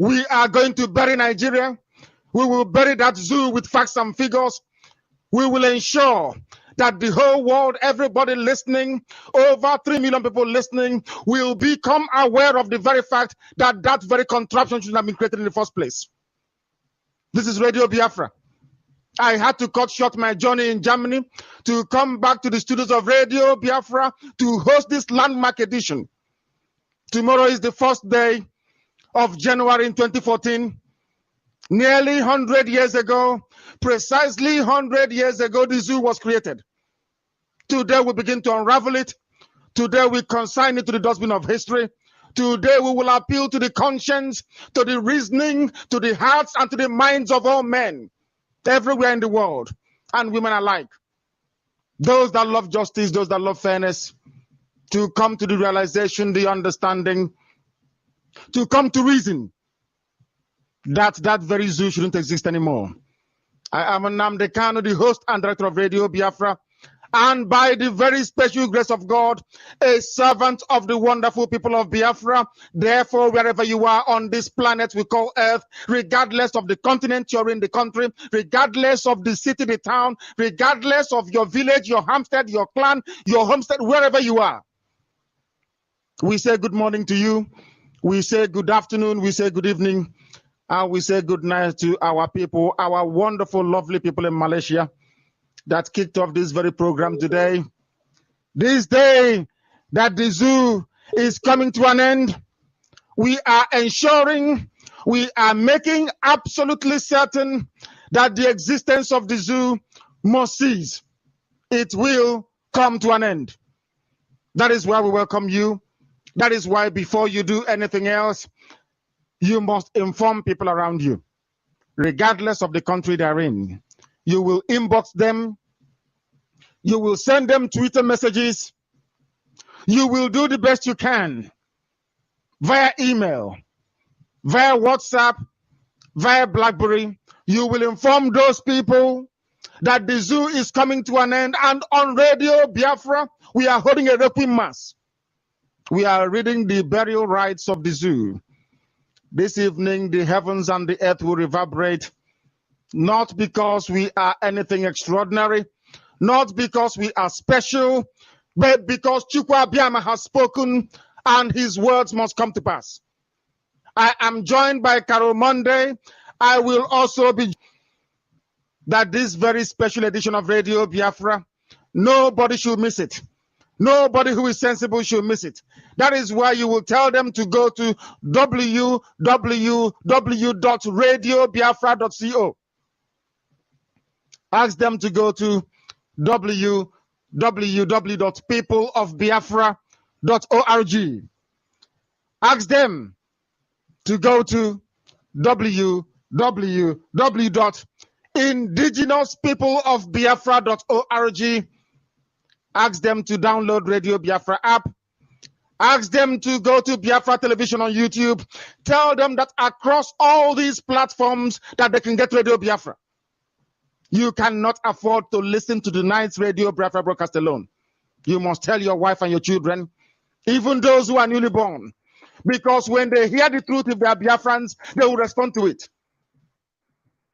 We are going to bury Nigeria. We will bury that zoo with facts and figures. We will ensure that the whole world, everybody listening, over 3 million people listening, will become aware of the very fact that that very contraption should have been created in the first place. This is Radio Biafra. I had to cut short my journey in Germany to come back to the studios of Radio Biafra to host this landmark edition. Tomorrow is the first day of January in 2014. Nearly 100 years ago, precisely 100 years ago, the zoo was created. Today we begin to unravel it. Today we consign it to the dustbin of history. Today we will appeal to the conscience, to the reasoning, to the hearts, and to the minds of all men everywhere in the world, and women alike. Those that love justice, those that love fairness, to come to the realization, the understanding, to come to reason that that very zoo shouldn't exist anymore. I am Nnamdi Kanu, the host and director of Radio Biafra, and by the very special grace of God, a servant of the wonderful people of Biafra. Therefore, wherever you are on this planet we call Earth, regardless of the continent you're in, the country, regardless of the city, the town, regardless of your village, your homestead, your clan, your homestead, wherever you are, we say good morning to you. We say good afternoon. We say good evening. And we say good night to our people, our wonderful, lovely people in Malaysia that kicked off this very program today. This day that the zoo is coming to an end, we are ensuring, we are making absolutely certain that the existence of the zoo must cease. It will come to an end. That is why we welcome you. That is why before you do anything else, you must inform people around you, regardless of the country they're in. You will inbox them. You will send them Twitter messages. You will do the best you can via email, via WhatsApp, via BlackBerry. You will inform those people that the zoo is coming to an end. And on Radio Biafra, we are holding a requiem mass. We are reading the burial rites of the zoo. This evening, the heavens and the earth will reverberate, not because we are anything extraordinary, not because we are special, but because Chukwu Abiyama has spoken and his words must come to pass. I am joined by Carol Monday. I will also be that this very special edition of Radio Biafra, nobody should miss it. Nobody who is sensible should miss it. That is why you will tell them to go to www.radiobiafra.co. Ask them to go to www.peopleofbiafra.org. Ask them to go to www.indigenouspeopleofbiafra.org. Ask them to download Radio Biafra app. Ask them to go to Biafra Television on YouTube. Tell them that across all these platforms that they can get Radio Biafra. You cannot afford to listen to the night's Radio Biafra broadcast alone. You must tell your wife and your children, even those who are newly born, because when they hear the truth, if they are Biafrans, they will respond to it.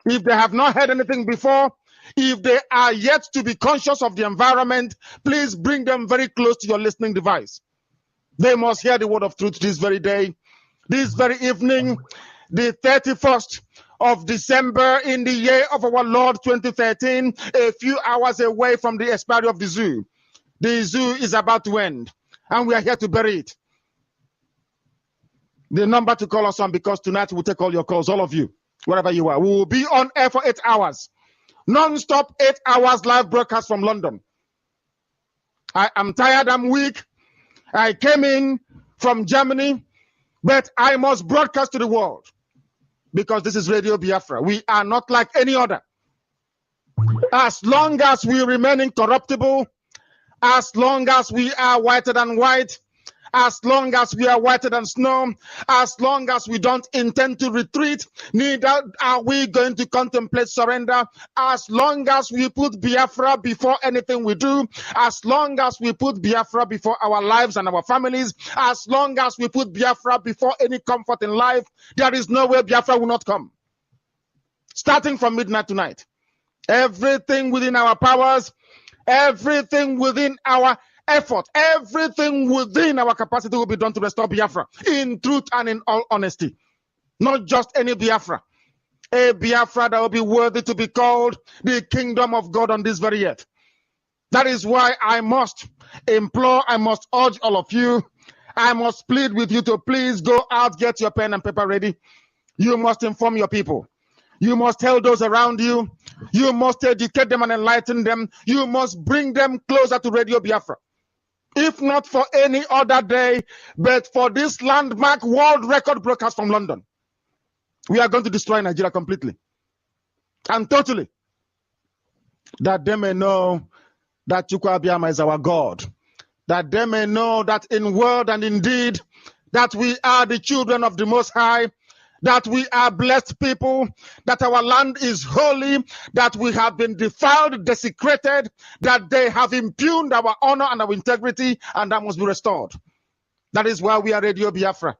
If they have not heard anything before, if they are yet to be conscious of the environment, please bring them very close to your listening device. They must hear the word of truth this very day, this very evening, the 31st of December in the year of our Lord 2013, a few hours away from the expiry of the zoo. The zoo is about to end, and we are here to bury it. The number to call us on, because tonight we'll take all your calls, all of you, wherever you are. We will be on air for 8 hours. Non-stop 8 hours live broadcast from London. I am tired, I'm weak. I came in from Germany, but I must broadcast to the world because this is Radio Biafra. We are not like any other. As long as we remain incorruptible, as long as we are whiter than white, as long as we are whiter than snow, as long as we don't intend to retreat, neither are we going to contemplate surrender. As long as we put Biafra before anything we do, as long as we put Biafra before our lives and our families, as long as we put Biafra before any comfort in life, there is no way Biafra will not come. Starting from midnight tonight, everything within our powers, everything within our effort, everything within our capacity will be done to restore Biafra in truth and in all honesty. Not just any Biafra, a Biafra that will be worthy to be called the kingdom of God on this very earth. That is why I must implore, I must urge all of you, I must plead with you to please go out, get your pen and paper ready. You must inform your people. You must tell those around you. You must educate them and enlighten them. You must bring them closer to Radio Biafra. If not for any other day, but for this landmark world record broadcast from London. We are going to destroy Nigeria completely and totally. That they may know that Chukwu Abiyama is our God. That they may know that in word and in deed, that we are the children of the Most High, that we are blessed people, that our land is holy, that we have been defiled, desecrated, that they have impugned our honor and our integrity, and that must be restored. That is why we are Radio Biafra.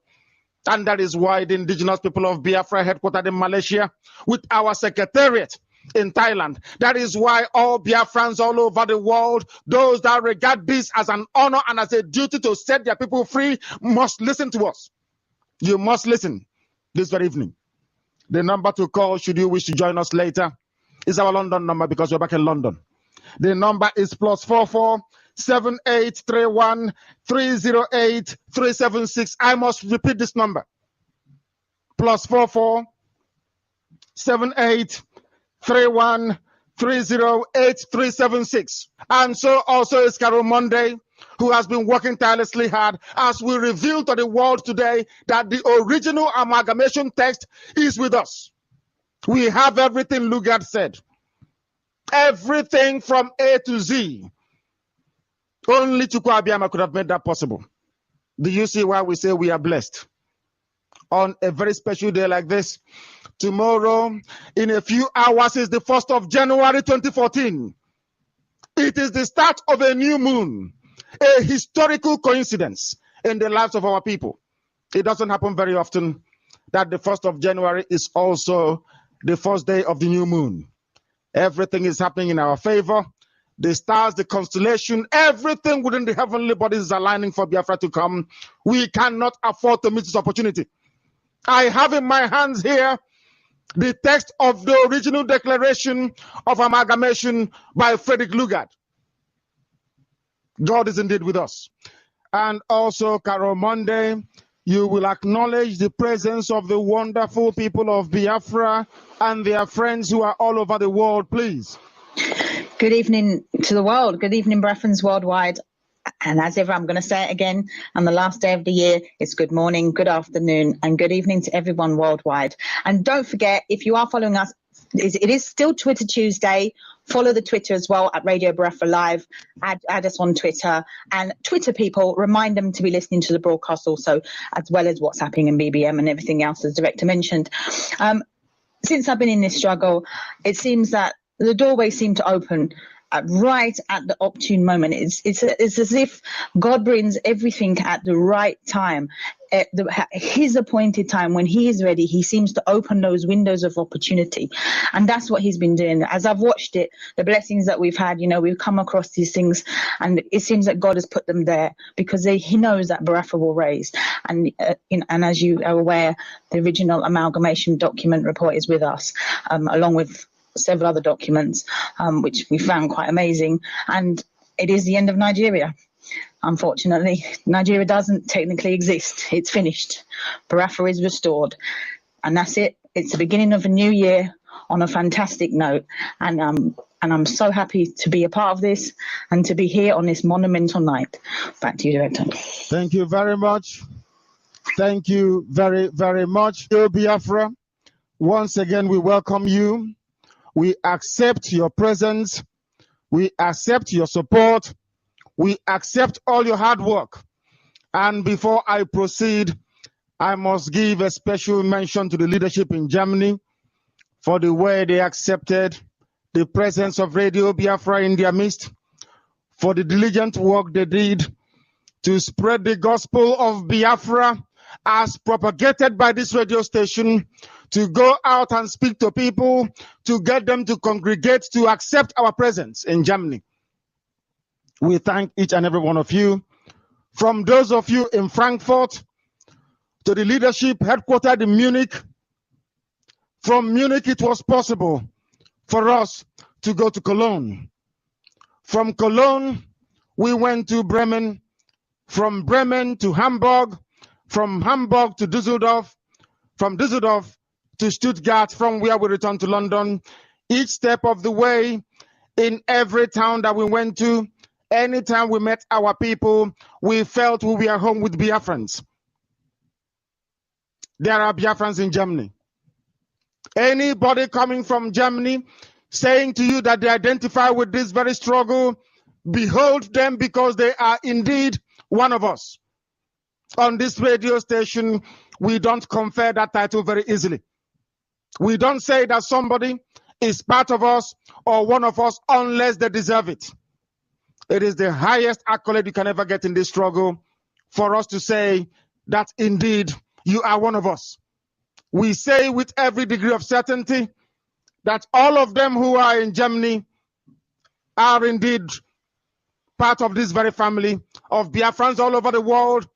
And that is why the indigenous people of Biafra, headquartered in Malaysia, with our secretariat in Thailand. That is why all Biafrans all over the world, those that regard this as an honor and as a duty to set their people free, must listen to us. You must listen. This very evening. The number to call should you wish to join us later is our London number because we're back in London. The number is +44 7831 308 376. I must repeat this number. +44 7831 308 376. And so also is Carol Monday, who has been working tirelessly hard as we reveal to the world today that the original amalgamation text is with us. We have everything Lugard said. Everything from A to Z. Only Chukwu Abiyama could have made that possible. Do you see why we say we are blessed? On a very special day like this, tomorrow, in a few hours, is the 1st of January 2014. It is the start of a new moon. A historical coincidence in the lives of our people. It doesn't happen very often that the 1st of January is also the first day of the new moon. Everything is happening in our favor. The stars, the constellation, everything within the heavenly bodies is aligning for Biafra to come. We cannot afford to miss this opportunity. I have in my hands here the text of the original declaration of amalgamation by Frederick Lugard. God is indeed with us. And also, Carol Monday, you will acknowledge the presence of the wonderful people of Biafra and their friends who are all over the world, please. Good evening to the world. Good evening, Biafrans worldwide. And as ever, I'm going to say it again, on the last day of the year, it's good morning, good afternoon, and good evening to everyone worldwide. And don't forget, if you are following us, it is still Twitter Tuesday. Follow the Twitter as well at Radio Biafra Live. Add us on Twitter. And Twitter people, remind them to be listening to the broadcast also, as well as what's happening in BBM and everything else, as Director mentioned. Since I've been in this struggle, it seems that the doorways seem to open right at the opportune moment. It's as if God brings everything at the right time, at his appointed time. When he is ready, he seems to open those windows of opportunity, and that's what he's been doing. As I've watched it, the blessings that we've had, we've come across these things, and it seems that God has put them there because he knows that Biafra will raise. And and as you are aware, the original amalgamation document report is with us, along with several other documents, which we found quite amazing. And it is the end of Nigeria. Unfortunately, Nigeria doesn't technically exist. It's finished. Biafra is restored. And that's it. It's the beginning of a new year on a fantastic note. And I'm so happy to be a part of this and to be here on this monumental night. Back to you, Director. Thank you very much. Thank you very, very much. Biafra, once again, we welcome you. We accept your presence. We accept your support. We accept all your hard work. And before I proceed, I must give a special mention to the leadership in Germany for the way they accepted the presence of Radio Biafra in their midst, for the diligent work they did to spread the gospel of Biafra as propagated by this radio station, to go out and speak to people, to get them to congregate, to accept our presence in Germany. We thank each and every one of you, from those of you in Frankfurt to the leadership headquartered in Munich. From Munich, it was possible for us to go to Cologne. From Cologne, we went to Bremen. From Bremen to Hamburg. From Hamburg to Düsseldorf. From Düsseldorf to Stuttgart, from where we returned to London. Each step of the way, in every town that we went to, anytime we met our people, we felt we were home with Biafrans. There are Biafrans in Germany. Anybody coming from Germany saying to you that they identify with this very struggle, behold them, because they are indeed one of us. On this radio station, we don't confer that title very easily. We don't say that somebody is part of us or one of us unless they deserve it. It is the highest accolade you can ever get in this struggle for us to say that indeed you are one of us. We say with every degree of certainty that all of them who are in Germany are indeed part of this very family of Biafrans all over the world,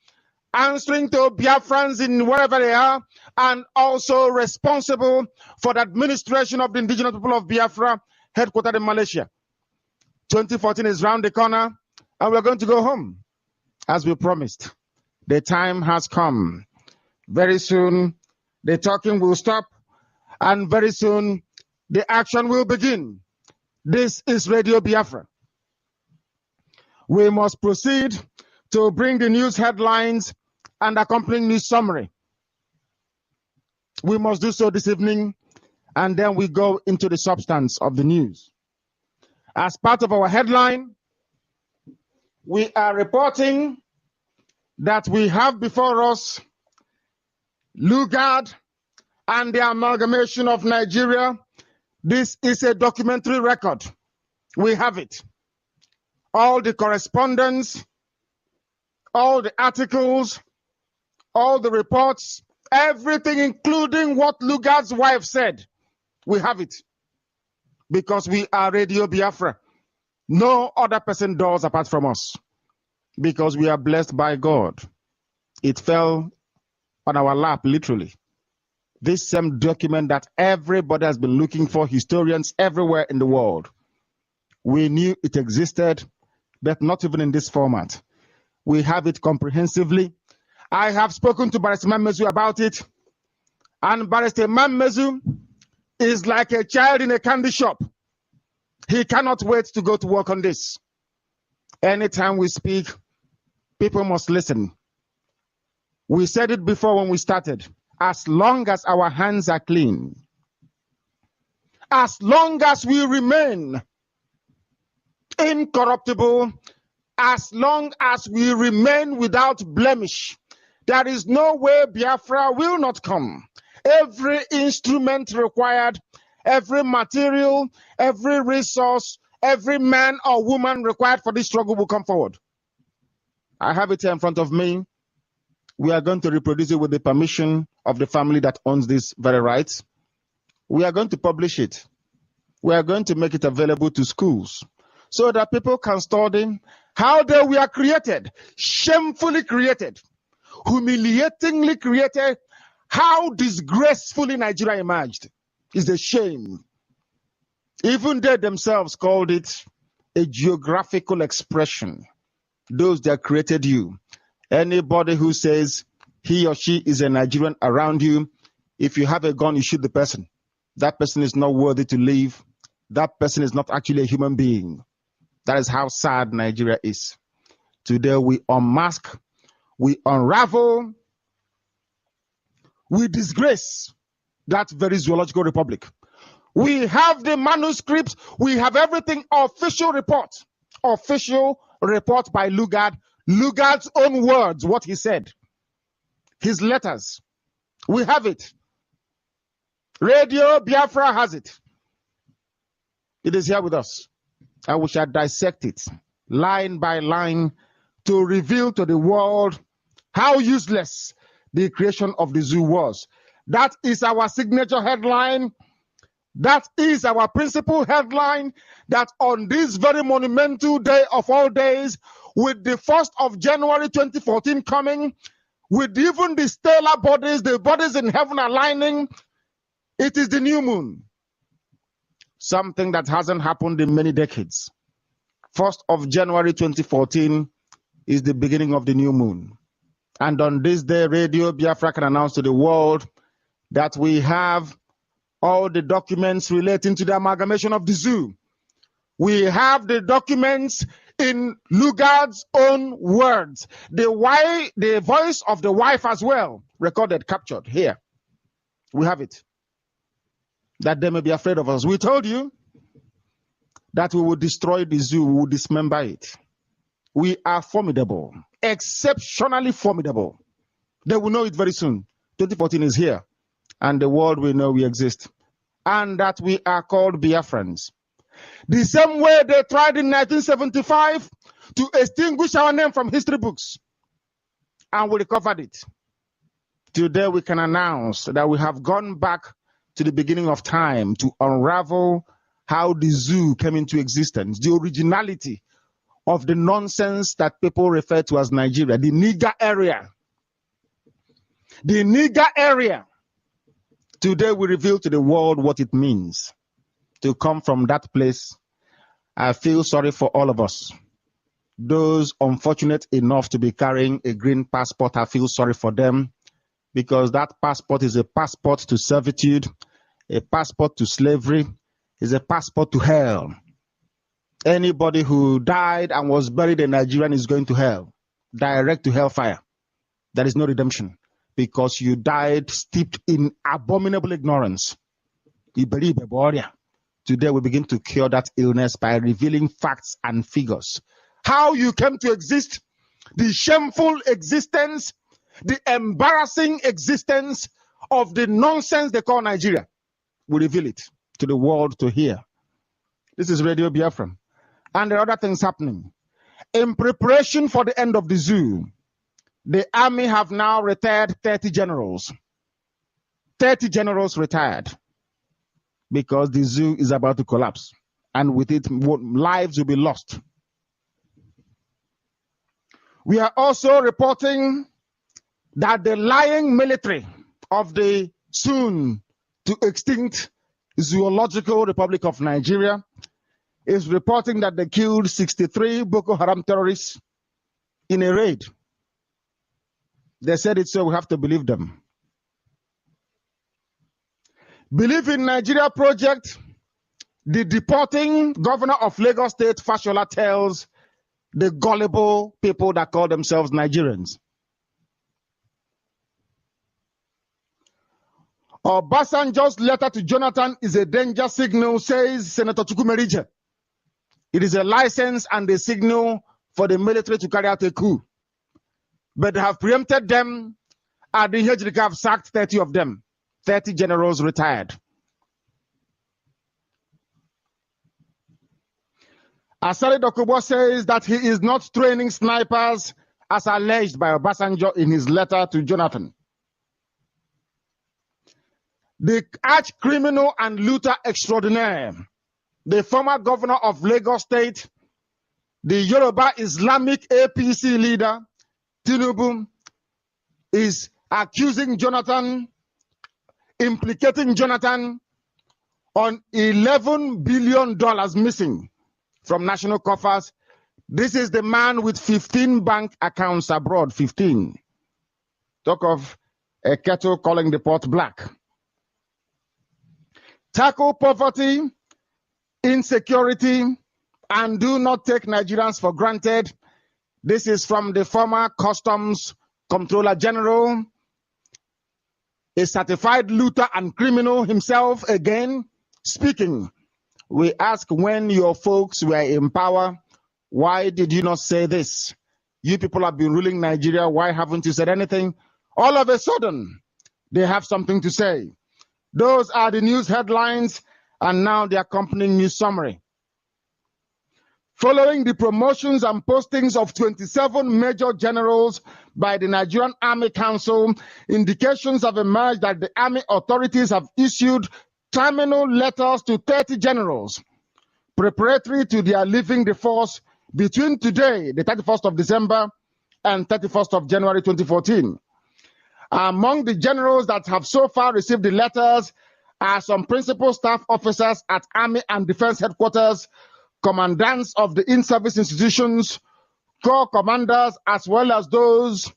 answering to Biafrans in wherever they are, and also responsible for the administration of the indigenous people of Biafra, headquartered in Malaysia. 2014 is round the corner, and we're going to go home, as we promised. The time has come. Very soon, the talking will stop, and very soon, the action will begin. This is Radio Biafra. We must proceed to bring the news headlines and accompanying news summary. We must do so this evening, and then we go into the substance of the news. As part of our headline, we are reporting that we have before us Lugard and the amalgamation of Nigeria. This is a documentary record. We have it. All the correspondence, all the articles, all the reports, everything, including what Lugard's wife said. We have it. Because we are Radio Biafra. No other person does apart from us. Because we are blessed by God. It fell on our lap, literally. This same document that everybody has been looking for, historians everywhere in the world. We knew it existed, but not even in this format. We have it comprehensively. I have spoken to Barrister Mazi about it. And Barrister Mazi is like a child in a candy shop. He cannot wait to go to work on this. Anytime we speak, people must listen. We said it before when we started. As long as our hands are clean, as long as we remain incorruptible, as long as we remain without blemish, there is no way Biafra will not come. Every instrument required, every material, every resource, every man or woman required for this struggle will come forward. I have it here in front of me. We are going to reproduce it with the permission of the family that owns these very rights. We are going to publish it. We are going to make it available to schools so that people can study how they were created, shamefully created, humiliatingly created, how disgracefully Nigeria emerged. It's a shame. Even they themselves called it a geographical expression. Those that created you. Anybody who says he or she is a Nigerian around you, if you have a gun, you shoot the person. That person is not worthy to live. That person is not actually a human being. That is how sad Nigeria is. Today we unmask, we unravel, we disgrace that very zoological republic. We have the manuscripts, we have everything, official report by Lugard Lugard's own words, what he said, his letters. We have it. Radio Biafra has it. It is here with us. And we shall dissect it line by line to reveal to the world how useless the creation of the zoo was. That is our signature headline. That is our principal headline, that on this very monumental day of all days, with the 1st of January 2014 coming, with even the stellar bodies, the bodies in heaven aligning, it is the new moon. Something that hasn't happened in many decades. 1st of January 2014 is the beginning of the new moon. And on this day, Radio Biafra can announce to the world that we have all the documents relating to the amalgamation of the zoo. We have the documents in Lugard's own words. The voice of the wife as well, recorded, captured here. We have it. That they may be afraid of us. We told you that we will destroy the zoo, we will dismember it. We are formidable, exceptionally formidable. They will know it very soon. 2014 is here, and the world will know we exist, and that we are called Biafrans. The same way they tried in 1975 to extinguish our name from history books, and we recovered it. Today we can announce that we have gone back to the beginning of time to unravel how the zoo came into existence, the originality of the nonsense that people refer to as Nigeria, the nigger area. The nigger area. Today we reveal to the world what it means to come from that place. I feel sorry for all of us. Those unfortunate enough to be carrying a green passport, I feel sorry for them, because that passport is a passport to servitude, a passport to slavery, is a passport to hell. Anybody who died and was buried in Nigeria is going to hell, direct to hellfire. There is no redemption, because you died steeped in abominable ignorance. Today we begin to cure that illness by revealing facts and figures. How you came to exist, the shameful existence, the embarrassing existence of the nonsense they call Nigeria. We reveal it to the world to hear. This is Radio Biafra. And there are other things happening. In preparation for the end of the zoo, the army have now retired 30 generals. 30 generals retired, because the zoo is about to collapse. And with it, lives will be lost. We are also reporting that the lying military of the soon to extinct Zoological Republic of Nigeria is reporting that they killed 63 Boko Haram terrorists in a raid. They said it, so we have to believe them. Believe in Nigeria project, the deporting governor of Lagos State, Fashola, tells the gullible people that call themselves Nigerians. Obasanjo's letter to Jonathan is a danger signal, says Senator Chukwumerije. It is a license and a signal for the military to carry out a coup. But they have preempted them, and the Hejrika have sacked 30 of them. 30 generals retired. Asari Dokubo says that he is not training snipers as alleged by Obasanjo in his letter to Jonathan. The arch criminal and looter extraordinaire, the former governor of Lagos State, the Yoruba Islamic APC leader, Tinubu, is accusing Jonathan, implicating Jonathan on $11 billion missing from national coffers. This is the man with 15 bank accounts abroad, 15. Talk of a kettle calling the pot black. Tackle poverty, insecurity, and do not take Nigerians for granted. This is from the former Customs Comptroller General, a certified looter and criminal himself, again speaking. We ask, when your folks were in power, why did you not say this? You people have been ruling Nigeria. Why haven't you said anything? All of a sudden, they have something to say. Those are the news headlines, and now the accompanying news summary. Following the promotions and postings of 27 major generals by the Nigerian Army Council, indications have emerged that the army authorities have issued terminal letters to 30 generals, preparatory to their leaving the force between today, the 31st of December, and 31st of January 2014. Among the generals that have so far received the letters are some principal staff officers at Army and Defense Headquarters, commandants of the in-service institutions, corps commanders, as well as those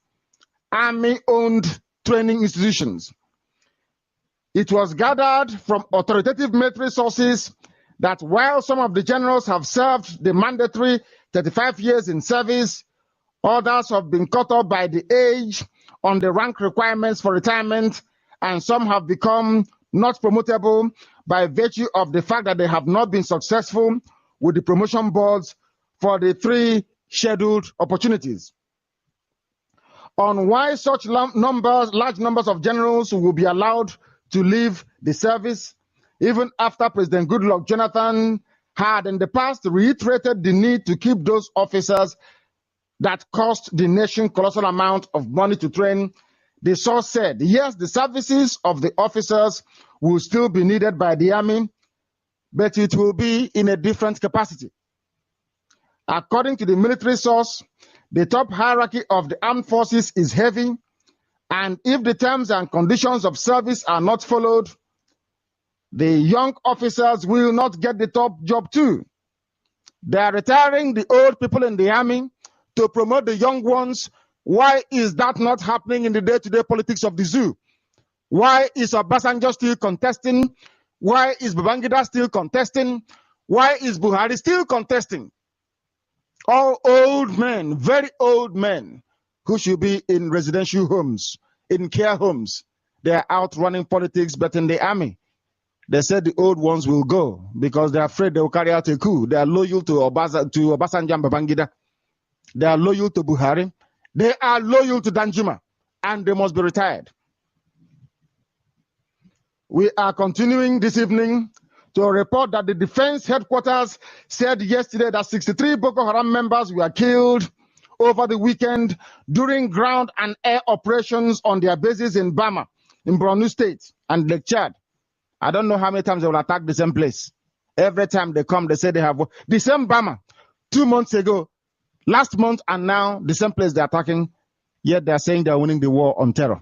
Army-owned training institutions. It was gathered from authoritative military sources that while some of the generals have served the mandatory 35 years in service, others have been cut off by the age on the rank requirements for retirement, and some have become not promotable by virtue of the fact that they have not been successful with the promotion boards for the 3 scheduled opportunities. On why such large numbers of generals will be allowed to leave the service, even after President Goodluck Jonathan had in the past reiterated the need to keep those officers that cost the nation colossal amount of money to train, the source said, yes, the services of the officers will still be needed by the army, but it will be in a different capacity. According to the military source, the top hierarchy of the armed forces is heavy, and if the terms and conditions of service are not followed, the young officers will not get the top job too. They are retiring the old people in the army to promote the young ones. Why is that not happening in the day-to-day politics of the zoo? Why is Obasanjo still contesting? Why is Babangida still contesting? Why is Buhari still contesting? All old men, very old men, who should be in residential homes, in care homes. They are out running politics, but in the army, they said the old ones will go because they're afraid they will carry out a coup. They are loyal to Obasanjo and Babangida. They are loyal to Buhari. They are loyal to Danjuma, and they must be retired. We are continuing this evening to report that the defense headquarters said yesterday that 63 Boko Haram members were killed over the weekend during ground and air operations on their bases in Bama, in Borno State, and Lake Chad. I don't know how many times they will attack the same place. Every time they come, they say they have the same Bama 2 months ago, last month, and now the same place they're attacking, yet they're saying they're winning the war on terror.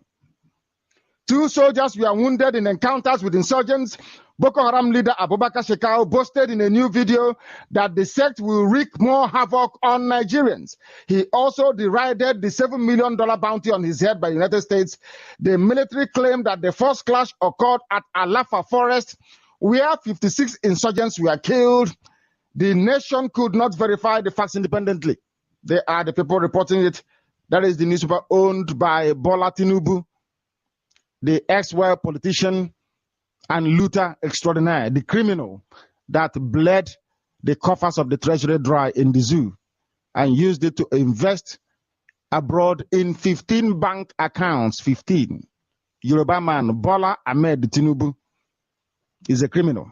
2 soldiers were wounded in encounters with insurgents. Boko Haram leader Abubakar Shekau boasted in a new video that the sect will wreak more havoc on Nigerians. He also derided the $7 million bounty on his head by the United States. The military claimed that the first clash occurred at Alafa Forest, where 56 insurgents were killed. The nation could not verify the facts independently. They are the people reporting it. That is the newspaper owned by Bola Tinubu, the ex-wife politician and looter extraordinaire, the criminal that bled the coffers of the treasury dry in the zoo and used it to invest abroad in 15 bank accounts. 15. Yoruba man Bola Ahmed Tinubu is a criminal.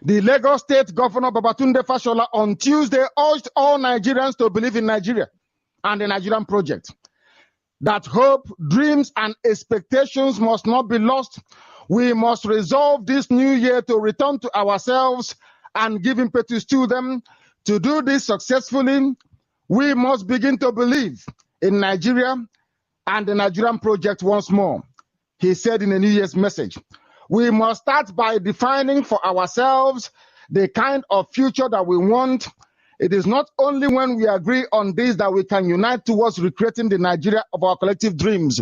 The Lagos State Governor Babatunde Fashola on Tuesday urged all Nigerians to believe in Nigeria and the Nigerian project. That hope, dreams, and expectations must not be lost. We must resolve this new year to return to ourselves and give impetus to them. To do this successfully, we must begin to believe in Nigeria and the Nigerian project once more, he said in a New Year's message. We must start by defining for ourselves the kind of future that we want. It is not only when we agree on this that we can unite towards recreating the Nigeria of our collective dreams.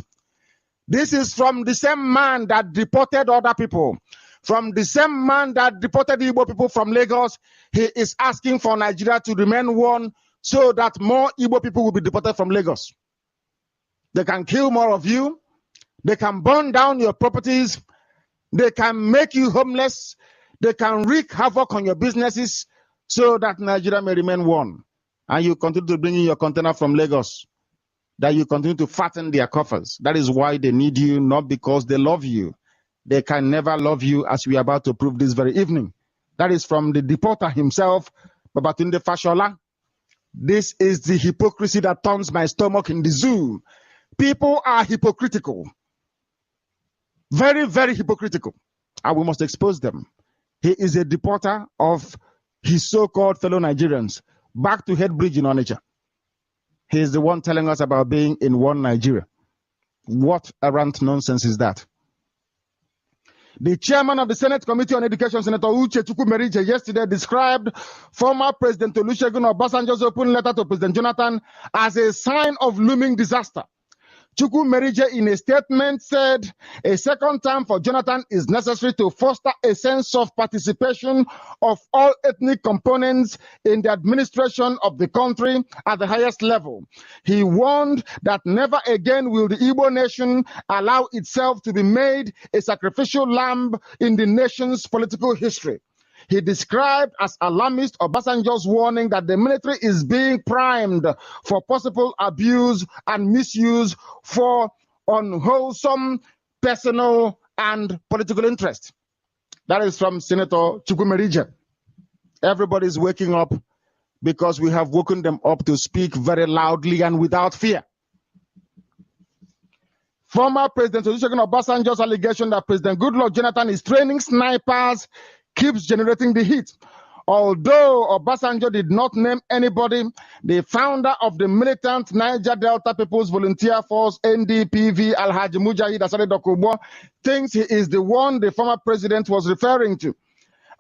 This is from the same man that deported other people, from the same man that deported Igbo people from Lagos. He is asking for Nigeria to remain one so that more Igbo people will be deported from Lagos. They can kill more of you. They can burn down your properties. They can make you homeless. They can wreak havoc on your businesses so that Nigeria may remain one. and you continue to bring in your container from Lagos, that you continue to fatten their coffers. That is why they need you, not because they love you. They can never love you, as we are about to prove this very evening. That is from the deporter himself, Babatunde Fashola. This is the hypocrisy that turns my stomach in the zoo. People are hypocritical. Very, very hypocritical. And we must expose them. He is a deporter of his so-called fellow Nigerians back to Headbridge in Onitsha. He is the one telling us about being in one Nigeria. What arrant nonsense is that? The chairman of the Senate Committee on Education, Senator Uche Chukwumerije, yesterday described former President Olusegun Obasanjo's open letter to President Jonathan as a sign of looming disaster. Chukwumerije, in a statement, said a second term for Jonathan is necessary to foster a sense of participation of all ethnic components in the administration of the country at the highest level. He warned that never again will the Igbo nation allow itself to be made a sacrificial lamb in the nation's political history. He described as alarmist Obasanjo's warning that the military is being primed for possible abuse and misuse for unwholesome personal and political interest. That is from Senator Chukwumerije. Everybody's waking up because we have woken them up to speak very loudly and without fear. Former President Olusegun Obasanjo's allegation that President Goodluck Jonathan is training snipers keeps generating the heat. Although Obasanjo did not name anybody, the founder of the militant Niger Delta People's Volunteer Force, NDPV, Alhaji Mujahid Asare Dokubo, thinks he is the one the former president was referring to.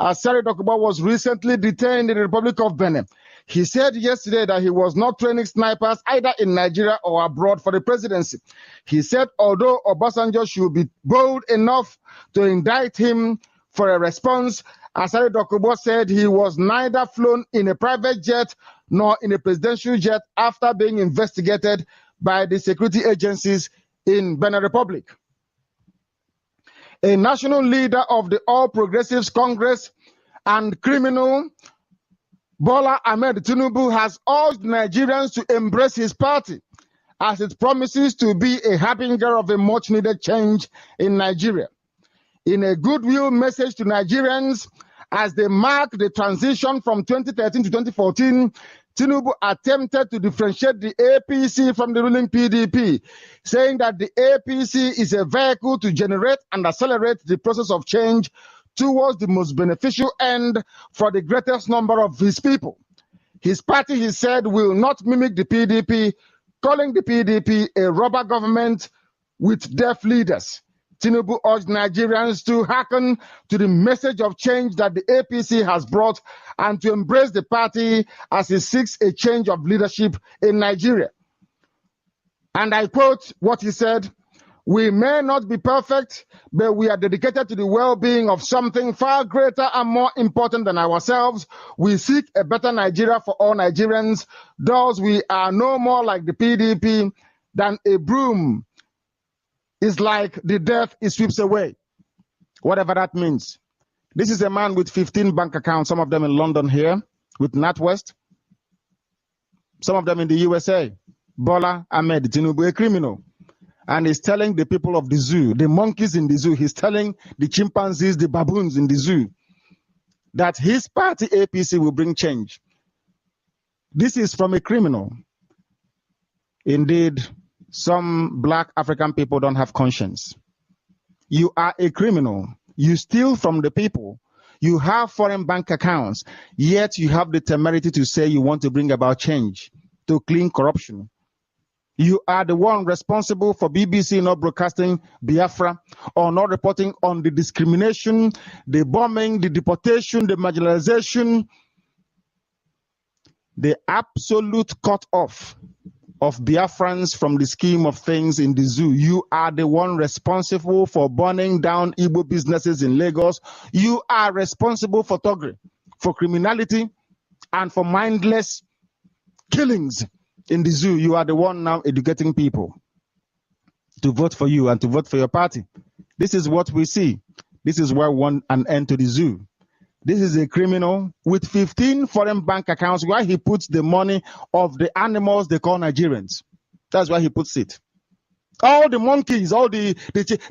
Asare Dokubo was recently detained in the Republic of Benin. He said yesterday that he was not training snipers either in Nigeria or abroad for the presidency. He said although Obasanjo should be bold enough to indict him for a response, Asare Dokubo said he was neither flown in a private jet nor in a presidential jet after being investigated by the security agencies in Benin Republic. A national leader of the All Progressives Congress and criminal, Bola Ahmed Tinubu, has urged Nigerians to embrace his party as it promises to be a harbinger of a much-needed change in Nigeria. In a goodwill message to Nigerians as they mark the transition from 2013 to 2014, Tinubu attempted to differentiate the APC from the ruling PDP, saying that the APC is a vehicle to generate and accelerate the process of change towards the most beneficial end for the greatest number of his people. His party, he said, will not mimic the PDP, calling the PDP a rubber government with deaf leaders. Tinubu urged Nigerians to hearken to the message of change that the APC has brought and to embrace the party as it seeks a change of leadership in Nigeria. And I quote what he said, "We may not be perfect, but we are dedicated to the well-being of something far greater and more important than ourselves. We seek a better Nigeria for all Nigerians. Thus, we are no more like the PDP than a broom is like the death it sweeps away," whatever that means. This is a man with 15 bank accounts, some of them in London here, with NatWest, some of them in the USA. Bola Ahmed Tinubu, a criminal. And he's telling the people of the zoo, the monkeys in the zoo, he's telling the chimpanzees, the baboons in the zoo, that his party APC will bring change. This is from a criminal. Indeed, some black African people don't have conscience. You are a criminal. You steal from the people. You have foreign bank accounts, yet you have the temerity to say you want to bring about change, to clean corruption. You are the one responsible for BBC not broadcasting Biafra or not reporting on the discrimination, the bombing, the deportation, the marginalization, the absolute cut-off of Biafrans from the scheme of things in the zoo. You are the one responsible for burning down Igbo businesses in Lagos. You are responsible for thuggery, for criminality, and for mindless killings in the zoo. You are the one now educating people to vote for you and to vote for your party. This is what we see. This is why we want an end to the zoo. This is a criminal with 15 foreign bank accounts where he puts the money of the animals they call Nigerians. That's where he puts it. All the monkeys, all the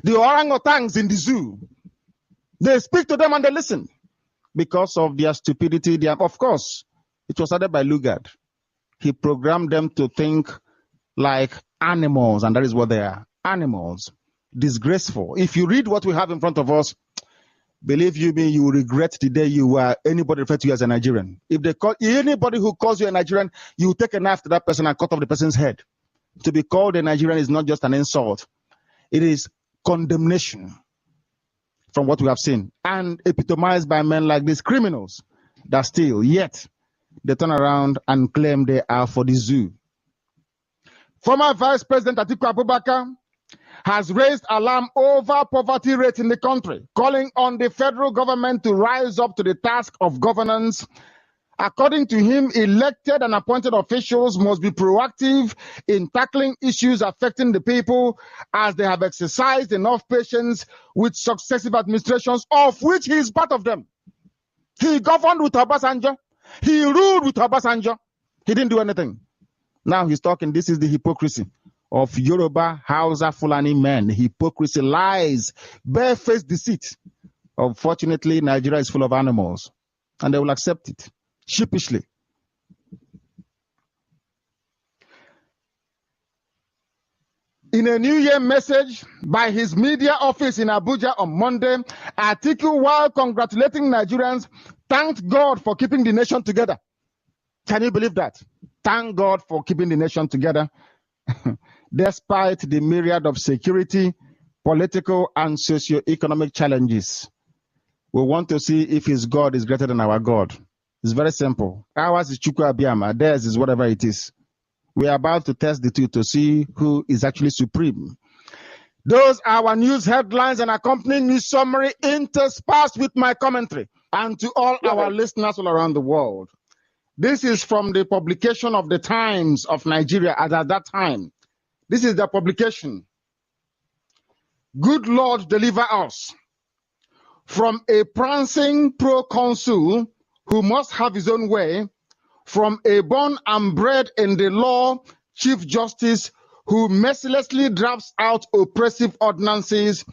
orangutans in the zoo, they speak to them and they listen because of their stupidity. Of course, it was started by Lugard. He programmed them to think like animals, and that is what they are, animals. Disgraceful. If you read what we have in front of us, believe you me, you will regret the day you were anybody referred to you as a Nigerian. If they call anybody who calls you a Nigerian, you take a knife to that person and cut off the person's head. To be called a Nigerian is not just an insult. It is condemnation from what we have seen, and epitomized by men like these criminals that steal, yet they turn around and claim they are for the zoo. Former Vice President Atiku Abubakar has raised alarm over poverty rate in the country, calling on the federal government to rise up to the task of governance. According to him, elected and appointed officials must be proactive in tackling issues affecting the people, as they have exercised enough patience with successive administrations, of which he is part of them. He governed with Obasanjo. He ruled with Obasanjo. He didn't do anything. Now he's talking. This is the hypocrisy of Yoruba, Hausa, Fulani men. Hypocrisy, lies, barefaced deceit. Unfortunately, Nigeria is full of animals, and they will accept it sheepishly. In a New Year message by his media office in Abuja on Monday, Atiku, while congratulating Nigerians, thanked God for keeping the nation together. Can you believe that? Thank God for keeping the nation together, despite the myriad of security, political, and socio-economic challenges. We want to see if his God is greater than our God. It's very simple. Ours is Chukwu Abiyama, theirs is whatever it is. We are about to test the two to see who is actually supreme. Those are our news headlines and accompanying news summary interspersed with my commentary, and to all our listeners all around the world. This is from the publication of the Times of Nigeria at that time. This is the publication. Good Lord, deliver us from a prancing proconsul who must have his own way, from a born and bred in the law Chief Justice who mercilessly drafts out oppressive ordinances,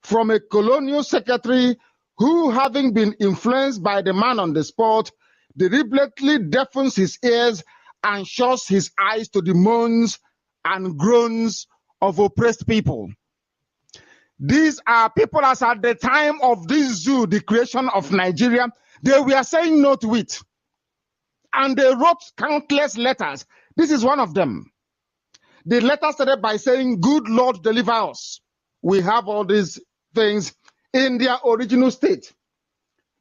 from a colonial secretary who, having been influenced by the man on the spot, deliberately deafens his ears and shuts his eyes to the moans and groans of oppressed people. These are people as at the time of this zoo, the creation of Nigeria, they were saying no to it. And they wrote countless letters. This is one of them. The letter started by saying, good Lord, deliver us. We have all these things in their original state.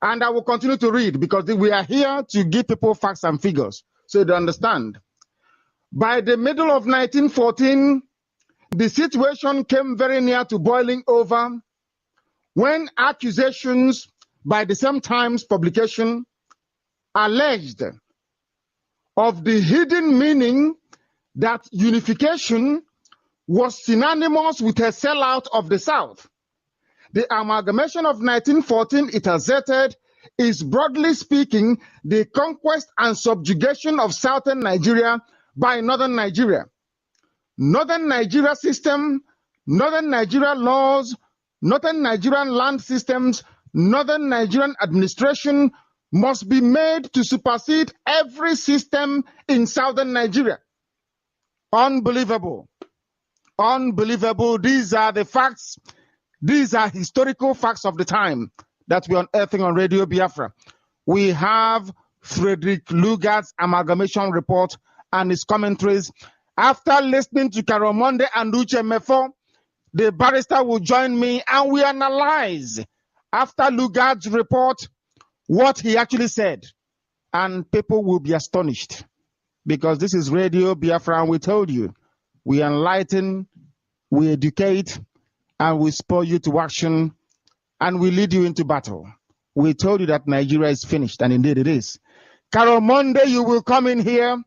And I will continue to read because we are here to give people facts and figures so they understand. By the middle of 1914, the situation came very near to boiling over when accusations by the same Times publication alleged of the hidden meaning that unification was synonymous with a sellout of the South. The amalgamation of 1914, it asserted, is broadly speaking the conquest and subjugation of southern Nigeria by northern Nigeria. Northern Nigeria system, northern Nigeria laws, northern Nigerian land systems, northern Nigerian administration must be made to supersede every system in southern Nigeria. Unbelievable. Unbelievable. These are the facts. These are historical facts of the time that we're unearthing on Radio Biafra. We have Frederick Lugard's amalgamation report and his commentaries. After listening to Carol Monday and Uche Mefo, the barrister will join me and we analyze, after Lugard's report, what he actually said. And people will be astonished because this is Radio Biafra and we told you, we enlighten, we educate, and we spur you to action, and we lead you into battle. We told you that Nigeria is finished, and indeed it is. Carol Monday, you will come in here.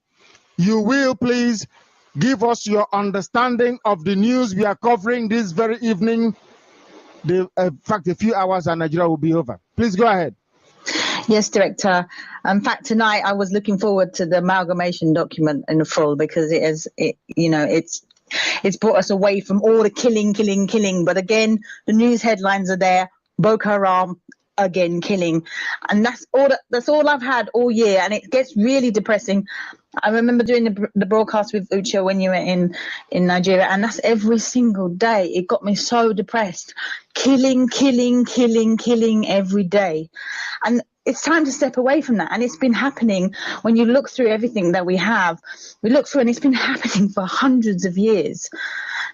You will please give us your understanding of the news we are covering this very evening. In fact, a few hours and Nigeria will be over. Please go ahead. Yes, Director. In fact, tonight I was looking forward to the amalgamation document in full because it's brought us away from all the killing. But again, the news headlines are there. Boko Haram again killing, and that's all I've had all year, and it gets really depressing. I remember doing the broadcast with Uche when you were in Nigeria, and that's every single day. It got me so depressed. Killing every day. And it's time to step away from that. And it's been happening when you look through everything that we look through, and it's been happening for hundreds of years.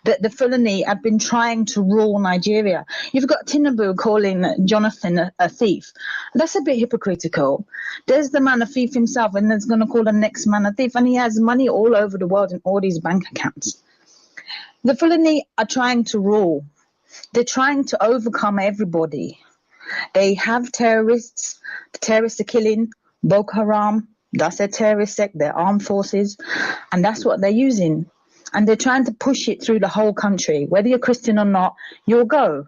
That the Fulani have been trying to rule Nigeria. You've got Tinubu calling Jonathan a thief. That's a bit hypocritical. There's the man a thief himself, and there's going to call the next man a thief, and he has money all over the world in all these bank accounts. The Fulani are trying to rule. They're trying to overcome everybody. They have terrorists. The terrorists are killing. Boko Haram, that's their terrorist sect, their armed forces, and that's what they're using. And they're trying to push it through the whole country. Whether you're Christian or not, you'll go.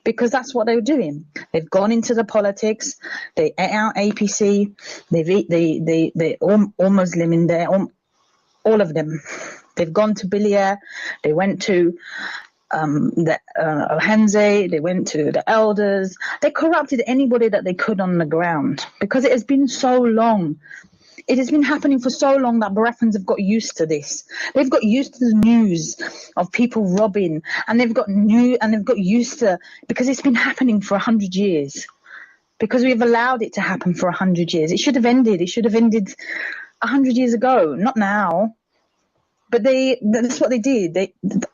Because that's what they were doing. They've gone into the politics. They ate out APC. They're all Muslim in there, all of them. They've gone to Bilier. They went to the Hanze. They went to the elders. They corrupted anybody that they could on the ground. Because it has been so long. It has been happening for so long that Biafrans have got used to this. They've got used to the news of people robbing, and they've got used to, because it's been happening for 100 years. Because we've allowed it to happen for 100 years. It should have ended. It should have ended 100 years ago, not now. But that's what they did.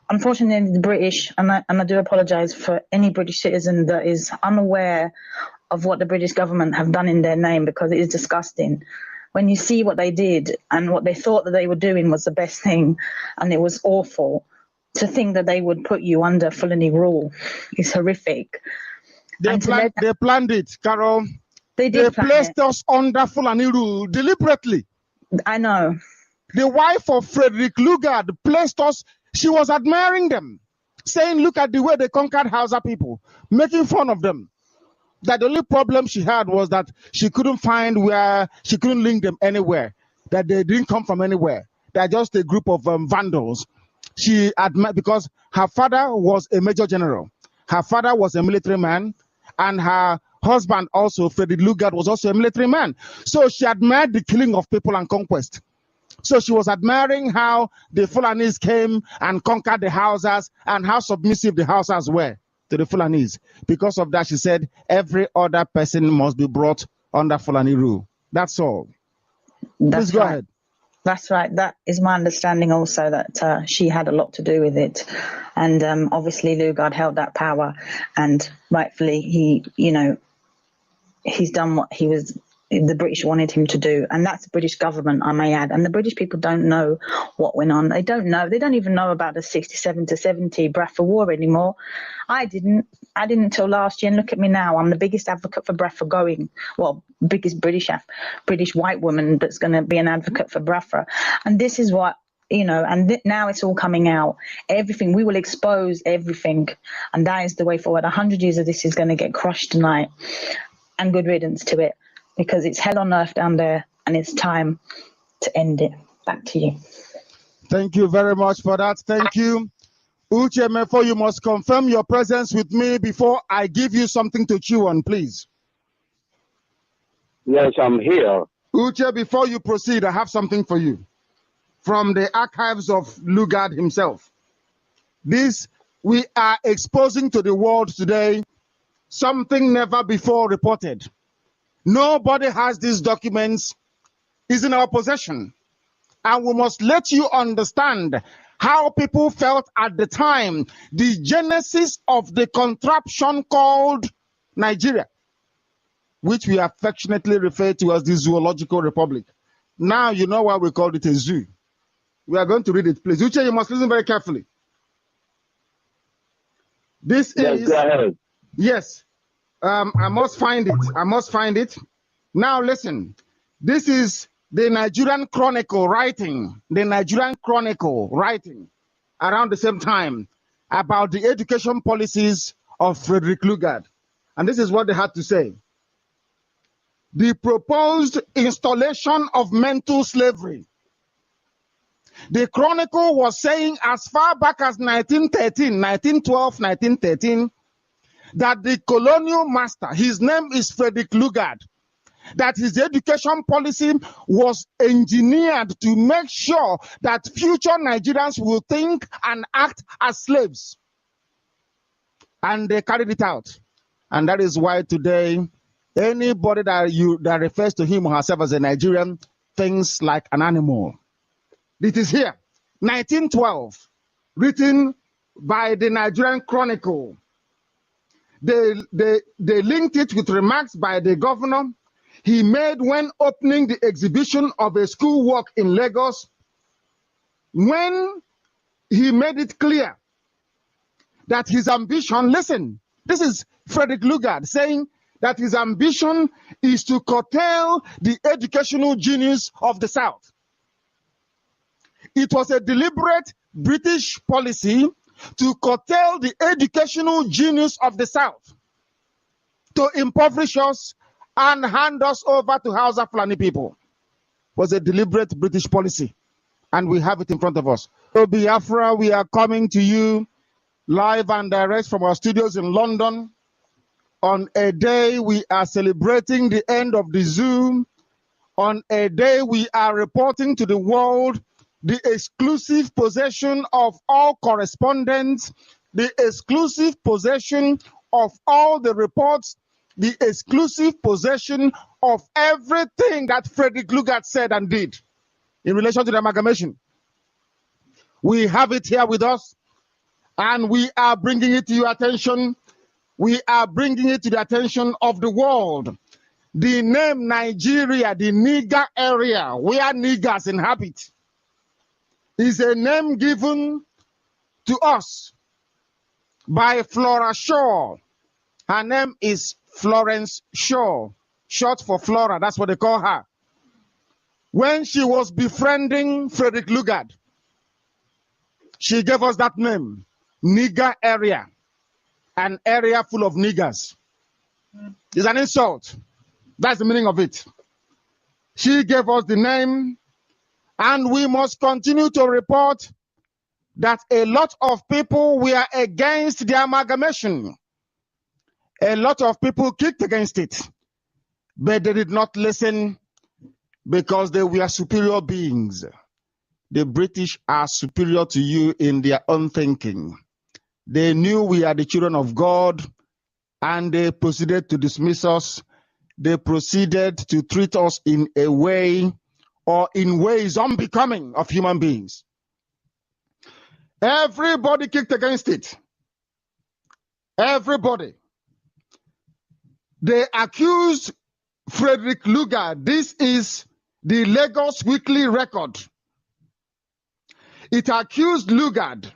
Unfortunately, the British, and I do apologise for any British citizen that is unaware of what the British government have done in their name, because it is disgusting. When you see what they did and what they thought that they were doing was the best thing, and it was awful, to think that they would put you under Fulani rule is horrific. They planned it, Carol. They placed us under Fulani rule deliberately. I know. The wife of Frederick Lugard placed us, she was admiring them, saying, look at the way they conquered Hausa people, making fun of them. That the only problem she had was that she couldn't find she couldn't link them anywhere, that they didn't come from anywhere. They're just a group of vandals. She admired, because her father was a major general. Her father was a military man, and her husband also, Frederick Lugard, was also a military man. So she admired the killing of people and conquest. So she was admiring how the Fulanis came and conquered the Hausas, and how submissive the Hausas were to the Fulanis. Because of that, she said, every other person must be brought under Fulani rule. That's all. Please go ahead. That's right. That is my understanding also, that she had a lot to do with it. And obviously Lugard held that power, and rightfully he's done what the British wanted him to do, and that's the British government, I may add. And the British people don't know what went on. They don't know. They don't even know about the 67 to 70 Biafra war anymore. I didn't until last year, and look at me now. I'm the biggest advocate for Biafra biggest British white woman that's going to be an advocate for Biafra. And this is what, now it's all coming out. Everything, we will expose everything, and that is the way forward. 100 years of this is going to get crushed tonight, and good riddance to it. Because it's hell on earth down there, and it's time to end it. Back to you. Thank you very much for that. Thank you. Uche Mefo, you must confirm your presence with me before I give you something to chew on, please. Yes, I'm here. Uche, before you proceed, I have something for you from the archives of Lugard himself. This, we are exposing to the world today something never before reported. Nobody has these documents. It's in our possession. And we must let you understand how people felt at the time, the genesis of the contraption called Nigeria, which we affectionately refer to as the Zoological Republic. Now you know why we called it a zoo. We are going to read it, please. Uche, you must listen very carefully. This is... Go ahead. Yes. I must find it. Now listen, this is the Nigerian Chronicle writing around the same time about the education policies of Frederick Lugard. And this is what they had to say. the proposed installation of mental slavery. The Chronicle was saying as far back as 1913, 1912, 1913, that the colonial master, his name is Frederick Lugard, that his education policy was engineered to make sure that future Nigerians will think and act as slaves. And they carried it out. And that is why today, anybody that refers to him or herself as a Nigerian thinks like an animal. It is here, 1912, written by the Nigerian Chronicle. They linked it with remarks by the governor he made when opening the exhibition of a school work in Lagos, when he made it clear that his ambition, listen, this is Frederick Lugard saying that his ambition is to curtail the educational genius of the South. It was a deliberate British policy to curtail the educational genius of the South, to impoverish us and hand us over to Hausa-Fulani people. It was a deliberate British policy, and we have it in front of us. So Biafra, we are coming to you live and direct from our studios in London on a day we are celebrating the end of the zoo, on a day we are reporting to the world the exclusive possession of all correspondence, the exclusive possession of all the reports, the exclusive possession of everything that Frederick Lugard said and did in relation to the amalgamation. We have it here with us, and we are bringing it to your attention. We are bringing it to the attention of the world. The name Nigeria, the Niger area where niggers inhabit, is a name given to us by Flora Shaw. Her name is Florence Shaw, short for Flora, that's what they call her. When she was befriending Frederick Lugard, she gave us that name, Niger area, an area full of niggers. It's an insult. That's the meaning of it. She gave us the name, and we must continue to report that a lot of people were against the amalgamation. A lot of people kicked against it, but they did not listen because they were superior beings. The British are superior to you in their own thinking. They knew we are the children of God, and they proceeded to dismiss us. They proceeded to treat us in a way or in ways unbecoming of human beings. Everybody kicked against it. Everybody. They accused Frederick Lugard. This is the Lagos Weekly Record. It accused Lugard.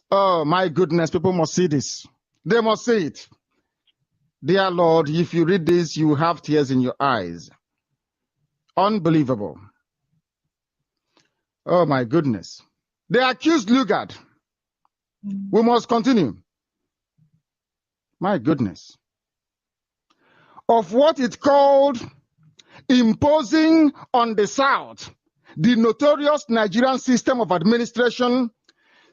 Oh my goodness, people must see this. They must see it. Dear Lord, if you read this, you have tears in your eyes. Unbelievable. Oh my goodness. They accused Lugard. We must continue. My goodness. Of what it called imposing on the South the notorious Nigerian system of administration,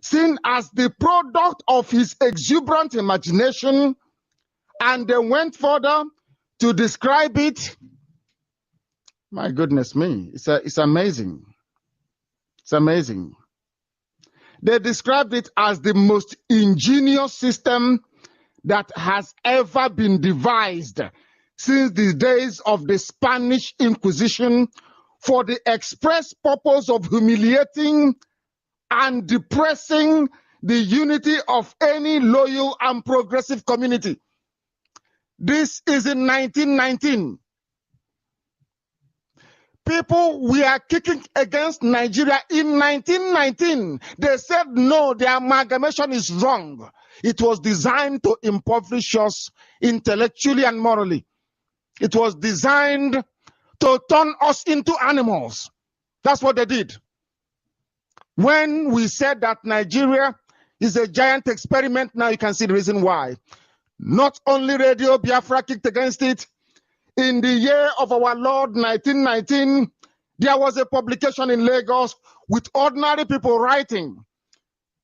seen as the product of his exuberant imagination, and they went further to describe it. My goodness me, it's amazing. It's amazing. They described it as the most ingenious system that has ever been devised since the days of the Spanish Inquisition, for the express purpose of humiliating and depressing the unity of any loyal and progressive community. This is in 1919. People were kicking against Nigeria in 1919. They said, no, the amalgamation is wrong. It was designed to impoverish us intellectually and morally. It was designed to turn us into animals. That's what they did. When we said that Nigeria is a giant experiment, now you can see the reason why. Not only Radio Biafra kicked against it, in the year of our Lord 1919, there was a publication in Lagos with ordinary people writing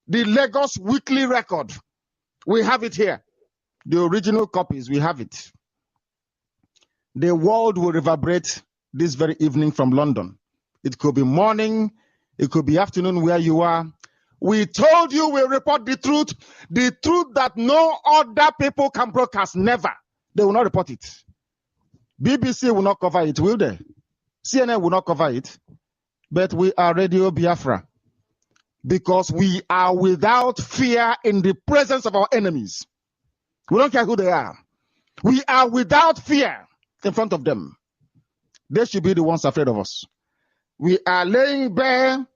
the Lagos Weekly Record. We have it here. The original copies, we have it. The world will reverberate this very evening from London. It could be morning, it could be afternoon where you are. We told you we'll report the truth that no other people can broadcast, never. They will not report it. BBC will not cover it, will they? CNN will not cover it. But we are Radio Biafra because we are without fear in the presence of our enemies. We don't care who they are. We are without fear in front of them. They should be the ones afraid of us. We are laying bare,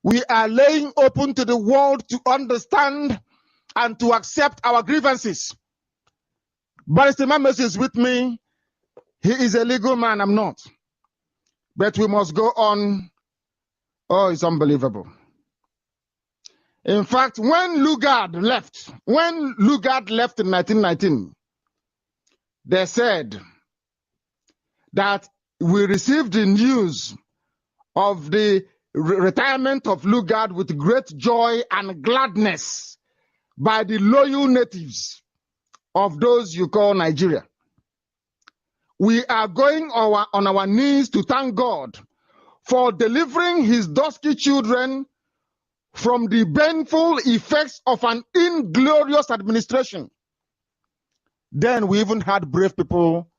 we are laying open to the world to understand and to accept our grievances. Barrister Mazi is with me. He is a legal man, I'm not. But we must go on. Oh, it's unbelievable. In fact, when Lugard left in 1919, they said that we received the news of the retirement of Lugard with great joy and gladness by the loyal natives of those you call Nigeria. We are going on our knees to thank God for delivering his dusky children from the painful effects of an inglorious administration. Then we even had brave people,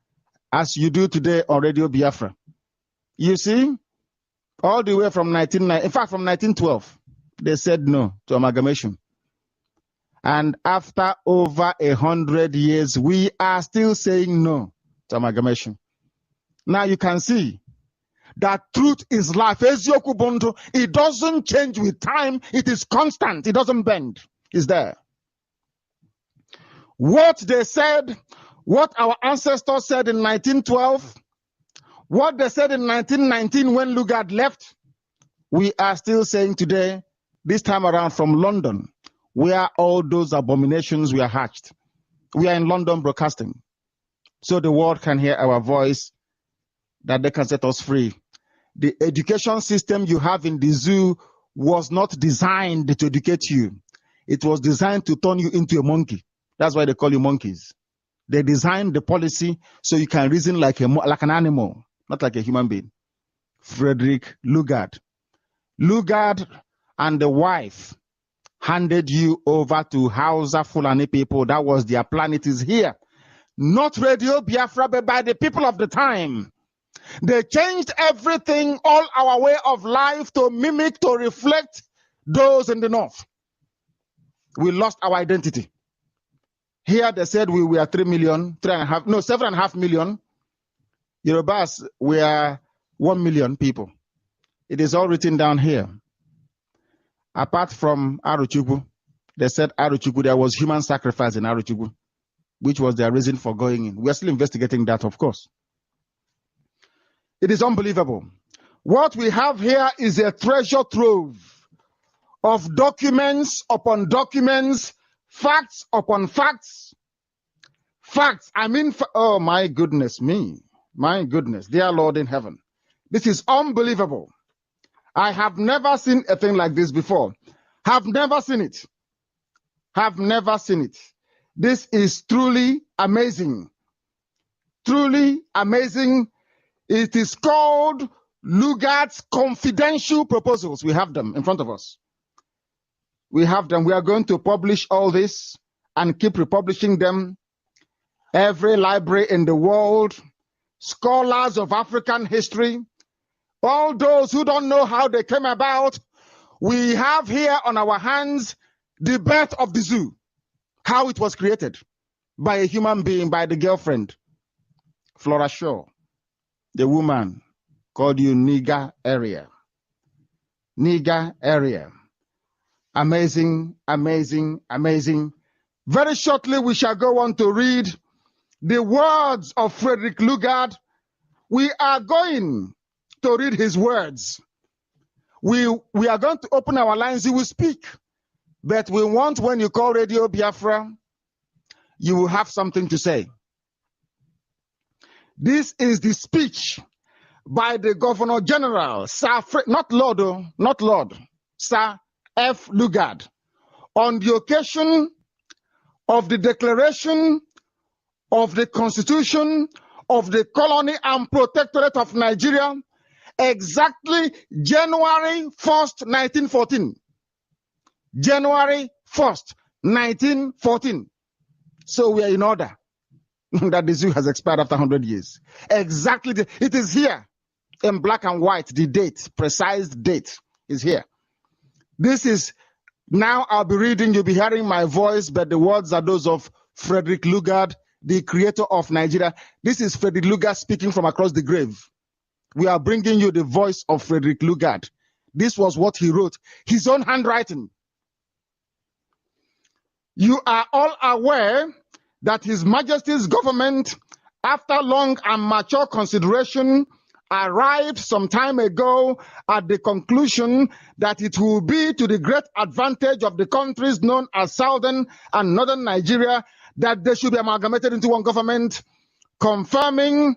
as you do today on Radio Biafra. You see, all the way from 1912, they said no to amalgamation. And after over 100 years, we are still saying no to amalgamation. Now you can see that truth is life. It doesn't change with time. It is constant. It doesn't bend. It's there. What they said, what our ancestors said in 1912, what they said in 1919 when Lugard left, we are still saying today, this time around from London, where all those abominations were hatched. We are in London broadcasting, so the world can hear our voice, that they can set us free. The education system you have in the zoo was not designed to educate you. It was designed to turn you into a monkey. That's why they call you monkeys. They designed the policy so you can reason like an animal, not like a human being. Frederick Lugard. Lugard and the wife handed you over to Hausa Fulani people. That was their plan. It is here. Not Radio Biafra, but by the people of the time. They changed everything, all our way of life, to mimic, to reflect those in the north. We lost our identity. Here they said we were 7.5 million. Yorubas, we are 1 million people. It is all written down here. Apart from Aruchukwu, they said Aruchukwu, there was human sacrifice in Aruchukwu, which was their reason for going in. We are still investigating that, of course. It is unbelievable. What we have here is a treasure trove of documents upon documents, facts upon facts. Facts, oh my goodness me. My goodness, dear Lord in heaven. This is unbelievable. I have never seen a thing like this before. Have never seen it. Have never seen it. This is truly amazing. Truly amazing. It is called Lugard's confidential proposals. We have them in front of us. We have them. We are going to publish all this and keep republishing them. Every library in the world, scholars of African history, all those who don't know how they came about, we have here on our hands the birth of the zoo, how it was created by a human being, by the girlfriend, Flora Shaw. The woman called you Nigger area. Nigger area. Amazing, amazing, amazing. Very shortly, we shall go on to read the words of Frederick Lugard. We are going to read his words. We are going to open our lines. He will speak. But we want, when you call Radio Biafra, you will have something to say. This is the speech by the Governor General, Sir not Lord, not Lord, Sir F. Lugard, on the occasion of the declaration of the Constitution of the Colony and Protectorate of Nigeria, exactly January 1st, 1914. January 1st, 1914. So we are in order that the zoo has expired after 100 years. Exactly, it is here in black and white, the date, precise date is here. This is, now I'll be reading, you'll be hearing my voice, but the words are those of Frederick Lugard, the creator of Nigeria. This is Frederick Lugard speaking from across the grave. We are bringing you the voice of Frederick Lugard. This was what he wrote, his own handwriting. You are all aware that His Majesty's government, after long and mature consideration, arrived some time ago at the conclusion that it will be to the great advantage of the countries known as Southern and Northern Nigeria that they should be amalgamated into one government, conforming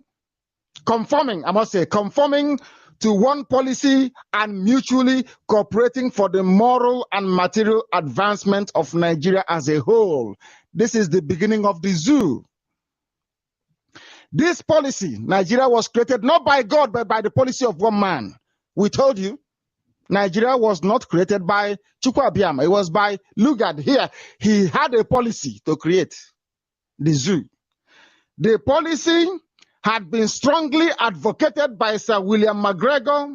to one policy and mutually cooperating for the moral and material advancement of Nigeria as a whole. This is the beginning of the zoo. This policy, Nigeria was created not by God, but by the policy of one man. We told you, Nigeria was not created by Chukwuabiama. It was by Lugard here. He had a policy to create the zoo. The policy had been strongly advocated by Sir William McGregor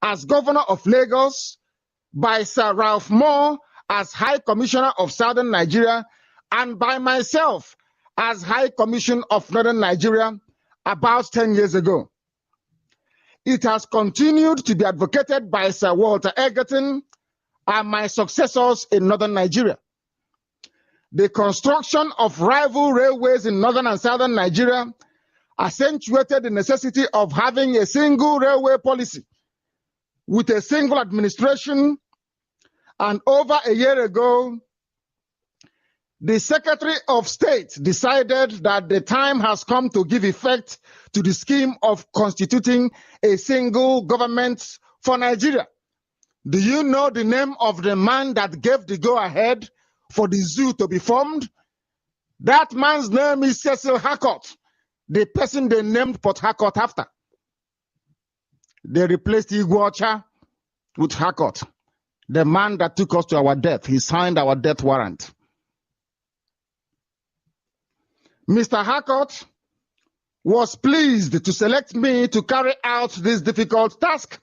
as Governor of Lagos, by Sir Ralph Moore as High Commissioner of Southern Nigeria, and by myself as High Commission of Northern Nigeria about 10 years ago. It has continued to be advocated by Sir Walter Egerton and my successors in Northern Nigeria. The construction of rival railways in Northern and Southern Nigeria accentuated the necessity of having a single railway policy with a single administration, and over a year ago, the Secretary of State decided that the time has come to give effect to the scheme of constituting a single government for Nigeria. Do you know the name of the man that gave the go-ahead for the zoo to be formed? That man's name is Cecil Harcourt, the person they named Port Harcourt after. They replaced Iguacha with Harcourt, the man that took us to our death. He signed our death warrant. Mr. Harcourt was pleased to select me to carry out this difficult task,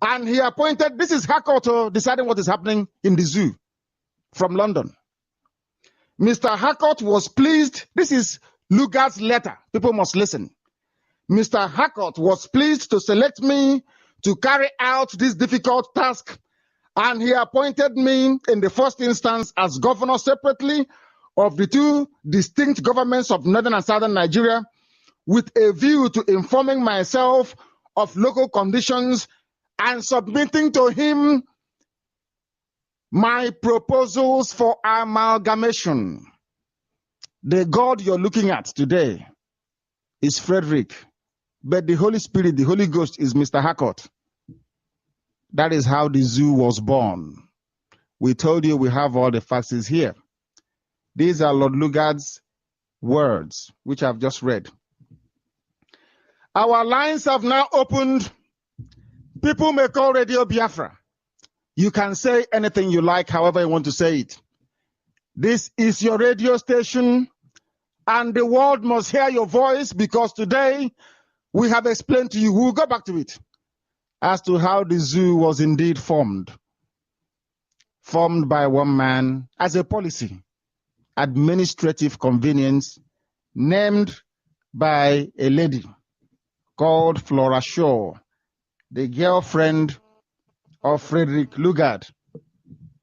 and he appointed, this is Harcourt deciding what is happening in the zoo from London. Mr. Harcourt was pleased, this is Lugard's letter, people must listen. Mr. Harcourt was pleased to select me to carry out this difficult task, and he appointed me in the first instance as governor separately of the two distinct governments of Northern and Southern Nigeria, with a view to informing myself of local conditions and submitting to him my proposals for amalgamation. The God you're looking at today is Frederick, but the Holy Spirit, the Holy Ghost, is Mr. Harcourt. That is how the zoo was born. We told you we have all the facts here. These are Lord Lugard's words, which I've just read. Our lines have now opened. People may call Radio Biafra. You can say anything you like, however you want to say it. This is your radio station, and the world must hear your voice, because today we have explained to you, we'll go back to it, as to how the zoo was indeed formed. Formed by one man as a policy. Administrative convenience, named by a lady called Flora Shaw, the girlfriend of Frederick Lugard.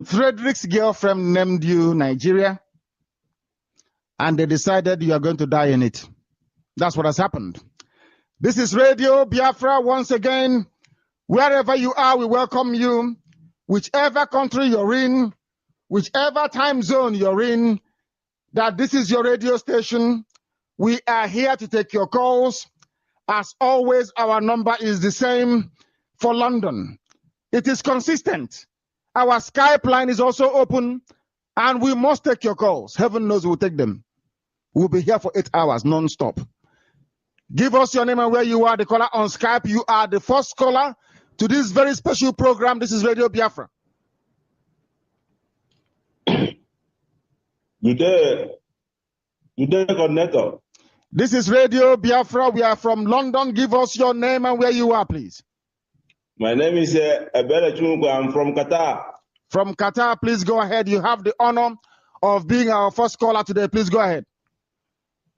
Frederick's girlfriend named you Nigeria, and they decided you are going to die in it. That's what has happened. This is Radio Biafra once again. Wherever you are, we welcome you. Whichever country you're in, whichever time zone you're in, that this is your radio station. We are here to take your calls. As always, our number is the same for London. It is consistent. Our Skype line is also open, and we must take your calls. Heaven knows we'll take them. We'll be here for 8 hours non-stop. Give us your name and where you are, the caller on Skype. You are the first caller to this very special program. This is Radio Biafra. Good day, Connector. This is Radio Biafra. We are from London. Give us your name and where you are, please. My name is Ebele Chungu. I'm from Qatar. From Qatar, please go ahead. You have the honor of being our first caller today. Please go ahead.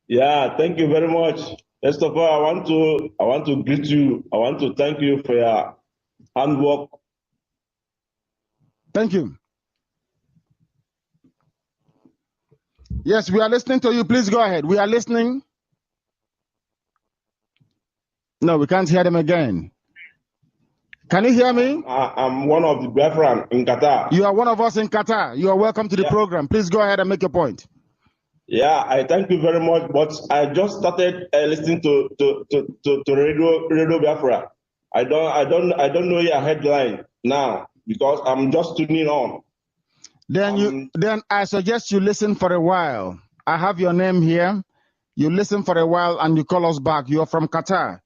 Yeah, thank you very much. First of all, I want to greet you. I want to thank you for your handwork. Thank you. Yes, we are listening to you. Please go ahead. We are listening. No, we can't hear them again. Can you hear me? I'm one of the Biafrans in Qatar. You are one of us in Qatar. You are welcome to the program. Please go ahead and make your point. Yeah, I thank you very much. But I just started listening to Radio Biafra. I don't know your headline now because I'm just tuning on. Then I suggest you listen for a while. I have your name here. You listen for a while and you call us back. You are from Qatar.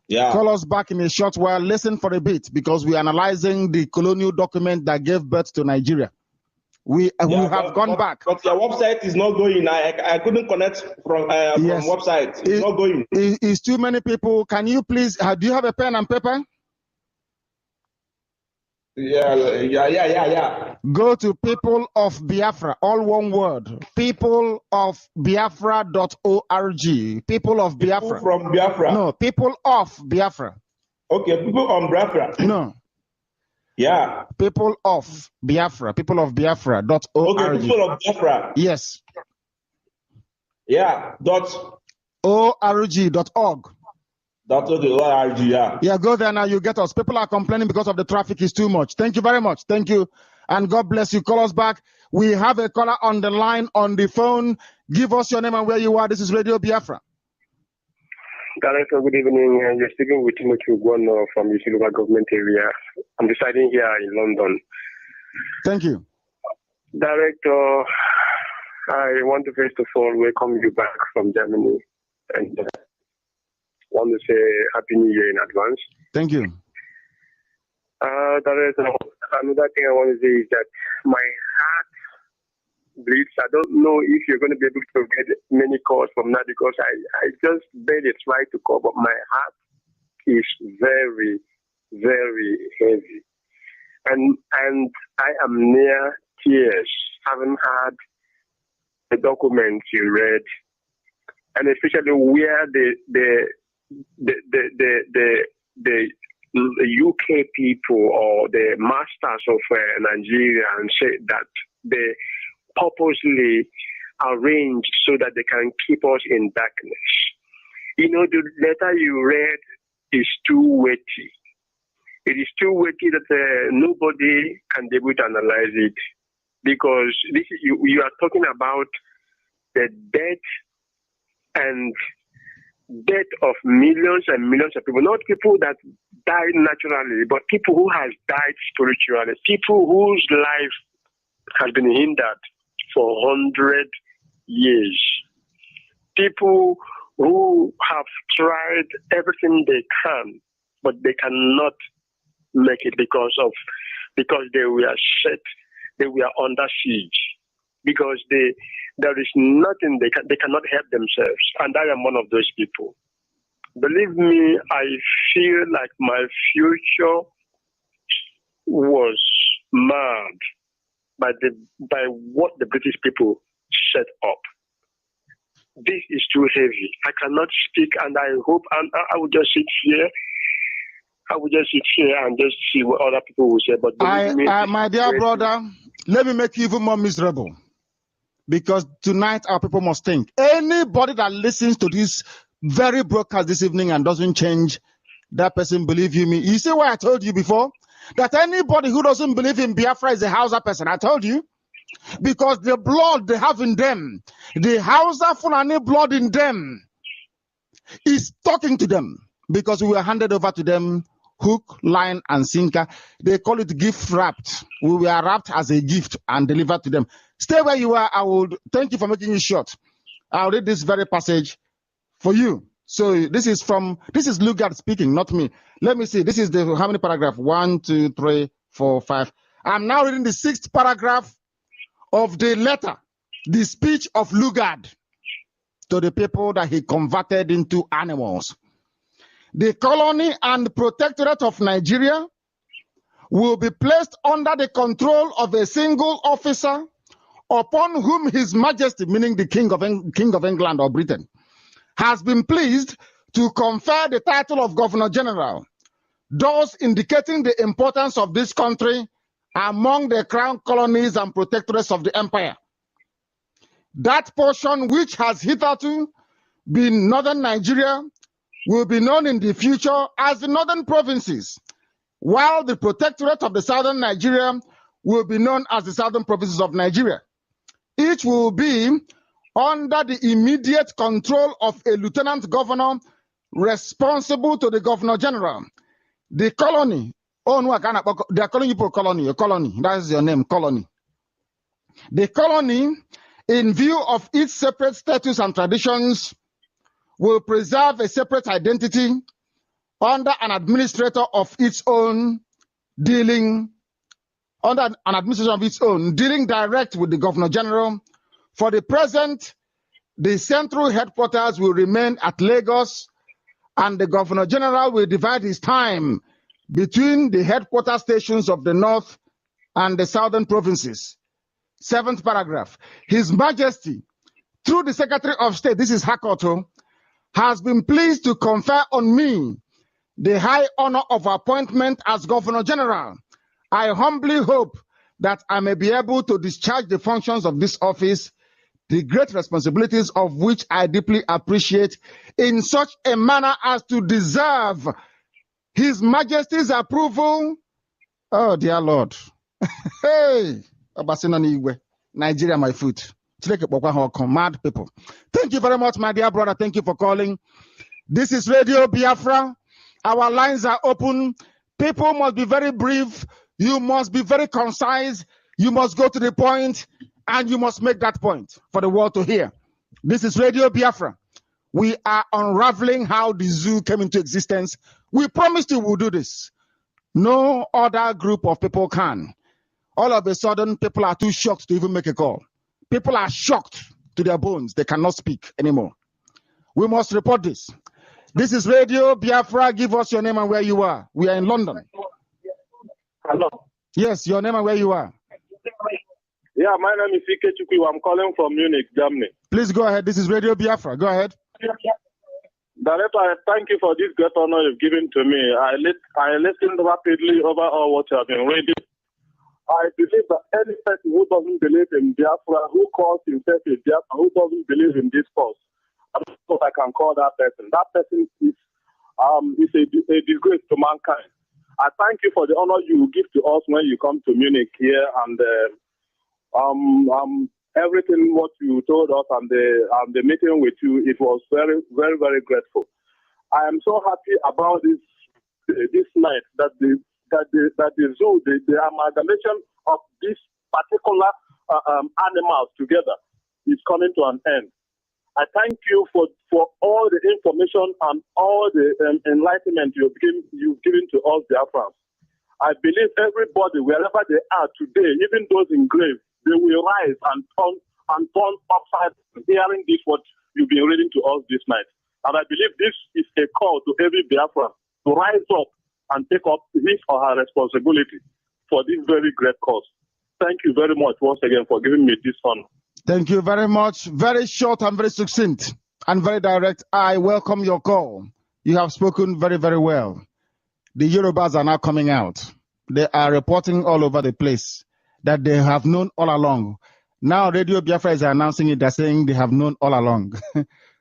Yeah. Call us back in a short while. Listen for a bit because we are analyzing the colonial document that gave birth to Nigeria. We have gone back. But your website is not going. I couldn't connect from website. It's not going. It's too many people. Can you please, do you have a pen and paper? Yeah. Go to People of Biafra, all one word. Peopleofbiafra.org. People of Biafra. People from Biafra. No, People of Biafra. Okay, people on Biafra. No. Yeah. People of Biafra. Peopleofbiafra.org. Okay, people of Biafra. Yes. Yeah. .org. Yeah, go there now. You get us. People are complaining because of the traffic is too much. Thank you very much. Thank you. And God bless you. Call us back. We have a caller on the line on the phone. Give us your name and where you are. This is Radio Biafra. Director, good evening. You're speaking with Timothy Guano from the local government area. I'm residing here in London. Thank you. Director, I want to first of all welcome you back from Germany and want to say Happy New Year in advance. Thank you. Director, another thing I want to say is that my heart bleeds. I don't know if you're going to be able to get many calls from that because I just barely try to call, but my heart is very, very heavy. And I am near tears, having had the documents you read, and especially where the UK people or the masters of Nigeria say that they purposely arranged so that they can keep us in darkness. You know, the letter you read is too weighty. It is too weighty that nobody can be able to analyze it because this is, you are talking about the death of millions and millions of people, not people that died naturally, but people who have died spiritually, people whose life has been hindered for 100 years, people who have tried everything they can, but they cannot make it because they were they were under siege, because there is nothing they cannot help themselves, and I am one of those people. Believe me, I feel like my future was marred by what the British people set up. This is too heavy. I cannot speak, and I hope, and I will just sit here. I will just sit here and just see what other people will say. But believe me, my dear brother, let me make you even more miserable. Because tonight our people must think. Anybody that listens to this very broadcast this evening and doesn't change, that person, believe you me. You see what I told you before? That anybody who doesn't believe in Biafra is a Hausa person. I told you. Because the blood they have in them, the Hausa Fulani blood in them, is talking to them. because we were handed over to them hook, line, and sinker. They call it gift wrapped. We were wrapped as a gift and delivered to them. Stay where you are. I would thank you for making it short. I'll read this very passage for you. So this is Lugard speaking, not me. Let me see. This is the how many paragraph? 1, 2, 3, 4, 5. I'm now reading the 6th paragraph of the letter, the speech of Lugard to the people that he converted into animals. The colony and protectorate of Nigeria will be placed under the control of a single officer upon whom His Majesty, meaning the King of England or Britain, has been pleased to confer the title of Governor General, thus indicating the importance of this country among the crown colonies and protectorates of the empire. That portion which has hitherto been northern Nigeria will be known in the future as the northern provinces, while the protectorate of the southern Nigeria will be known as the southern provinces of Nigeria. Each will be under the immediate control of a lieutenant governor responsible to the governor general. The colony, oh no, they are calling you for colony, a colony, that is your name, colony. The colony, in view of its separate status and traditions, will preserve a separate identity under an administrator of its own, dealing direct with the Governor General. For the present, the central headquarters will remain at Lagos, and the Governor General will divide his time between the headquarters stations of the North and the Southern provinces. 7th paragraph. His Majesty, through the Secretary of State, this is Hakoto, has been pleased to confer on me the high honor of appointment as Governor General. I humbly hope that I may be able to discharge the functions of this office, the great responsibilities of which I deeply appreciate, in such a manner as to deserve His Majesty's approval. Oh, dear Lord. Hey, Nigeria, my foot. Mad people. Thank you very much, my dear brother. Thank you for calling. This is Radio Biafra. Our lines are open. People must be very brief. You must be very concise. You must go to the point, and you must make that point for the world to hear. This is Radio Biafra. We are unraveling how the zoo came into existence. We promised you we'll do this. No other group of people can. All of a sudden, people are too shocked to even make a call. People are shocked to their bones. They cannot speak anymore. We must report this. This is Radio Biafra. Give us your name and where you are. We are in London. Hello. Yes, your name and where you are. Yeah, my name is Ike Chukwu. I'm calling from Munich, Germany. Please go ahead. This is Radio Biafra. Go ahead. Director, I thank you for this great honor you've given to me. I listened rapidly over all what you have been reading. I believe that any person who doesn't believe in Biafra, who calls himself a Biafra, who doesn't believe in this cause, I don't know if I can call that person. That person is a disgrace to mankind. I thank you for the honor you give to us when you come to Munich here, and everything what you told us and the meeting with you, it was very, very, very grateful. I am so happy about this night that the zoo, the amalgamation of these particular animals together is coming to an end. I thank you for all the information and all the enlightenment you've given to us, Biafrans. I believe everybody, wherever they are today, even those in grave, they will rise and turn upside down, hearing this what you've been reading to us this night. And I believe this is a call to every Biafran to rise up and take up his or her responsibility for this very great cause. Thank you very much once again for giving me this honor. Thank you very much. Very short and very succinct and very direct. I welcome your call. You have spoken very, very well. The Yorubas are now coming out. They are reporting all over the place that they have known all along. Now Radio Biafra is announcing it. They're saying they have known all along.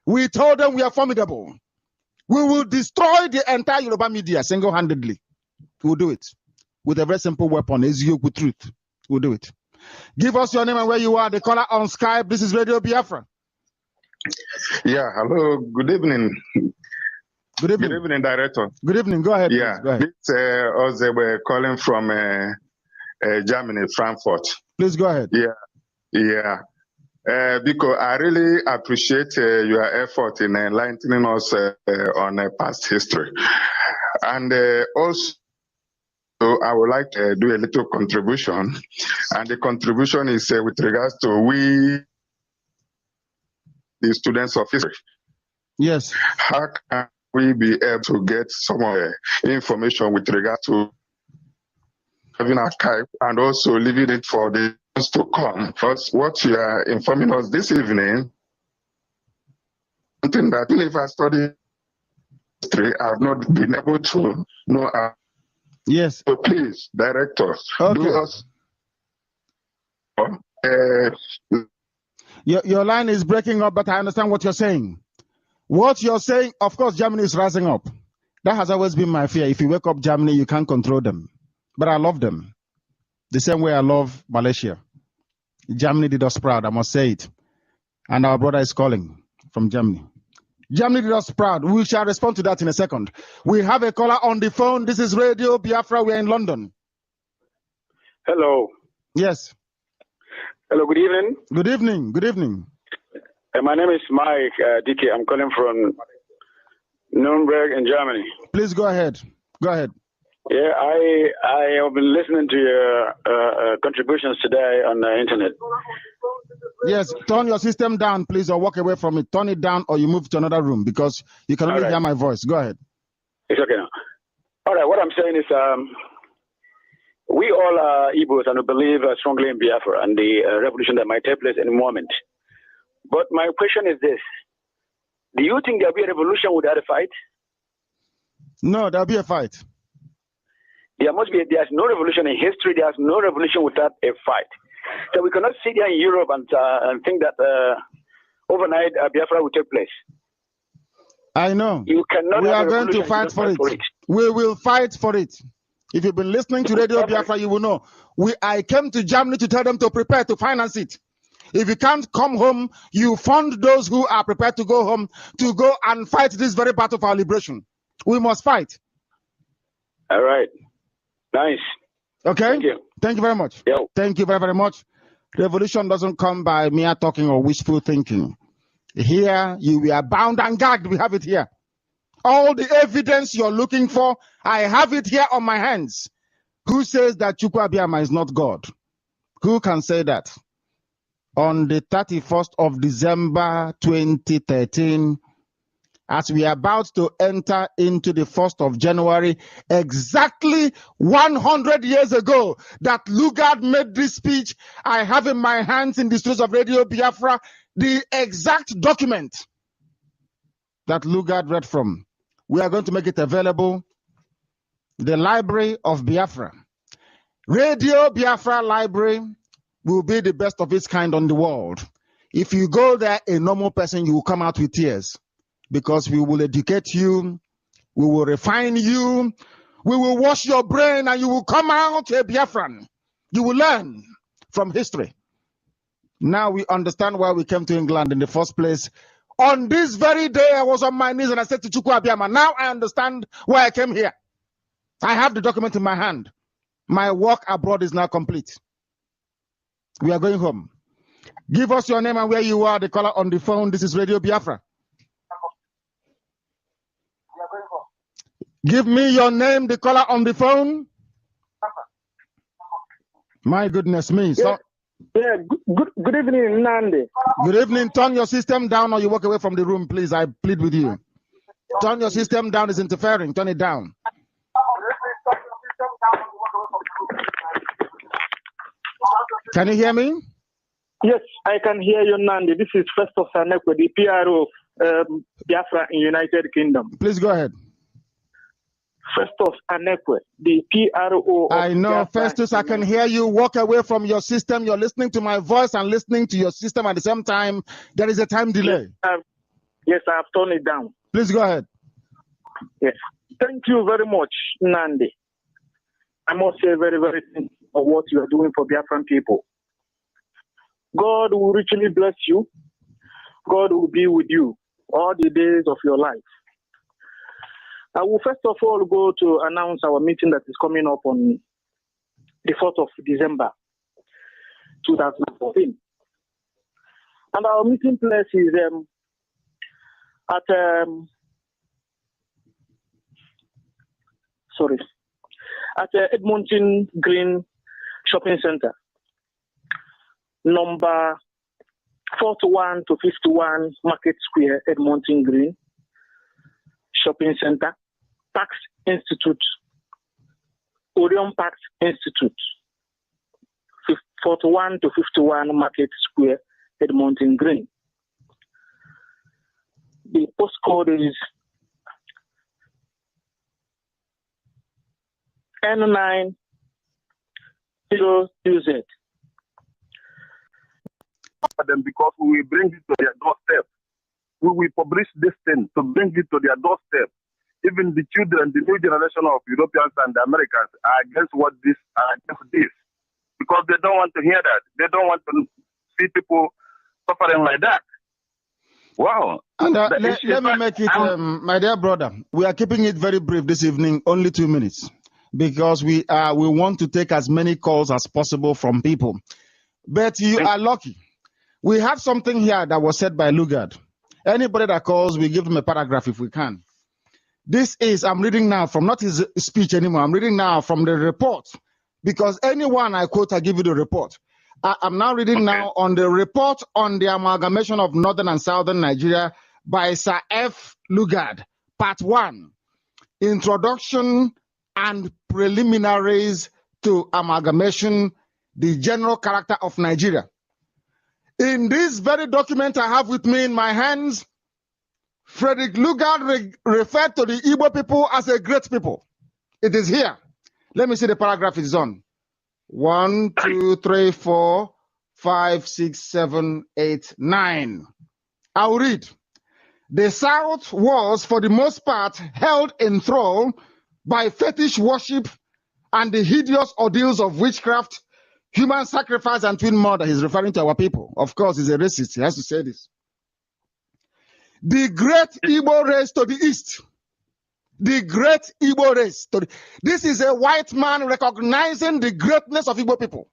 We told them we are formidable. We will destroy the entire Yoruba media single-handedly. We'll do it with a very simple weapon, Ezioku truth. We'll do it. Give us your name and where you are. The caller on Skype. This is Radio Biafra. Yeah, hello. Good evening. Good evening. Good evening, Director. Good evening. Go ahead. Yeah, please. Go ahead. this Ozebe calling from Germany, Frankfurt. Please go ahead. Yeah. Because I really appreciate your effort in enlightening us on past history. And also, I would like to do a little contribution. And the contribution is with regards to we, the students of history. Yes. How can we be able to get some information with regard to having archive and also leaving it for the ones to come? Because what you are informing us this evening, something that if I study history, I have not been able to know. Yes. So please, Director, do us. Your line is breaking up, but I understand what you're saying. What you're saying, of course, Germany is rising up. That has always been my fear. If you wake up Germany, you can't control them. But I love them. The same way I love Malaysia. Germany did us proud, I must say it. And our brother is calling from Germany. Germany did us proud. We shall respond to that in a second. We have a caller on the phone. This is Radio Biafra. We're in London. Hello. Yes. Hello, good evening. Good evening. Good evening. My name is Mike Dickey. I'm calling from Nuremberg in Germany. Please go ahead. Go ahead. Yeah, I have been listening to your contributions today on the internet. Yes, turn your system down, please, or walk away from it. Turn it down or you move to another room because you can only hear my voice. Go ahead. It's okay now. All right, what I'm saying is we all are Igbos and we believe strongly in Biafra and the revolution that might take place any moment. But my question is this. Do you think there'll be a revolution without a fight? No, there'll be a fight. There's no revolution in history. There's no revolution without a fight. So we cannot sit here in Europe and think that overnight Biafra will take place. I know. You cannot. We are going to fight for it. We will fight for it. If you've been listening to Radio Biafra, you will know. I came to Germany to tell them to prepare to finance it. If you can't come home, you fund those who are prepared to go home to go and fight this very battle for our liberation. We must fight. All right. Nice. Okay. Thank you. Thank you very much. Yo. Thank you very, very much. Revolution doesn't come by mere talking or wishful thinking. Here, we are bound and gagged. We have it here. All the evidence you're looking for, I have it here on my hands. Who says that Chukwu Abiyama is not God? Who can say that? On the 31st of December 2013, as we are about to enter into the 1st of January, exactly 100 years ago that Lugard made this speech, I have in my hands in the studios of Radio Biafra the exact document that Lugard read from. We are going to make it available. The Library of Biafra. Radio Biafra Library will be the best of its kind on the world. If you go there, a normal person, you will come out with tears. Because we will educate you, we will refine you, we will wash your brain, and you will come out a Biafran. You will learn from history. Now we understand why we came to England in the first place. On this very day, I was on my knees and I said to Chukwu Abiyama, now I understand why I came here. I have the document in my hand. My work abroad is now complete. We are going home. Give us your name and where you are, the caller on the phone. This is Radio Biafra. Give me your name, the caller on the phone. My goodness me. So, yeah, good evening, Nnamdi. Good evening. Turn your system down or you walk away from the room, please. I plead with you. Turn your system down. It's interfering. Turn it down. Can you hear me? Yes, I can hear you, Nnamdi. This is Festus Anekwe, the PRO Biafra in United Kingdom. Please go ahead. Festus Anekwe, the PRO. I know, Biafra. Festus, I can hear you. Walk away from your system. You're listening to my voice and listening to your system at the same time. There is a time delay. Yes, I have turned it down. Please go ahead. Yes. Thank you very much, Nnamdi. I must say very, very thankful for what you are doing for Biafran people. God will richly bless you. God will be with you all the days of your life. I will first of all go to announce our meeting that is coming up on the 4th of December 2014. And our meeting place is at Edmonton Green Shopping Center, number 41 to 51 Market Square, Edmonton Green Shopping Center, Pax Institute, Orion Pax Institute, 41 to 51 Market Square, Edmonton Green. The postcode is N90UZ. Them because we will bring it to their doorstep. We will publish this thing to bring it to their doorstep. Even the children, the new generation of Europeans and Americans are against this because they don't want to hear that. They don't want to see people suffering like that. Wow. And let me make it, my dear brother, we are keeping it very brief this evening, only 2 minutes, because we want to take as many calls as possible from people. But you are lucky. We have something here that was said by Lugard. Anybody that calls, we give them a paragraph if we can. This is, I'm reading now from not his speech anymore. I'm reading now from the report, because anyone I quote, I give you the report. I'm now reading now on the report on the amalgamation of Northern and Southern Nigeria by Sir F. Lugard, Part 1, Introduction and Preliminaries to Amalgamation, the General Character of Nigeria. In this very document I have with me in my hands, Frederick Lugard referred to the Igbo people as a great people. It is here. Let me see the paragraph it's on. 1, 2, 3, 4, 5, 6, 7, 8, 9. I'll read. The South was, for the most part, held in thrall by fetish worship and the hideous ordeals of witchcraft, human sacrifice, and twin murder. He's referring to our people. Of course, he's a racist. He has to say this. The great Igbo race to the east. The great Igbo race. This is a white man recognizing the greatness of Igbo people.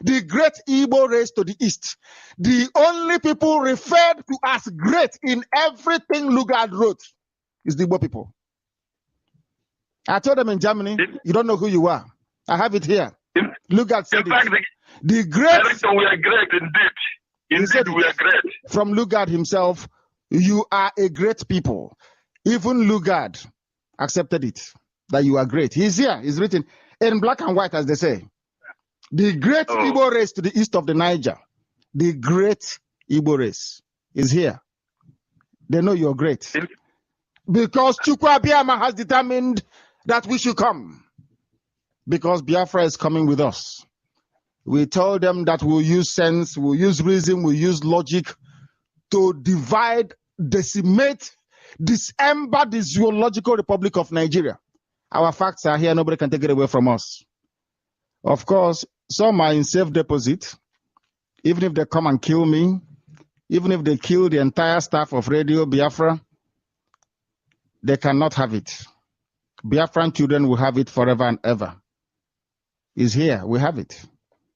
The great Igbo race to the east. The only people referred to as great in everything Lugard wrote is the Igbo people. I told them in Germany, you don't know who you are. I have it here. Lugard said it. The great. We are great indeed. Indeed, we are great. From Lugard himself, you are a great people. Even Lugard accepted it, that you are great. He's here. He's written in black and white, as they say. The great Igbo race to the east of the Niger. The great Igbo race is here. They know you're great. Because Chukwu Abiyama has determined that we should come. Because Biafra is coming with us. We told them that we'll use sense, we'll use reason, we'll use logic to divide, decimate, dismember the zoological republic of Nigeria. Our facts are here. Nobody can take it away from us. Of course, some are in safe deposit. Even if they come and kill me, even if they kill the entire staff of Radio Biafra, they cannot have it. Biafran children will have it forever and ever. It's here. We have it.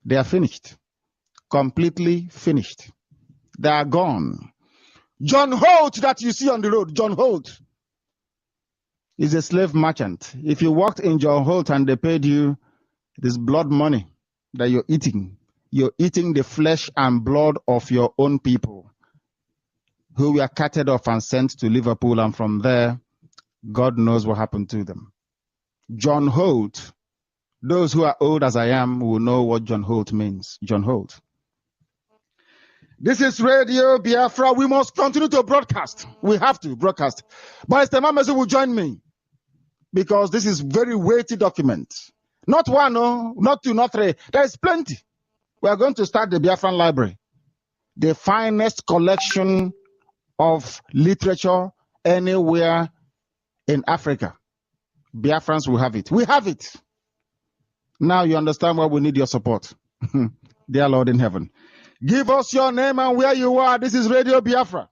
They are finished. Completely finished. They are gone. John Holt that you see on the road, John Holt, is a slave merchant. If you worked in John Holt and they paid you this blood money that you're eating the flesh and blood of your own people who were carted off and sent to Liverpool, and from there, God knows what happened to them. John Holt, those who are old as I am will know what John Holt means. John Holt. This is Radio Biafra. We must continue to broadcast. We have to broadcast. But Mazi will join me because this is very weighty document. Not one, no, not two, not three. There is plenty. We are going to start the Biafran Library, the finest collection of literature anywhere in Africa. Biafrans will have it. We have it. Now you understand why we need your support. Dear Lord in heaven, give us your name and where you are. This is Radio Biafra.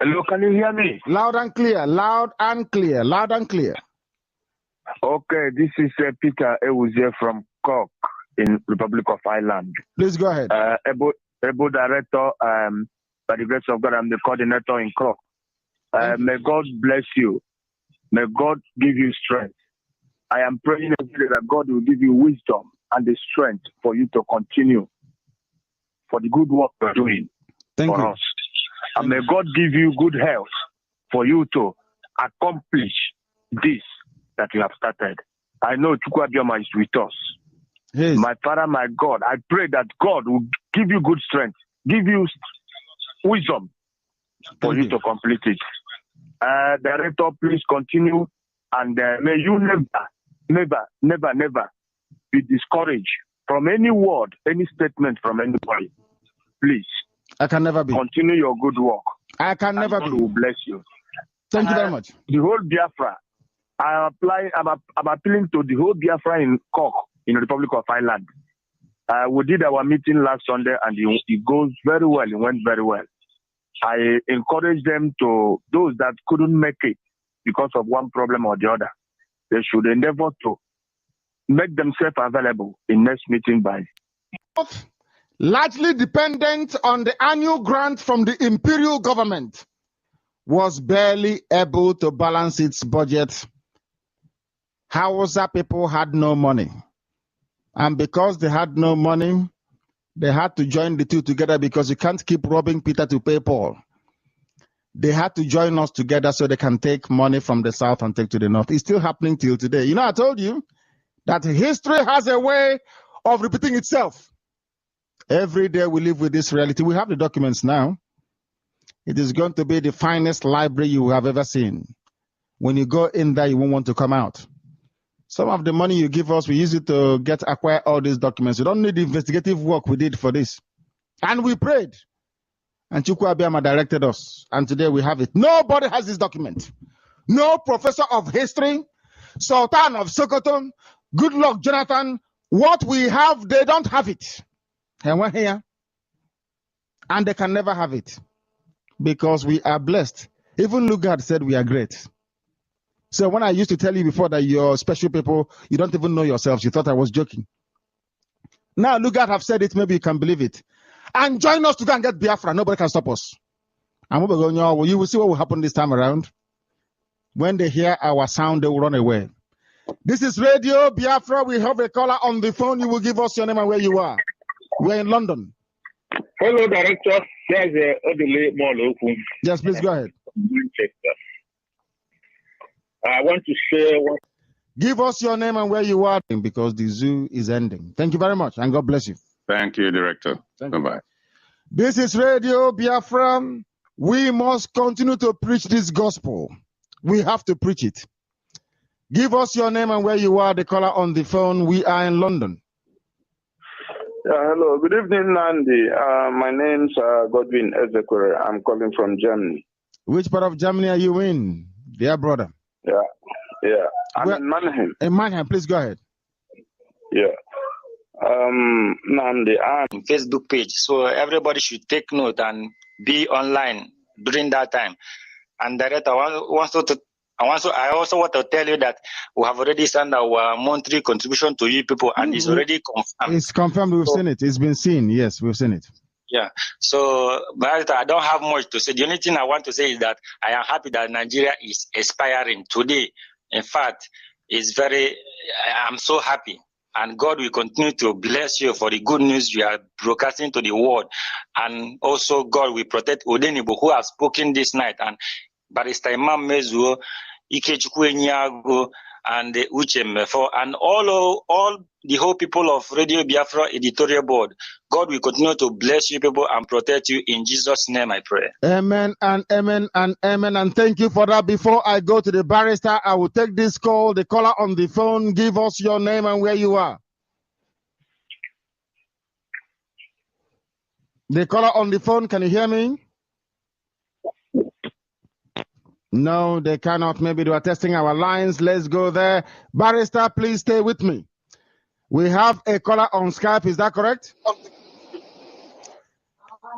Hello, can you hear me? Loud and clear, loud and clear, loud and clear. Okay, this is Peter Ewuzie from Cork in Republic of Ireland. Please go ahead. Ebo Director, by the grace of God, I'm the coordinator in Cork. May God bless you. May God give you strength. I am praying every day that God will give you wisdom and the strength for you to continue for the good work you're doing for us. And may God give you good health for you to accomplish this that you have started. I know Chukwuabioma is with us. Yes. My Father, my God, I pray that God will give you good strength, give you wisdom for you to complete it. Director, please continue, and may you never be discouraged from any word, any statement from anybody. Please. I can never be. Continue your good work. I can never be. God will bless you. Thank you very much. The whole Biafra, I'm appealing to the whole Biafra in Cork, in the Republic of Ireland. We did our meeting last Sunday, and it goes very well. It went very well. I encourage them to, those that couldn't make it because of one problem or the other, they should endeavor to make themselves available in next meeting by. Largely dependent on the annual grant from the imperial government, was barely able to balance its budget. Hausa people had no money. And because they had no money, they had to join the two together, because you can't keep robbing Peter to pay Paul. They had to join us together so they can take money from the south and take to the north. It's still happening till today. You know, I told you that history has a way of repeating itself. Every day we live with this reality. We have the documents now. It is going to be the finest library you have ever seen. When you go in there, you won't want to come out. Some of the money you give us, we use it to acquire all these documents. You don't need the investigative work we did for this. And we prayed. And Chukwuabioma directed us. And today we have it. Nobody has this document. No professor of history, Sultan of Sokoto, good luck, Jonathan. What we have, they don't have it. And we're here. And they can never have it. Because we are blessed. Even Lugard said we are great. So when I used to tell you before that you're special people, you don't even know yourselves. You thought I was joking. Now Lugard have said it, maybe you can believe it. And join us to go and get Biafra. Nobody can stop us. And you will see what will happen this time around. When they hear our sound, they will run away. This is Radio Biafra. We have a caller on the phone. You will give us your name and where you are. We're in London. Hello, Director. There's Odile Molo. Yes, please go ahead. I want to share what. Give us your name and where you are, because the zoo is ending. Thank you very much, and God bless you. Thank you, Director. Bye-bye. This is Radio Biafra. We must continue to preach this gospel. We have to preach it. Give us your name and where you are, the caller on the phone. We are in London. Hello, good evening, Nnamdi. My name's Godwin Ezekwere. I'm calling from Germany. Which part of Germany are you in, dear brother? Yeah. I'm in Mannheim. In Mannheim, please go ahead. Yeah. Nnamdi, I'm Facebook page, so everybody should take note and be online during that time. And Director, I also want to tell you that we have already sent our monthly contribution to you people, and it's already confirmed. It's confirmed. We've seen it. It's been seen. Yes, we've seen it. Yeah. So, Director, I don't have much to say. The only thing I want to say is that I am happy that Nigeria is expiring today. In fact, I'm so happy. And God will continue to bless you for the good news you are broadcasting to the world. And also God will protect Odenibo, who has spoken this night. And Barrister Imam Mezuo, Ikechukwu Enyiago, and Uche Mefo, and all the whole people of Radio Biafra editorial board. God will continue to bless you people and protect you. In Jesus' name I pray. Amen and amen and amen. And thank you for that. Before I go to the barrister, I will take this call. The caller on the phone, give us your name and where you are. The caller on the phone, can you hear me? No, they cannot. Maybe they are testing our lines. Let's go there. Barrister, please stay with me. We have a caller on Skype. Is that correct?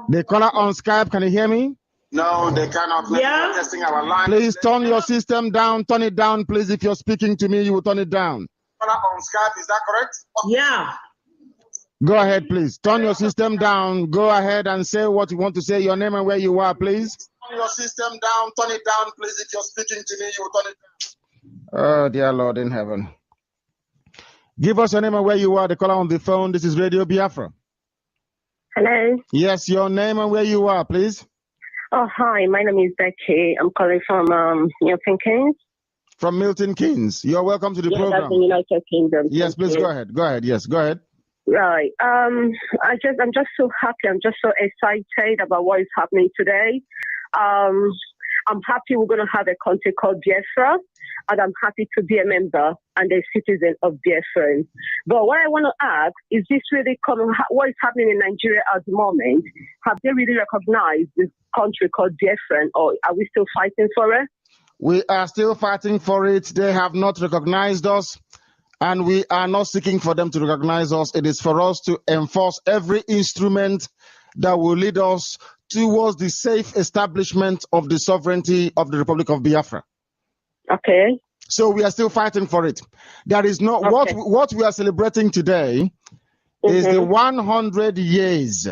The caller on Skype, can you hear me? No, they cannot. Yeah. Testing our line. Please turn your system down. Turn it down, please. If you're speaking to me, you will turn it down. On Skype, is that correct? Yeah. Go ahead, please. Turn your system down. Go ahead and say what you want to say. Your name and where you are, please. Turn your system down. Turn it down, please. If you're speaking to me, you will turn it down. Oh, dear Lord in heaven. Give us your name and where you are. The caller on the phone. This is Radio Biafra. Hello. Yes, your name and where you are, please. Oh, hi. My name is Becky. I'm calling from Milton Keynes. From Milton Keynes. You're welcome to the program. That's the United Kingdom. Yes, please go ahead. Go ahead. Yes, go ahead. Right. I'm just so happy. I'm just so excited about what is happening today. I'm happy we're going to have a country called Biafra, and I'm happy to be a member and a citizen of Biafra. But what I want to ask is this really what is happening in Nigeria at the moment? Have they really recognized this country called Biafra, or are we still fighting for it? We are still fighting for it. They have not recognized us, and we are not seeking for them to recognize us. It is for us to enforce every instrument that will lead us towards the safe establishment of the sovereignty of the Republic of Biafra. Okay. So we are still fighting for it. There is no what we are celebrating today is the 100 years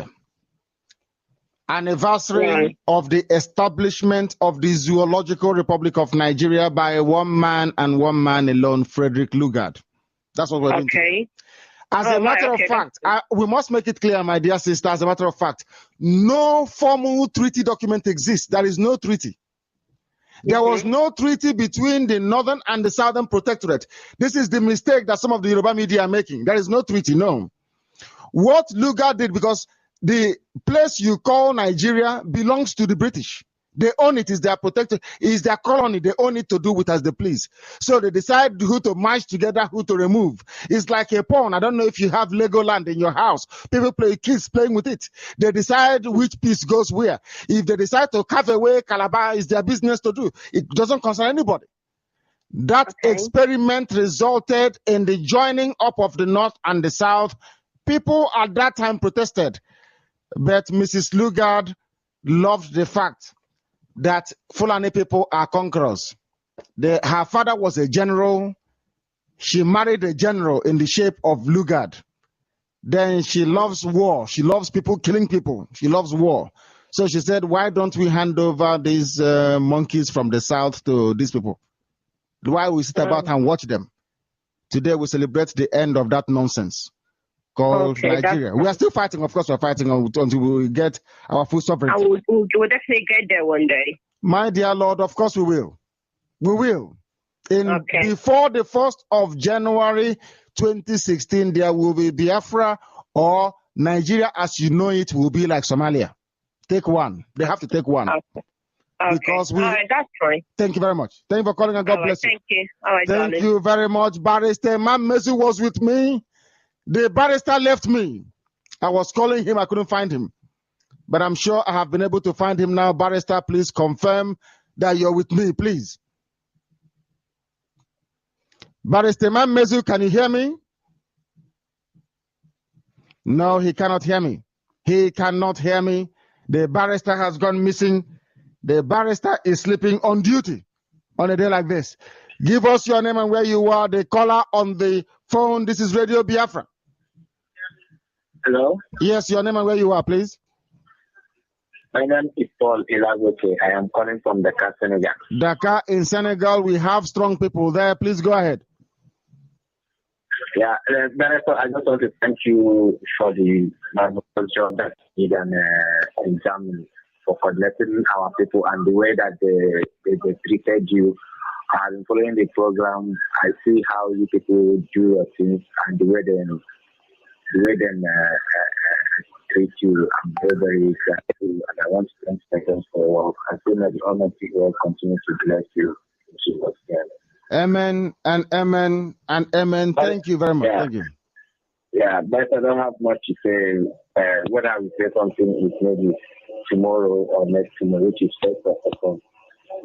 anniversary of the establishment of the Zoological Republic of Nigeria by one man and one man alone, Frederick Lugard. That's what we're doing today. As a matter of fact, we must make it clear, my dear sister, as a matter of fact, no formal treaty document exists. There is no treaty. There was no treaty between the Northern and the Southern Protectorate. This is the mistake that some of the Yoruba media are making. There is no treaty, no. What Lugard did, because the place you call Nigeria belongs to the British. They own it, is their protector, is their colony. They own it to do with as they please. So they decide who to merge together, who to remove. It's like a pawn. I don't know if you have Legoland in your house. People play, kids playing with it. They decide which piece goes where. If they decide to carve away Calabar, it's their business to do. It doesn't concern anybody. That experiment resulted in the joining up of the North and the South. People at that time protested, but Mrs. Lugard loved the fact that Fulani people are conquerors. Her father was a general. She married a general in the shape of Lugard. Then she loves war. She loves people killing people. She loves war. So she said, why don't we hand over these monkeys from the south to these people? Why we sit about and watch them? Today we celebrate the end of that nonsense called Nigeria. We are still fighting, of course, we're fighting until we get our full sovereignty. We'll definitely get there one day. My dear Lord, of course we will. We will. Before the 1st of January 2016, there will be Biafra, or Nigeria as you know it will be like Somalia. Take one. They have to take one. Because we. All right, that's fine. Thank you very much. Thank you for calling, and God bless you. Thank you. All right, thank you very much, Barrister. Mazi was with me. The barrister left me. I was calling him. I couldn't find him. But I'm sure I have been able to find him now. Barrister, please confirm that you're with me, please. Barrister Mazi, can you hear me? No, he cannot hear me. He cannot hear me. The barrister has gone missing. The barrister is sleeping on duty on a day like this. Give us your name and where you are. The caller on the phone. This is Radio Biafra. Hello? Yes, your name and where you are, please. My name is Paul Ilagote. I am calling from Dakar, Senegal. Dakar in Senegal. We have strong people there. Please go ahead. Yeah, Director, I just want to thank you for the job that you did in Germany for coordinating our people and the way that they treated you. I've been following the program. I see how you people do your things and the way they treat you. I'm very, very grateful, and I want to thank you for your work. I feel that the Almighty will continue to bless you in Jesus' name. Amen and amen and amen. Thank you very much. Yeah. Thank you. Yeah, but I don't have much to say. Whether I will say something is maybe tomorrow or next tomorrow, which is first of all,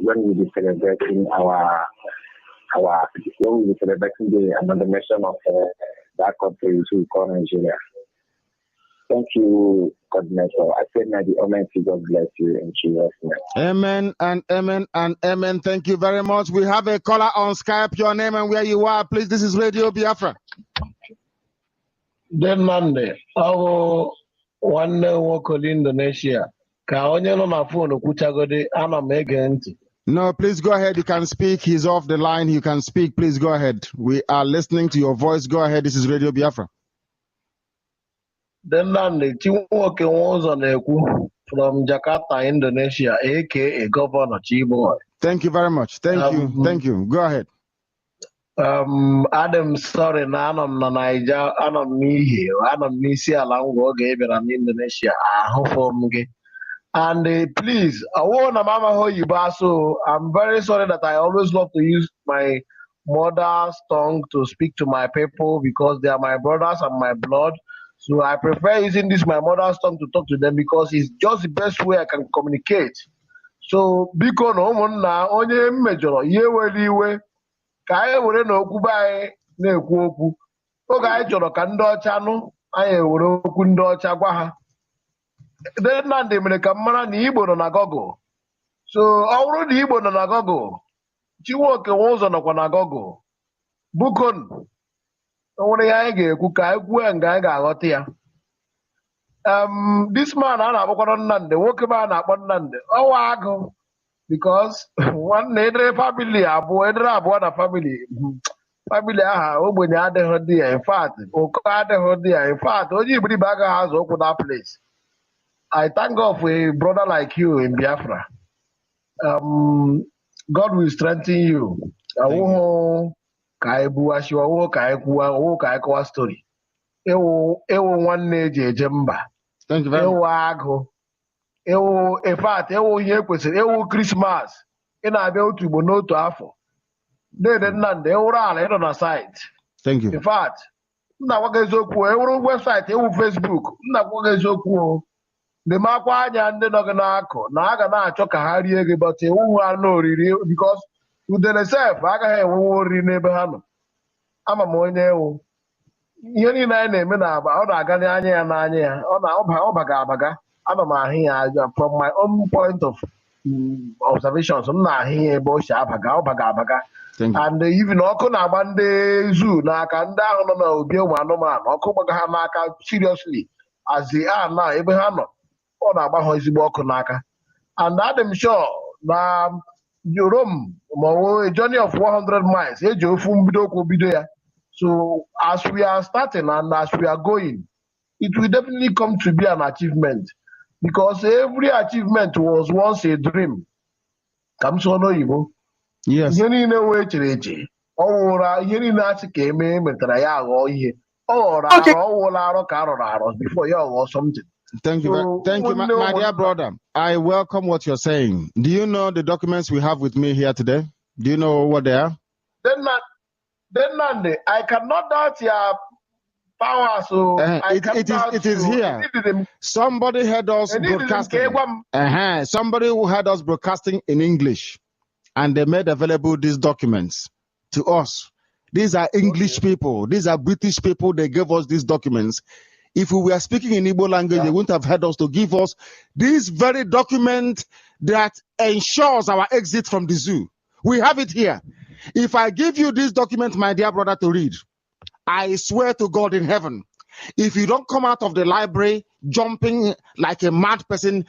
when we be celebrating the amalgamation of that country which we call Nigeria. Thank you, coordinator. I pray that the Almighty God bless you in Jesus' name. Amen and amen and amen. Thank you very much. We have a caller on Skype. Your name and where you are, please. This is Radio Biafra. Then Monday, our one work in Indonesia. Ka onye nọ na phone kwuchagodi ana m ege ntị. No, please go ahead. You can speak. He's off the line. You can speak. Please go ahead. We are listening to your voice. Go ahead. This is Radio Biafra. Then Monday, Chinwoke Nwozo na-ekwu from Jakarta, Indonesia, aka Governor Chiboy. Thank you very much. Thank you. Thank you. Go ahead. Adam, sorry, na anọ na Naija, anọ n'ihi, anọ n'isi ala ngwa oge bịara n'Indonesia, ahụfọ m gị. And please, I want to mama Hoyiba, so I'm very sorry that I always love to use my mother's tongue to speak to my people because they are my brothers and my blood. So I prefer using this my mother's tongue to talk to them because it's just the best way I can communicate. So because no one na onye mmejọrọ ihe were iwe ka anyị were na okwu be anyị na-ekwu okwu. Oge anyị chọrọ ka ndị ọcha nụ, anyị were okwu ndị ọcha gwa ha. Nnamdi mere ka mara na Igbo nọ na Google. So ọ bụrụ na Igbo nọ na Google, Chinwoke Nwozo nọkwa na Google. Bukon, o nwere ihe anyị ga-ekwu ka anyị kwuo nga anyị ga-aghọta ya. This man a na-akpọkwa Nnamdi, nwoke be a na-akpọ Nnamdi, ọwa agụ because nwanne edere family abụọ, edere abụọ na family aha ogbenye adịghị dị ya, in fact, ụkọ adịghị dị ya, in fact, onye iberibe agaghị azụ okwu that place. I thank God for a brother like you in Biafra. God will strengthen you. Story. One eji eje mba. Thank you very much. In fact, ihe kwesịrị Christmas. Ị na-abịa otu Igbo n'otu afọ. Dede Nnamdi, ala ịnọ na site. Thank you. In fact, nna gwa gị eziokwu, website, Facebook, nna gwa gị eziokwu. The makwa anya ndị nọ gị n'akụ na aga na-achọ ka ha rie gị but enweghị anụ oriri because udele sef agaghị enwenwe oriri n'ebe ha nọ. Ama m onye ewu ihe niile anyị na-eme na-aba ọ na-aga n'anya ya n'anya ya ọ baga abaga. Ana m ahụ ya from my own point of observations, m na-ahụ ya ebe o si abaga ọ baga abaga. And even ọkụ na-agba ndị zoo n'aka ndị ahụ nọ n'obi ụmụ anụmanụ ọkụ gbaga ha n'aka seriously as they are now ebe ha nọ. Ọ na-agba ha ezigbo ọkụ n'aka. And I'm sure na Rome ma a journey of 100 miles eji ofu mbido okwu bido ya. So as we are starting and as we are going, it will definitely come to be an achievement because every achievement was once a dream. Kam so no Igbo. Yes. Ihe niile wee chere eche. Ọ wụra ihe niile achị ka eme metara ya aghọọ ihe. Ọ ghọrọ arọ ọ wụla arọ ka arọrọ arọ before ya ghọọ something. Thank you. Thank you, my dear brother. I welcome what you're saying. Do you know the documents we have with me here today? Do you know what they are? Then Nnamdi, I cannot doubt your power. So it is here. Somebody had us broadcasting. Somebody who had us broadcasting in English, and they made available these documents to us. These are English people. These are British people. They gave us these documents. If we were speaking in Igbo language, they wouldn't have had us to give us this very document that ensures our exit from the zoo. We have it here. If I give you this document, my dear brother, to read, I swear to God in heaven, if you don't come out of the library jumping like a mad person,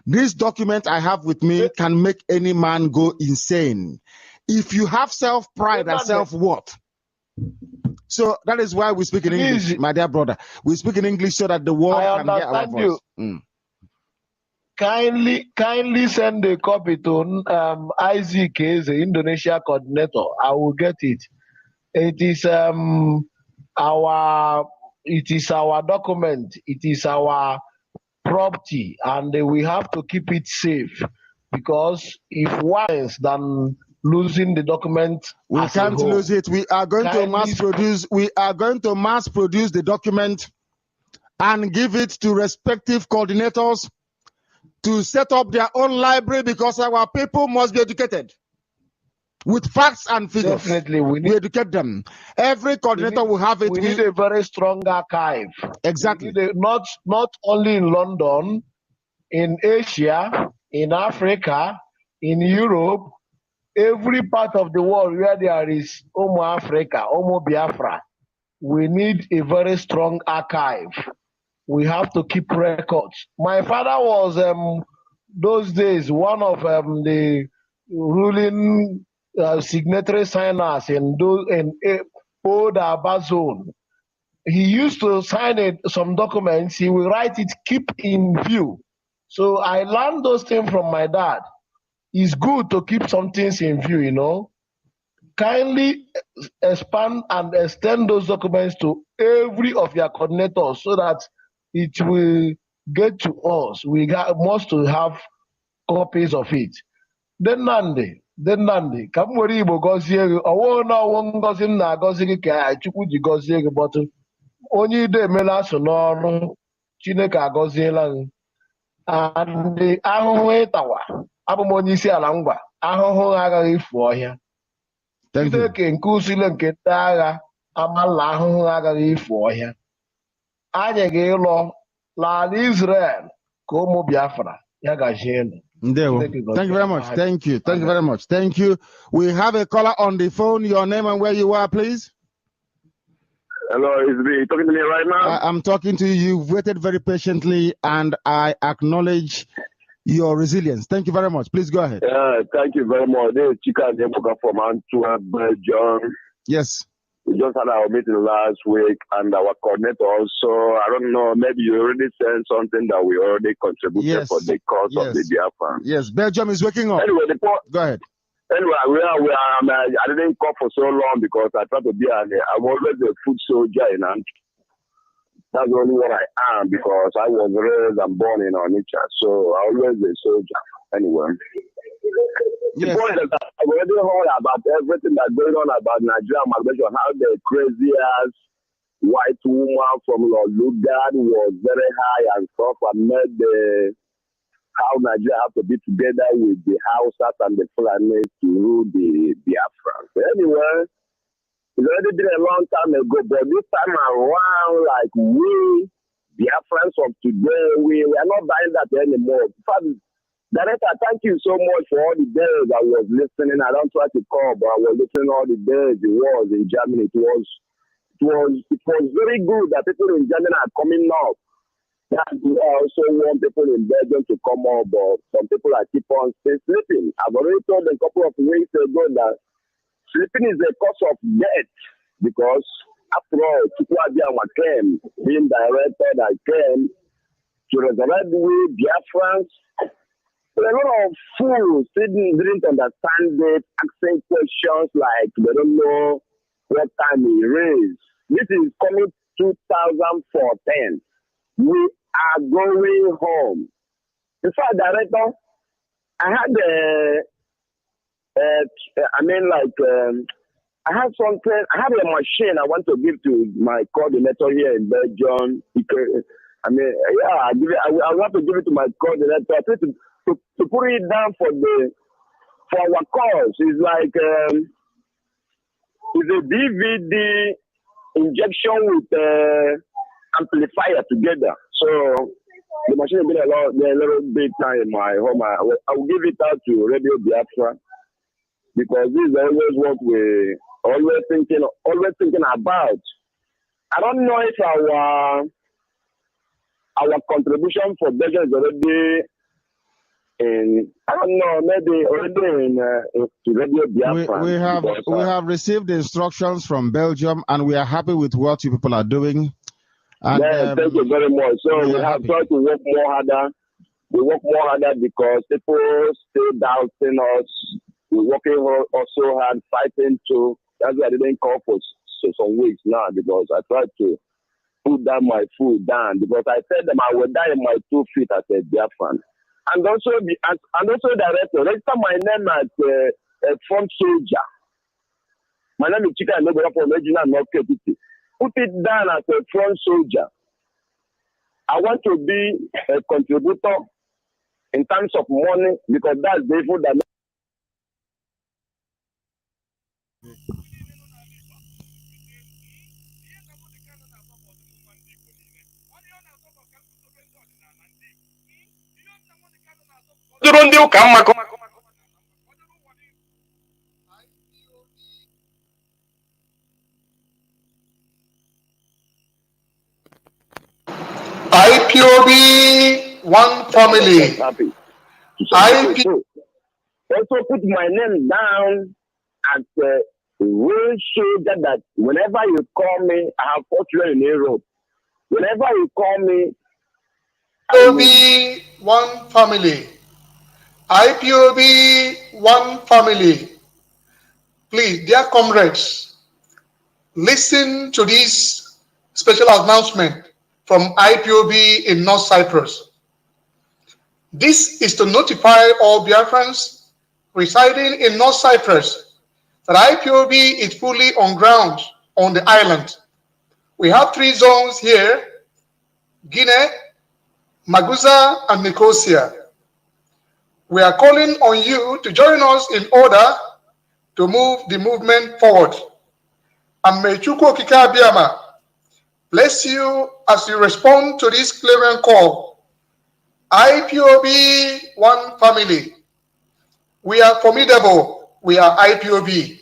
this document I have with me can make any man go insane. If you have self-pride and self-worth, so that is why we speak in English, my dear brother. We speak in English so that the world can hear our voice. Kindly send a copy to Isaac, the Indonesia coordinator. I will get it. It is our document. It is our property, and we have to keep it safe because if once then losing the document, we can't lose it. We are going to mass produce. We are going to mass produce the document and give it to respective coordinators to set up their own library because our people must be educated. with facts and figures. Definitely, we educate them. Every coordinator will have it. We need a very strong archive. Exactly. Not only in London, in Asia, in Africa, in Europe, every part of the world where there is Homo Africa, Homo Biafra, we need a very strong archive. We have to keep records. My father was those days one of the ruling signatory signers in old Aba zone. He used to sign some documents. He will write it, keep in view. So I learned those things from my dad. It's good to keep some things in view, you know. Kindly expand and extend those documents to every of your coordinators so that it will get to us. We must to have copies of it. Then Nnamdi, ka m were Igbo gọzie gị. Ọwụ na ọwụ ngọzi m na-agọzi gị ka Chukwu ji gọzie gị, but onye ide emela asụ n'ọrụ, Chineke agọziela gị. And ahụhụ ịtawa, abụ m onye isi ala ngwa, ahụhụ agaghị efu ọhịa. Chineke nke usile nke ndị agha amala ahụhụ agaghị efu ọhịa. Anyị ga-ịlọ n'ala Israel ka ụmụ Biafra ya gazie elu. Thank you very much. Thank you. Thank you very much. Thank you. We have a caller on the phone. Your name and where you are, please. Hello, is me talking to me right now? I'm talking to you. You've waited very patiently, and I acknowledge your resilience. Thank you very much. Please go ahead. Thank you very much. This is Chika Nebuka from Antwerp, Belgium. Yes. We just had our meeting last week, and our coordinator also, I don't know, maybe you already said something that we already contributed for the cause of the Biafrans. Yes, Belgium is waking up. Anyway, go ahead. Anyway, I didn't come for so long because I try to be I'm always a food soldier in Antwerp. That's only what I am because I was raised and born in Onitsha, so I always a soldier. Anyway. The point is that I've already heard about everything that's going on about Nigeria migration, how the crazy ass white woman from Lugard was very high and stuff and made how Nigeria have to be together with the Hausas and the Fulanis to rule the Biafrans. Anyway, it's already been a long time ago, but this time around, like we, Biafrans of today, we are not buying that anymore. In fact, Director, thank you so much for all the days I was listening. I don't try to call, but I was listening all the days it was in Germany. It was very good that people in Germany are coming up. And I also want people in Belgium to come up, but some people are keep on still sleeping. I've already told them a couple of weeks ago that sleeping is a cause of death because after all, Chukwuabiama came, being directed, I came to resurrect we Biafrans. There are a lot of fools didn't understand it, asking questions like they don't know what time it is. This is coming 2014. We are going home. In fact, Director, I had I have something. I have a machine I want to give to my coordinator here in Belgium. I want to give it to my coordinator. To put it down for our cause. It's like it's a DVD injection with amplifier together. So the machine has been a little bit time in my home. I will give it out to Radio Biafra because this is always what we always thinking about. I don't know if our contribution for Belgium is already. I don't know, maybe already in Radio Biafra. We have received instructions from Belgium, and we are happy with what you people are doing. And, thank you very much. So we have tried to work more harder. We work more harder because people still doubting us. We're working also hard, fighting to. That's why I didn't call for some weeks now because I tried to put down my food down because I said them I would die in my 2 feet as a Biafran. And also, Director, register my name as a front soldier. My name is Chika Nebuka from Regional North Capital. Put it down as a front soldier. I want to be a contributor in terms of money because that's the food that IPOB, one family. Also put my name down as a real soldier that whenever you call me, I have fought you in Europe. Whenever you call me, IPOB, one family. IPOB, one family. Please, dear comrades, listen to this special announcement from IPOB in North Cyprus. This is to notify all Biafrans residing in North Cyprus that IPOB is fully on ground on the island. We have 3 zones here: Guinea, Magusa, and Nicosia. We are calling on you to join us in order to move the movement forward. And may Chukwu Okike Abiyama bless you as you respond to this clarion call. IPOB, one family. We are formidable. We are IPOB.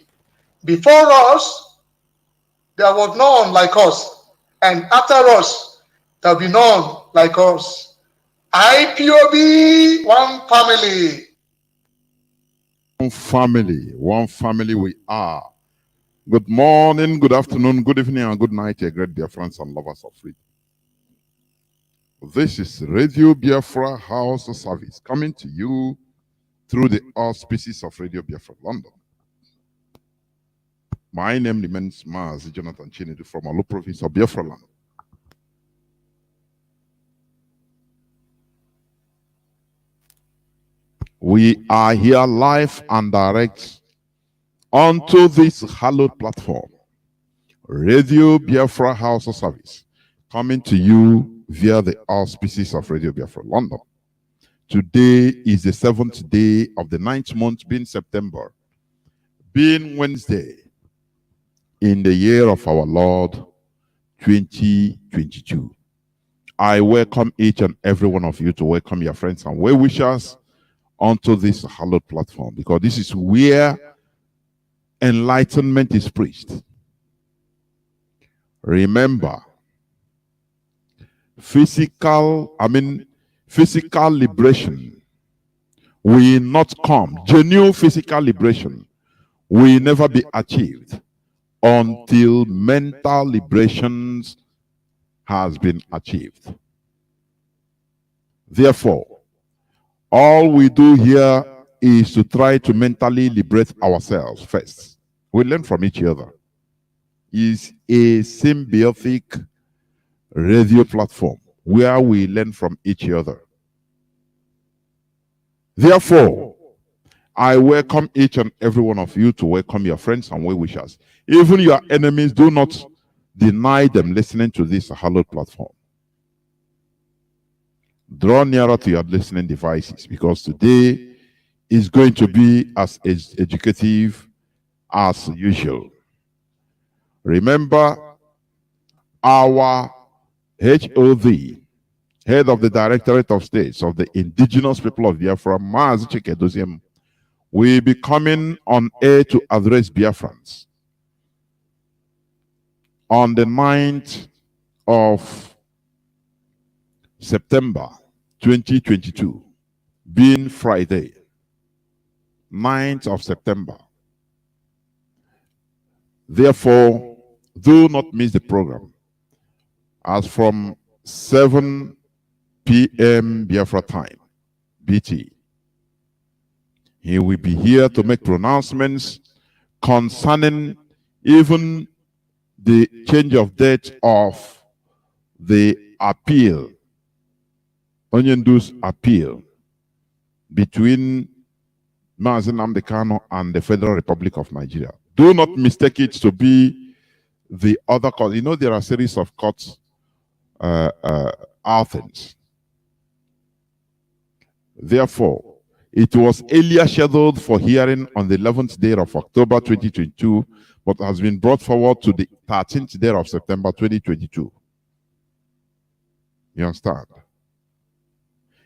Before us, there was none like us. And after us, there will be none like us. IPOB, one family. One family we are. Good morning, good afternoon, good evening, and good night, great Biafrans and lovers of freedom. This is Radio Biafra Hausa-Service coming to you through the auspices of Radio Biafra London. My name remains Mazi Jonathan Chinedu from Olu province of Biafra land. We are here live and direct onto this hallowed platform, Radio Biafra Hausa-Service, coming to you via the auspices of Radio Biafra London. Today is the 7th day of the 9th month, being September, being Wednesday, in the year of our Lord 2022. I welcome each and every one of you to welcome your friends and well-wishers onto this hallowed platform, because this is where enlightenment is preached. Remember, physical liberation will not come. Genuine physical liberation will never be achieved until mental liberation has been achieved. Therefore, all we do here is to try to mentally liberate ourselves first. We learn from each other. It's a symbiotic radio platform where we learn from each other. Therefore, I welcome each and every one of you to welcome your friends and well-wishers. Even your enemies, do not deny them listening to this hallowed platform. Draw nearer to your listening devices, because today is going to be as educative as usual. Remember, our HOD, Head of the Directorate of States of the Indigenous People of Biafra, Mazi, will be coming on air to address Biafrans on the 9th of September 2022, being Friday, 9th of September. Therefore, do not miss the program, as from 7 p.m. Biafra time, BT. He will be here to make pronouncements concerning even the change of date of the appeal, Onyendu's appeal between Mazi Nnamdi Kanu and the Federal Republic of Nigeria. Do not mistake it to be the other court. You know, there are a series of courts, Athens. Therefore, It was earlier scheduled for hearing on the 11th day of October 2022, but has been brought forward to the 13th day of September 2022. You understand?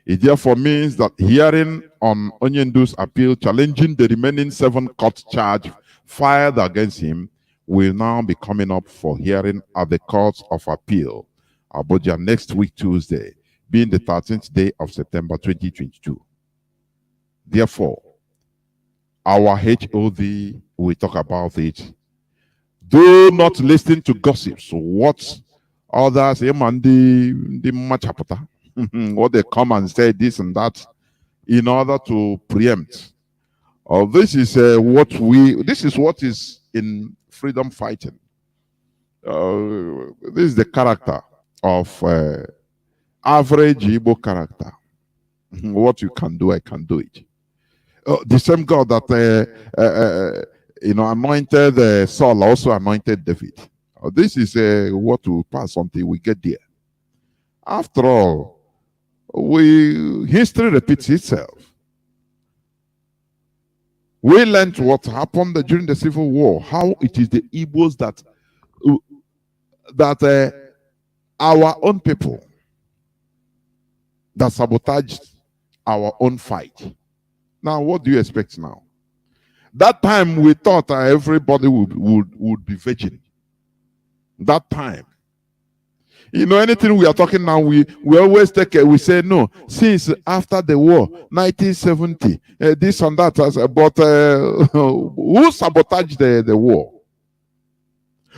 It therefore means that hearing on Onyendu's appeal challenging the remaining 7 court charges filed against him will now be coming up for hearing at the Court of Appeal, Abuja, next week, Tuesday, being the 13th day of September 2022. Therefore, our HOD will talk about it. Do not listen to gossips. What others, what they come and say this and that in order to preempt. This is what is in freedom fighting. This is the character of average Igbo character. What you can do, I can do it. The same God that anointed Saul also anointed David. This is what will pass until we get there. After all, history repeats itself. We learned what happened during the Civil War, how it is the Igbos that our own people that sabotaged our own fight. Now, what do you expect now? That time we thought everybody would be virgin. That time. Anything we are talking now, we always take it, we say no, since after the war, 1970, this and that, but who sabotaged the war?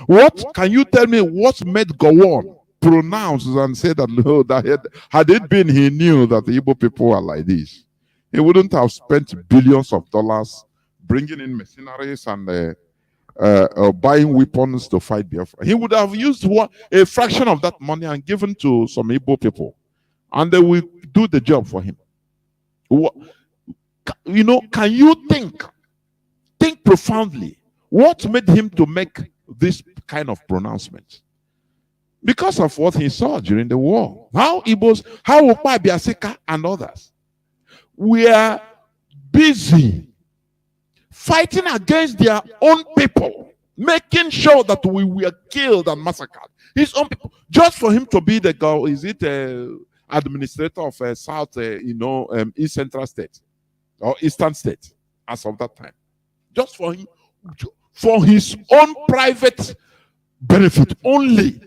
What can you tell me what made Gowon pronounce and say that, no, that had it been he knew that the Igbo people are like this, he wouldn't have spent billions of dollars bringing in mercenaries and buying weapons to fight Biafra. He would have used a fraction of that money and given to some Igbo people, and they will do the job for him. Can you think profoundly what made him to make this kind of pronouncement? Because of what he saw during the war. How Ukpa Biasika and others were busy fighting against their own people, making sure that we were killed and massacred. His own people, just for him to be the administrator of South, East Central State or Eastern State as of that time. Just for him, for his own private benefit only.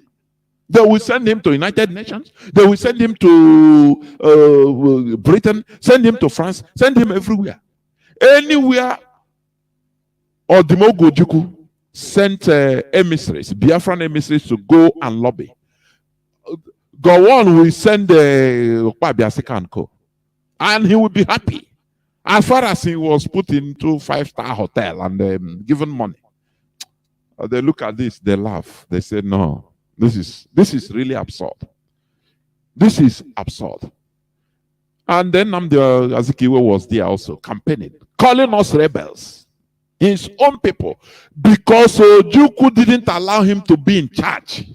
They will send him to United Nations. They will send him to Britain, send him to France, send him everywhere. Anywhere. Or Dimogo Juku sent emissaries, Biafran emissaries, to go and lobby. Gowon will send Ukpa Biasika and co. And he will be happy. As far as he was put into 5-star hotel and given money. They look at this, they laugh. They say, no, this is really absurd. This is absurd. And then Nnamdi Azikiwe was there also campaigning, calling us rebels. His own people, because Ojukwu didn't allow him to be in charge.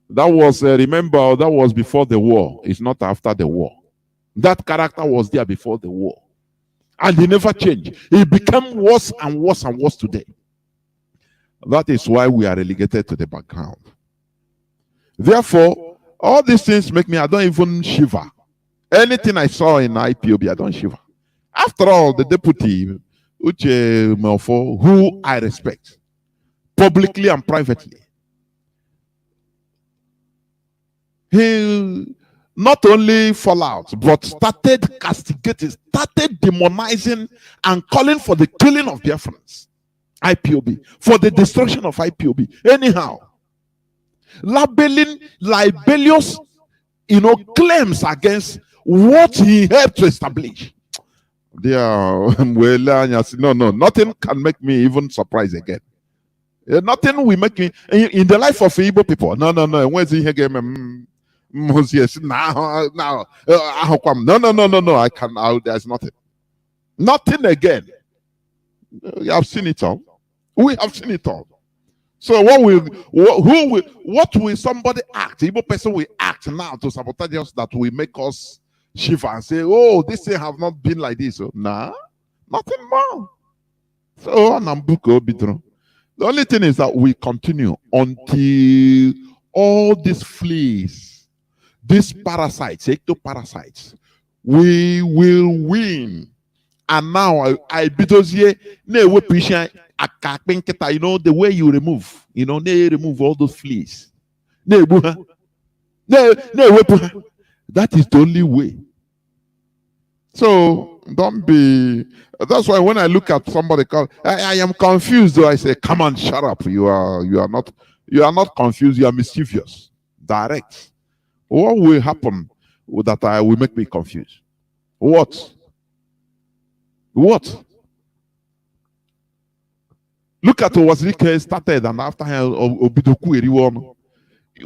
That was, remember, that was before the war. It's not after the war. That character was there before the war. And he never changed. He became worse and worse and worse today. That is why we are relegated to the background. Therefore, all these things make me, I don't even shiver. Anything I saw in IPOB, I don't shiver. After all, the deputy, Uche Melfo, who I respect, publicly and privately, he not only fall out, but started castigating, started demonizing and calling for the killing of Biafrans, IPOB, for the destruction of IPOB. Anyhow, labeling libelous, claims against what he helped to establish. No, nothing can make me even surprised again. Nothing will make me in the life of Igbo people. No. Where's he again? Yes, now, no. I can't. There's nothing again. We have seen it all. We have seen it all. So what will somebody act? Igbo person will act now to sabotage us that will make us shiver and say, oh, this thing have not been like this. So, nah, nothing more. So, the only thing is that we continue until all these fleas, these parasites, ectoparasites, we will win. And now I beat those here, you know, the way you remove, they remove all those fleas. That is the only way. So don't be. That's why when I look at somebody called, I am confused. Though I say, come on, shut up. You are not confused. You are mischievous. Direct. What will happen that I will make me confused? What? What? Look at what Wazirike started, and after Obidoku everyone.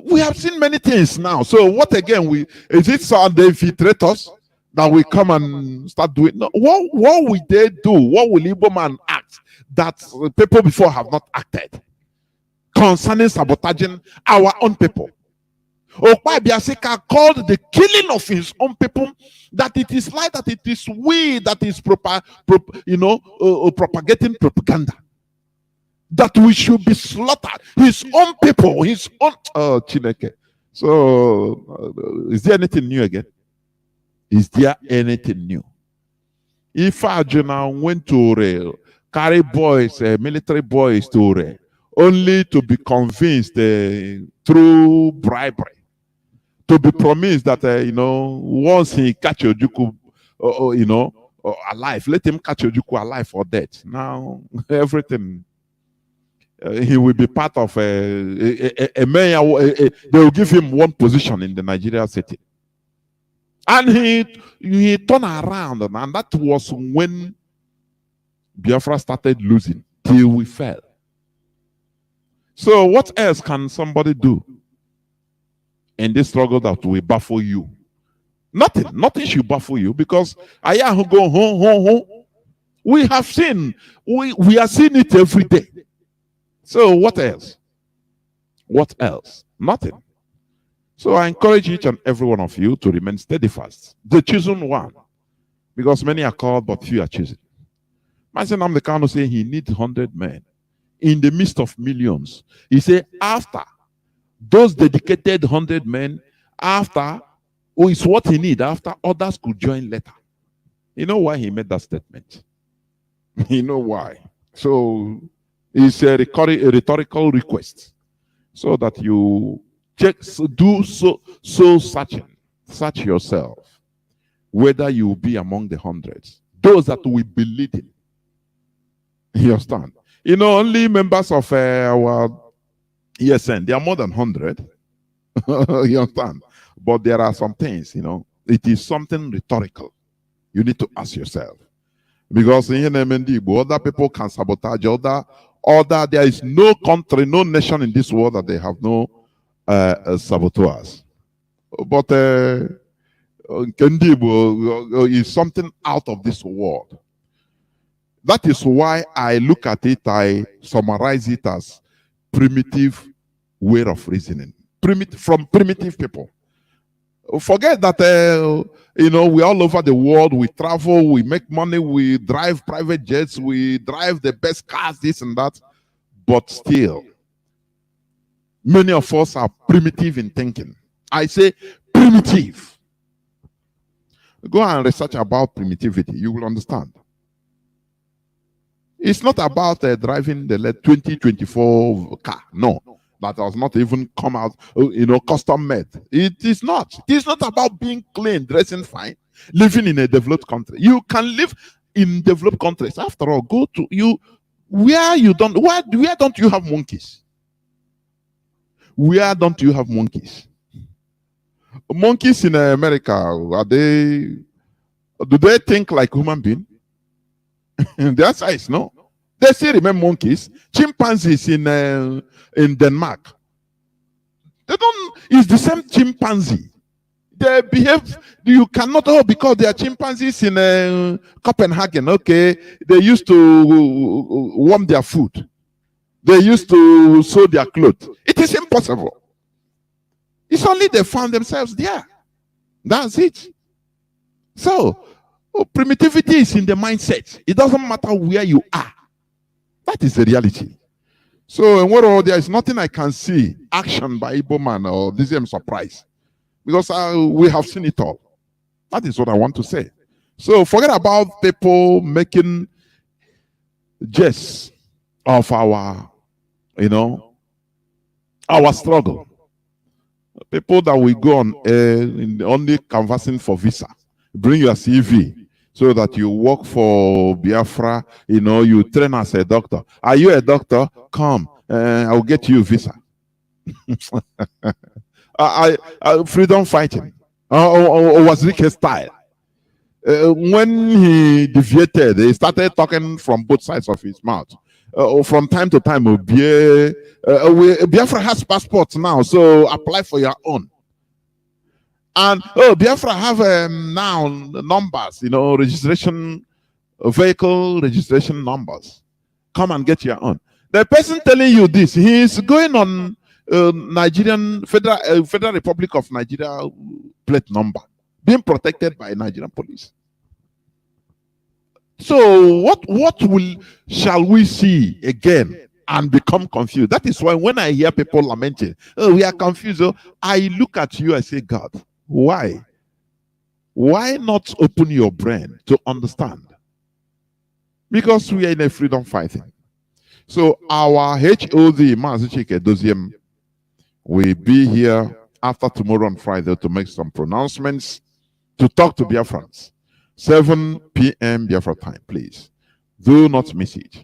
We have seen many things now. So what again? Is it so they infiltrate us that we come and start doing? No. What will they do? What will Igbo man act that people before have not acted concerning sabotaging our own people? Okpa Biaseka called the killing of his own people that it is like that it is we that is propagating propaganda. That we should be slaughtered. His own people, his own Chineke. So is there anything new again? Is there anything new? If Arjuna went to carry boys, military boys to only to be convinced through bribery, to be promised that once he catch Ojuku, alive, let him catch Ojuku alive or dead. Now everything. He will be part of a mayor. They will give him one position in the Nigeria city, and he turned around, and that was when Biafra started losing till we fell. So, what else can somebody do in this struggle that will baffle you? Nothing should baffle you, because who go home. We have seen, we are seeing it every day. So what else? What else? Nothing. So I encourage each and every one of you to remain steadfast, the chosen one, because many are called but few are chosen. Mazi Nnamdi Kanu say he needs 100 men in the midst of millions. He said after those dedicated 100 men, after is what he need. After others could join later. You know why he made that statement? You know why? So it's a rhetorical request, so that you check, do so searching, search yourself, whether you will be among the hundreds, those that will be leading. You understand? Only members of our ESN, they are more than 100. You understand? But there are some things, it is something rhetorical. You need to ask yourself, because in Nnamdi, other people can sabotage other, there is no country, no nation in this world that they have no saboteurs. But Kendibo is something out of this world. That is why I look at it, I summarize it as primitive way of reasoning. From primitive people. Forget that, we're all over the world, we travel, we make money, we drive private jets, we drive the best cars, this and that. But still, many of us are primitive in thinking. I say primitive. Go and research about primitivity, you will understand. It's not about driving the 2024 car, no. That has not even come out, custom made. It is not. It is not about being clean, dressing fine, living in a developed country. You can live in developed countries. After all, go to you where don't you have monkeys? Where don't you have monkeys? Monkeys in America, do they think like human beings? Their size, no. They still remain monkeys. Chimpanzees in Denmark, they don't. It's the same chimpanzee. They behave. You cannot. Because they are chimpanzees in Copenhagen. Okay, they used to warm their food. They used to sew their clothes. It is impossible. It's only they found themselves there. That's it. So, primitivity is in the mindset. It doesn't matter where you are. That is the reality. So, in what there is nothing I can see action by Igbo man or this is surprise, because we have seen it all. That is what I want to say. So, forget about people making jests of our, our struggle. People that we go on only canvassing for visa, bring your CV so that you work for Biafra, you train as a doctor. Are you a doctor? Come, I'll get you a visa. Freedom fighting. Or was Rike's style? When he deviated, he started talking from both sides of his mouth. From time to time, Biafra has passports now, so apply for your own. And Biafra have now numbers, registration, vehicle registration numbers. Come and get your own. The person telling you this, he is going on Nigerian Federal Republic of Nigeria plate number, being protected by Nigerian police. So what shall we see again and become confused? That is why when I hear people lamenting, oh, we are confused, I look at you and say, God, why? Why not open your brain to understand? Because we are in a freedom fighting. So our HOD, Mazi Chike Doziem, will be here after tomorrow on Friday to make some pronouncements, to talk to Biafrans. 7 p.m. Biafra time, please. Do not miss it.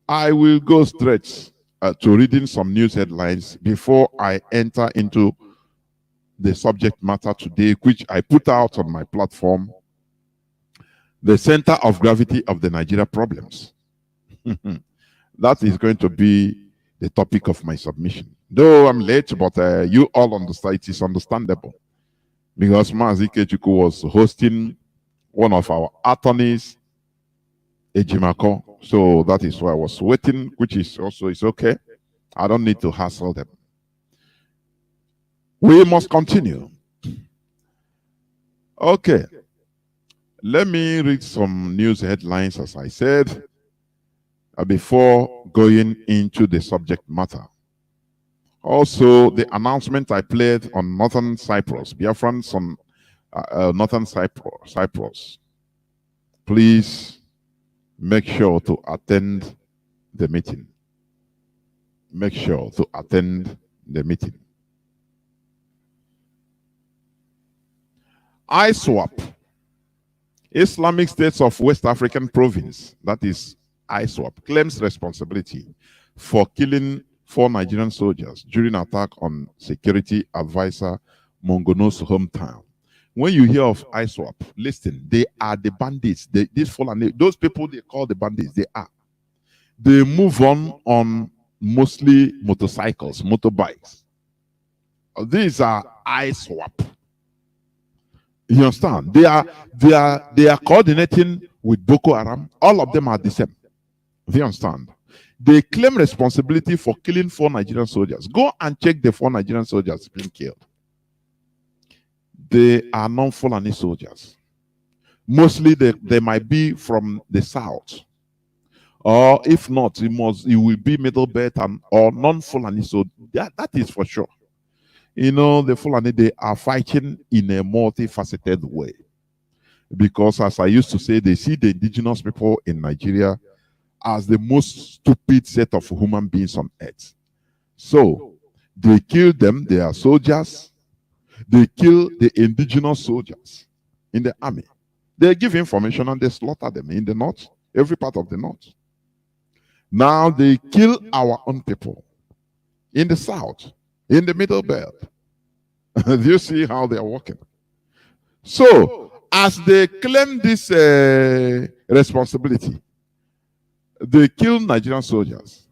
I will go straight to reading some news headlines before I enter into the subject matter today, which I put out on my platform, the center of gravity of the Nigeria problems. That is going to be the topic of my submission. Though I'm late, but you all understand, it is understandable. Because Mazi Kechuku was hosting one of our attorneys, Ejimako. So that is why I was waiting, which is also is okay. I don't need to hassle them. We must continue. Okay. Let me read some news headlines, as I said, before going into the subject matter. Also, the announcement I played on Northern Cyprus, Biafrans on Northern Cyprus. Please make sure to attend the meeting. Make sure to attend the meeting. ISWAP, Islamic States of West African Province, that is ISWAP, claims responsibility for killing 4 Nigerian soldiers during attack on security advisor Mongono's hometown. When you hear of ISWAP, listen, they are the bandits. Those people they call the bandits, they move on mostly motorcycles, motorbikes. These are ISWAP. You understand? They are coordinating with Boko Haram. All of them are the same. Do you understand? They claim responsibility for killing 4 Nigerian soldiers. Go and check the 4 Nigerian soldiers being killed. They are non-Fulani soldiers. Mostly they might be from the south. Or if not, it will be Middle Belt or non-Fulani. So that is for sure. The Fulani, they are fighting in a multifaceted way. Because as I used to say, they see the indigenous people in Nigeria as the most stupid set of human beings on earth. So they kill them, they are soldiers. They kill the indigenous soldiers in the army. They give information and they slaughter them in the north, every part of the north. Now they kill our own people in the south, in the Middle Belt. Do you see how they are working? So as they claim this responsibility, they kill Nigerian soldiers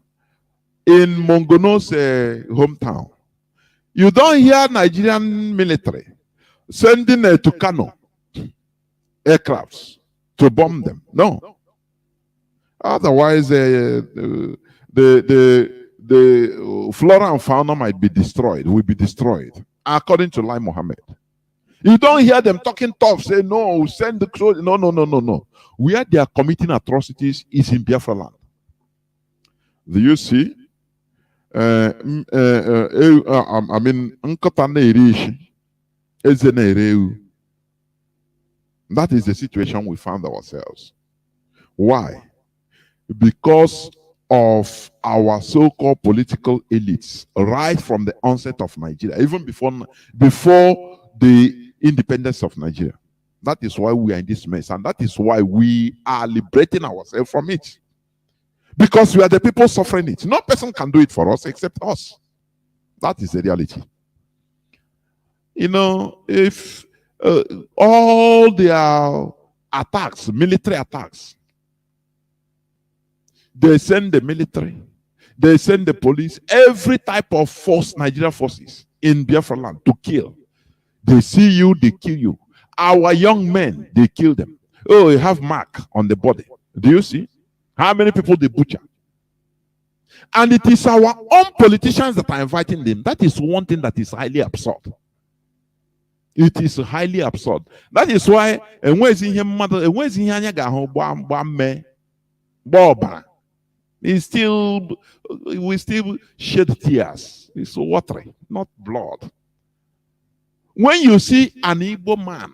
in Mongono's hometown. You don't hear Nigerian military sending to Kanu aircrafts to bomb them. No. Otherwise, the flora and fauna might be destroyed, will be destroyed, according to Lai Mohammed. You don't hear them talking tough, say no, send the clothes. No, no, no, no, no. Where they are committing atrocities is in Biafra land. Do you see? I mean, that is the situation we found ourselves. Why? Because of our so-called political elites, right from the onset of Nigeria, even before the independence of Nigeria. That is why we are in this mess, and that is why we are liberating ourselves from it. Because we are the people suffering it. No person can do it for us except us. That is the reality. You know, if all their attacks, military attacks, they send the military, they send the police, every type of force, Nigeria forces in Biafra land to kill. They see you, they kill you. Our young men, they kill them. Oh, you have mark on the body. Do you see? How many people they butcher? And it is our own politicians that are inviting them. That is one thing that is highly absurd. It is highly absurd. That is why we still shed tears. It's watery, not blood. When you see an Igbo man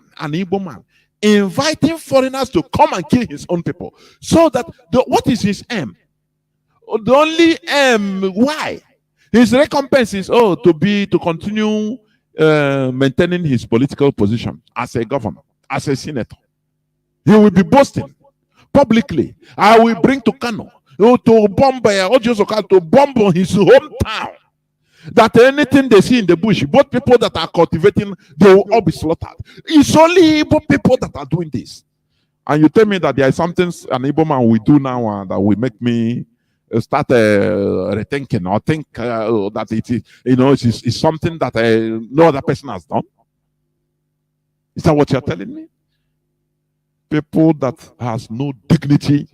inviting foreigners to come and kill his own people, so that what is his aim? The only aim, why? His recompense is to continue maintaining his political position as a governor, as a senator. He will be boasting publicly. I will bring to Kanu to bomb his hometown. That anything they see in the bush, both people that are cultivating, they will all be slaughtered. It's only Igbo people that are doing this. And you tell me that there is something an Igbo man will do now that will make me start rethinking or think that it is, it's something that no other person has done. Is that what you're telling me? People that has no dignity,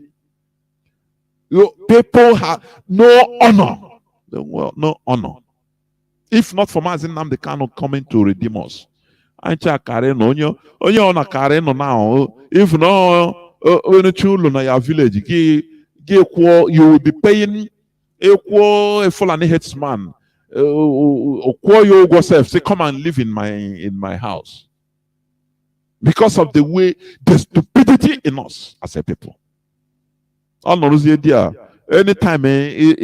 people have no honor. Well, no honor. If not for Mazi Nnamdi Kanu coming to redeem us, if no, na your village, you will be paying a Fulani headsman, say, come and live in my house. Because of the stupidity in us as a people. Anytime they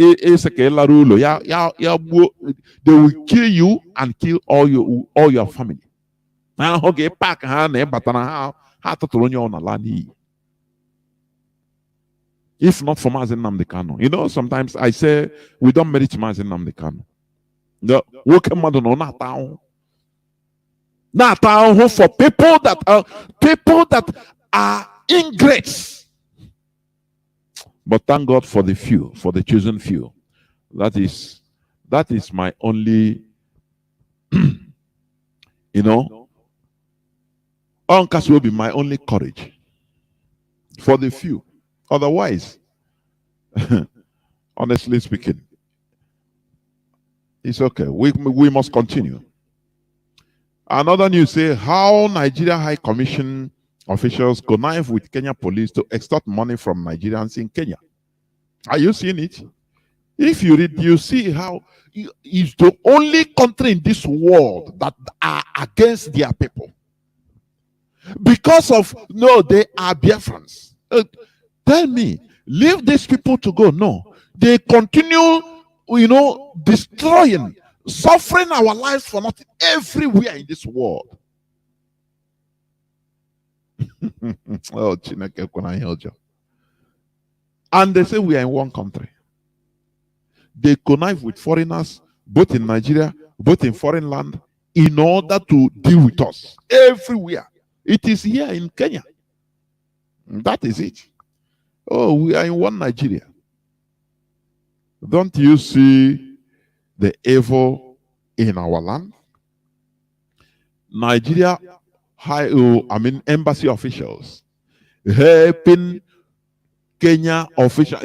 will kill you and kill all your family. If not for Mazi Nnamdi Kanu. Sometimes I say we don't merit Mazi Nnamdi Kanu. For people that are ingrates. But thank God for the few, for the chosen few. That is my only, Onkas will be my only courage. For the few. Otherwise, honestly speaking, it's okay. We must continue. Another news say how Nigeria High Commission officials connive with Kenya police to extort money from Nigerians in Kenya. Are you seeing it? If you read, you see how it's the only country in this world that are against their people. Because of, they are Biafrans. Tell me, leave these people to go. No, they continue, destroying, suffering our lives for nothing everywhere in this world. Oh, and they say we are in one country. They connive with foreigners, both in Nigeria, both in foreign land, in order to deal with us everywhere. It is here in Kenya. That is it. Oh, we are in one Nigeria. Don't you see the evil in our land? Nigeria, embassy officials helping Kenya officials,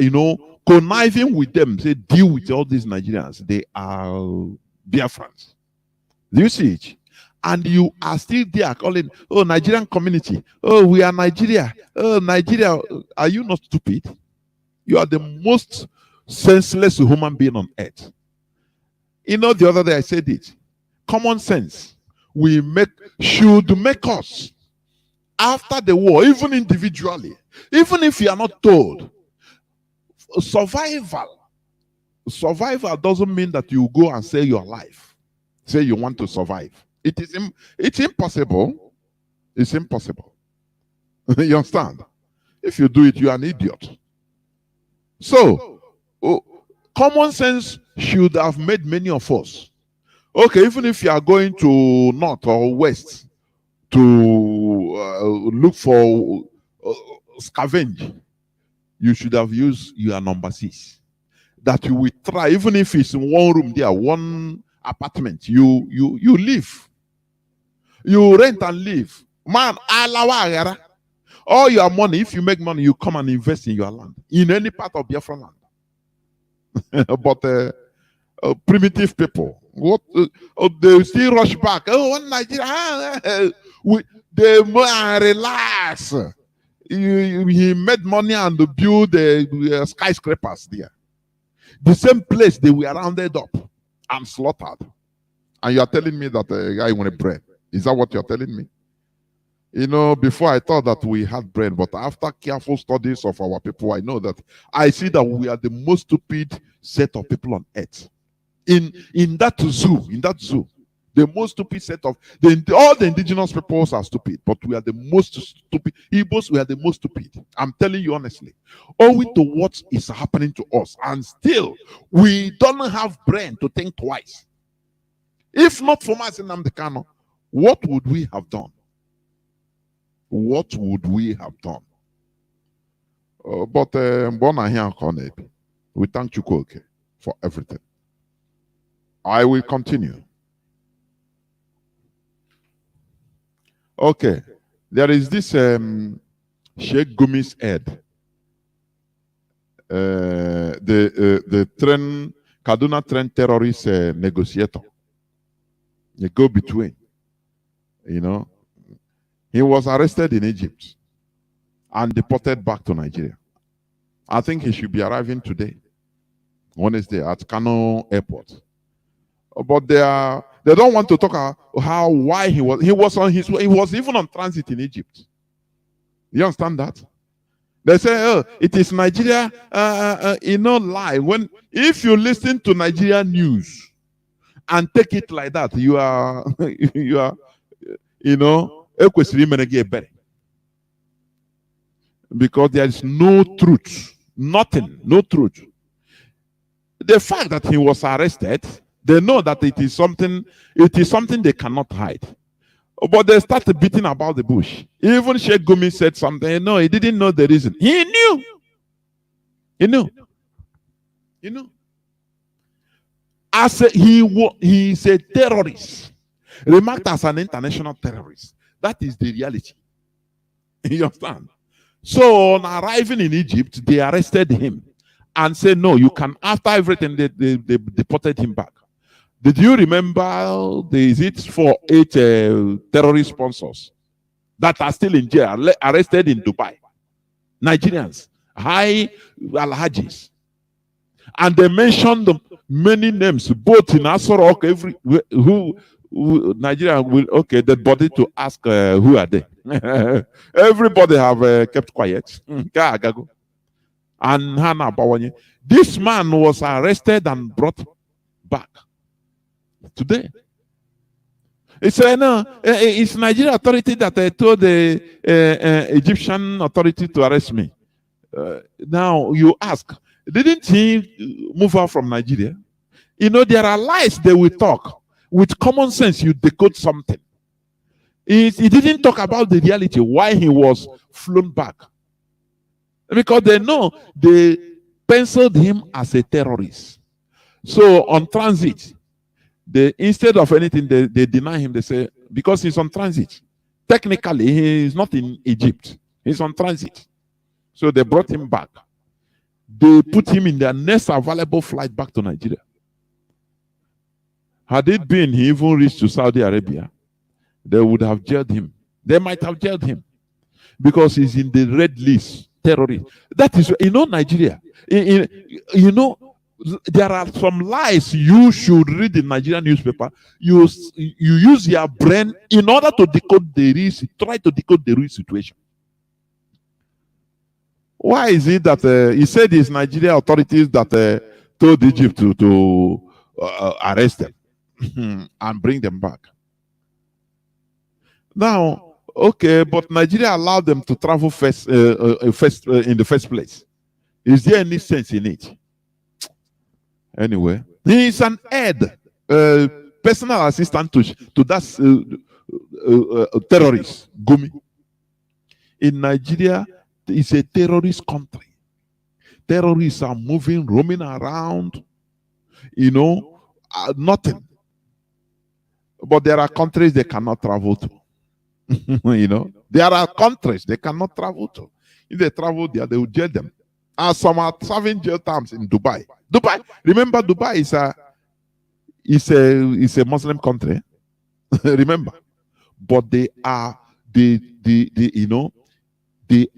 conniving with them, say deal with all these Nigerians. They are Biafrans. Do you see it? and you are still there calling, oh, Nigerian community, oh, we are Nigeria, oh, Nigeria. Are you not stupid? You are the most senseless human being on earth. You know, the other day I said it. Common sense should make us, after the war, even individually, even if you are not told, survival doesn't mean that you go and sell your life. Say you want to survive. It's impossible. It's impossible. You understand? If you do it, you are an idiot. So, common sense should have made many of us. Okay, even if you are going to north or west to look for scavenge, you should have used your number 6. That you will try, even if it's in one room there, one apartment, you live. You rent and live. Man, all your money, if you make money, you come and invest in your land, in any part of Biafra land. But primitive people, they still rush back. Oh, one Nigeria, they relax. He made money and built the skyscrapers there. The same place they were rounded up and slaughtered. And you are telling me that a guy wanted bread. Is that what you're telling me? You know, before I thought that we had bread, but after careful studies of our people, I know that I see that we are the most stupid set of people on earth. In that zoo, the most stupid set of all the indigenous peoples are stupid, but we are the most stupid. Igbos, we are the most stupid. I'm telling you honestly, owing to what is happening to us, and still we don't have brain to think twice. If not for Mazi Nnamdi Kanu, what would we have done? What would we have done? But we thank you for everything. I will continue. Okay, there is this Sheikh Gumi's head, the Kaduna train terrorist negotiator, the go-between. You know, he was arrested in Egypt and deported back to Nigeria. I think he should be arriving today, Wednesday, at Kanu Airport. But they don't want to talk about why he was even on transit in Egypt. You understand that? They say, oh, it is Nigeria, lie. If you listen to Nigeria news and take it like that, you are because there is no truth, nothing, no truth. The fact that he was arrested, they know that it is something they cannot hide. But they started beating about the bush. Even Sheikh Gumi said something. No, he didn't know the reason. He knew. He knew. You know. He is a terrorist. Remarked as an international terrorist. That is the reality. You understand? So on arriving in Egypt, they arrested him and said, no, you can, after everything, they deported him back. Did you remember the 8 terrorist sponsors that are still in jail, arrested in Dubai? Nigerians, high Alhajis. And they mentioned many names, both in Asorok, Nigeria will, okay, the body to ask who are they. Everybody have kept quiet. And Hannah Bawanye. This man was arrested and brought back today. He said, no, it's Nigerian authority that told the Egyptian authority to arrest me. Now you ask, didn't he move out from Nigeria? You know, there are lies they will talk. With common sense, you decode something. He didn't talk about the reality, why he was flown back. Because they know they penciled him as a terrorist. So on transit, instead of anything, they deny him. They say, because he's on transit. Technically, he is not in Egypt. He's on transit. So they brought him back. They put him in their next available flight back to Nigeria. Had it been he even reached to Saudi Arabia, they would have jailed him. They might have jailed him because he's in the red list, terrorist. That is, Nigeria. There are some lies you should read in Nigerian newspaper. You use your brain in order to decode try to decode the real situation. Why is it that he said it's Nigerian authorities that told Egypt to arrest them and bring them back? Now, okay, but Nigeria allowed them to travel first in the first place. Is there any sense in it? Anyway, he is an aide, personal assistant to that terrorist, Gumi. In Nigeria, it's a terrorist country. Terrorists are moving, roaming around, nothing. But there are countries they cannot travel to. There are countries they cannot travel to. If they travel there, they will jail them. And some are serving jail terms in Dubai. Remember, Dubai is a Muslim country. Remember, but they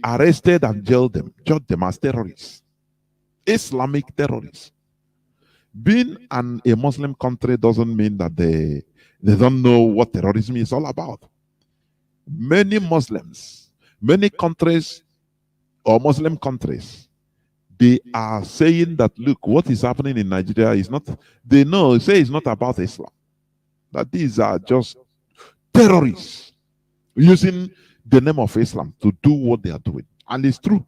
arrested and jailed them, judged them as terrorists, Islamic terrorists. Being a Muslim country doesn't mean that they don't know what terrorism is all about. Many Muslims, many countries or Muslim countries, they are saying that, look, what is happening in Nigeria is not, say it's not about Islam. That these are just terrorists using the name of Islam to do what they are doing. And it's true.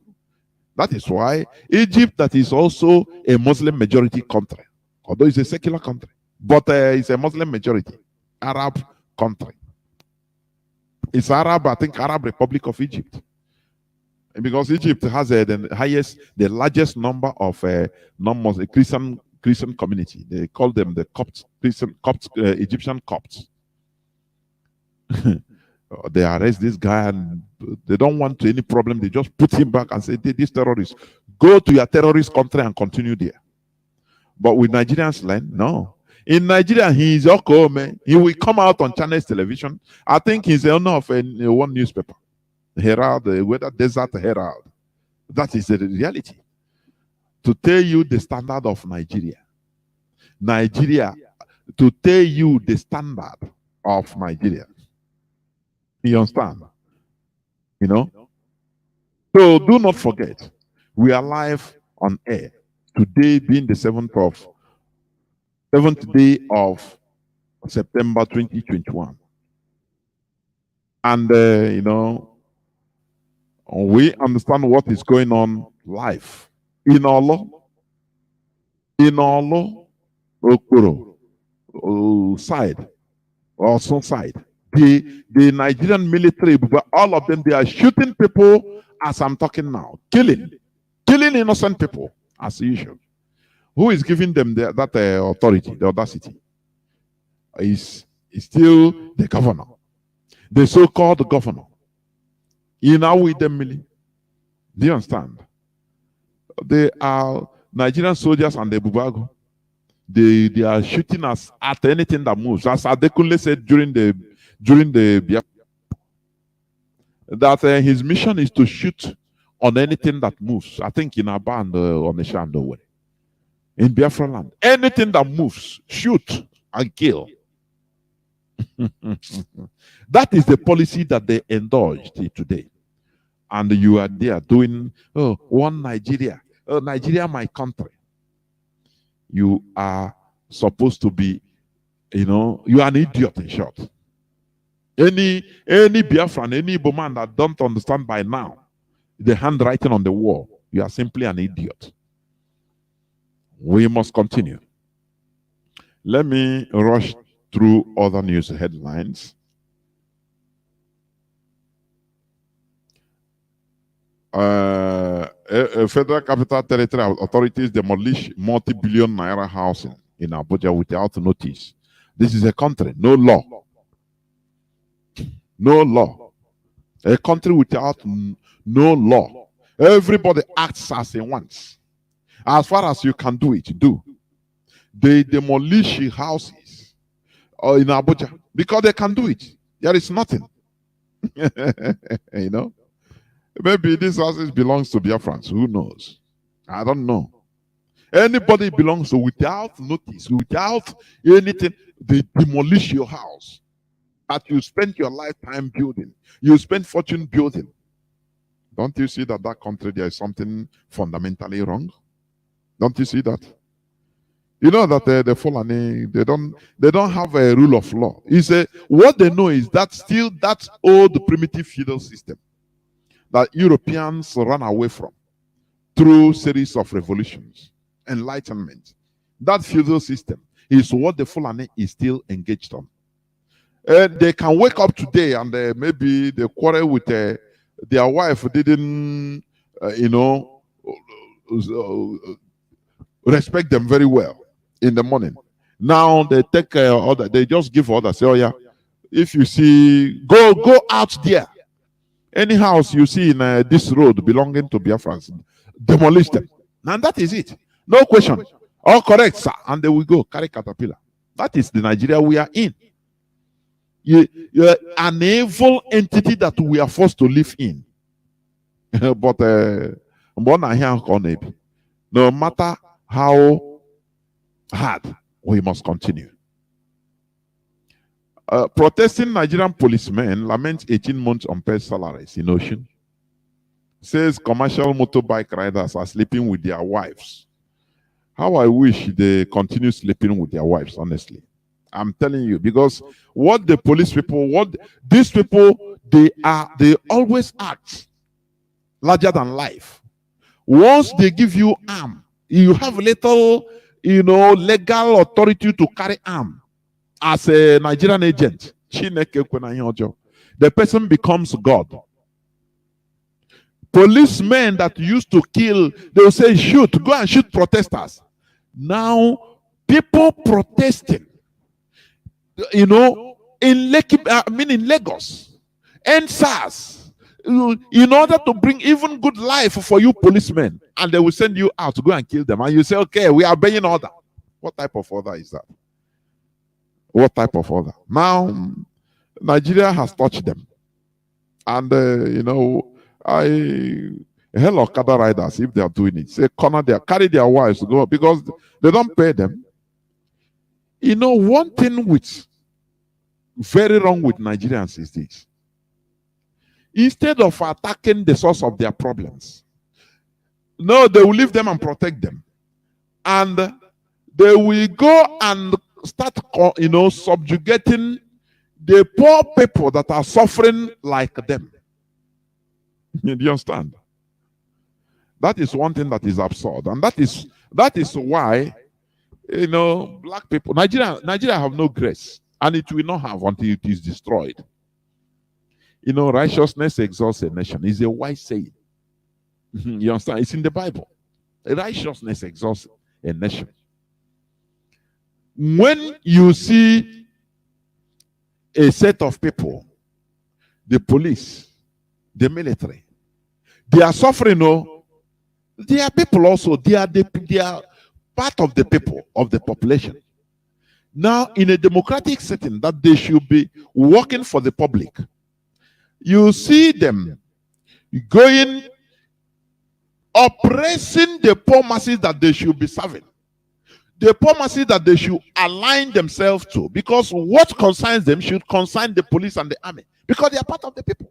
That is why Egypt, that is also a Muslim majority country, although it's a secular country, but it's a Muslim majority Arab country. It's Arab, I think, Arab Republic of Egypt. Because Egypt has the largest number of non-Muslim Christian community. They call them the Egyptian Copts. They arrest this guy and they don't want any problem. They just put him back and say, "This terrorist, go to your terrorist country and continue there." But with Nigerians, no. In Nigeria, he is okay, man. He will come out on Channels television. I think he's the owner of one newspaper. Herald, whether Desert Herald. That is the reality. To tell you the standard of Nigeria. To tell you the standard of Nigeria. You understand? So do not forget, we are live on air. Today being the 7th day of September 2021. And, we understand what is going on live in Olo, Okoro side, also side. The Nigerian military, all of them, they are shooting people as I'm talking now, killing innocent people as usual. Who is giving them that authority, the audacity? Is still the governor, the so-called governor. With them, do you understand? They are Nigerian soldiers and the Bubago. They are shooting us at anything that moves. As Adekunle said during the Biafra, that his mission is to shoot on anything that moves. I think in Aba and Onisha and the way. In Biafra land, anything that moves, shoot and kill. That is the policy that they endorsed today. And you are there doing, one Nigeria. Nigeria, my country. You are supposed to be, you are an idiot in short. Any Biafran, any Igbo man that don't understand by now the handwriting on the wall, you are simply an idiot. We must continue. Let me rush through other news headlines. Federal Capital Territory authorities demolish multi-billion naira housing in Abuja without notice. This is a country, no law. No law. A country without no law. Everybody acts as they want. As far as you can do it, do. They demolish houses in Abuja because they can do it. There is nothing. You know? Maybe this house belongs to Biafrans. Who knows? I don't know. Anybody belongs to without notice, without anything, they demolish your house that you spent your lifetime building. You spent fortune building. Don't you see that country there is something fundamentally wrong? Don't you see that? You know that the Fulani, they don't have a rule of law. What they know is that still that old primitive feudal system that Europeans ran away from through series of revolutions, enlightenment. That feudal system is what the Fulani is still engaged on. They can wake up today and maybe they quarrel with their wife didn't, respect them very well in the morning. Now they take order. They just give order. Say, oh yeah, if you see, go out there. Any house you see in this road belonging to Biafrans, demolish them. And that is it. No question. All correct, sir. And they will go carry caterpillar. That is the Nigeria we are in. You're an evil entity that we are forced to live in. But no matter how hard, we must continue. Protesting Nigerian policemen lament 18 months unpaid salaries in Ocean. Says commercial motorbike riders are sleeping with their wives. How I wish they continue sleeping with their wives, honestly. I'm telling you, because what the police people, these people, they always act larger than life. Once they give you arm, you have little, legal authority to carry arm. As a Nigerian agent, the person becomes God. Policemen that used to kill, they will say, go and shoot protesters. Now, people protesting, in Lagos, and SARS, in order to bring even good life for you policemen, and they will send you out to go and kill them. And you say, okay, we are obeying order. What type of order is that? What type of order? Now, Nigeria has touched them. And, hell of Okada riders, if they are doing it, say, carry their wives to go because they don't pay them. One thing which very wrong with Nigerians is this. Instead of attacking the source of their problems, no, they will leave them and protect them. And they will go and start, subjugating the poor people that are suffering like them. Do you understand? That is one thing that is absurd. And that is why, black people, Nigeria have no grace. And it will not have until it is destroyed. Righteousness exalts a nation. It's a wise saying. You understand? It's in the Bible. Righteousness exalts a nation. When you see a set of people, the police, the military, they are suffering, they are people also. They are part of the people, of the population. Now, in a democratic setting, that they should be working for the public, you see them going, oppressing the poor masses that they should be serving. The poor masses that they should align themselves to, because what concerns them should concern the police and the army, because they are part of the people.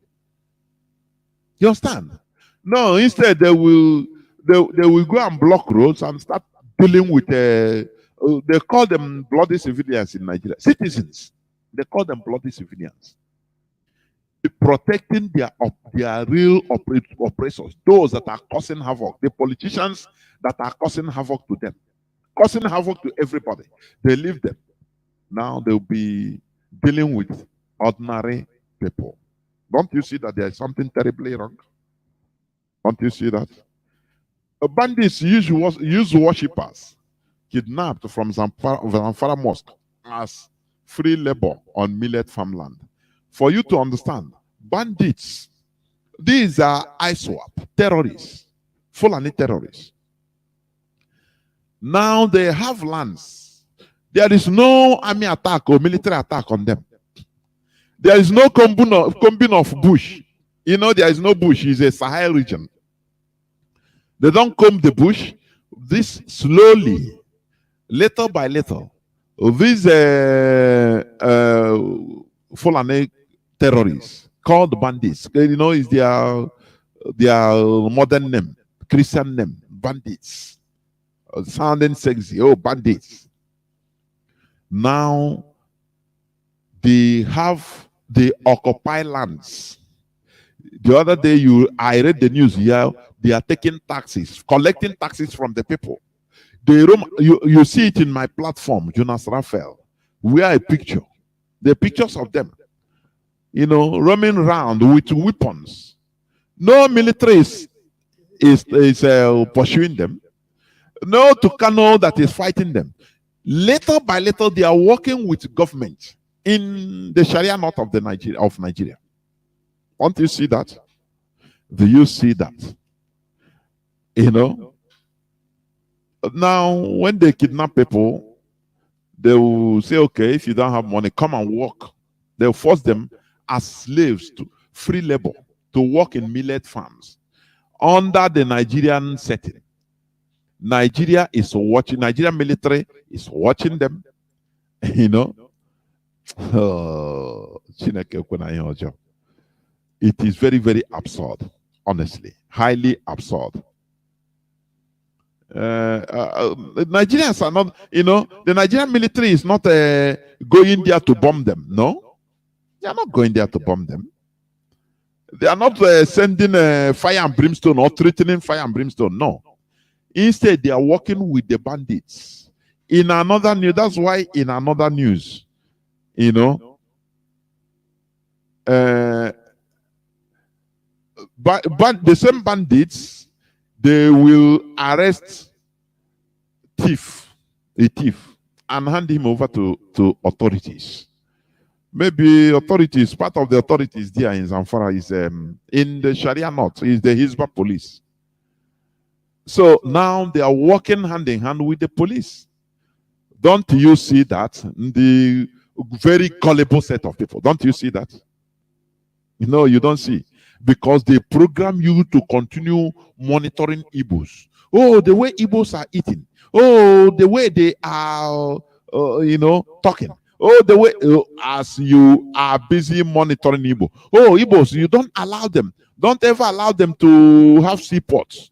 You understand? No, instead they will go and block roads and start dealing with they call them bloody civilians in Nigeria. Citizens, they call them bloody civilians. Protecting their real oppressors, those that are causing havoc, the politicians that are causing havoc to them, causing havoc to everybody. They leave them. Now they'll be dealing with ordinary people. Don't you see that there is something terribly wrong? Don't you see that? Bandits use worshippers kidnapped from Zamfara Mosque as free labor on millet farmland. For you to understand, bandits, these are ISWAP, terrorists, Fulani terrorists. Now they have lands. There is no army attack or military attack on them. There is no combing of bush. You know, there is no bush. It's a Sahel region. They don't comb the bush. This slowly, little by little, these Fulani terrorists called bandits. You know, is their modern name, Christian name, bandits. Sounding sexy. Oh, bandits. Now they occupy lands. The other day, I read the news here. They are taking taxes, collecting taxes from the people. They roam. You see it in my platform, Jonas Raphael. We are a picture. The pictures of them, you know, roaming around with weapons. No military is pursuing them. No Kanu that is fighting them. Little by little, they are working with government in the Sharia north of Nigeria. Don't you see that? Do you see that? You know? Now, when they kidnap people, they will say, okay, if you don't have money, come and work. They'll force them as slaves to free labor to work in millet farms under the Nigerian setting. Nigeria is watching, Nigerian military is watching them, you know. It is very, very absurd, honestly, highly absurd. Nigerians are not, you know, the Nigerian military is not going there to bomb them. No, they are not going there to bomb them. They are not sending fire and brimstone or threatening fire and brimstone. No. Instead, they are working with the bandits. In another news, that's why in another news, you know, but the same bandits, they will arrest a thief, and hand him over to authorities. Maybe authorities, part of the authorities there in Zamfara is in the Sharia north, is the Hizbah police. So now they are working hand in hand with the police. Don't you see that? The very gullible set of people. Don't you see that? No, you don't see. Because they program you to continue monitoring Igbos. Oh, the way Igbos are eating. Oh, the way they are, you know, talking. Oh, the way, as you are busy monitoring Igbo. Oh, Igbos, you don't allow them. Don't ever allow them to have seaports.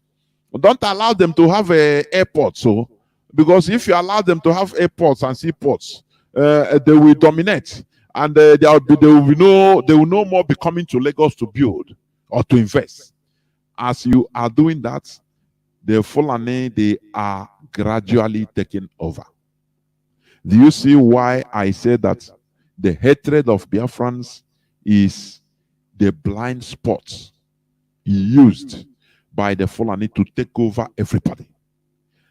Don't allow them to have airports. So, because if you allow them to have airports and seaports, they will dominate, and they will no more be coming to Lagos to build or to invest. As you are doing that, the Fulani, they are gradually taking over. Do you see why I say that the hatred of Biafrans is the blind spot used by the Fulani to take over everybody?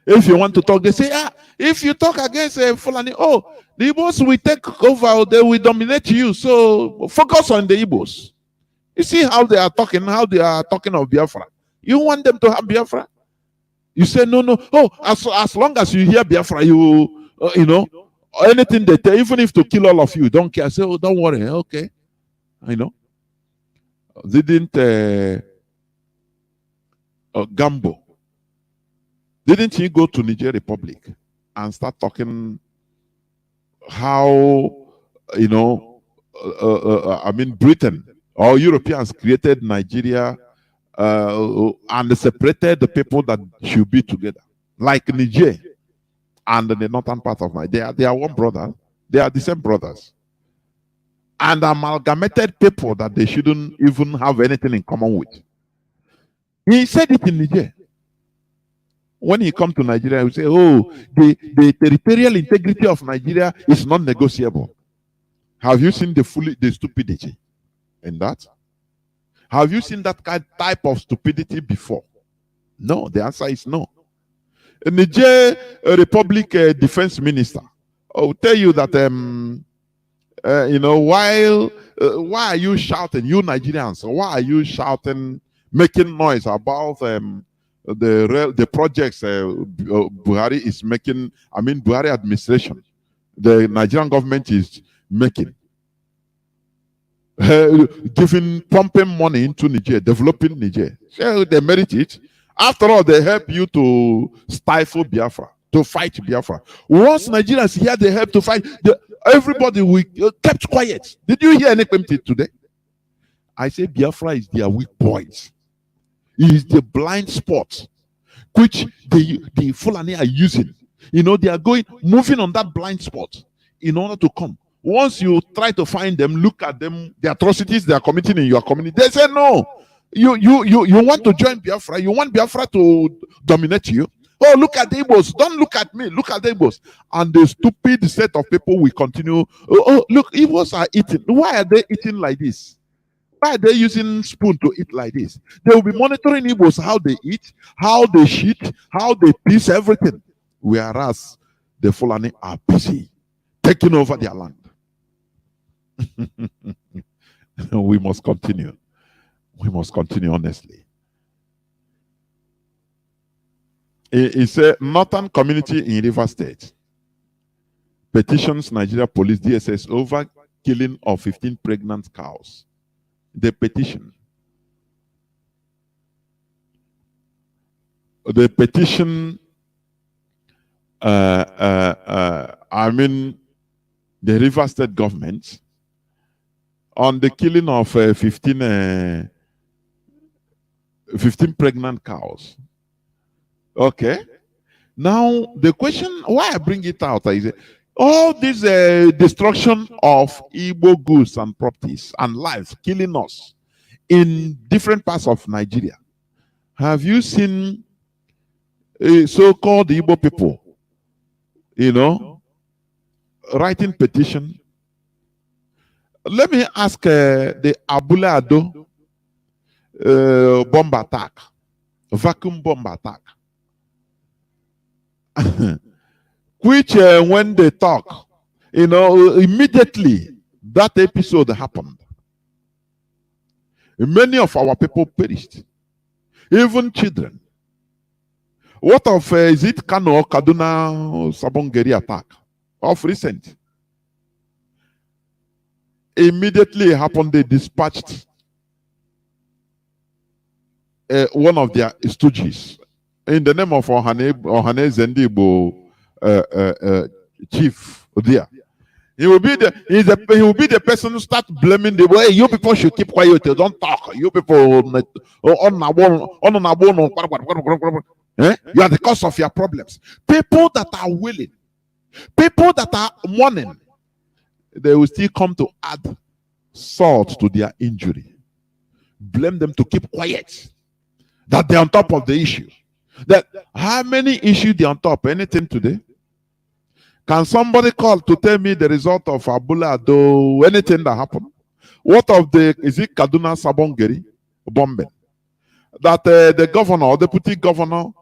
If you want to talk, they say, if you talk against Fulani, oh, the Igbos will take over, they will dominate you. So focus on the Igbos. You see how they are talking of Biafra. You want them to have Biafra? You say, no. Oh, as long as you hear Biafra, you know, anything they tell, even if to kill all of you, don't care. Say, oh, don't worry, okay. I know. Didn't Gambo, didn't he go to Niger Republic and start talking how, you know, I mean, Britain or Europeans created Nigeria and separated the people that should be together, like Niger and the northern part of Nigeria. They are one brother. They are the same brothers. And amalgamated people that they shouldn't even have anything in common with. He said it in Niger. When he comes to Nigeria, he say, oh, the territorial integrity of Nigeria is not negotiable. Have you seen the stupidity in that? Have you seen that type of stupidity before? No, the answer is no. A Niger Republic defense minister will tell you that, you know, why are you shouting, you Nigerians, why are you shouting, making noise about the projects Buhari is making, I mean Buhari administration, the Nigerian government is making? giving, pumping money into Niger, developing Niger. So they merit it. After all, they help you to stifle Biafra, to fight Biafra. Once Nigerians hear they help to fight, everybody we kept quiet. Did you hear anything today? I say Biafra is their weak point. It is the blind spot which the Fulani are using. You know, they are moving on that blind spot in order to come. Once you try to find them, look at them, the atrocities they are committing in your community, they say no. You want to join Biafra, you want Biafra to dominate you. Oh, look at the Igbos. Don't look at me. Look at the Igbos. And the stupid set of people will continue. Oh, look, Igbos are eating. Why are they eating like this? Why are they using spoon to eat like this? They will be monitoring Igbos, how they eat, how they shit, how they piss, everything. Whereas the Fulani are busy taking over their land. We must continue. We must continue honestly. It's a northern community in River State petitions Nigeria Police DSS over killing of 15 pregnant cows. The petition. I mean, the River State government on the killing of 15 pregnant cows. Okay. Now, the question, why I bring it out is all this destruction of Igbo goods and properties and lives, killing us in different parts of Nigeria. Have you seen so-called Igbo people, you know, writing petition? Let me ask the Abule Ado bomb attack, vacuum bomb attack. Which when they talk, you know, immediately that episode happened. Many of our people perished, even children. What of is it Kanu or Kaduna Sabongeri attack of recent? Immediately happened, they dispatched one of their stooges in the name of Ohane Zendibo chief there. He will be the person who start blaming the way you people should keep quiet, don't talk. You people you are the cause of your problems. People that are willing, people that are mourning, they will still come to add salt to their injury. Blame them to keep quiet. That they're on top of the issue. That how many issues they're on top? Anything today? Can somebody call to tell me the result of Abula Ado, anything that happened? What of is it Kaduna Sabongeri bombing? That the governor or deputy governor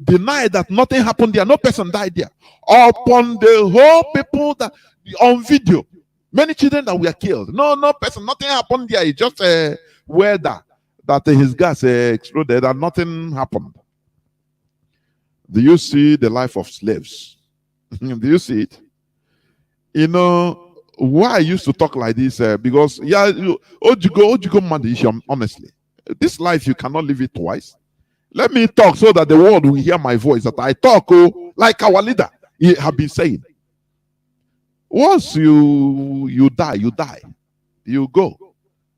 denied that nothing happened there, no person died there. Upon the whole people that on video, many children that were killed. No person, nothing happened there. It's just a weather that his gas exploded and nothing happened. Do you see the life of slaves? Do you see it? You know why I used to talk like this? Because yeah, Ojigo, honestly, this life you cannot live it twice. Let me talk so that the world will hear my voice. That I talk like our leader he have been saying. Once you die, you go.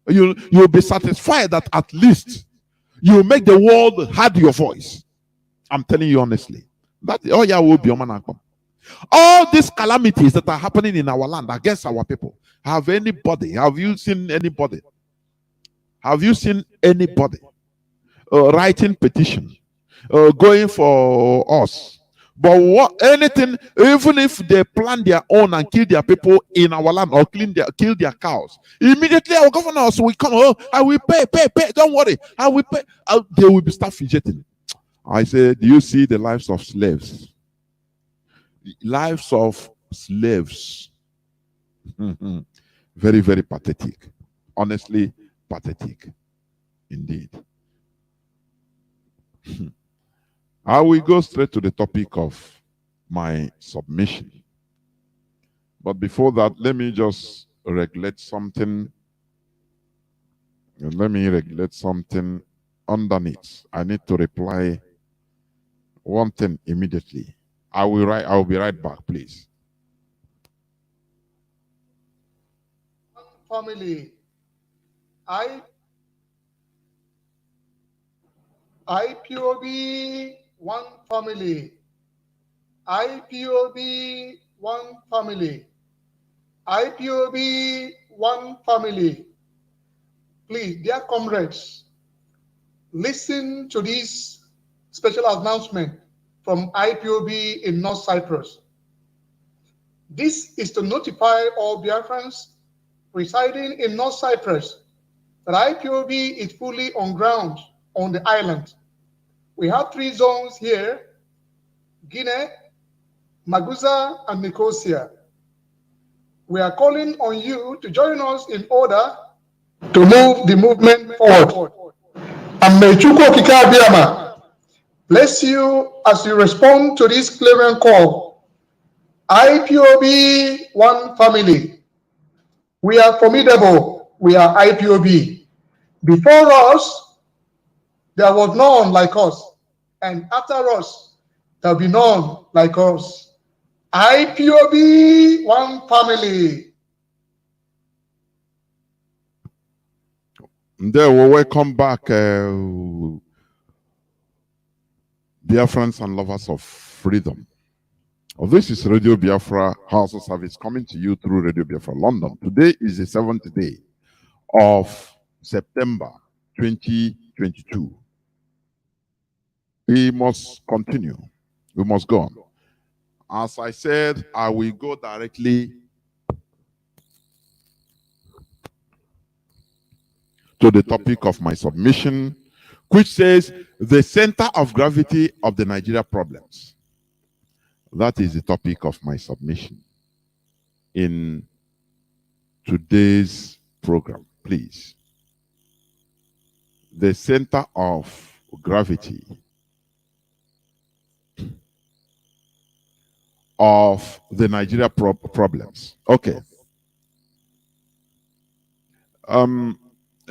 You'll be satisfied that at least you make the world hear your voice. I'm telling you honestly. That will be all these calamities that are happening in our land against our people. Have you seen anybody? Have you seen anybody writing petition, going for us? But anything, even if they plan their own and kill their people in our land or kill their cows, immediately our governors will come. Oh, I will pay. Don't worry, I will pay. They will be start fidgeting. I said, do you see the lives of slaves? Lives of slaves. Very, very pathetic. Honestly, pathetic. Indeed. I will go straight to the topic of my submission. But before that, let me just regulate something. Let me regulate something underneath. I need to reply one thing immediately. I will be right back, please. Family. IPOB, one family. IPOB, one family. IPOB, one family. Please, dear comrades, listen to this special announcement from IPOB in North Cyprus. This is to notify all Biafrans residing in North Cyprus that IPOB is fully on ground on the island. We have 3 zones here: Guinea, Magusa, and Nicosia. We are calling on you to join us in order to move the movement forward. And may Chukwu Okike Abiyama bless you as you respond to this clarion call. IPOB, one family. We are formidable. We are IPOB. Before us, there was none like us. And after us, there will be none like us. IPOB, one family. There, well, welcome back, Biafrans and lovers of freedom. This is Radio Biafra Hausa-Service coming to you through Radio Biafra London. Today is the 7th day of September 2022. We must continue. We must go on. As I said, I will go directly to the topic of my submission, which says the center of gravity of the Nigeria problems. That is the topic of my submission in today's program, please. The center of gravity of the Nigeria problems. Okay.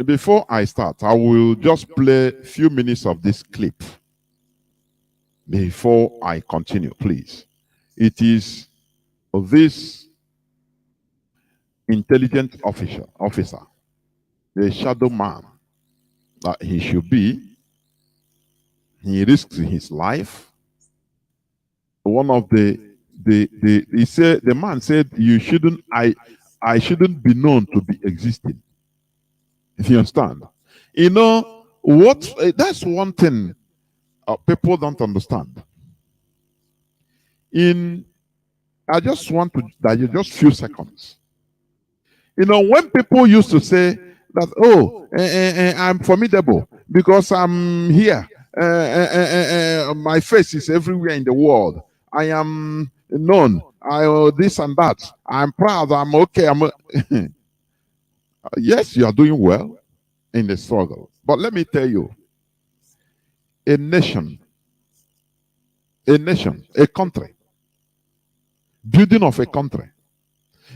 Before I start, I will just play a few minutes of this clip before I continue, please. It is this intelligent officer, the shadow man that he should be. He risks his life. One of the man said, you shouldn't, I shouldn't be known to be existing. If you understand, you know what? That's one thing people don't understand. I just want to digest just few seconds. You know, when people used to say that, oh, I'm formidable because I'm here. My face is everywhere in the world. I am known. This and that. I'm proud. I'm okay. Yes, you are doing well in the struggle. But let me tell you, a nation, a country, building of a country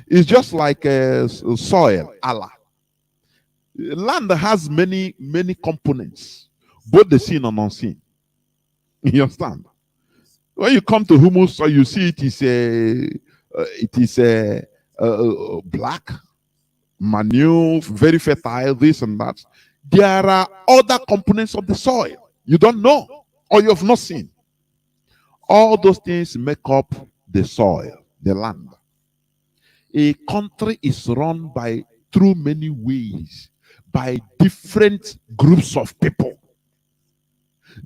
is just like a soil, Allah. Land has many components, both the seen and unseen. You understand? When you come to humus, so you see it is black, manure, very fertile, this and that. There are other components of the soil you don't know or you have not seen. All those things make up the soil, the land. A country is run through many ways, by different groups of people,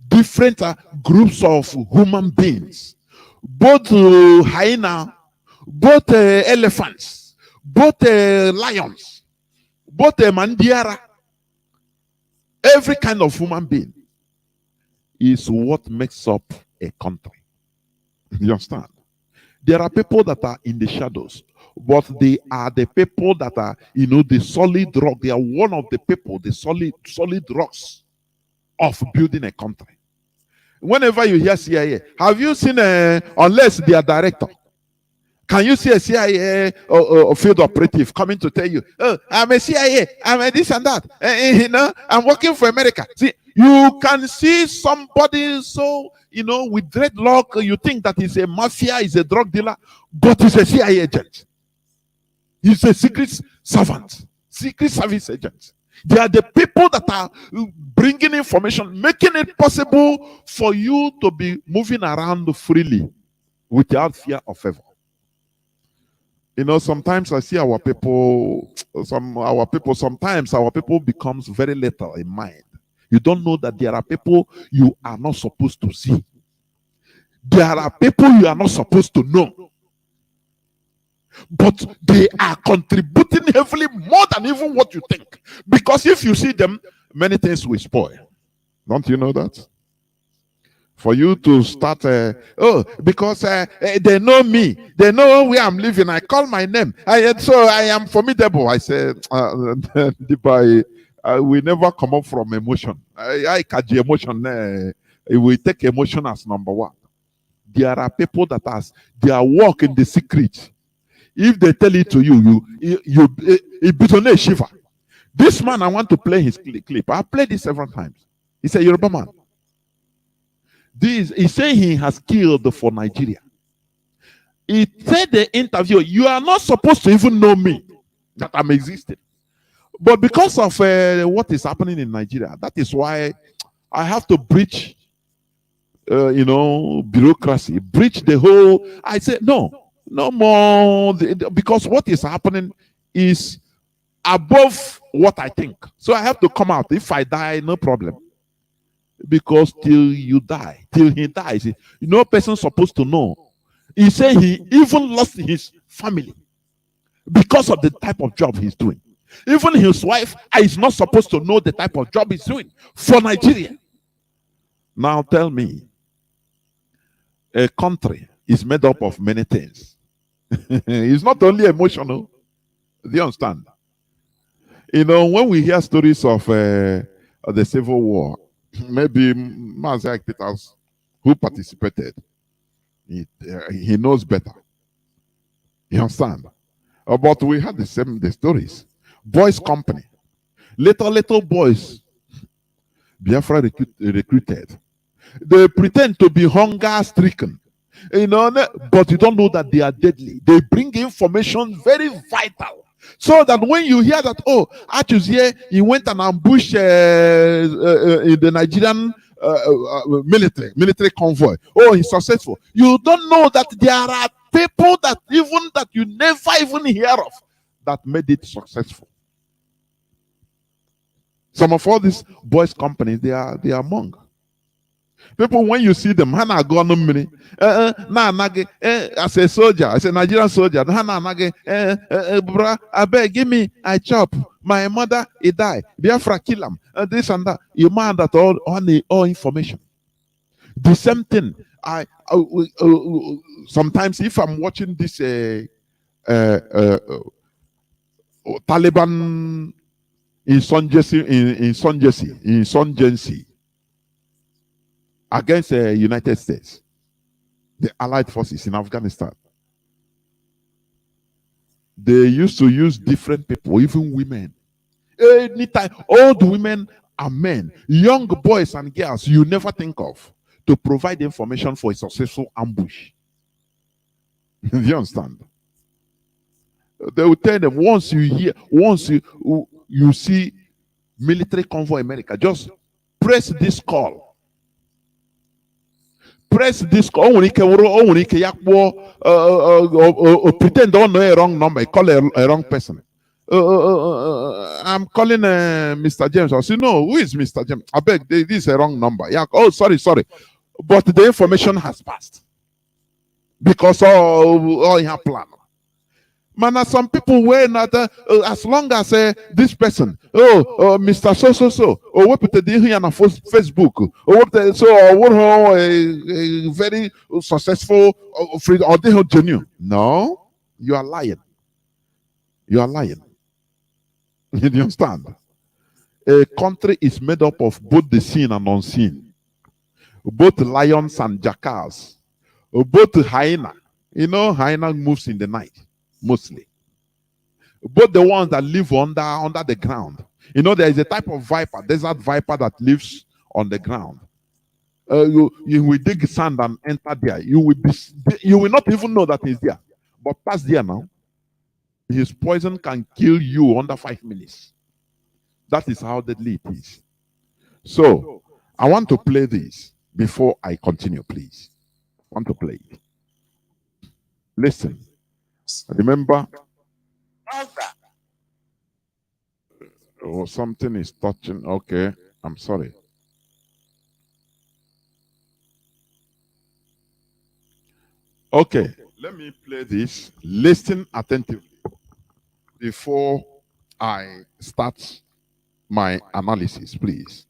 different groups of human beings, both hyena, both elephants, both lions, both mandiara. Every kind of human being is what makes up a country. You understand? There are people that are in the shadows, but they are the people that are, the solid rock. They are one of the people, the solid rocks of building a country. Whenever you hear CIA, have you seen, unless they are director, Can you see a CIA or field operative coming to tell you, oh, I'm a CIA, I'm a this and that, you know, I'm working for America? See, you can see somebody so, you know, with dreadlock, you think that he's a mafia, he's a drug dealer, but he's a CIA agent. He's a secret servant, secret service agent. They are the people that are bringing information, making it possible for you to be moving around freely without fear or favor. You know, sometimes I see our people, sometimes our people becomes very little in mind. You don't know that there are people you are not supposed to see. There are people you are not supposed to know. But they are contributing heavily more than even what you think. Because if you see them, many things will spoil. Don't you know that? For you to start, because they know me, they know where I'm living. I call my name, so I am formidable. I say, we never come up from emotion. I catch the emotion. We take emotion as number one. There are people that their work in the secret. If they tell it to you, it beats on a shiver. This man, I want to play his clip. I played this several times. He said, Yoruba man. He said he has killed for Nigeria. He said the interview, you are not supposed to even know me, that I'm existing. But because of what is happening in Nigeria, that is why I have to breach, bureaucracy, breach the whole. I said, no more, because what is happening is above what I think. So I have to come out. If I die, no problem. Because till you die, till he dies, no person supposed to know. He said he even lost his family because of the type of job he's doing. Even his wife is not supposed to know the type of job he's doing for Nigeria. Now tell me, a country is made up of many things. It's not only emotional. Do you understand? You know, when we hear stories of the Civil War, maybe Mazi Peters, who participated, he knows better. You understand? But we had the stories. Boys' company. Little boys, Biafra recruited. They pretend to be hunger-stricken. You know, but you don't know that they are deadly. They bring information very vital. So that when you hear that, oh, Achuzie, he went and ambushed in the Nigerian military convoy. Oh, he's successful. You don't know that there are people that you never even hear of that made it successful. Some of all these boys' companies, they are among. People, when you see them, Hana go on mini. As a soldier, as a Nigerian soldier, Hana nage, bra, I beg, give me, I chop. My mother, he died. Biafra kill him. This and that. You man that all information. The same thing. Sometimes if I'm watching this Taliban insurgency against the United States, the Allied forces in Afghanistan. They used to use different people, even women. Anytime, old women and men, young boys and girls you never think of, to provide information for a successful ambush. Do you understand? They will tell them, once you see military convoy America, just press this call. Press this call. Pretend don't know a wrong number, call a wrong person. I'm calling Mr. James. I say, no, who is Mr. James? I beg, this is a wrong number. Yeah. Oh, sorry. But the information has passed. Because all you have planned. Man, some people were not as long as this person, Mr. So, or what put here on Facebook, or what a very successful or they genuine. No, you are lying. You are lying. You understand? A country is made up of both the seen and unseen, both lions and jackals, both hyena. You know, hyena moves in the night, mostly. Both the ones that live under the ground. You know, there is a type of viper, desert viper, that lives on the ground. You will dig sand and enter there. You will not even know that he's there. But pass there now. His poison can kill you under 5 minutes. That is how deadly it is. So, I want to play this before I continue, please. I want to play it. Listen. Remember? Oh, something is touching. Okay, I'm sorry. Okay, let me play this. Listen attentively before I start my analysis, please.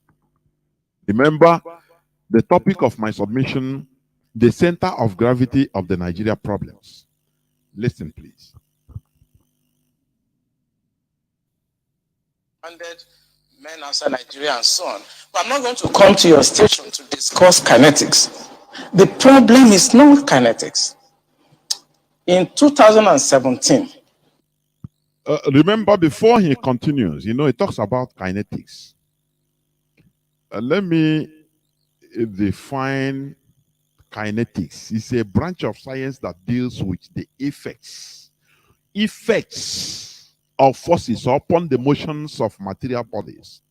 Remember the topic of my submission, the center of gravity of the Nigeria problems. Listen, please. Men outside Nigeria and so on. But I'm not going to come to your station to discuss kinetics. The problem is not kinetics. In 2017, remember, before he continues, you know, he talks about kinetics. Let me define kinetics. It's a branch of science that deals with the effects of forces upon the motions of material bodies,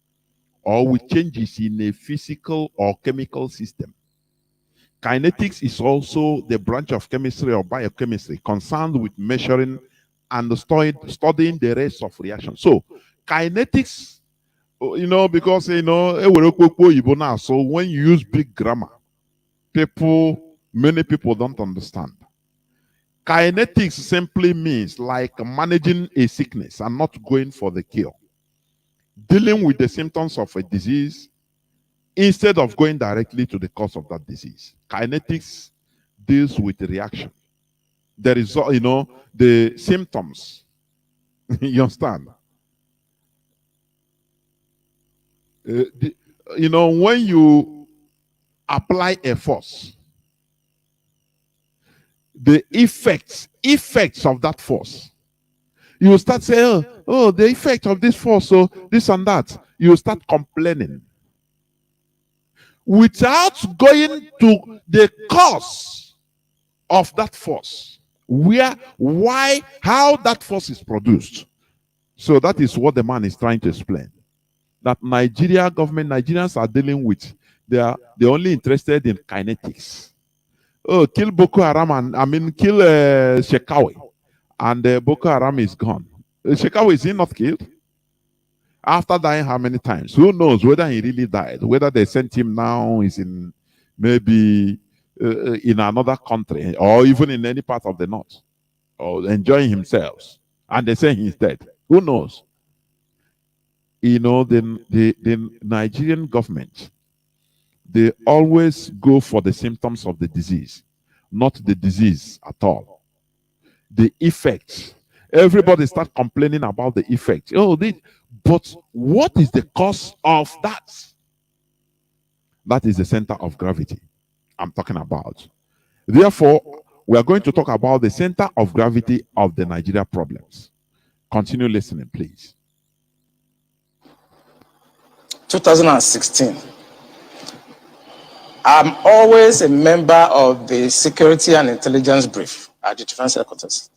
or with changes in a physical or chemical system. Kinetics is also the branch of chemistry or biochemistry concerned with measuring and studying the rates of reaction. So, kinetics, you know, because, you know, so when you use big grammar, many people don't understand. Kinetics simply means like managing a sickness and not going for the cure. Dealing with the symptoms of a disease instead of going directly to the cause of that disease. Kinetics deals with the reaction. The result, you know, the symptoms. You understand? You know, when you apply a force, the effects of that force, you start saying, oh, the effect of this force, so this and that. You start complaining without going to the cause of that force, how that force is produced. So that is what the man is trying to explain. That Nigerians are dealing with, they're only interested in kinetics. Oh, kill Boko Haram and kill Shekawe, and Boko Haram is gone. Shekawe, is he not killed? After dying how many times? Who knows whether he really died? Whether they sent him now, is in maybe in another country or even in any part of the north, or enjoying himself, and they say he's dead. Who knows? You know, the Nigerian government, they always go for the symptoms of the disease, not the disease at all. The effects. Everybody starts complaining about the effects. Oh, but what is the cause of that? That is the center of gravity I'm talking about. Therefore, we are going to talk about the center of gravity of the Nigeria problems. Continue listening, please. 2016. I'm always a member of the Security and Intelligence Brief at the Defense Headquarters.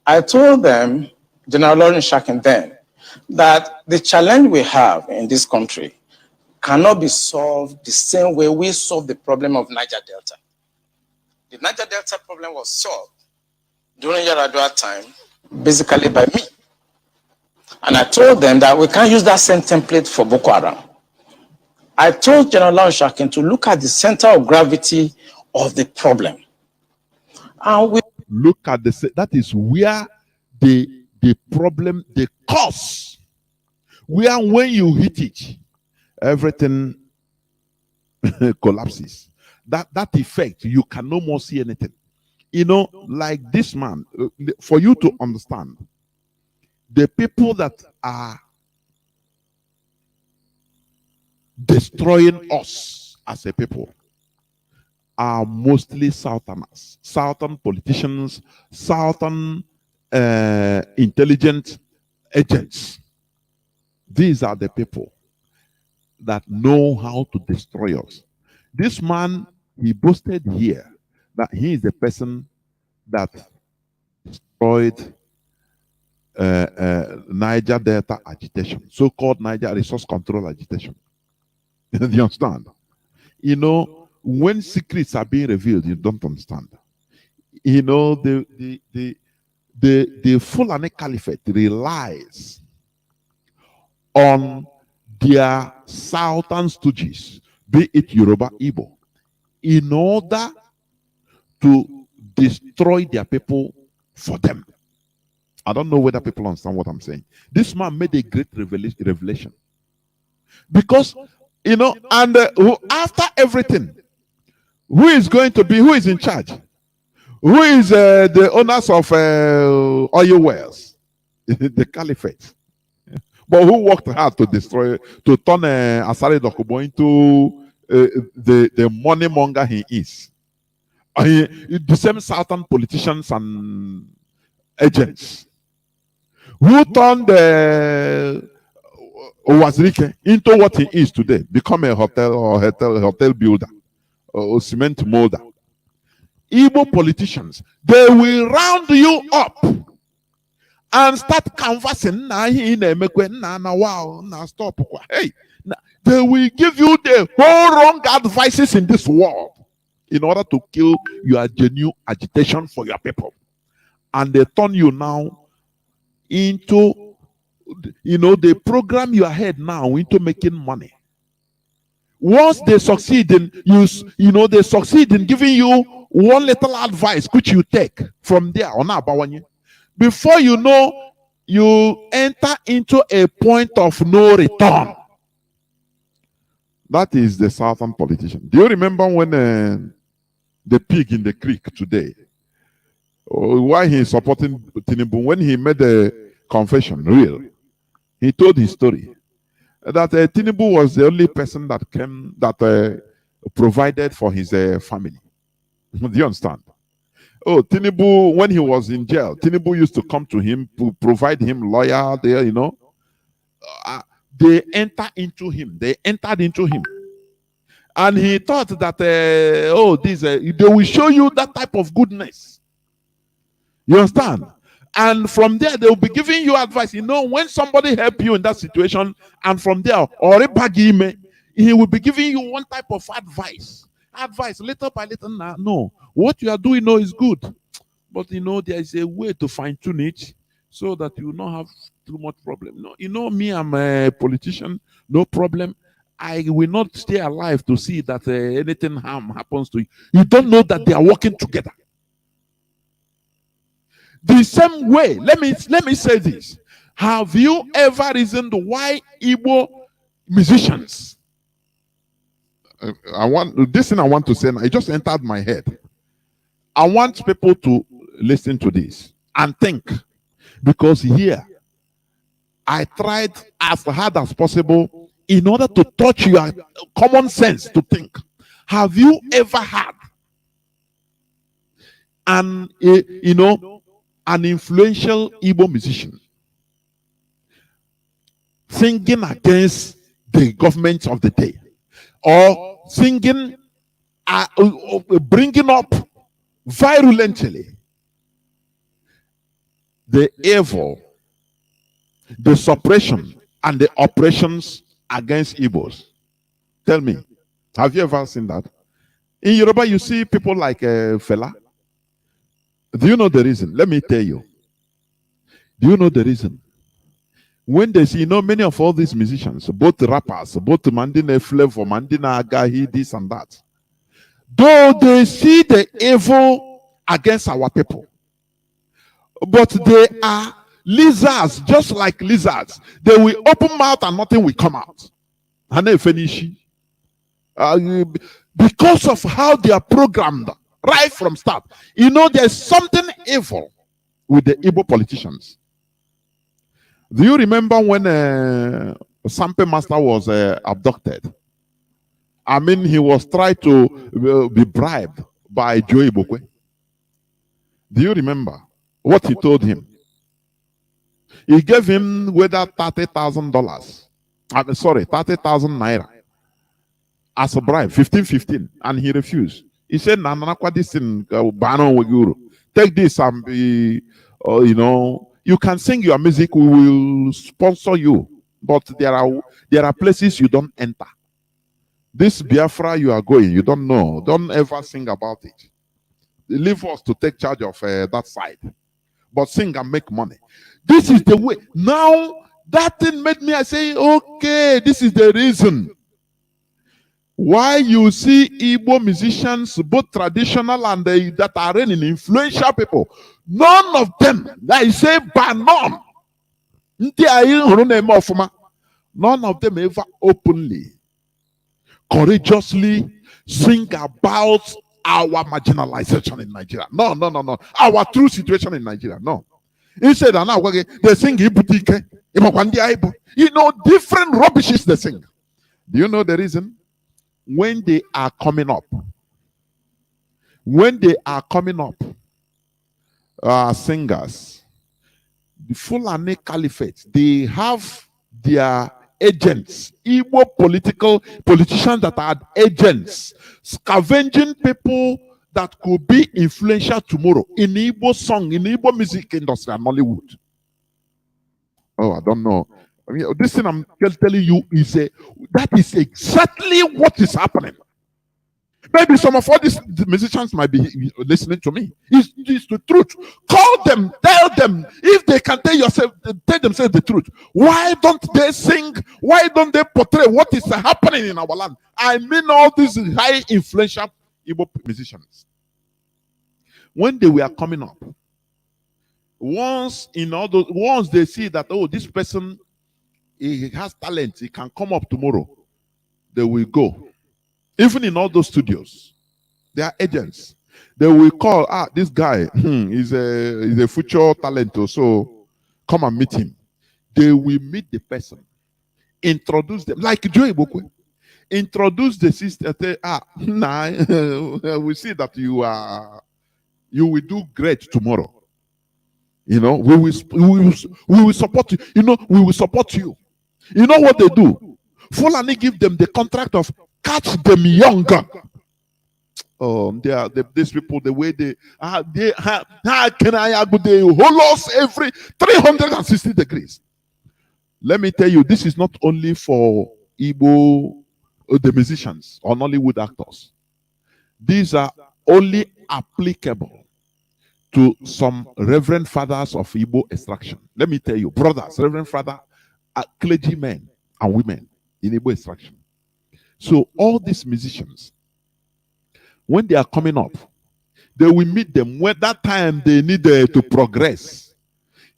I told them, General Lawrence Shakin then, that the challenge we have in this country cannot be solved the same way we solved the problem of Niger Delta. The Niger Delta problem was solved during Yaradua time, basically by me. And I told them that we can't use that same template for Boko Haram. I told General Lawrence Shakin to look at the center of gravity of the problem. And we look at that is where the problem, the cause, where when you hit it, everything collapses. That effect, you can no more see anything. You know, like this man, for you to understand, the people that are destroying us as a people are mostly Southerners, Southern politicians, Southern intelligence agents. These are the people that know how to destroy us. This man, he boasted here that he is the person that destroyed Niger Delta agitation, so-called Niger resource control agitation. Do you understand? You know, when secrets are being revealed, you don't understand. You know, the Fulani Caliphate relies on their southern stooges, be it Yoruba, Igbo, in order to destroy their people for them. I don't know whether people understand what I'm saying. This man made a great revelation. Because, you know, and after everything, who is in charge? Who is the owners of oil wells? The caliphate. But who worked hard to destroy, to turn Asari Dokubo into the money monger he is? The same Southern politicians and agents who turned Owazirike into what he is today, become a hotel builder or cement molder. Igbo politicians, they will round you up and start canvassing. Stop. Hey, they will give you the whole wrong advices in this world in order to kill your genuine agitation for your people. And they turn you now into, you know, they program your head now into making money. Once they succeed in they succeed in giving you one little advice which you take from there on. Before you know, you enter into a point of no return. That is the Southern politician. Do you remember when the pig in the creek today, why he is supporting Tinubu, when he made a confession real, he told his story that Tinubu was the only person that came, that provided for his family. Do you understand? Oh, Tinubu, when he was in jail, Tinubu used to come to him to provide him lawyer there, you know. They entered into him. And he thought that, they will show you that type of goodness. You understand? And from there, they will be giving you advice. You know, when somebody help you in that situation, and from there, he will be giving you one type of advice. Little by little. No, what you are doing now is good. But, you know, there is a way to fine-tune it so that you will not have too much problem. No, you know me, I'm a politician, no problem. I will not stay alive to see that anything harm happens to you. You don't know that they are working together. The same way, let me say this. Have you ever reasoned why Igbo musicians? I want to say, it just entered my head. I want people to listen to this and think, because here I tried as hard as possible in order to touch your common sense to think. Have you ever had an influential Igbo musician singing against the government of the day, or singing, bringing up virulently the evil, the suppression, and the oppressions against Igbos? Tell me, have you ever seen that? In Yoruba, you see people like Fela. Do you know the reason? Let me tell you. Do you know the reason? When they see, many of all these musicians, both rappers, both Mandina Flavor, Mandina Agahi, this and that, though they see the evil against our people, but they are lizards, just like lizards. They will open mouth and nothing will come out. And they finish. Because of how they are programmed right from start. There's something evil with the Igbo politicians. Do you remember when Sampe Master was abducted? I mean, he was trying to be bribed by Joe Ibokwe. Do you remember what he told him? He gave him whether $30,000. I'm sorry, 30,000 naira as a bribe, 15, and he refused. He said, this in take this and be, you can sing your music, we will sponsor you. But there are places you don't enter. This Biafra you are going, you don't know. Don't ever sing about it. Leave us to take charge of that side. But sing and make money. This is the way. Now, that thing made me, I say, okay, this is the reason why you see Igbo musicians, both traditional and that are reigning influential people. None of them, I say, by none. None of them ever openly, courageously sing about our marginalization in Nigeria. No. Our true situation in Nigeria. No. Instead, they sing Ibutike. Different rubbishes they sing. Do you know the reason? When they are coming up, singers, the Fulani Caliphate, they have their agents, Igbo politicians that are agents, scavenging people that could be influential tomorrow in Igbo song, in Igbo music industry and Nollywood. Oh, I don't know. I mean, this thing I'm telling you that is exactly what is happening. Maybe some of all these musicians might be listening to me. It's the truth. Call them, tell them. If they can tell themselves the truth, why don't they sing? Why don't they portray what is happening in our land? I mean, all these high influential Igbo musicians. When they were coming up, once they see that, oh, this person, he has talent, he can come up tomorrow, they will go. Even in all those studios, they are agents. They will call, this guy is a future talent, so come and meet him. They will meet the person, introduce them, like Joe Ibokwe. Introduce the sister, say, we see that you will do great tomorrow. We will support you. We will support you. You know what they do? Fulani give them the contract of catch them younger. Oh, these people, the way they hold us every 360 degrees. Let me tell you, this is not only for Igbo, the musicians or Nollywood actors. These are only applicable to some reverend fathers of Igbo extraction. Let me tell you, brothers, reverend father, clergymen and women in Igbo extraction. So all these musicians, when they are coming up, they will meet them when that time they need to progress.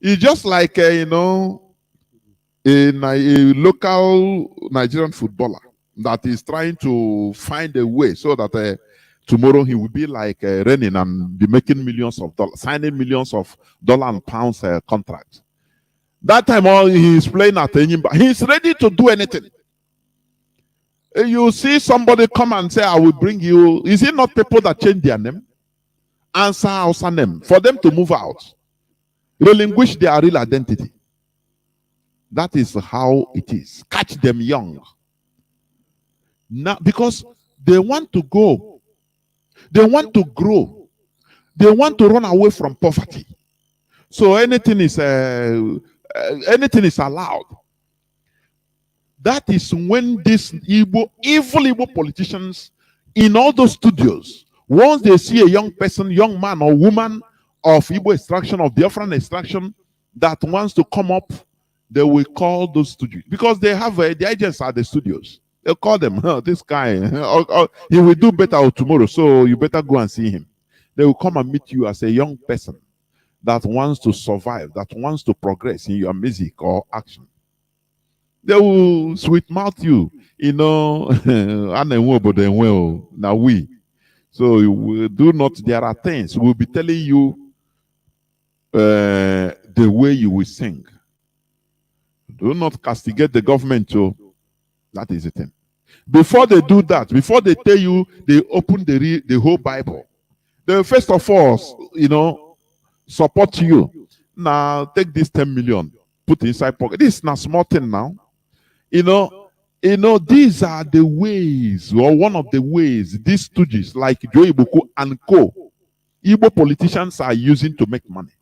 It's just like, a local Nigerian footballer that is trying to find a way so that tomorrow he will be like reigning and be making millions of dollars, signing millions of dollars and pounds contracts. That time he is playing at Enyimba. He's ready to do anything. You see somebody come and say, I will bring you. Is it not people that change their name? Answer Hausa name. For them to move out. Relinquish their real identity. That is how it is. Catch them young. Now, because they want to go. They want to grow. They want to run away from poverty. So anything is allowed. That is when these evil Igbo politicians in all those studios, once they see a young person, young man or woman of Igbo extraction, of Biafran extraction, that wants to come up, they will call those studios. Because they have the agents at the studios. They'll call them, this guy, he will do better tomorrow, so you better go and see him. They will come and meet you as a young person that wants to survive, that wants to progress in your music or action. They will sweet mouth you, now we. So you do not, there are things, we'll be telling you the way you will sing. Do not castigate the government, that is the thing. Before they do that, before they tell you they open the whole Bible, they first of all, support you. Now take this 10 million, put inside pocket. This is not small thing now. These are the ways, or one of the ways these stooges like Joe Ibuku and co. Igbo politicians are using to make money.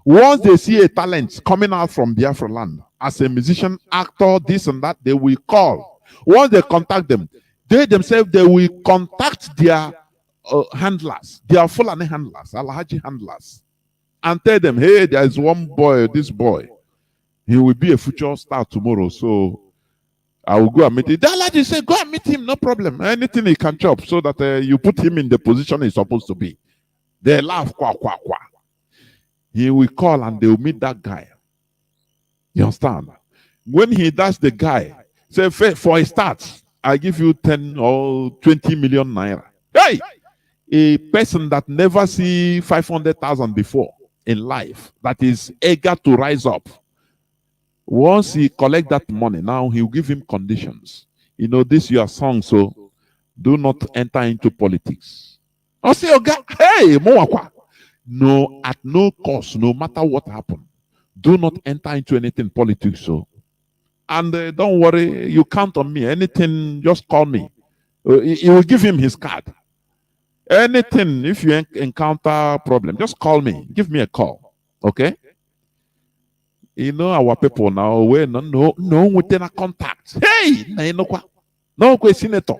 Once they see a talent coming out from Biafra land as a musician, actor, this and that, they will call. Once they contact them, they themselves, they will contact their handlers, their Fulani handlers, Alhaji handlers, and tell them, hey, there is one boy, this boy, he will be a future star tomorrow, so I will go and meet him. The Alhaji say, go and meet him, no problem. Anything he can chop so that you put him in the position he's supposed to be. They laugh, kwa, kwa, kwa. He will call and they will meet that guy. You understand? When he does the guy, say, for a start, I give you 10 or 20 million naira. Hey! A person that never see 500,000 before in life, that is eager to rise up. Once he collect that money, now he will give him conditions. This your song, so do not enter into politics. I say, okay, hey, Moakwa. No, at no cost, no matter what happened, do not enter into anything politics. So, and don't worry, you count on me. Anything, just call me. You will give him his card. Anything, if you encounter problem, just call me. Give me a call. Okay? Our people now, we no within a contact. Hey, no senator,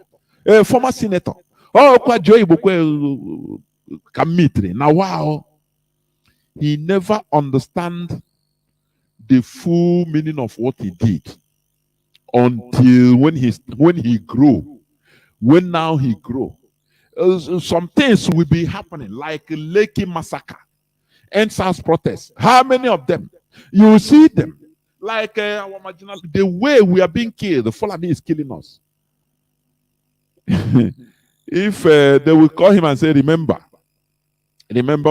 former senator. Oh, kwa Joy Bukwe Kamitri. Now, wow, he never understand the full meaning of what he did until when he grew. When now he grew, some things will be happening like Lekki massacre, NSAS protests. How many of them? You will see them like our marginal. The way we are being killed, the Fulani is killing us. If they will call him and say, remember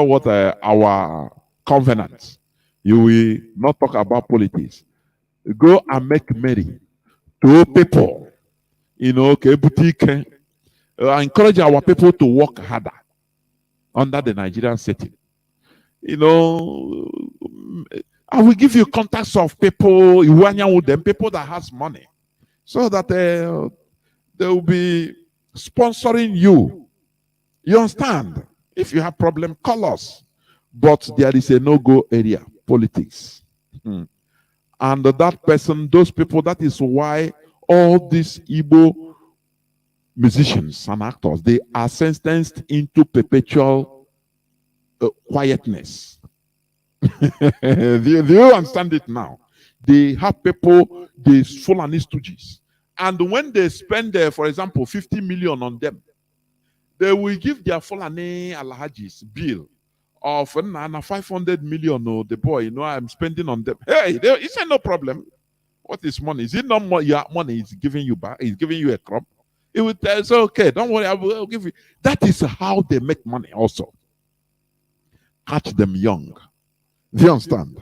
what our covenant. You will not talk about politics. Go and make merry to people. Boutique. Encourage our people to work harder under the Nigerian setting. I will give you contacts of people, people that has money, so that they will be sponsoring you. You understand? If you have problem, call us. But there is a no-go area, politics. And that person, those people, that is why all these Igbo musicians and actors, they are sentenced into perpetual quietness. Do you understand it now? They have people, they Fulani stooges. And when they spend, for example, 50 million on them, they will give their Fulani Alhajis bill of 500 million. Oh, the boy, I'm spending on them. Hey, he said, no problem. What is money? Is it not more your money is giving you back? He's giving you a crop. It would say, okay, don't worry, I'll give you. That is how they make money also. Catch them young. Do you understand?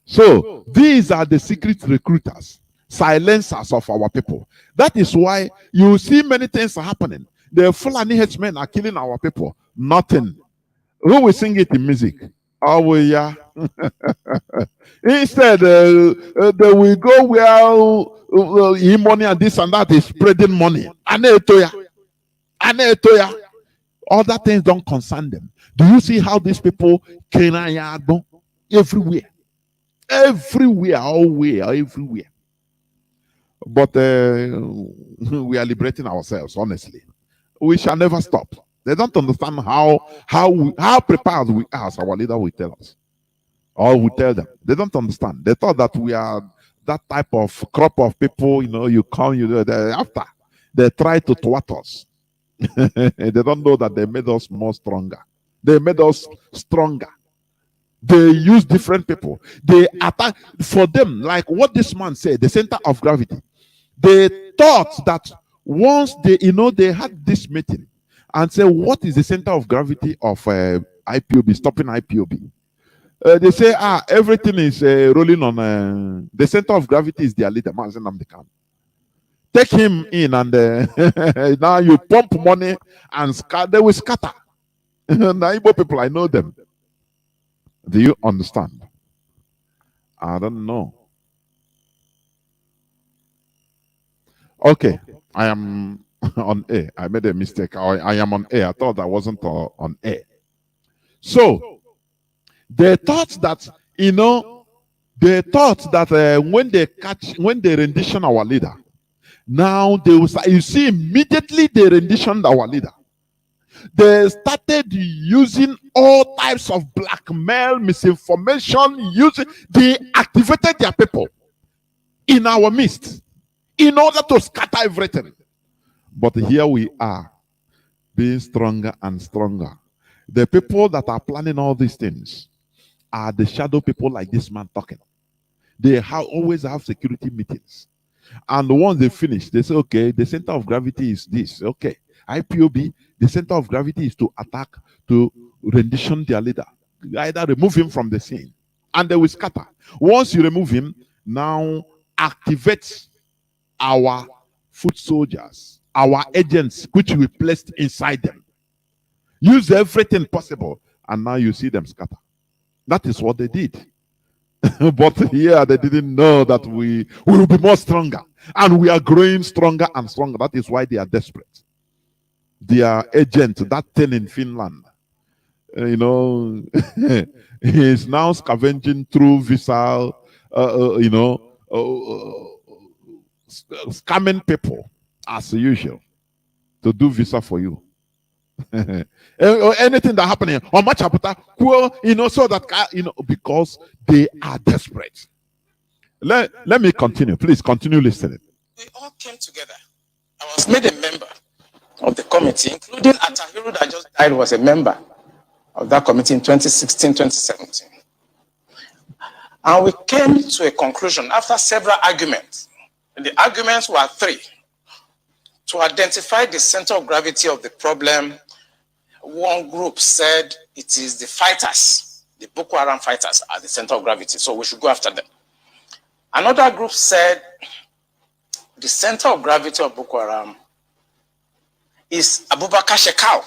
So these are the secret recruiters, silencers of our people. That is why you see many things are happening. The Fulani headsmen are killing our people. Nothing. Who will sing it in music? Oh, yeah. Instead, they will go where money and this and that is spreading money. Other things don't concern them. Do you see how these people everywhere? Everywhere. But we are liberating ourselves, honestly. We shall never stop. They don't understand how prepared we are, as our leader will tell us. Or we tell them. They don't understand. They thought that we are that type of crop of people, you come, after. They try to thwart us. They don't know that they made us more stronger. They made us stronger. They use different people. They attack for them, like what this man said, the center of gravity. They thought that once they had this meeting and say, what is the center of gravity of IPOB, stopping IPOB? They say, everything is rolling on the center of gravity is their leader, Mazi Nnamdi. Take him in and now you pump money and they will scatter. Now Igbo people, I know them. Do you understand? I don't know. Okay, I am on air. I made a mistake. I am on air. I thought I wasn't on air. So they thought that, when they rendition our leader, now they will start, you see, immediately they renditioned our leader. They started using all types of blackmail, misinformation, they activated their people in our midst in order to scatter everything. But here we are, being stronger and stronger. The people that are planning all these things are the shadow people like this man talking. They always have security meetings. And once they finish, they say, okay, the center of gravity is this. Okay, IPOB, the center of gravity is to attack, to rendition their leader. Either remove him from the scene, and they will scatter. Once you remove him, now activate our foot soldiers, our agents, which we placed inside them. Use everything possible, and now you see them scatter. That is what they did. But here they didn't know that we will be more stronger, and we are growing stronger and stronger. That is why they are desperate. Their agent, that thing in Finland, he is now scavenging through visa, scamming people as usual to do visa for you. Anything that happening on much so that because they are desperate. Let me continue. Please continue listening. We all came together. I was made a member of the committee, including Atahiru that just died was a member of that committee in 2016, 2017. And we came to a conclusion after several arguments. And the arguments were three. To identify the center of gravity of the problem, one group said it is the fighters, the Boko Haram fighters are the center of gravity, so we should go after them. Another group said the center of gravity of Boko Haram is Abubakar Shekau.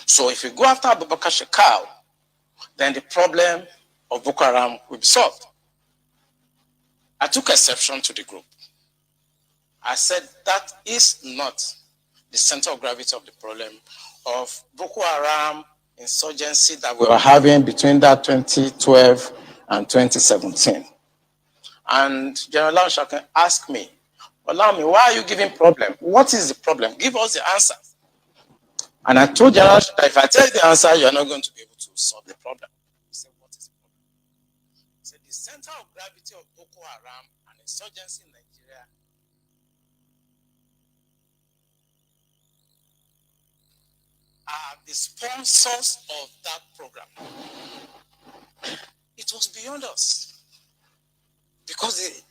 So if we go after Abubakar Shekau, then the problem of Boko Haram will be solved. I took exception to the group. I said that is not the center of gravity of the problem of Boko Haram insurgency that we were having between that 2012 and 2017. And General Shakin asked me, allow me, why are you giving problem? What is the problem? Give us the answer. And I told General that if I tell you the answer, you're not going to be able to solve the problem. He said, what is the problem? He said, the center of gravity of Boko Haram and insurgency in Nigeria are the sponsors of that program. It was beyond us. Because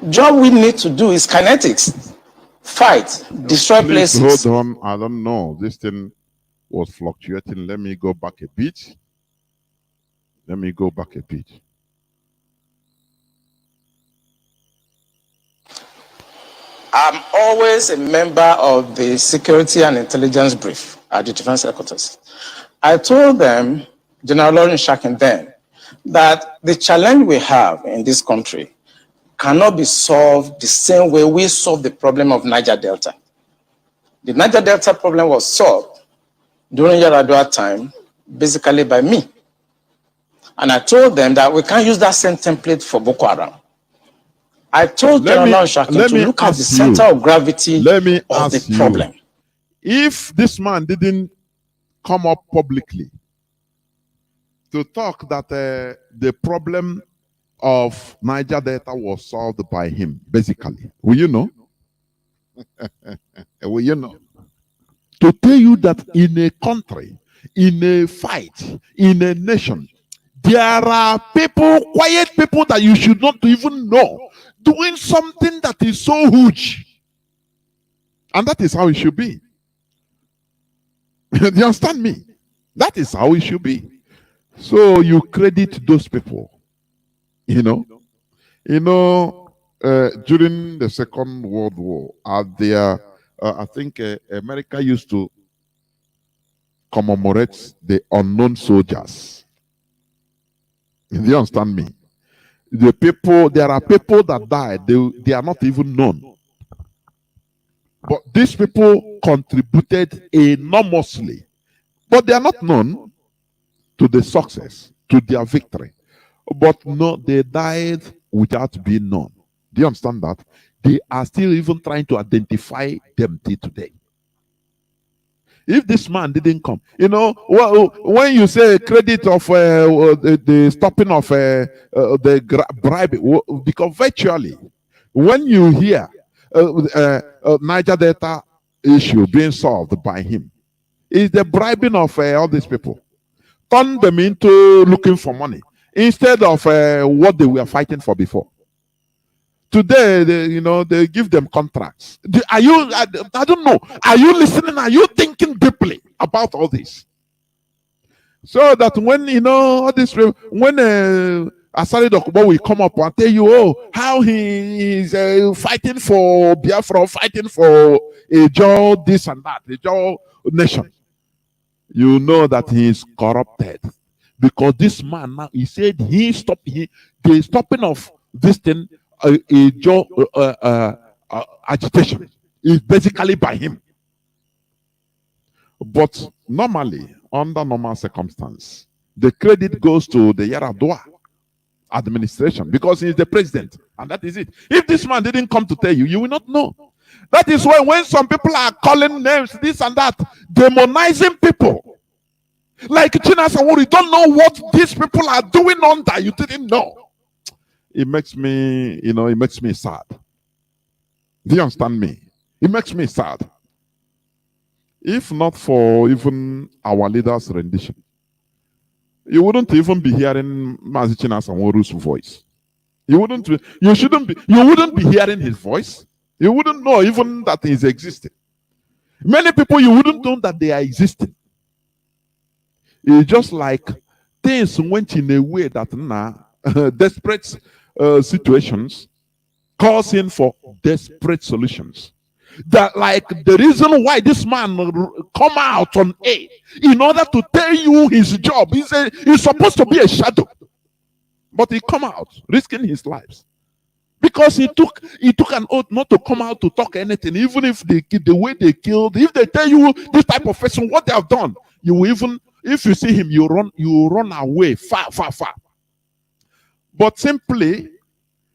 the job we need to do is kinetics. Fight, destroy places. Hold on, I don't know. This thing was fluctuating. Let me go back a bit. I'm always a member of the Security and Intelligence Brief at the Defense Headquarters. I told them, General Shakin then, that the challenge we have in this country cannot be solved the same way we solved the problem of Niger Delta. The Niger Delta problem was solved during Yaradua time, basically by me. And I told them that we can't use that same template for Boko Haram. I told General Shakin to look at the center of gravity of the problem. If this man didn't come up publicly to talk that the problem of Niger Delta was solved by him, basically, will you know? Will you know? To tell you that in a country, in a fight, in a nation, there are people, quiet people that you should not even know, doing something that is so huge. And that is how it should be. Do you understand me? That is how it should be. So you credit those people. during the Second World War, I think America used to commemorate the unknown soldiers. Do you understand me? There are people that died, they are not even known. But these people contributed enormously. But they are not known to the success, to their victory. But no, they died without being known. Do you understand that? They are still even trying to identify them till today. If this man didn't come, well, when you say credit of the stopping of the bribe, because virtually, when you hear Niger Delta issue being solved by him, is the bribing of all these people. Turn them into looking for money instead of what they were fighting for before. Today, they give them contracts. I don't know. Are you listening? Are you thinking deeply about all this? So that when, all this, when Asari Dokubo will come up and tell you, how he is fighting for Biafra, fighting for a Joe, this and that, a Joe nation. You know that he is corrupted. Because this man now, he said the stopping of this thing, agitation is basically by him. But normally, under normal circumstance, the credit goes to the Yaradua administration because he is the president, and that is it. If this man didn't come to tell you, you will not know. That is why when some people are calling names, this and that, demonizing people, like China Sawori, you don't know what these people are doing under, you didn't know. It makes me, it makes me sad. Do you understand me? It makes me sad. If not for even our leaders' rendition, you wouldn't even be hearing Mazi Samoru's voice. You wouldn't be hearing his voice. You wouldn't know even that he's existing. Many people, you wouldn't know that they are existing. It's just like things went in a way that desperate situations causing for desperate solutions. That like the reason why this man come out on air in order to tell you his job, he's supposed to be a shadow, but he come out risking his lives because he took an oath not to come out to talk anything, even if the way they killed. If they tell you this type of person what they have done, you will even, if you see him, you run away far. But simply,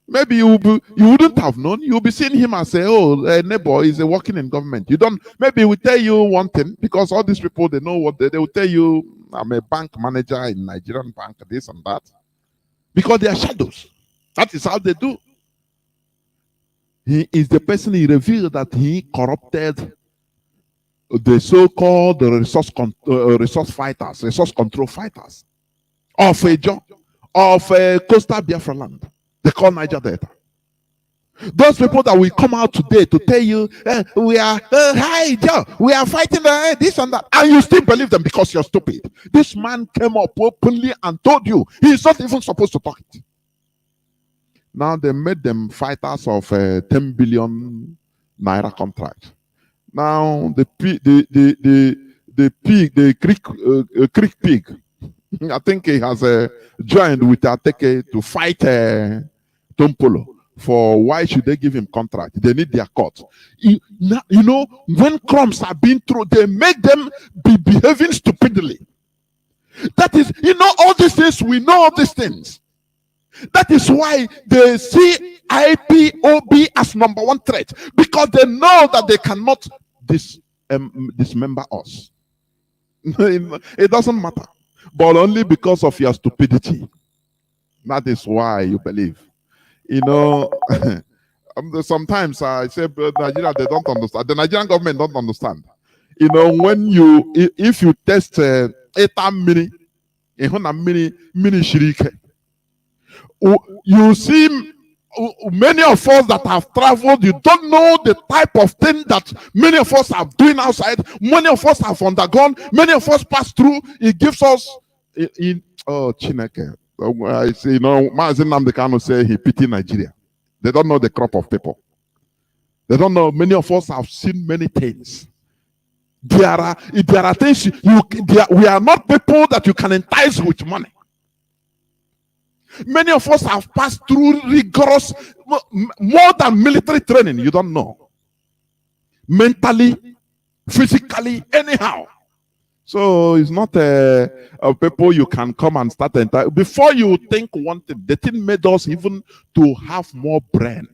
maybe you wouldn't have known. You'll be seeing him as a neighbor is working in government. You don't. Maybe we tell you one thing because all these people, they know what they will tell you. I'm a bank manager in Nigerian bank, this and that, because they are shadows. That is how they do. He is the person he revealed that he corrupted the so-called resource control fighters of a job of coastal Biafra land. They call Niger Delta. Those people that will come out today to tell you, we are, hi, Joe, we are fighting this and that, and you still believe them because you're stupid. This man came up openly and told you he's not even supposed to talk it. Now they made them fighters of 10 billion naira contract. Now the Creek pig, I think he has joined with Ateke to fight Tompolo. For why should they give him contract? They need their court. You know, when crumbs are being thrown, they make them be behaving stupidly. That is, all these things, we know all these things. That is why they see IPOB as number one threat, because they know that they cannot dismember us. It doesn't matter, but only because of your stupidity. That is why you believe. Sometimes I say, Nigeria, they don't understand. The Nigerian government don't understand. If you test mini shirike, you see many of us that have traveled, you don't know the type of thing that many of us are doing outside. Many of us have undergone. Many of us pass through. It gives us Chineke. I say, Mazi Nnamdi Kanu say he pity Nigeria. They don't know the crop of people. They don't know. Many of us have seen many things. There are things we are not people that you can entice with money. Many of us have passed through rigorous, more than military training. You don't know. Mentally, physically, anyhow. So it's not a people you can come and start entice. Before you think one thing, the thing made us even to have more brain.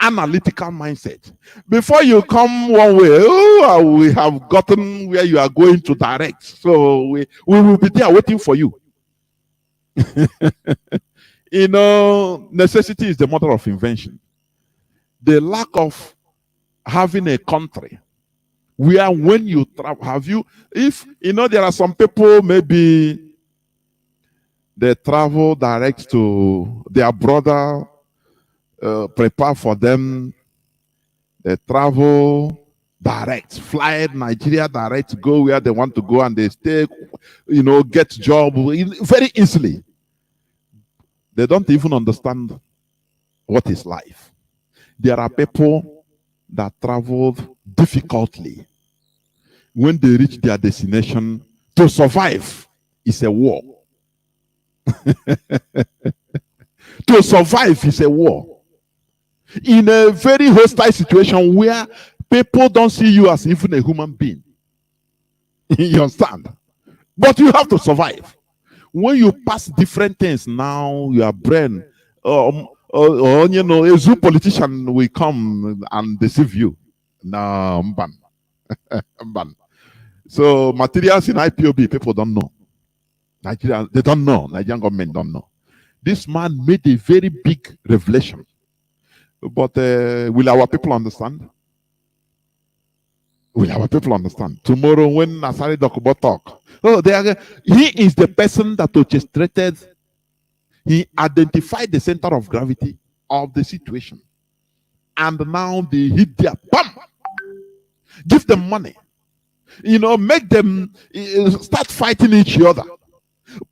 Analytical mindset. Before you come one way, we have gotten where you are going to direct. So we will be there waiting for you. You know, necessity is the mother of invention. The lack of having a country where when you travel, if you know, there are some people, maybe they travel direct to their brother, prepare for them, they travel direct, fly Nigeria direct, go where they want to go, and they stay, you know, get job very easily. They don't even understand what is life. There are people that traveled difficultly. When they reach their destination, to survive is a war. To survive is a war. In a very hostile situation where people don't see you as even a human being. You understand? But you have to survive. When you pass different things now, your brain, you know, a zoo politician will come and deceive you. No, mban. Mban. So materials in IPOB, people don't know. Nigeria, they don't know. Nigerian government don't know. This man made a very big revelation. But will our people understand? Will our people understand? Tomorrow when Nasari Dokubo talk, he is the person that orchestrated, he identified the center of gravity of the situation. And now they hit their bam. Give them money. You know, make them start fighting each other.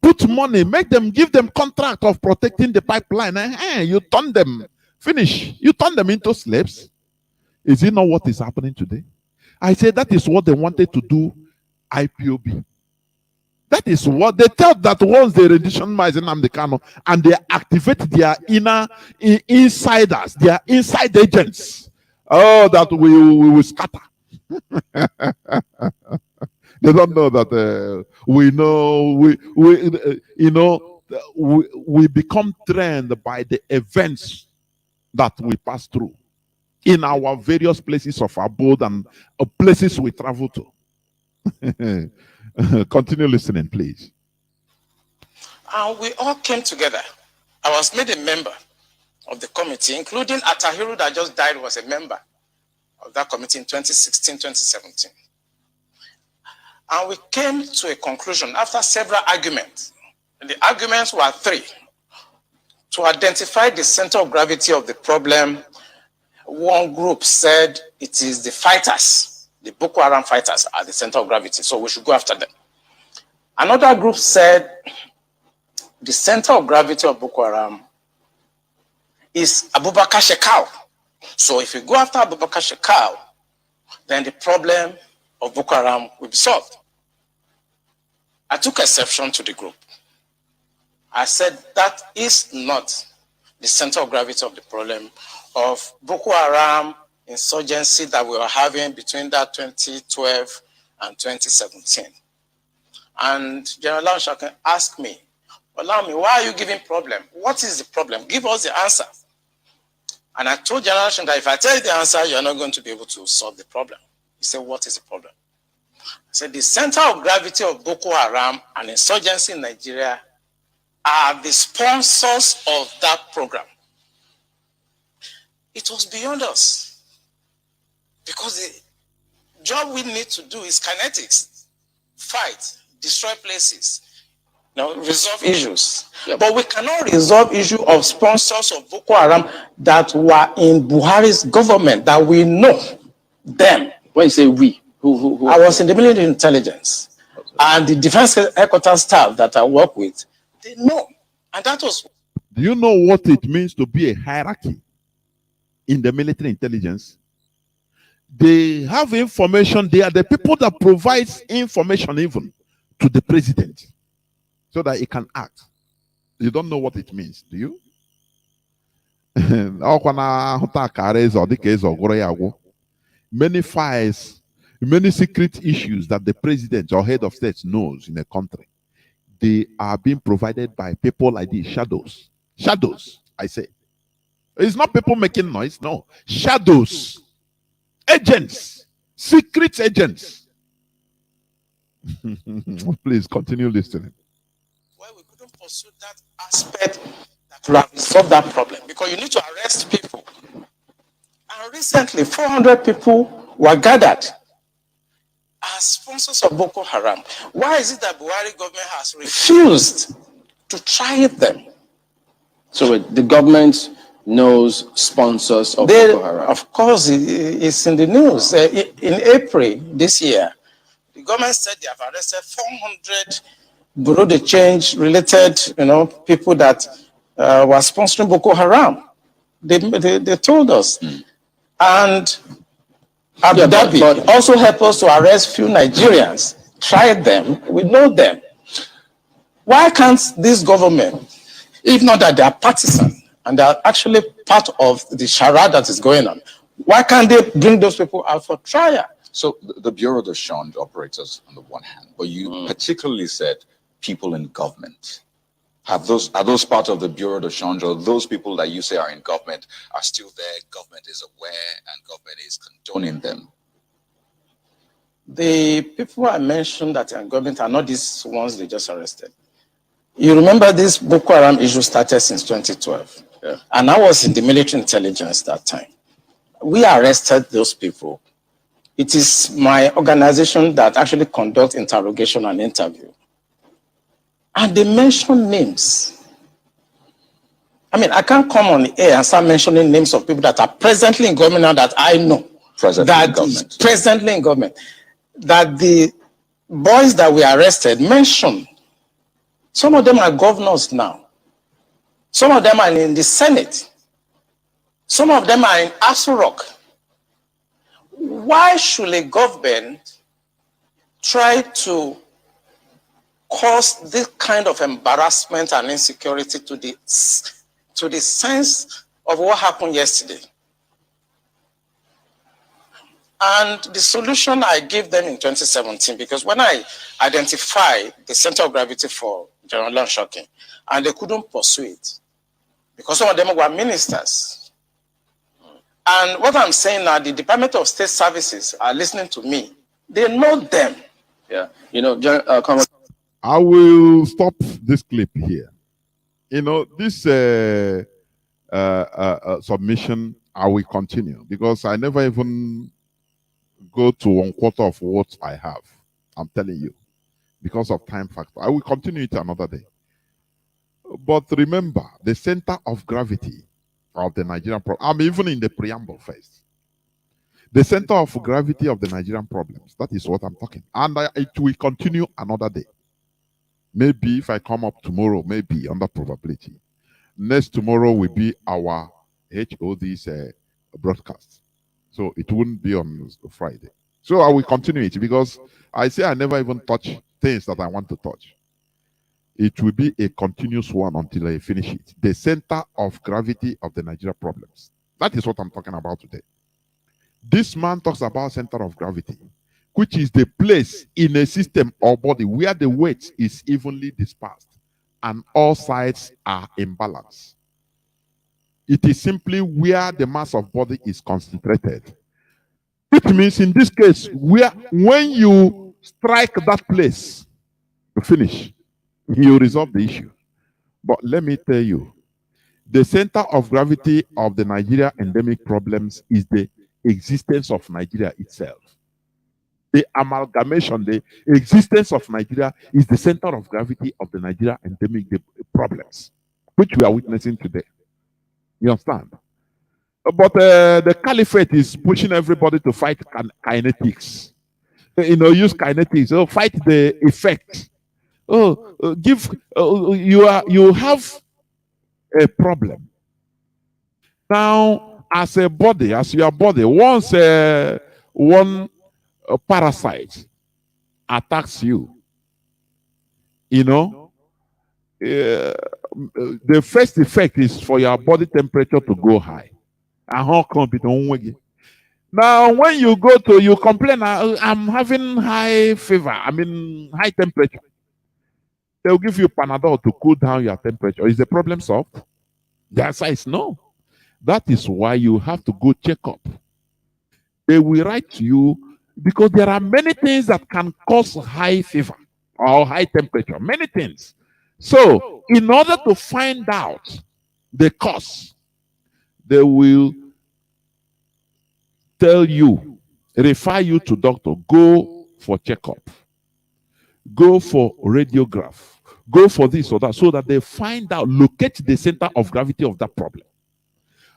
Put money, make them, give them contract of protecting the pipeline. You turn them, finish. You turn them into slaves. Is it not what is happening today? I say that is what they wanted to do, IPOB. That is what they thought, that once they rendition Mazi Nnamdi Kanu and they activate their inner insiders, their inside agents, that we will scatter. They don't know that we become trained by the events that we pass through in our various places of abode and places we travel to. Continue listening, please. And we all came together. I was made a member of the committee, including Atahiru that just died was a member of that committee in 2016, 2017. And we came to a conclusion after several arguments. And the arguments were three. To identify the center of gravity of the problem, one group said it is the fighters, the Boko Haram fighters are the center of gravity, so we should go after them. Another group said the center of gravity of Boko Haram is Abubakar Shekau. So if we go after Abubakar Shekau, then the problem of Boko Haram will be solved. I took exception to the group. I said that is not the center of gravity of the problem of Boko Haram insurgency that we were having between that 2012 and 2017. And General Lanshaken asked me, Olami, why are you giving problem? What is the problem? Give us the answer. And I told General Lanshaken that if I tell you the answer, you're not going to be able to solve the problem. He said, what is the problem? I said, the center of gravity of Boko Haram and insurgency in Nigeria are the sponsors of that program. It was beyond us. Because the job we need to do is kinetics. Fight, destroy places, resolve issues. Yeah. But we cannot resolve issue of sponsors of Boko Haram that were in Buhari's government, that we know them. When you say we, who I was in the military intelligence. And the defense headquarters staff that I work with, they know. And that was... Do you know what it means to be a hierarchy in the military intelligence. They have information. They are the people that provides information even to the president so that he can act. You don't know what it means, do you? Many files, many secret issues that the president or head of state knows in a country, they are being provided by people like these shadows. Shadows, I say. It's not people making noise, no. Shadows, agents, secret agents. Please continue listening. Why we couldn't pursue that aspect that will have solved that problem? Because you need to arrest people. And recently, 400 people were gathered as sponsors of Boko Haram. Why is it that Buhari government has refused to try them? So the government knows sponsors of Boko Haram? Of course, it's in the news. In April this year, the government said they have arrested 400 Bureau de Change related, people that were sponsoring Boko Haram. They told us. And Abu Dhabi also helped us to arrest few Nigerians, tried them, we know them. Why can't this government, if not that they are partisan and they are actually part of the charade that is going on, why can't they bring those people out for trial? So the Bureau de Change operators on the one hand, but you particularly said people in government. Are those part of the Bureau de Change, or those people that you say are in government are still there, government is aware and government is condoning them? The people I mentioned that are in government are not these ones they just arrested. You remember this Boko Haram issue started since 2012. Yeah. And I was in the military intelligence that time. We arrested those people. It is my organization that actually conducts interrogation and interview. And they mention names. I mean, I can't come on the air and start mentioning names of people that are presently in government now that I know. Presently in government. That the boys that we arrested mentioned. Some of them are governors now. Some of them are in the Senate. Some of them are in Aso Rock. Why should a government try to cause this kind of embarrassment and insecurity to the sense of what happened yesterday? And the solution I gave them in 2017, because when I identified the center of gravity for General Shocking, and they couldn't pursue it, because some of them were ministers. And what I'm saying now, the Department of State Services are listening to me. They know them. Yeah, I will stop this clip here. This submission, I will continue because I never even go to 1/4 of what I have. I'm telling you, because of time factor. I will continue it another day. But remember, the center of gravity of the Nigerian problem, I'm even in the preamble first. The center of gravity of the Nigerian problems, that is what I'm talking. And it will continue another day. Maybe if I come up tomorrow, maybe under probability. Next tomorrow will be our HOD's broadcast. So it wouldn't be on Friday. So I will continue it because I say I never even touch things that I want to touch. It will be a continuous one until I finish it. The center of gravity of the Nigeria problems. That is what I'm talking about today. This man talks about center of gravity, which is the place in a system or body where the weight is evenly dispersed and all sides are in balance. It is simply where the mass of body is concentrated. It means in this case, when you strike that place to finish, you resolve the issue. But let me tell you, the center of gravity of the Nigeria endemic problems is the existence of Nigeria itself. The amalgamation, the existence of Nigeria is the center of gravity of the Nigeria endemic problems, which we are witnessing today. You understand? But the caliphate is pushing everybody to fight kinetics. Use kinetics. Fight the effect. You have a problem. Now, as a body, as your body, once one parasite attacks you, you know, the first effect is for your body temperature to go high. And how come it don't work? Now, when you go to, you complain, I'm having high fever, I mean, high temperature. They'll give you Panadol to cool down your temperature. Is the problem solved? The answer is no. That is why you have to go check up. They will write to you because there are many things that can cause high fever or high temperature, many things. So, in order to find out the cause, they will tell you, refer you to doctor, go for checkup, go for radiograph, go for this or that, so that they find out, locate the center of gravity of that problem.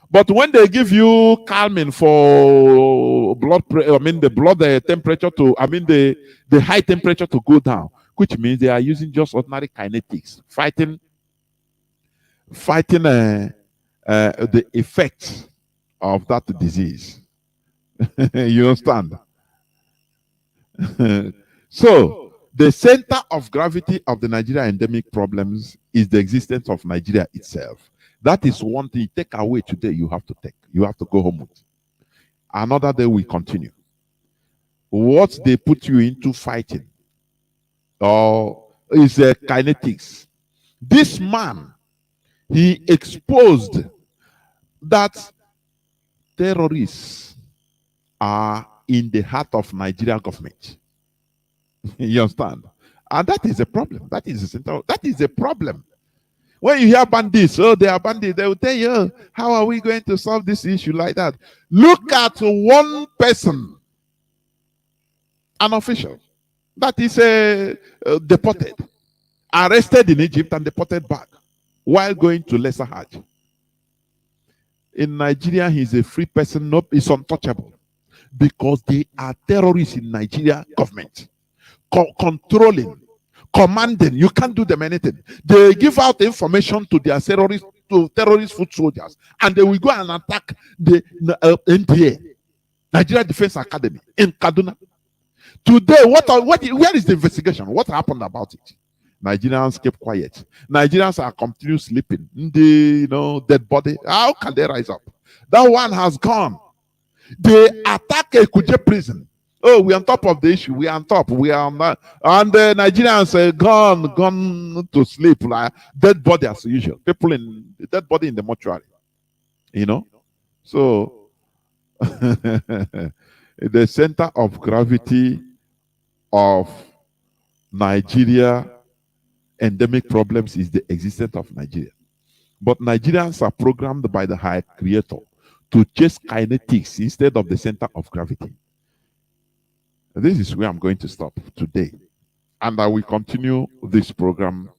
But when they give you calming for the blood temperature to, the high temperature to go down, which means they are using just ordinary kinetics, fighting the effects of that disease. You understand? So, the center of gravity of the Nigeria endemic problems is the existence of Nigeria itself. That is one thing you take away today, you have to take. You have to go home with. Another day we continue. What they put you into fighting or is kinetics. This man, he exposed that terrorists are in the heart of Nigeria government. You understand? And that is a problem. That is a problem. When you hear bandits, oh, they are bandits, they will tell you, oh, how are we going to solve this issue like that? Look at one person, an official, that is deported, arrested in Egypt and deported back while going to Lesser Hajj. In Nigeria, he's a free person, no, he's untouchable because they are terrorists in Nigeria government, controlling, commanding. You can't do them anything. They give out information to their terrorist foot soldiers, and they will go and attack the NDA, Nigeria Defense Academy in Kaduna. Today, where is the investigation? What happened about it? Nigerians kept quiet. Nigerians are continuing sleeping. Dead body. How can they rise up? That one has gone. They attack a Kuje prison. Oh, we're on top of the issue. We are on top. We are on that. And the Nigerians gone to sleep, like dead body as usual. People in dead body in the mortuary. So the center of gravity of Nigeria endemic problems is the existence of Nigeria. But Nigerians are programmed by the high creator to chase kinetics instead of the center of gravity. This is where I'm going to stop today. And I will continue this program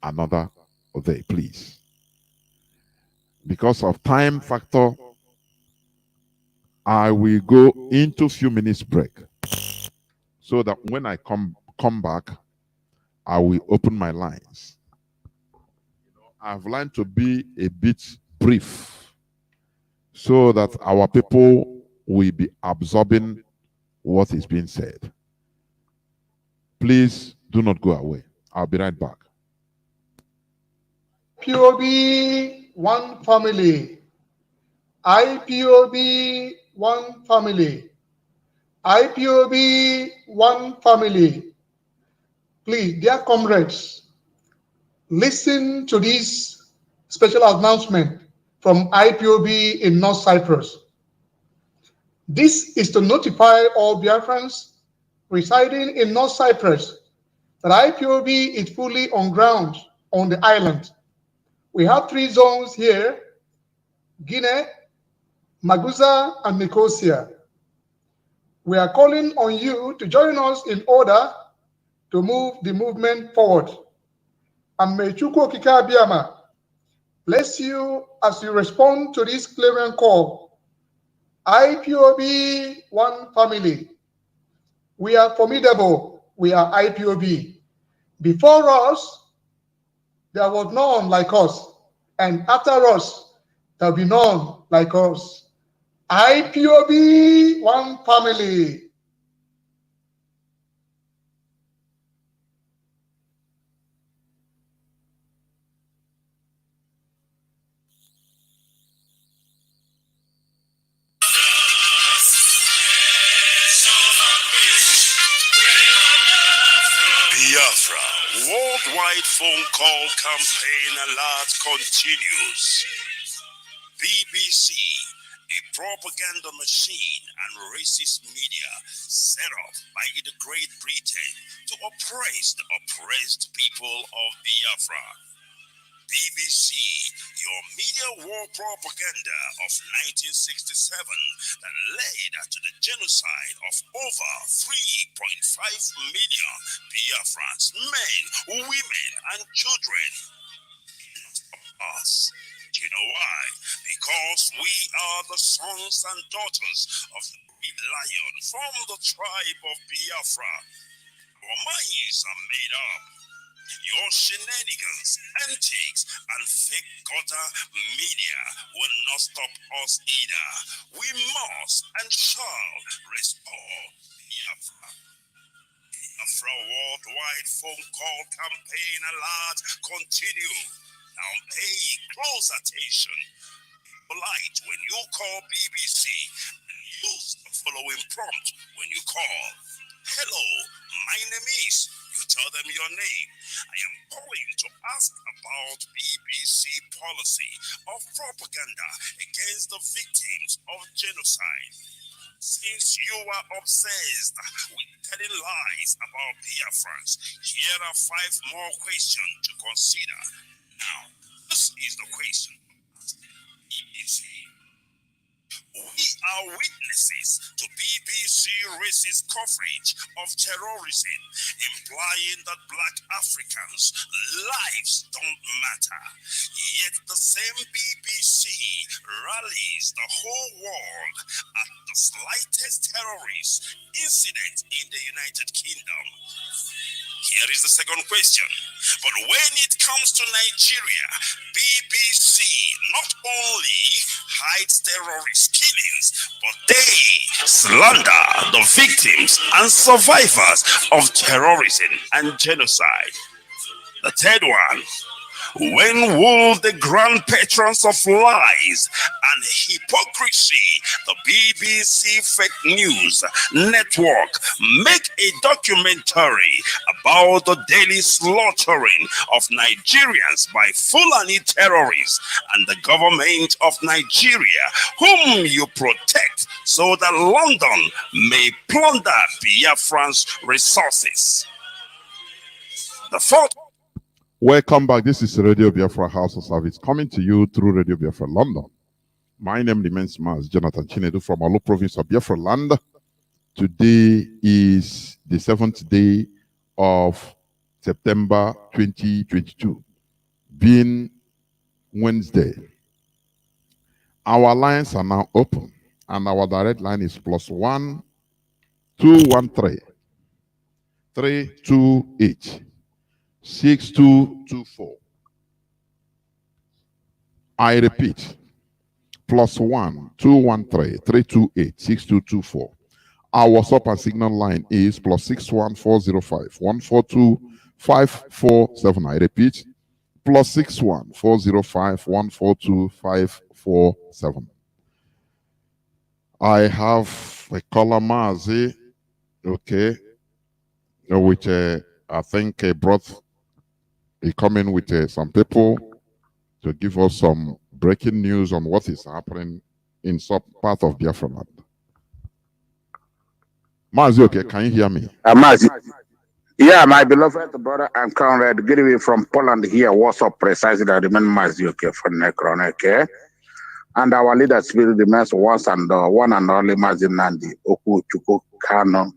another day, please. Because of time factor, I will go into a few minutes break. So that when I come back, I will open my lines. I've learned to be a bit brief so that our people will be absorbing what is being said. Please do not go away. I'll be right back. IPOB, one family. IPOB, one family. IPOB, one family. Please, dear comrades, listen to this special announcement from IPOB in North Cyprus. This is to notify all Biafrans residing in North Cyprus that IPOB is fully on ground on the island. We have 3 zones here: Guinea, Magusa, and Nicosia. We are calling on you to join us in order to move the movement forward. And may Chukwu Okike Abiyama bless you as you respond to this clarion call. IPOB, one family. We are formidable. We are IPOB. Before us, there was no one like us. And after us, There will be none like us. IPOB, one family. Biafra, worldwide phone call campaign alert continues. BBC, a propaganda machine and racist media set up by the Great Britain to oppress the oppressed people of Biafra. BBC, your media war propaganda of 1967 that led to the genocide of over 3.5 million Biafrans, men, women, and children. Us. Do you know why? Because we are the sons and daughters of the great lion from the tribe of Biafra. Our minds are made up. Your shenanigans, antics, and fake gutter media will not stop us either. We must and shall restore Biafra. Biafra worldwide phone call campaign alert continue. Now pay close attention. Polite when you call BBC and use the following prompt when you call. Hello, my name is. You tell them your name. I am calling to ask about BBC policy of propaganda against the victims of genocide. Since you are obsessed with telling lies about Biafrans, here are 5 more questions to consider. Now, this is the question. BBC. We are witnesses to BBC racist coverage of terrorism, implying that black Africans' lives don't matter. Yet the same BBC rallies the whole world at the slightest terrorist incident in the United Kingdom. Here is the second question. But when it comes to Nigeria, BBC not only hides terrorist killings, but they slander the victims and survivors of terrorism and genocide. The third one. When will the grand patrons of lies and hypocrisy, the BBC Fake News Network, make a documentary about the daily slaughtering of Nigerians by Fulani terrorists and the government of Nigeria, whom you protect so that London may plunder Biafran's resources? The fourth. Welcome back. This is Radio Biafra Hausa-Service coming to you through Radio Biafra London. My name remains Mazi Jonathan Chinedu from Alo province of Biafra land. Today is the 7th day of September 2022, being Wednesday. Our lines are now open and our direct line is +1 213 328 6224. I repeat, +1 213 328 6224. Our WhatsApp and signal line is +61 405 142 547. I repeat, +61 405 142 547. I have a caller, Mazi, okay, which I think brought he coming with some people to give us some breaking news on what is happening in some part of Biafra land. Mazi, okay, can you hear me? Mazi. Yeah, my beloved brother and comrade, good evening from Poland here. What's up precisely? I remain Mazi, okay, from Necron, okay? And our leader spirit remains one and only Mazi Nnamdi, Oku Chuku Kanu.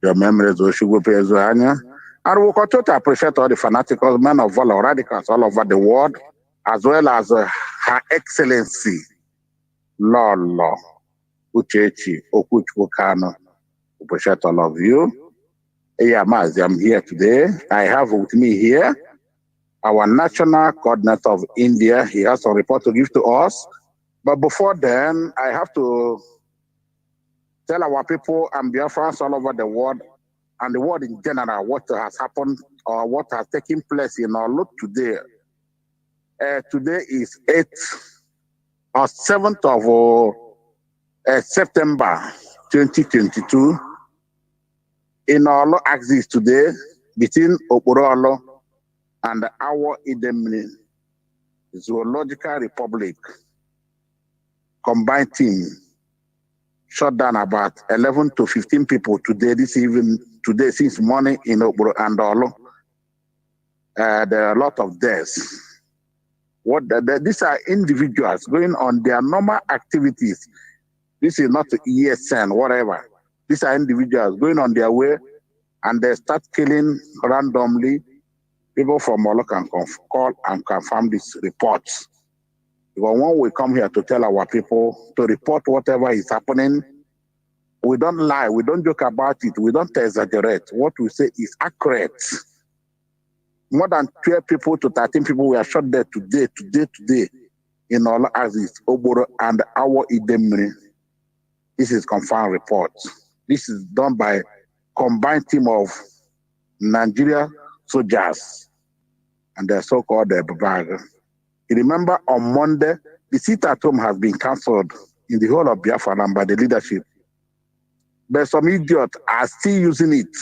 Your memories of Shugo Pezuanya. And we continue to appreciate all the fanatical men of valor, radicals all over the world, as well as Her Excellency, Lolo Uchechi Okuchukwu Kanu. We appreciate all of you. Yeah, Mazi, I'm here today. I have with me here our national coordinator of India. He has a report to give to us. But before then, I have to tell our people and Biafrans all over the world and the world in general what has happened or what has taken place in our look today. Today is 8th or 7th of September 2022. In our axis today, between Oporolo and our Idemini Zoological Republic, combined team shot down about 11 to 15 people today, today since morning in Oboro and Olo. There are a lot of deaths. These are individuals going on their normal activities. This is not ESN, whatever. These are individuals going on their way and they start killing randomly. People from Olo can call and confirm these reports. Because when we come here to tell our people to report whatever is happening, we don't lie, we don't joke about it, we don't exaggerate. What we say is accurate. More than 12 people to 13 people were shot there today in all Aziz, Oboro, and our Idemri. This is confirmed report. This is done by combined team of Nigeria soldiers and their so-called Babaga. You remember on Monday, the sit at home has been cancelled in the whole of Biafra land by the leadership. But some idiots are still using it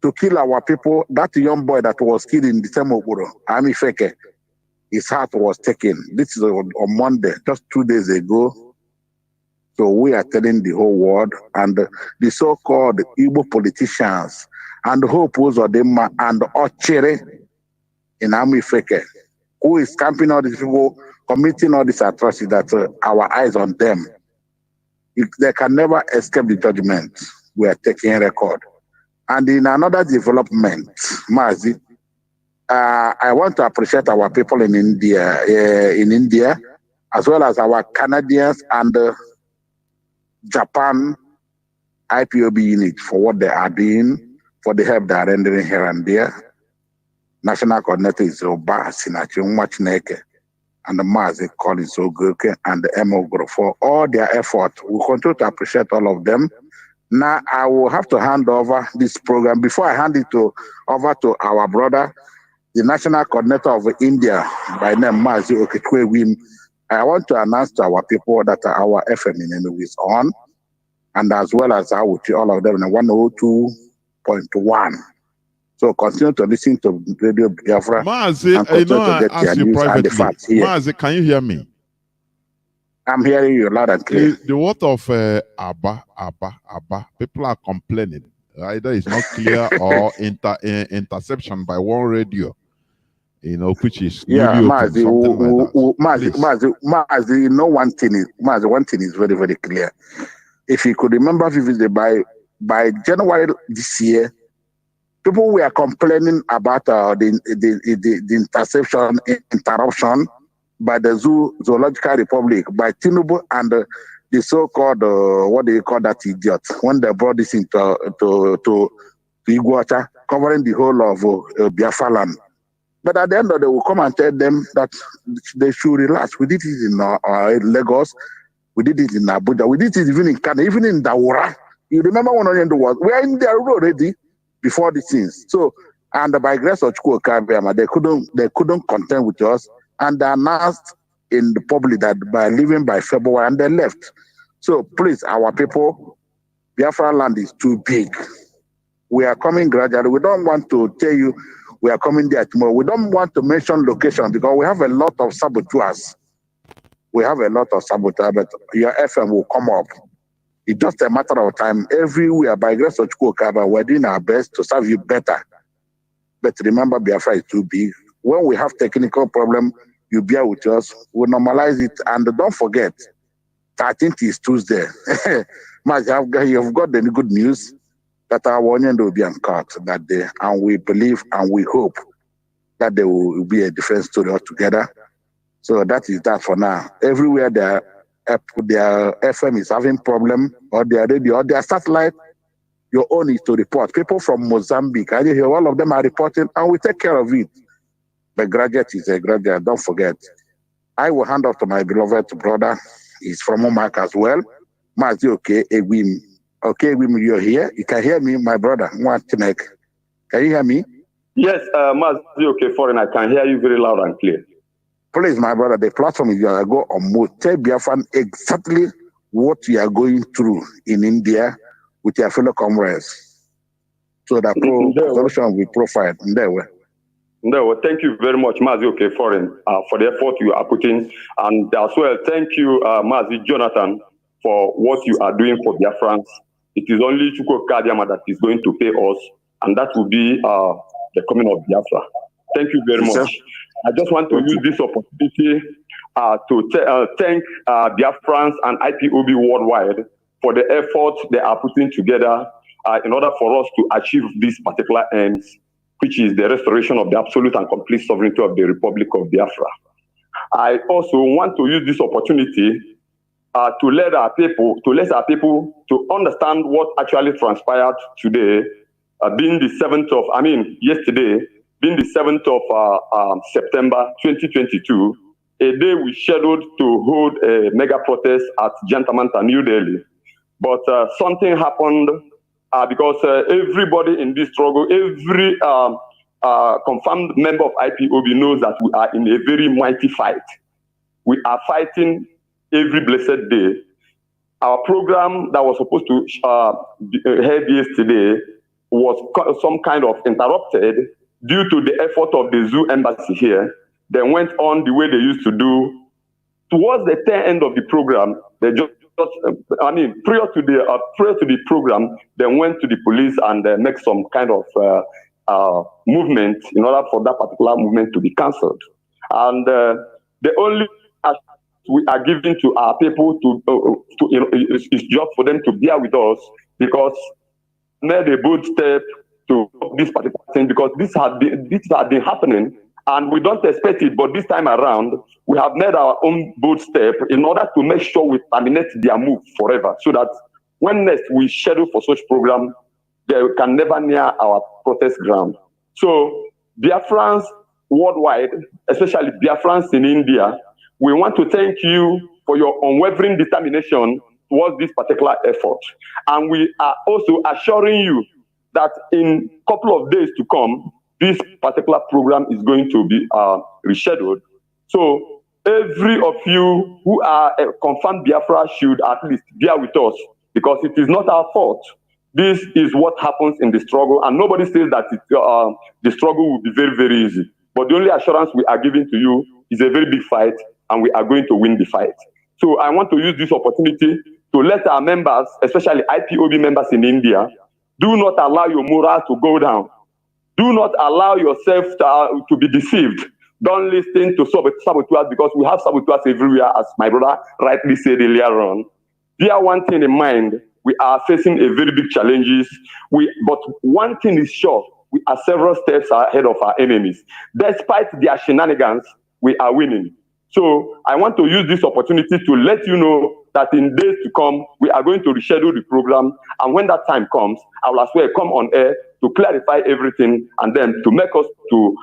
to kill our people. That young boy that was killed in December, Ami Feke, his heart was taken. This is on Monday, just 2 days ago. So we are telling the whole world and the so-called Igbo politicians and Hope Uzodinma and Ochere in Ami Feke, who is camping all these people, committing all these atrocities that our eyes on them. They can never escape the judgment. We are taking record. And in another development, Mazi, I want to appreciate our people in India, as well as our Canadians and Japan IPOB unit for what they are doing, for the help they are rendering here and there. National coordinator is Oba Sinachi Umachineke and the Mazi Collins Ogoke and the Emogro for all their effort. We continue to appreciate all of them. Now I will have to hand over this program. Before I hand it over to our brother, the national coordinator of India by name Mazi Okechwe Wim, I want to announce to our people that our FM in Enugu is on, and as well as I will tell all of them in 102.1. So continue to listen to Radio Biafra. Mazi, I ask you privately. Mazi, can you hear me? I'm hearing you loud and clear. The word of Abba, people are complaining. Either it's not clear or interception by one radio, which is Mazi, Mazi, you know one thing is very, very clear. If you could remember vividly, by January this year, people were complaining about the interruption by the Zoological Republic, by Tinubu and the so-called, what do you call that idiot, when they brought this into Iguacha, covering the whole of Biafra land. But at the end of the day, we'll come and tell them that they should relax. We did it in Lagos, we did it in Abuja, we did it even in Kanu, even in Dawura. You remember when I the world? We are in there already before the scenes. So, and by grace of Chukwu, they couldn't contend with us, and they announced in the public that by leaving by February, and they left. So please, our people, Biafra land is too big. We are coming gradually. We don't want to tell you we are coming there tomorrow. We don't want to mention location because we have a lot of saboteurs. But your FM will come up. It's just a matter of time. Everywhere, by grace of Chukwu, we're doing our best to serve you better. But remember, Biafra is too big. When we have technical problem, you bear with us. We'll normalize it. And don't forget, 13th is Tuesday. Mazi, you've got the good news that our Onion will be uncut that day. And we believe and we hope that there will be a different story altogether. So that is that for now. Everywhere their FM is having problem, or their radio, or their satellite, your own is to report. People from Mozambique, I hear all of them are reporting, and we take care of it. The graduate is a graduate. Don't forget, I will hand off to my beloved brother. He's from Omak as well. Mazi, okay, Egwim. Okay, Egwim, you're here. You can hear me, my brother. Can you hear me? Yes, Mazi, okay, foreign. I can hear you very loud and clear. Please, my brother, the platform is going to go on mode. Tell Biafran exactly what you are going through in India with your fellow comrades. So that solution will be profiled in their way. No, thank you very much, Mazi, okay, foreign, for the effort you are putting. And as well, thank you, Mazi Jonathan, for what you are doing for Biafrans. It is only Chuko Kadiama that is going to pay us, and that will be the coming of Biafra. Thank you very much. I just want to use this opportunity to thank Biafrans and IPOB worldwide for the effort they are putting together in order for us to achieve these particular ends, which is the restoration of the absolute and complete sovereignty of the Republic of Biafra. I also want to use this opportunity to let our people to understand what actually transpired today, being the 7th of, yesterday, being the 7th of September 2022, a day we scheduled to hold a mega protest at Jantamanta, New Delhi. But something happened because everybody in this struggle, every confirmed member of IPOB knows that we are in a very mighty fight. We are fighting every blessed day. Our program that was supposed to be held yesterday was some kind of interrupted due to the effort of the zoo embassy here. They went on the way they used to do. Towards the tail end of the program, they just prior to the program, they went to the police and make some kind of movement in order for that particular movement to be cancelled. And the only we are giving to our people is just for them to bear with us, because made a bold step to this particular thing, because this has been happening and we don't expect it, but this time around we have made our own bold step in order to make sure we terminate their move forever, so that when next we schedule for such program, they can never near our protest ground. So Biafrans worldwide, especially Biafrans in India, we want to thank you for your unwavering determination towards this particular effort. And we are also assuring you that in a couple of days to come, this particular program is going to be rescheduled. So every of you who are confirmed Biafra should at least bear with us, because it is not our fault. This is what happens in the struggle, and nobody says that the struggle will be very, very easy. But the only assurance we are giving to you is a very big fight, and we are going to win the fight. So I want to use this opportunity to let our members, especially IPOB members in India, do not allow your morale to go down. Do not allow yourself to be deceived. Don't listen to saboteurs, because we have saboteurs everywhere, as my brother rightly said earlier on. Bear one thing in mind, we are facing a very big challenges. But one thing is sure, we are several steps ahead of our enemies. Despite their shenanigans, we are winning. So I want to use this opportunity to let you know that in days to come, we are going to reschedule the program. And when that time comes, I will as well come on air to clarify everything, and then to make us to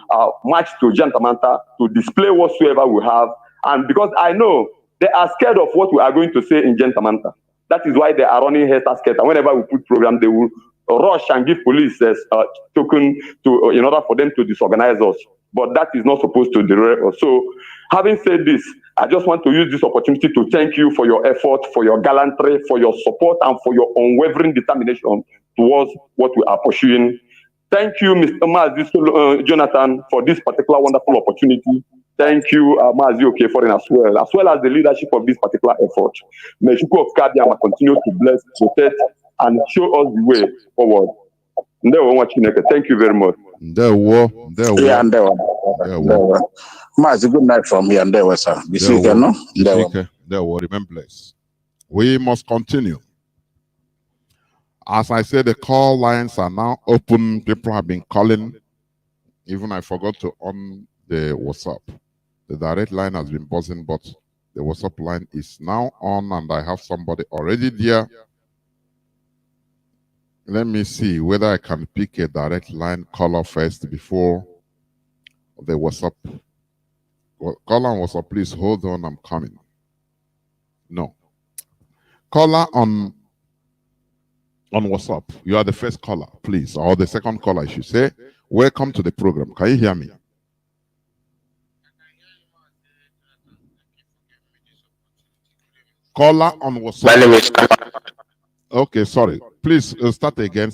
march to Jantamanta to display whatsoever we have. And because I know they are scared of what we are going to say in Jantamanta. That is why they are running head scared. And whenever we put program, they will rush and give police token in order for them to disorganize us. But that is not supposed to derail us. So having said this, I just want to use this opportunity to thank you for your effort, for your gallantry, for your support, and for your unwavering determination towards what we are pursuing. Thank you, Mr. Mazi Jonathan, for this particular wonderful opportunity. Thank you, Mazi Okeforin, as well as the leadership of this particular effort. May Shuku of Kadiama continue to bless, protect, and show us the way forward. Thank you very much. Mazi, good night from here. Sir. Remain blessed. We must continue. As I said, the call lines are now open. People have been calling. Even I forgot to on the WhatsApp. The direct line has been buzzing, but the WhatsApp line is now on, and I have somebody already there. Let me see whether I can pick a direct line caller first before the WhatsApp Caller on WhatsApp, please hold on. I'm coming. No. Caller on WhatsApp. You are the first caller, please, or the second caller, I should say. Welcome to the program. Can you hear me? Caller on WhatsApp. Okay, sorry. Please start again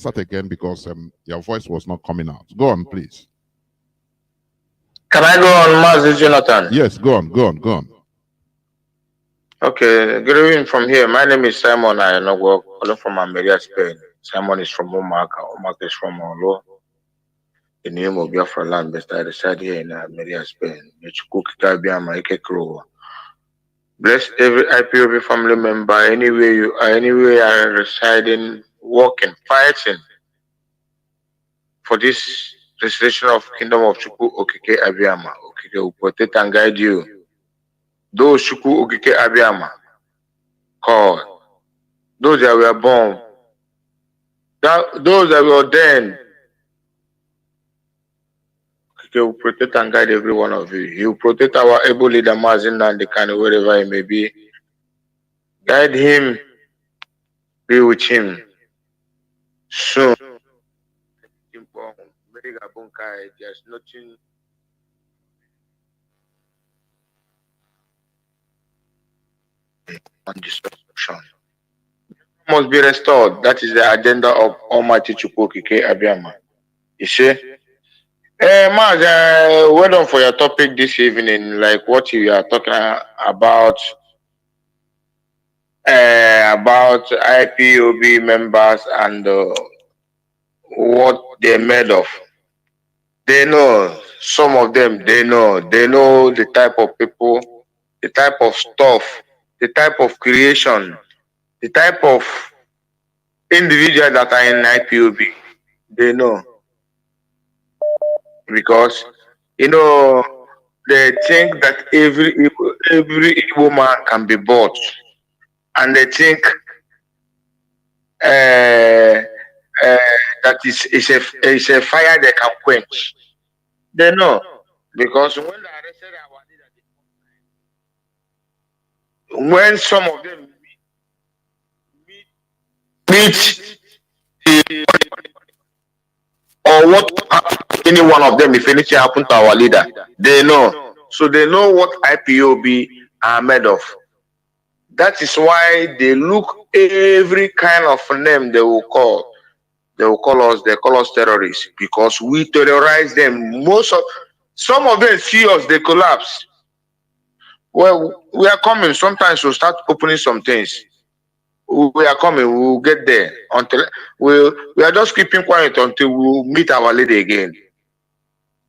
because your voice was not coming out. Go on, please. Can I go on, Mazi Jonathan? Yes, go on. Okay, good evening from here. My name is Simon. I know we're calling from Almeria, Spain. Simon is from Omaka. Omaka is from Olo. The name of Biafra land, but I reside here in Almeria, Spain. Bless every IPOB family member, anywhere you are, anywhere you are residing, working, fighting for this restoration of Kingdom of Chukwu Okike Abiyama. Okike will protect and guide you. Those Chukwu Okike Abiyama called, those that were born, those that were ordained, Okike will protect and guide every one of you. He will protect our able leader Mazi Nnamdi Kanu wherever he may be. Guide him, be with him soon. There's nothing on destruction. Must be restored. That is the agenda of Almighty Chukwu Okike Abiyama. You see? Maz, well done for your topic this evening, like what you are talking about IPOB members and what they're made of. They know, some of them, they know the type of people, the type of stuff, the type of creation, the type of individuals that are in IPOB. They know. Because, you know, they think that every Igbo man can be bought. And they think that it's a fire they can quench. They know. Because when they arrested our leader, when some of them meet or what any one of them, if anything happened to our leader, they know. So they know what IPOB are made of. That is why they look every kind of name they will call. They will call us terrorists because we terrorize them. Some of them see us, they collapse. Well, we are coming. Sometimes we'll start opening some things. We are coming, we'll get there. Until we are just keeping quiet until we meet our lady again.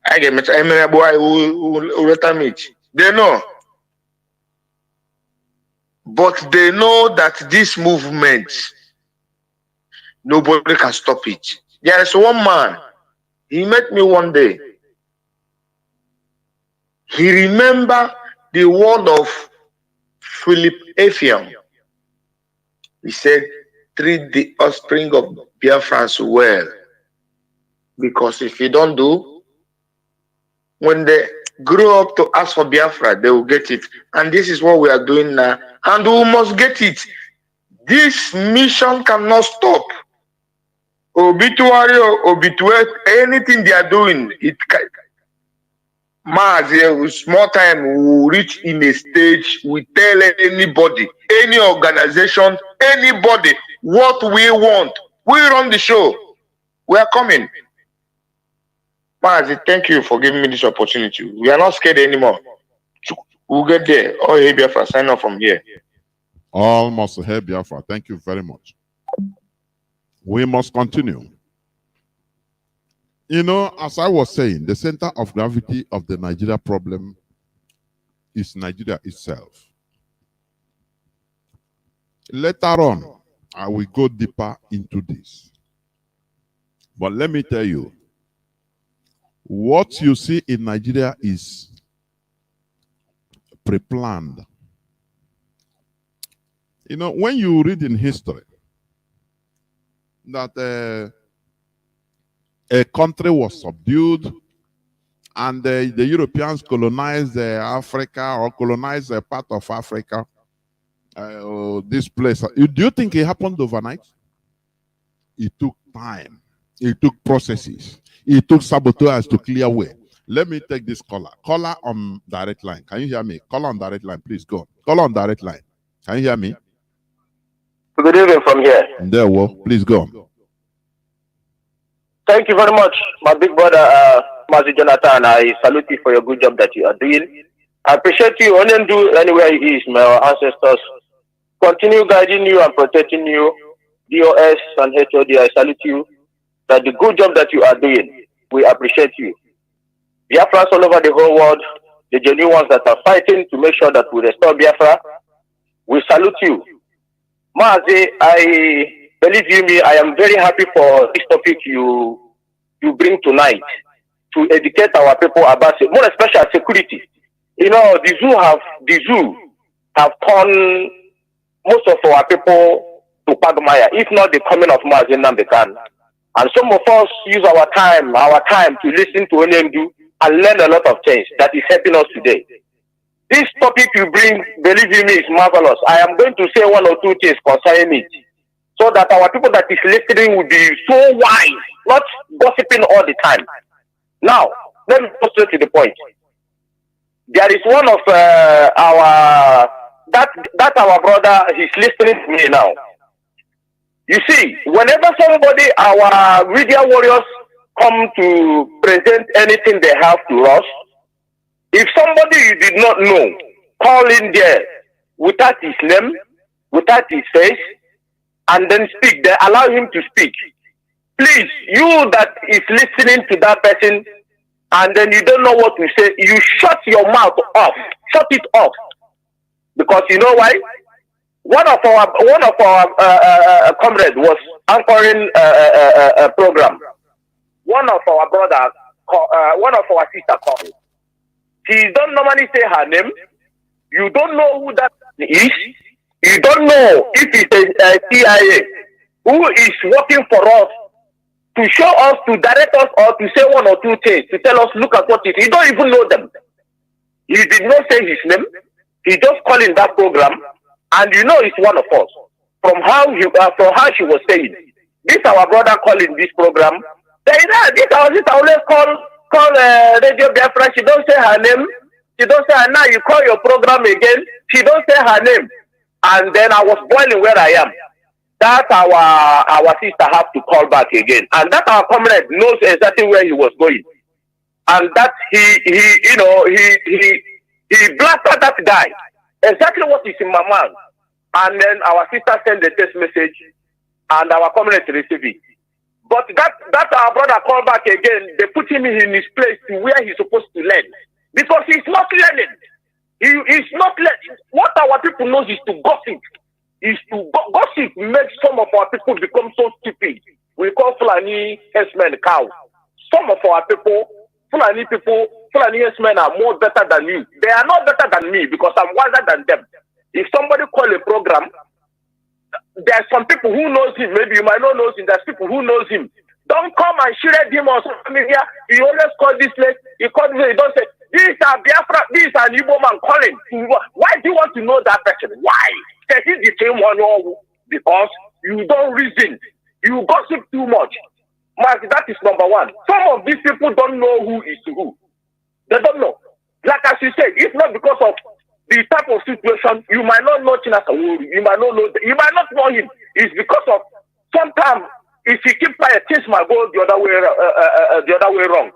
I get we'll let her meet. They know. But they know that this movement, nobody can stop it. There is one man, he met me one day. He remembered the word of Philip Effiam. He said, treat the offspring of Biafrans well. Because if you don't do, when they grow up to ask for Biafra, they will get it. And this is what we are doing now. And we must get it. This mission cannot stop. Obituary or obituary, anything they are doing, it can. Mazi, small time, we will reach in a stage, we tell anybody, any organization, anybody, what we want. We run the show. We are coming. Mazi, thank you for giving me this opportunity. We are not scared anymore. We'll get there. Oh, hey, Biafra, sign off from here. Almost hey, Biafra. Thank you very much. We must continue. You know, as I was saying, the center of gravity of the Nigeria problem is Nigeria itself. Later on, I will go deeper into this. But let me tell you, what you see in Nigeria is pre-planned. You know, when you read in history that a country was subdued and the Europeans colonized Africa or colonized a part of Africa, this place. Do you think it happened overnight? It took time. It took processes. It took saboteurs to clear way. Let me take this caller. Caller on direct line. Can you hear me? Caller on direct line, please go. Caller on direct line. Can you hear me? Good evening from here. There, well, please go. Thank you very much, my big brother, Mazi Jonathan. I salute you for your good job that you are doing. I appreciate you. Nnamdi, anywhere he is, my ancestors, continue guiding you and protecting you. DOS and HOD, I salute you. That the good job that you are doing, we appreciate you. Biafrans all over the whole world, the genuine ones that are fighting to make sure that we restore Biafra, we salute you. Mazi, believe you me, I am very happy for this topic you bring tonight to educate our people about it, more especially security. You know, the zoo have turned most of our people to Pagmaya, if not the coming of Mazi Nnamdi. And some of us use our time to listen to Nnamdi and learn a lot of things that is helping us today. This topic you bring, believe you me, is marvelous. I am going to say one or two things concerning it, so that our people that is listening will be so wise, not gossiping all the time. Now, let me go straight to the point. There is one of our brother, he's listening to me now. You see, whenever our media warriors come to present anything they have to us, if somebody you did not know call in there without his name, without his face, and then speak, they allow him to speak. Please, you that is listening to that person, and then you don't know what to say, you shut your mouth off. Shut it off. Because you know why? One of our comrades was anchoring a program. One of our brothers, one of our sisters called. She don't normally say her name. You don't know who that is. You don't know if it's a CIA who is working for us to show us, to direct us, or to say one or two things, to tell us, look at what it is. You don't even know them. He did not say his name. He just called in that program, and you know it's one of us. From how she was saying, this our brother calling this program. This always call Radio Biafra. She don't say her name. She don't say her. Now you call your program again. She don't say her name. And then I was boiling where I am. That our sister have to call back again. And that our comrade knows exactly where he was going. And that he blasted that guy. Exactly what is in my mind. And then our sister sent the text message, and our comrade received it. But that our brother called back again. They put him in his place to where he's supposed to learn, because he's not learning. He's not learning. What our people knows is to gossip. Gossip makes some of our people become so stupid. We call Fulani S-men cows. Some of our people, Fulani S-men are more better than you. They are not better than me because I'm wiser than them. If somebody call a program, there's some people who knows him. Maybe you might not know him. There's people who knows him. Don't come and shred him on social media. He always call this place. He calls this. He don't say, this is a Biafra. This is an Igbo man calling. Why do you want to know that person? Why? He's the same one. Because you don't reason. You gossip too much. That is number one. Some of these people don't know who is who. They don't know. Like as you said, it's not because of the type of situation. You might not know Chinasa. You might not know. You might not know him. It's because of sometimes if you keep quiet, things might go the other way wrong.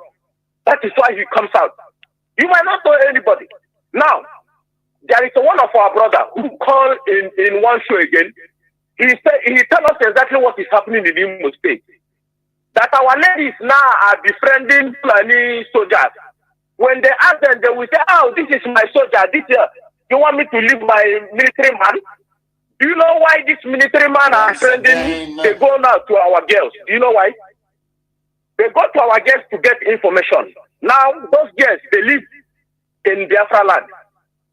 That is why he comes out. You might not know anybody. Now, there is one of our brother who called in one show again. He tell us exactly what is happening in Imo State. That our ladies now are befriending Fulani soldiers. When they ask them, they will say, "Oh, this is my soldier. You want me to leave my military man?" Do you know why this military man are befriending? They go now to our girls. Do you know why? They go to our girls to get information. Now, those girls, they live in Biafra land.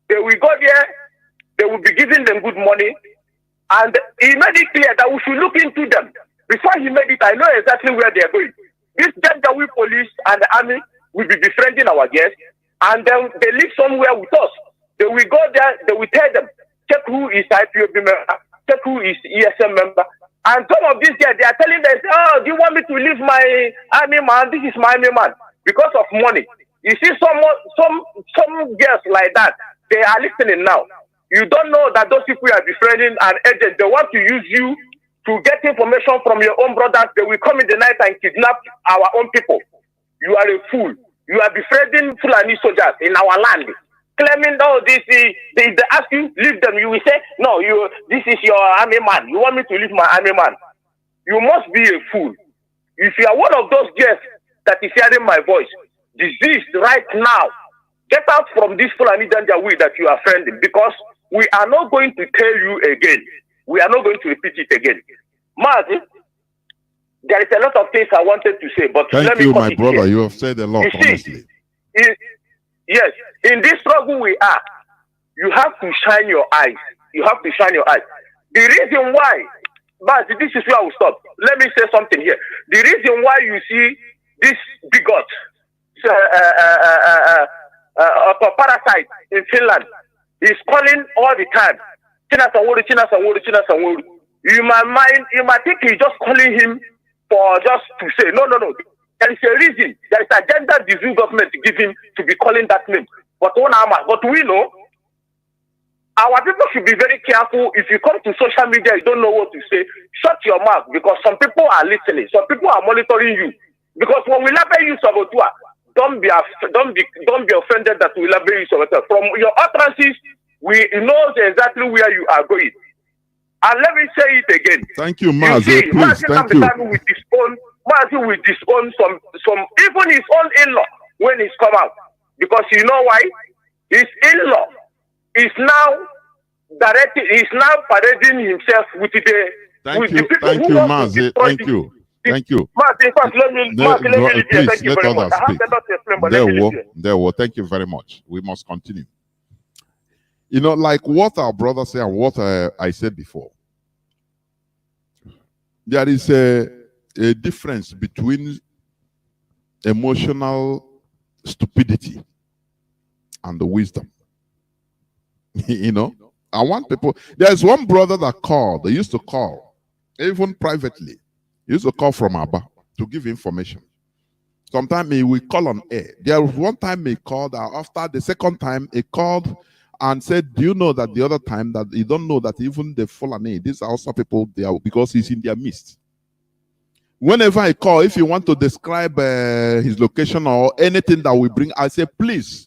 They will go there. They will be giving them good money. And he made it clear that we should look into them. Before he made it, I know exactly where they are going. This Janjaweed police and the army, will be befriending our guests, and then they live somewhere with us. They will go there, they will tell them, check who is IPOB member, check who is ESM member. And some of these guys, they are telling them, oh, do you want me to leave my army man? This is my army man. Because of money. You see some girls like that, they are listening now. You don't know that those people are befriending an agent. They want to use you to get information from your own brothers. They will come in the night and kidnap our own people. You are a fool. You are befriending Fulani soldiers in our land. Claiming, oh, they ask you, leave them. You will say, no, this is your army man. You want me to leave my army man? You must be a fool. If you are one of those girls that is hearing my voice, diseased right now, get out from this Fulani danger way that you are friending, because we are not going to tell you again. We are not going to repeat it again. Mazi, there is a lot of things I wanted to say, but thank let me you, my brother. here. You have said a lot, honestly. Yes, in this struggle we are, you have to shine your eyes. You have to shine your eyes. The reason why, but this is where I will stop. Let me say something here. The reason why you see this bigot, parasite in Finland, is calling all the time, China Sanworu, China Sanworu, China Sanworu. You might think he's just calling him for just to say, no. There is a reason. There is a gender disease government to give him to be calling that name. But we know our people should be very careful. If you come to social media, you don't know what to say. Shut your mouth, because some people are listening. Some people are monitoring you. Because when we label you saboteur, don't be offended that we label you saboteur. From your utterances, we know exactly where you are going. And let me say it again. Thank you, Mazi. Please, thank you. Mazi will disown some even his own in-law when he's come out. Because you know why? His in-law is now parading himself with the people thank who you, want to Mazi. destroy Thank him. you. Thank you. Mazi, first, let me leave here. Thank you very much. I have a lot to explain, but let me leave here. Thank you very much. We must continue. You know, like what our brother said and what I said before. There is a difference between emotional stupidity and the wisdom. You know, I want people. There's one brother that called. They used to call, even privately. He used to call from Abba to give information. Sometimes he will call on air. There was one time he called. After the second time, he called and said, "Do you know that the other time that you don't know that even the Fulani, these are also people there because he's in their midst." Whenever I call, if you want to describe his location or anything that we bring, I say, please,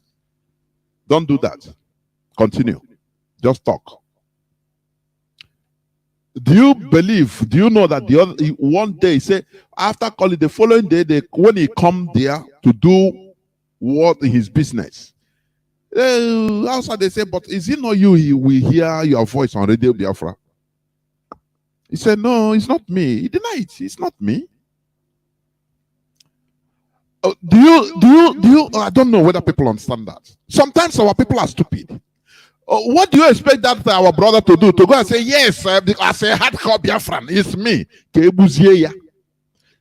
don't do that. Continue. Just talk. Do you know that the other one day, say, after calling, the following day, when he come there to do what his business, also they say, but is it not you? We hear your voice on Radio Biafra. He said, no, it's not me. He denied it. It's not me. Do you? I don't know whether people understand that. Sometimes our people are stupid. What do you expect that our brother to do? To go and say, yes, as a hardcore Biafran, it's me.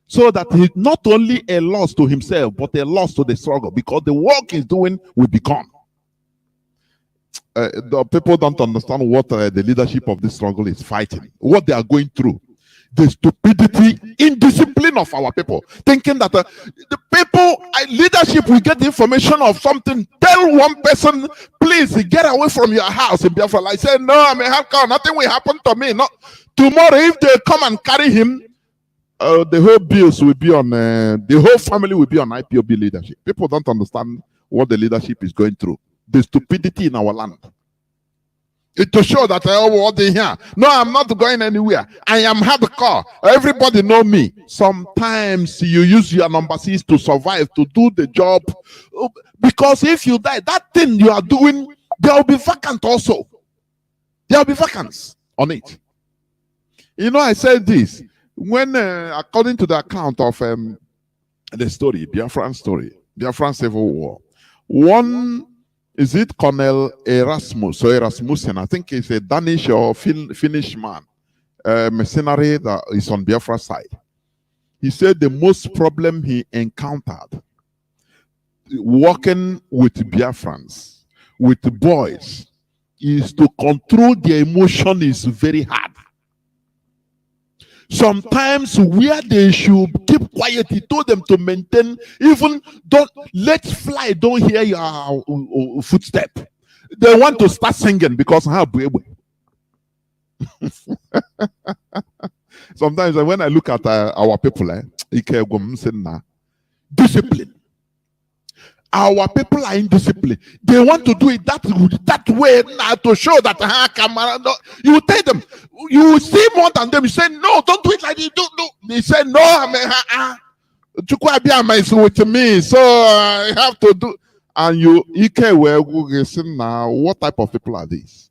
So that he's not only a loss to himself, but a loss to the struggle, because the work he's doing will become. The people don't understand what the leadership of this struggle is fighting, what they are going through. The stupidity, indiscipline of our people, thinking that the people, leadership will get the information of something. Tell one person, please get away from your house in Biafra. I say, no, I'm a hardcore. Nothing will happen to me. No, tomorrow, if they come and carry him, the whole bills will be on. The whole family will be on IPOB leadership. People don't understand what the leadership is going through. The stupidity in our land. To show that what they hear. No, I'm not going anywhere. I am hardcore. Everybody know me. Sometimes you use your number 6 to survive, to do the job. Because if you die, that thing you are doing, there will be vacant also. There will be vacancies on it. You know, I said this. When, according to the account of the story, Biafran story, Biafran Civil War, one, is it Colonel Erasmus or Erasmussen? I think he's a Danish or Finnish man, mercenary that is on Biafra side. He said the most problem he encountered working with Biafrans, with the boys, is to control their emotion is very hard. Sometimes where they should keep quiet, he told them to maintain, even don't let fly, don't hear your footstep. They want to start singing because sometimes when I look at our people, discipline. Our people are indisciplined. They want to do it that way now to show that you tell them, you see more than them. You say, no, don't do it like this. Do. They say, no, is with me, so I have to do. And you now, what type of people are these?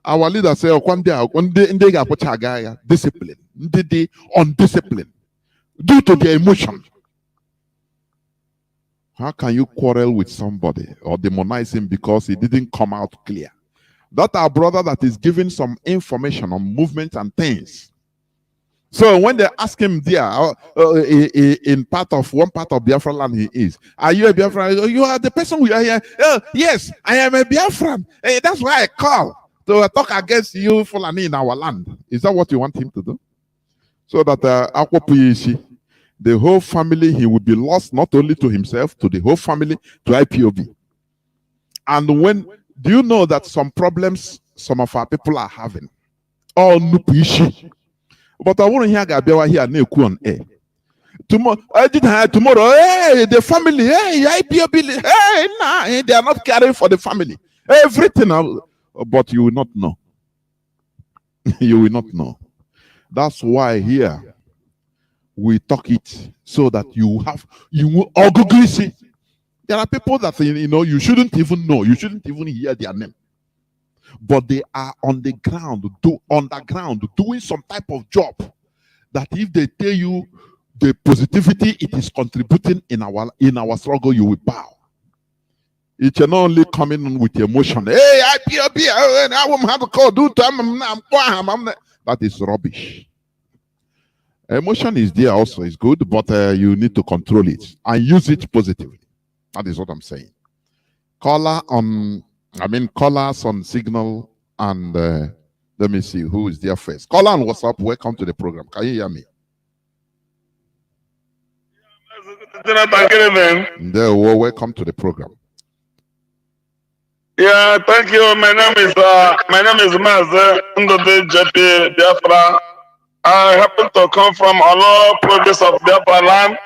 Our leader say, discipline, undisciplined, due to their emotion. How can you quarrel with somebody or demonize him because he didn't come out clear? That our brother that is giving some information on movements and things. So when they ask him there, in one part of Biafra land he is, are you a Biafran? You are the person we are here. Yes, I am a Biafran. That's why I call to talk against you Fulani in our land. Is that what you want him to do? So that the whole family, he would be lost not only to himself, to the whole family, to IPOB. And do you know that some problems some of our people are having? Oh, nupishi. But I want to hear Gabewa here on air. Tomorrow, hey, the family, hey, IPOB, hey, nah, they are not caring for the family. Everything, but you will not know. You will not know. That's why here, we talk it so that you will ugly see. There are people that you shouldn't even know, you shouldn't even hear their name, but they are on the ground, underground, doing some type of job that if they tell you the positivity it is contributing in our struggle, you will bow. It can only come in with emotion. Hey, I won't have to call. That is rubbish. Emotion is there also, is good, but you need to control it and use it positively. That is what I'm saying. Callers on Signal, and let me see who is there first. Caller on WhatsApp, welcome to the program. Can you hear me? Welcome to the program. Yeah, thank you. My name is Mazi, JP Biafra. I happen to come from all province of Biafra land,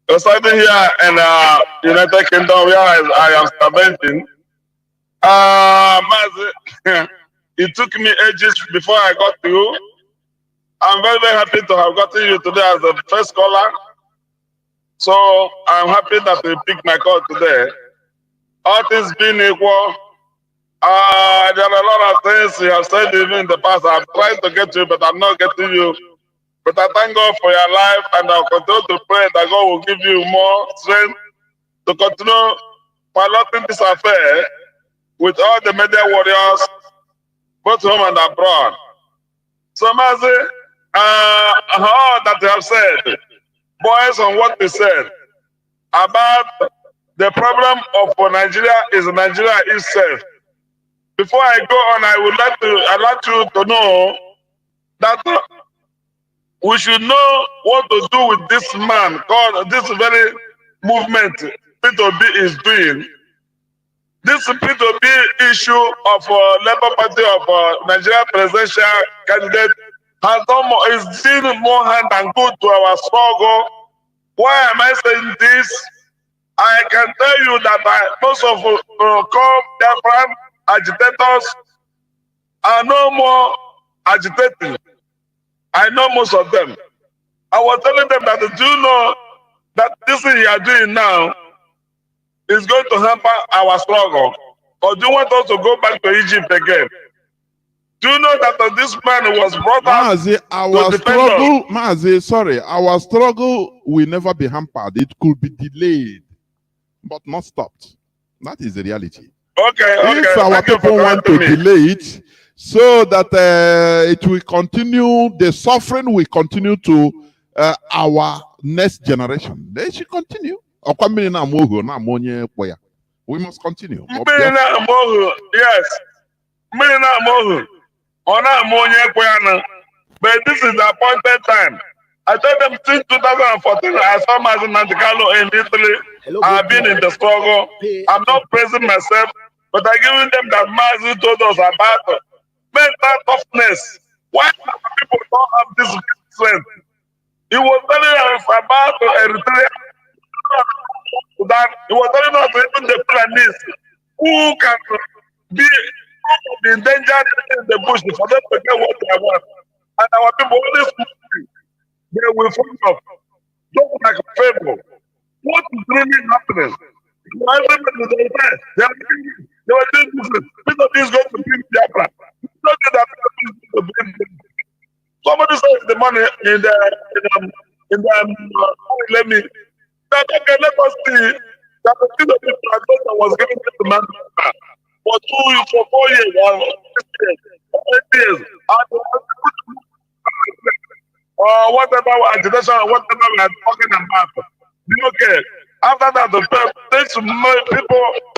residing here in United Kingdom, where I am stabilizing. Mazi, it took me ages before I got to you. I'm very, very happy to have gotten you today as the first caller. So I'm happy that you picked my call today. All things being equal, there are a lot of things you have said even in the past. I've tried to get you, but I'm not getting you. But I thank God for your life, and I'll continue to pray that God will give you more strength to continue piloting this affair with all the media warriors, both home and abroad. So, Mazi, all that you have said, boys, on what you said about the problem of Nigeria is Nigeria itself. Before I go on, I'd like you to know that we should know what to do with this man, called this very movement P2B is doing. This P2B issue of Labour Party of Nigeria presidential candidate is doing more harm than good to our struggle. Why am I saying this? I can tell you that most of Biafran agitators are no more agitating. I know most of them. I was telling them that, do you know that this thing you are doing now is going to hamper our struggle? Or do you want us to go back to Egypt again? Do you know that this man was brought out Mazi, our struggle will never be hampered. It could be delayed, but not stopped. That is the reality. Okay. If our people want to delay it, so that it will continue, the suffering will continue to our next generation. They should continue. We must continue. Yes. But this is the appointed time. I told them since 2014, I saw Mazi in Italy. I've been in the struggle. I'm not praising myself, but I'm giving them that Mazi told us about mental toughness. Why people don't have this strength? He was telling us about Eritrea. That he was telling us even the Fulani who can be endangered in the bush for them to get what they want. And our people always they will follow up. Don't like a favor. What is really happening? Everybody they were doing business. People is going to bring Biafra. Somebody says the money in the let me. Okay, let us see that the people that was given to the man for 4 years or 8 years. Or whatever agitation, whatever we are talking about. Okay. After that, the people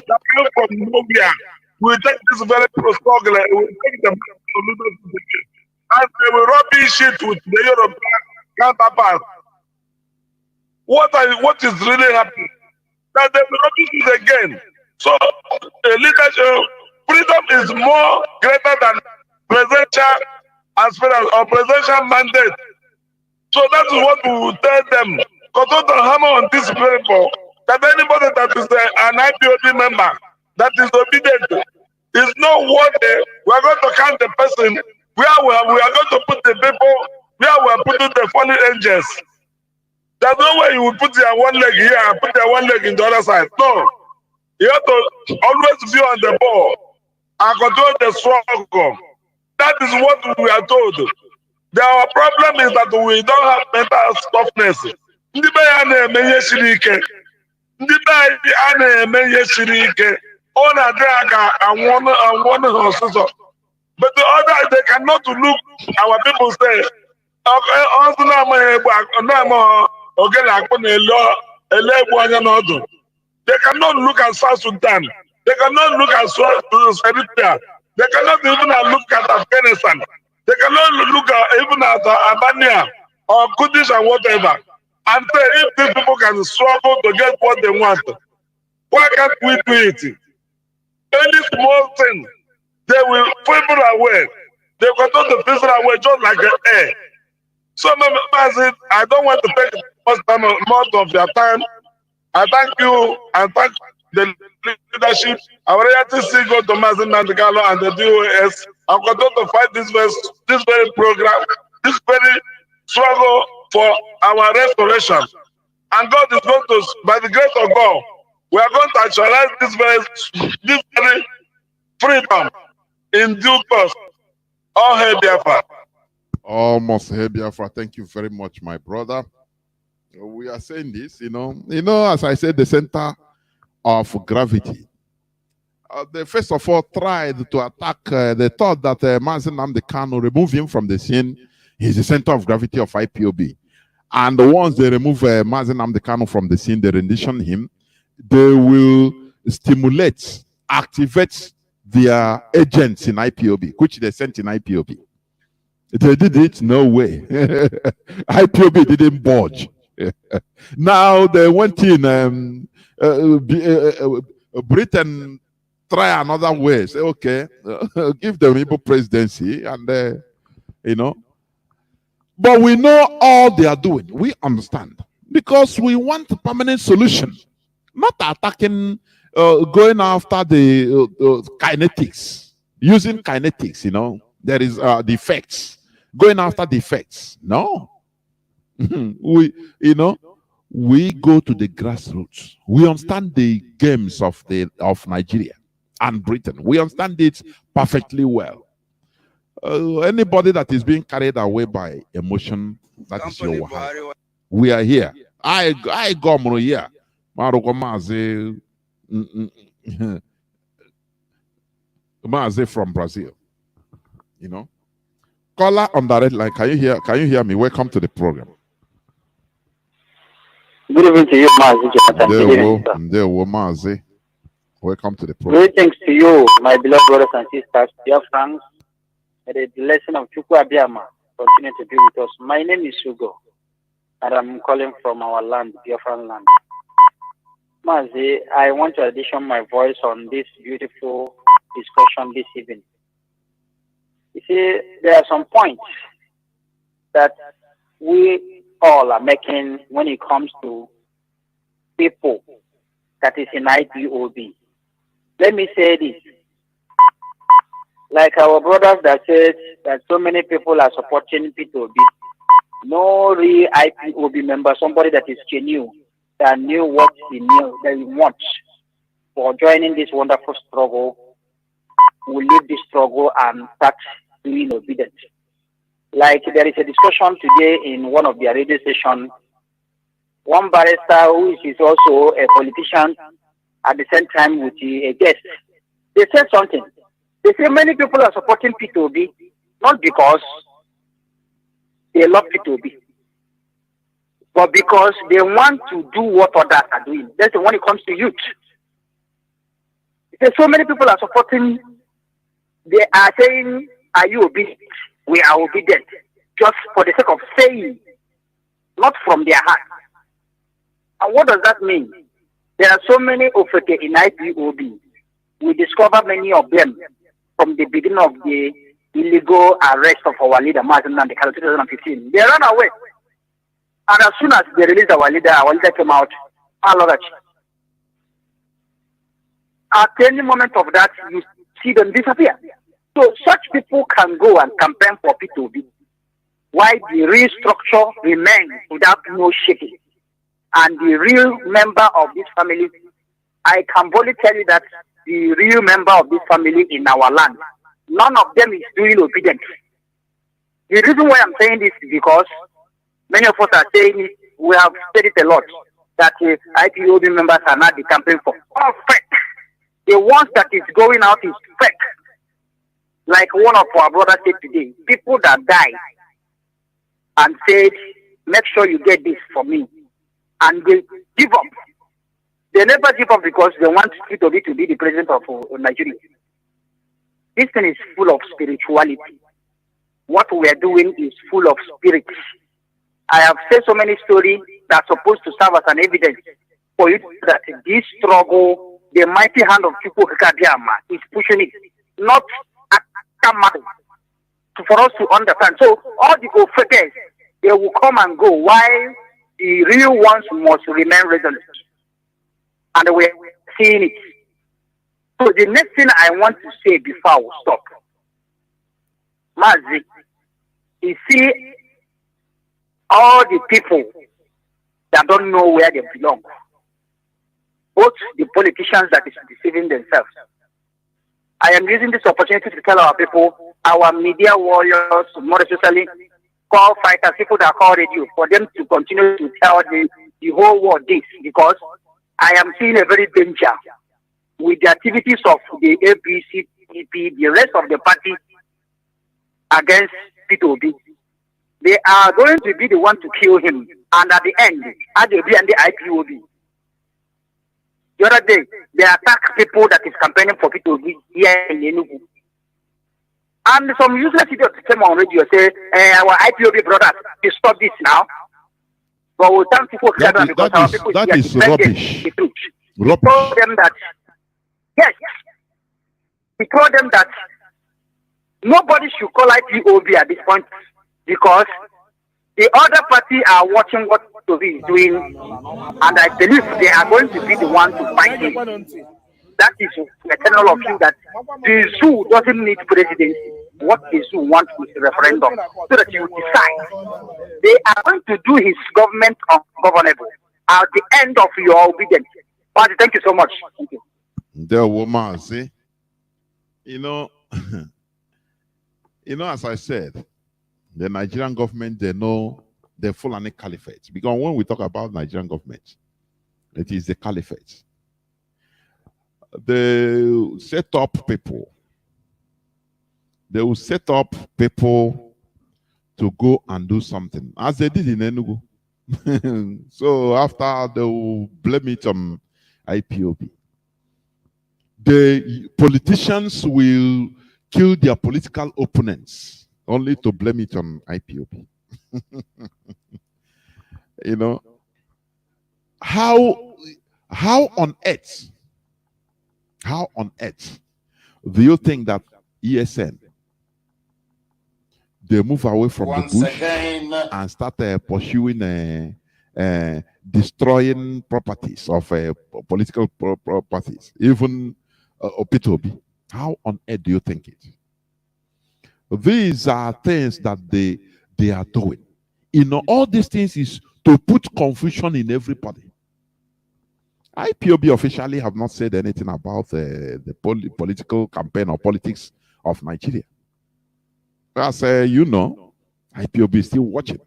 that came from nowhere will take this very struggle and will take them to leadership. And they will rubbish it with the European counterparts. What is really happening? That they will rubbish it again. So leadership freedom is more greater than presidential aspirants or presidential mandate. So that is what we will tell them. Continue to hammer on this people that anybody that is an IPOB member that is obedient is not worthy. We are going to count the person where we are going to put the people where we are putting the fallen angels. There's no way you will put your one leg here and put your one leg in the other side. No. You have to always be on the ball and control the struggle. That is what we are told. Our problem is that we don't have mental toughness. Ndị be ya na-eme ihe siri ike. Ndị be ya na-eme ihe siri ike. Ọ na-adị aka anwụọ ọsụsọ. But the other, they cannot look our people say, ọsụ na-amaghị egbu na-amaghị ogene akpụ na ele egbu anya n'ọdụ. They cannot look at South Sudan. They cannot look at Eritrea. They cannot even look at Afghanistan. They cannot look at even at Albania or Kurdish and whatever. And say if these people can struggle to get what they want, why can't we do it? Any small thing, they will favor away. They will continue to favor away just like an air. So, I don't want to take much of your time. I thank you and thank the leadership. I would like to see go to Mazi Nnamdi and the DOS. I'm going to fight this very program, this very struggle for our restoration. And God is going to, by the grace of God, we are going to actualize this very freedom in due course. All hail Biafra. Almost hail Biafra. Thank you very much, my brother. We are saying this, as I said, the center of gravity. They first of all tried to attack. They thought that Mazi Nnamdi Kanu, remove him from the scene. He's the center of gravity of IPOB. And once they remove Mazi Nnamdi Kanu from the scene, they rendition him. They will stimulate, activate their agents in IPOB, which they sent in IPOB. They did it? No way. IPOB didn't budge. Now they went in. Britain try another way. Say, okay, give them Igbo presidency, and But we know all they are doing. We understand because we want a permanent solution, not attacking, going after the kinetics, using kinetics. There is the effects. Going after the effects. No. We go to the grassroots. We understand the games of Nigeria and Britain. We understand it perfectly well. Anybody that is being carried away by emotion, that is your wahala. We are here. I go here. Mazi from Brazil. Caller on the red line. Can you hear me? Welcome to the program. Good evening to you, Mazi Jonathan. Good evening, sir. Mazi. Welcome to the program. Greetings to you, my beloved brothers and sisters, Biafrans. May the blessing of Chukwu Abiyama continue to be with us. My name is Hugo, and I'm calling from our land, Biafran land. Mazi, I want to addition my voice on this beautiful discussion this evening. You see, there are some points that we all are making when it comes to people that is in IPOB. Let me say this. Like our brothers that said that so many people are supporting P2B. No real IPOB member, somebody that is genuine, that knew what he knew, that he wants for joining this wonderful struggle, will leave this struggle and start doing obedience. Like there is a discussion today in one of their radio stations. One barrister who is also a politician at the same time with a guest, they said something. They say many people are supporting P2B not because they love P2B, but because they want to do what others are doing. That's when it comes to youth. They say so many people are supporting, they are saying, are you obedient? We are obedient, just for the sake of saying, not from their heart. And what does that mean? There are so many Ofeke in IPOB. We discover many of them from the beginning of the illegal arrest of our leader, Mazi Nnamdi, 2015. They ran away. And as soon as they released our leader came out, at any moment of that, you see them disappear. So such people can go and campaign for P2B, while the real structure remains without no shaking. And the real member of this family, I can boldly tell you that the real member of this family in our land, none of them is doing obedience. The reason why I'm saying this is because many of us are saying it, we have said it a lot, that IPOB members are not the campaign for. All fake. The ones that is going out is fake. Like one of our brothers said today, people that died and said, make sure you get this for me. And they give up. They never give up because they want P2B to be the president of Nigeria. This thing is full of spirituality. What we are doing is full of spirit. I have said so many stories that are supposed to serve as an evidence for you that this struggle, the mighty hand of Chukwu Abiyama is pushing it, not for us to understand. So all the offenders, they will come and go, while the real ones must remain resolute. And we're seeing it. So the next thing I want to say before I will stop, Mazi, you see all the people that don't know where they belong, both the politicians that is deceiving themselves. I am using this opportunity to tell our people, our media warriors, more especially call fighters, people that call radio, for them to continue to tell the whole world this, because I am seeing a very danger with the activities of the APC, PP, the rest of the party against P2B. They are going to be the one to kill him, and at the end, ADB and the IPOB. The other day, they attack people that is campaigning for P2B here in Enugu. And some useless idiots came on radio say, our IPOB brothers, you stop this now. But we thank people because our people that is rubbish. The truth. We told them that, yes, we told them that nobody should call IPOB at this point because the other party are watching what Toby is doing, and I believe they are going to be the one to fight him. That is the eternal of you that the zoo doesn't need presidency. What the zoo wants is a referendum so that you decide. They are going to do his government ungovernable at the end of your obedience. Mazi, thank you so much. Thank you. The woman, see, you know, as I said, the Nigerian government, they know the Fulani Caliphate. Because when we talk about Nigerian government, it is the Caliphate. They set up people. They will set up people to go and do something, as they did in Enugu. So after they will blame it on IPOB. The politicians will kill their political opponents only to blame it on IPOB. You know, how on earth do you think that ESN they move away from the bush and start pursuing destroying properties of political properties, even Opitobi? How on earth do you think it? These are things that they are doing. You know, all these things is to put confusion in everybody. IPOB officially have not said anything about the political campaign or politics of Nigeria. As you know, IPOB is still watching.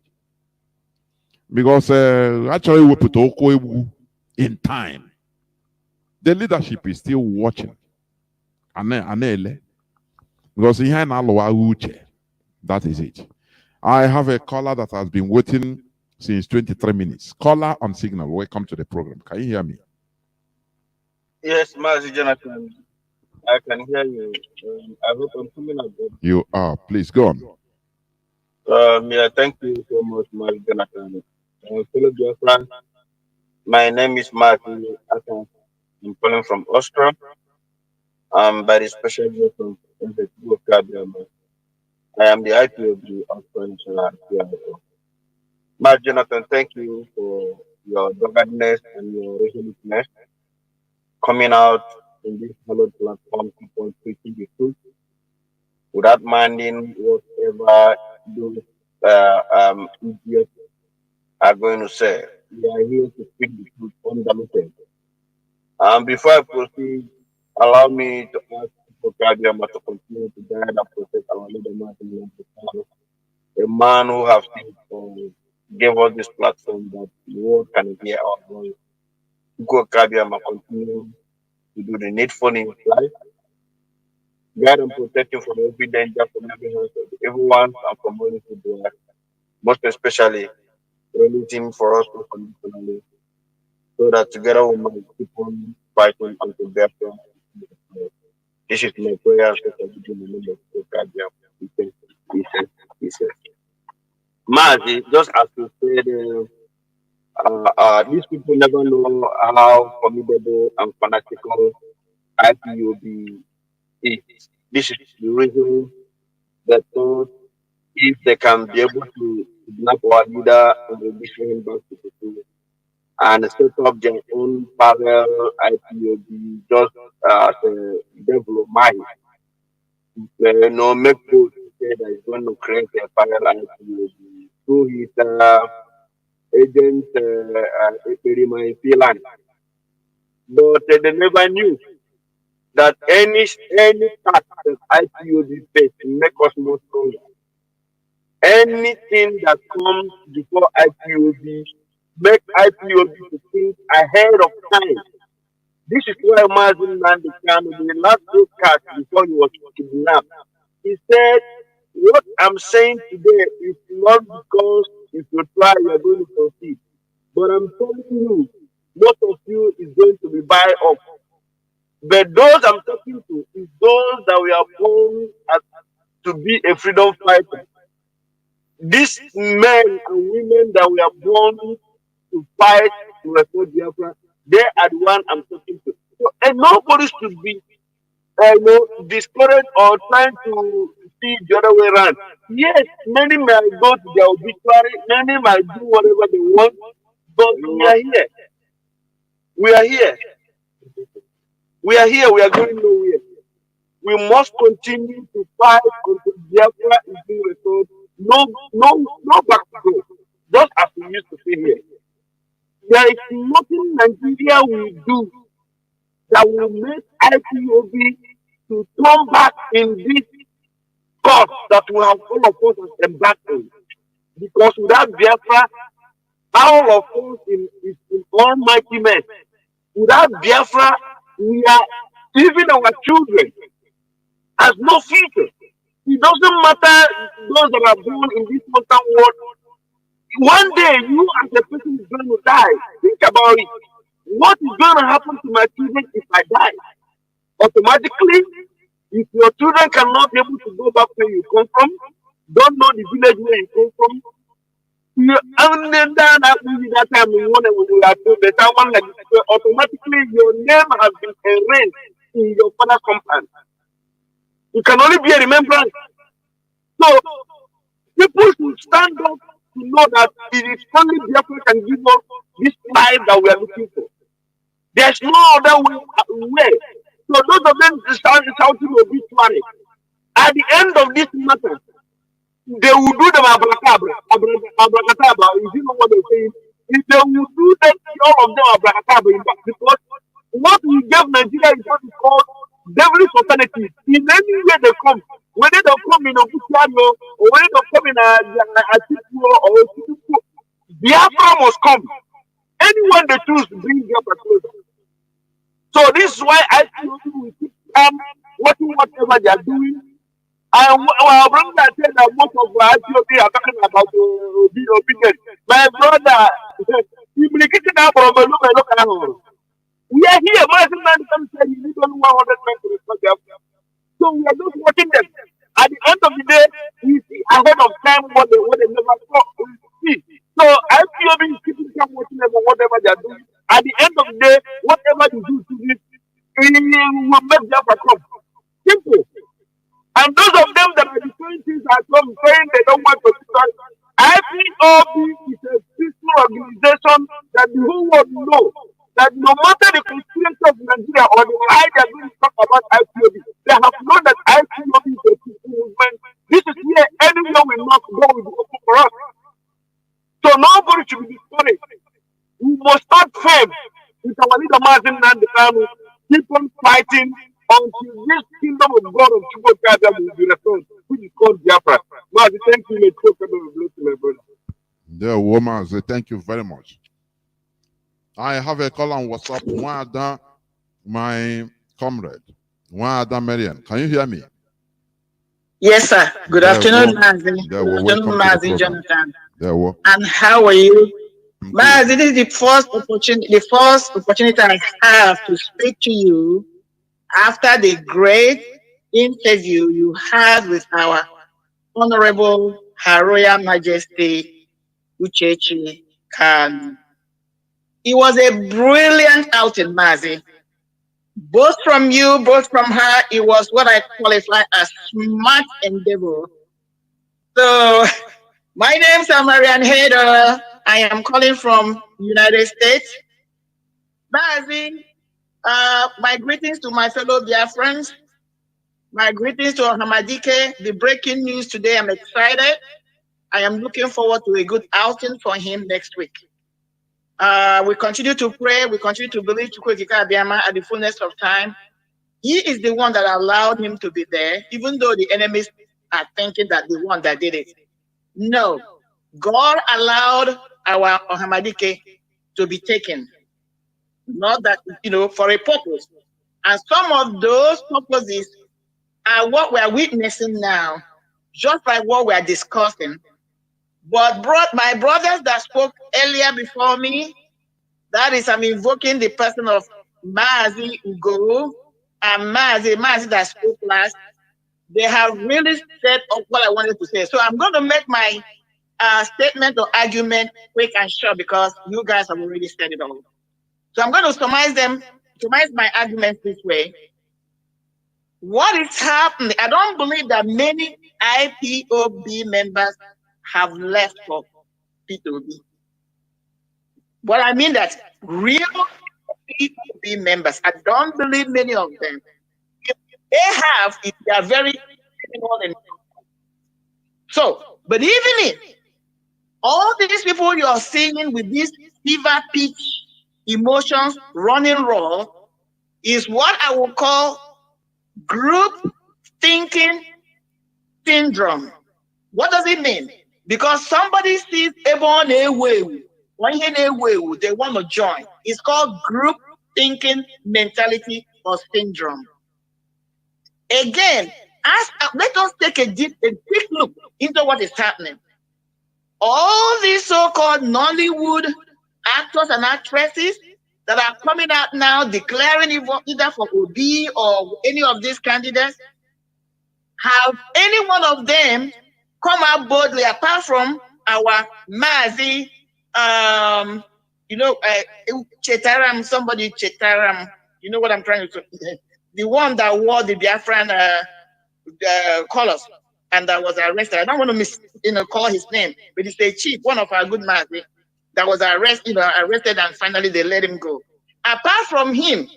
Because actually we put Oko in time. The leadership is still watching. Because that is it. I have a caller that has been waiting since 23 minutes. Caller on signal. Welcome to the program. Can you hear me? Yes, Mazi Jonathan. I can hear you. I hope I'm coming up. You are. Please go on. Yeah, thank you so much, Mazi Jonathan. Fellow Biafrans, my name is Mazi. I'm calling from Austria. By the special grace of the I am the IPOB of International. Mazi Jonathan, thank you for your doggedness and your resoluteness coming out in this hallowed platform to preaching the truth without minding whatever those idiots are going to say. We are here to speak the truth undiluted. Before I proceed, allow me to ask for Kadiama to continue to guide and protect our leader, Martin, a man who has gave us this platform that the world can hear our voice. Go Kadiama continue to do the needful in his life. Guide and protect him from every danger, from every hands of everyone, and from all his life. Most especially, release him for us unconditionally, so that together we might keep on fighting until Biafra. This is my prayer, so that we do the name of God. He said. Mazi, just as you said, these people never know how formidable and fanatical IPOB is. This is the reason that if they can be able to kidnap our leader and release him back to the school and set up their own parallel IPOB just as a devil of mind. Make those say that he's going to create a parallel IPOB through his agent, Experiment Finland. But they never knew that any task that IPOB face make us more stronger. Anything that comes before IPOB make IPOB to think ahead of time. This is why Mazi Nnamdi Kanu, the last broadcast before he was kidnapped, he said, "What I'm saying today is not because if you try, you are going to succeed. But I'm telling you, most of you is going to be buy up. But those I'm talking to is those that we are born to be a freedom fighter. These men and women that we are born to fight to restore Biafra, they are the one I'm talking to. So, and nobody should be discouraged or trying to see the other way around. Yes, many might go to their obituary, many might do whatever they want, but we are here. We are here. We are here. We are going nowhere. We must continue to fight until Biafra is being restored. No back to go. Just as we used to say here. There is nothing Nigeria will do that will make IPOB to come back in this cause that we have all of us embarked on. Because without Biafra, all of us is in almighty men. Without Biafra, we are, even our children, has no future. It doesn't matter those that are born in this modern world. One day, you as a person is going to die. Think about it. What is going to happen to my children if I die? Automatically, if your children cannot be able to go back where you come from, don't know the village where you come from, and then that time you want to have to better one like this, automatically your name has been erased in your father's compound. You can only be a remembrance. So people should stand up to know that it is only Biafra can give us this life that we are looking for. There's no other way. So those of them shouting obituary. At the end of this matter, they will do them abracadabra. If you know what they're saying, if they will do them, all of them abracadabra, because what we gave Nigeria is what is called devilish alternatives. In any way they come, whether they come in obituary or whether they come in a Tipu or Biafra must come. Anyone they choose to bring Biafra closer. So this is why I feel we keep watching whatever they are doing. And our brother said that most of our IPOB are talking about obedience. My brother, we are here. Mazi said you need only 100 men to respect Biafra. So we are just watching them. At the end of the day, we see ahead of time what they never saw. We see. So IPOB is keeping them watching them whatever they are doing. At the end of the day, whatever you do to this, it will make Biafra come. Simple. And those of them that are doing things at home saying they don't want to start, IPOB is a peaceful organization that the whole world knows that no matter the conspiracy of Nigeria or the lie they are going to talk about IPOB, they have known that IPOB is a peaceful movement. This is where anywhere we must go will be open for us. So nobody should be discouraged. We must start firm with our leader Mazi and the family. Keep on fighting until this kingdom of God of Chukwu will be restored, which is called Biafra. Mazi, thank you, my brother. The woman say thank you very much. I have a call on WhatsApp. Wada, my comrade. Wada Marian. Can you hear me? Yes, sir. Good afternoon, Mazi. Good afternoon, Mazi Jonathan. And how are you? Mazi, this is the first opportunity I have to speak to you after the great interview you had with our Honorable Her Royal Majesty Uchechi Kanu. It was a brilliant outing, Mazi. Both from you, both from her, it was what I qualify as smart endeavor. So, my name is Marian Hader. I am calling from United States. Mazi, my greetings to my fellow Biafrans. My greetings to Hamadike. The breaking news today, I'm excited. I am looking forward to a good outing for him next week. We continue to pray. We continue to believe Chukwuka Abiyama at the fullness of time. He is the one that allowed him to be there, even though the enemies are thinking that the one that did it. No, God allowed our Hamadike to be taken. Not that, for a purpose. And some of those purposes are what we are witnessing now, just like what we are discussing. But my brothers that spoke earlier before me, that is, I'm invoking the person of Mazi Ugo and Mazi that spoke last. They have really said what I wanted to say. So I'm going to make my statement or argument quick and short because you guys have already said it all. So I'm going to summarize my arguments this way. What is happening? I don't believe that many IPOB members have left for P2B. But I mean that real IPOB members, I don't believe many of them. If they have, if they are very minimal. So, but even if all these people you are seeing with this fever pitch emotions running raw is what I will call group thinking syndrome. What does it mean? Because somebody sees Ebon Ewewu, they want to join. It's called group thinking mentality or syndrome. Again, let us take a quick look into what is happening. all these so-called Nollywood actors and actresses that are coming out now declaring either for Obi or any of these candidates, have any one of them come out boldly apart from our Mazi, Chetaram, somebody Chetaram, you know what I'm trying to say? The one that wore the Biafran colors and that was arrested. I don't want to call his name, but it's a chief, one of our good Mazi, that was arrested and finally they let him go. Apart from him,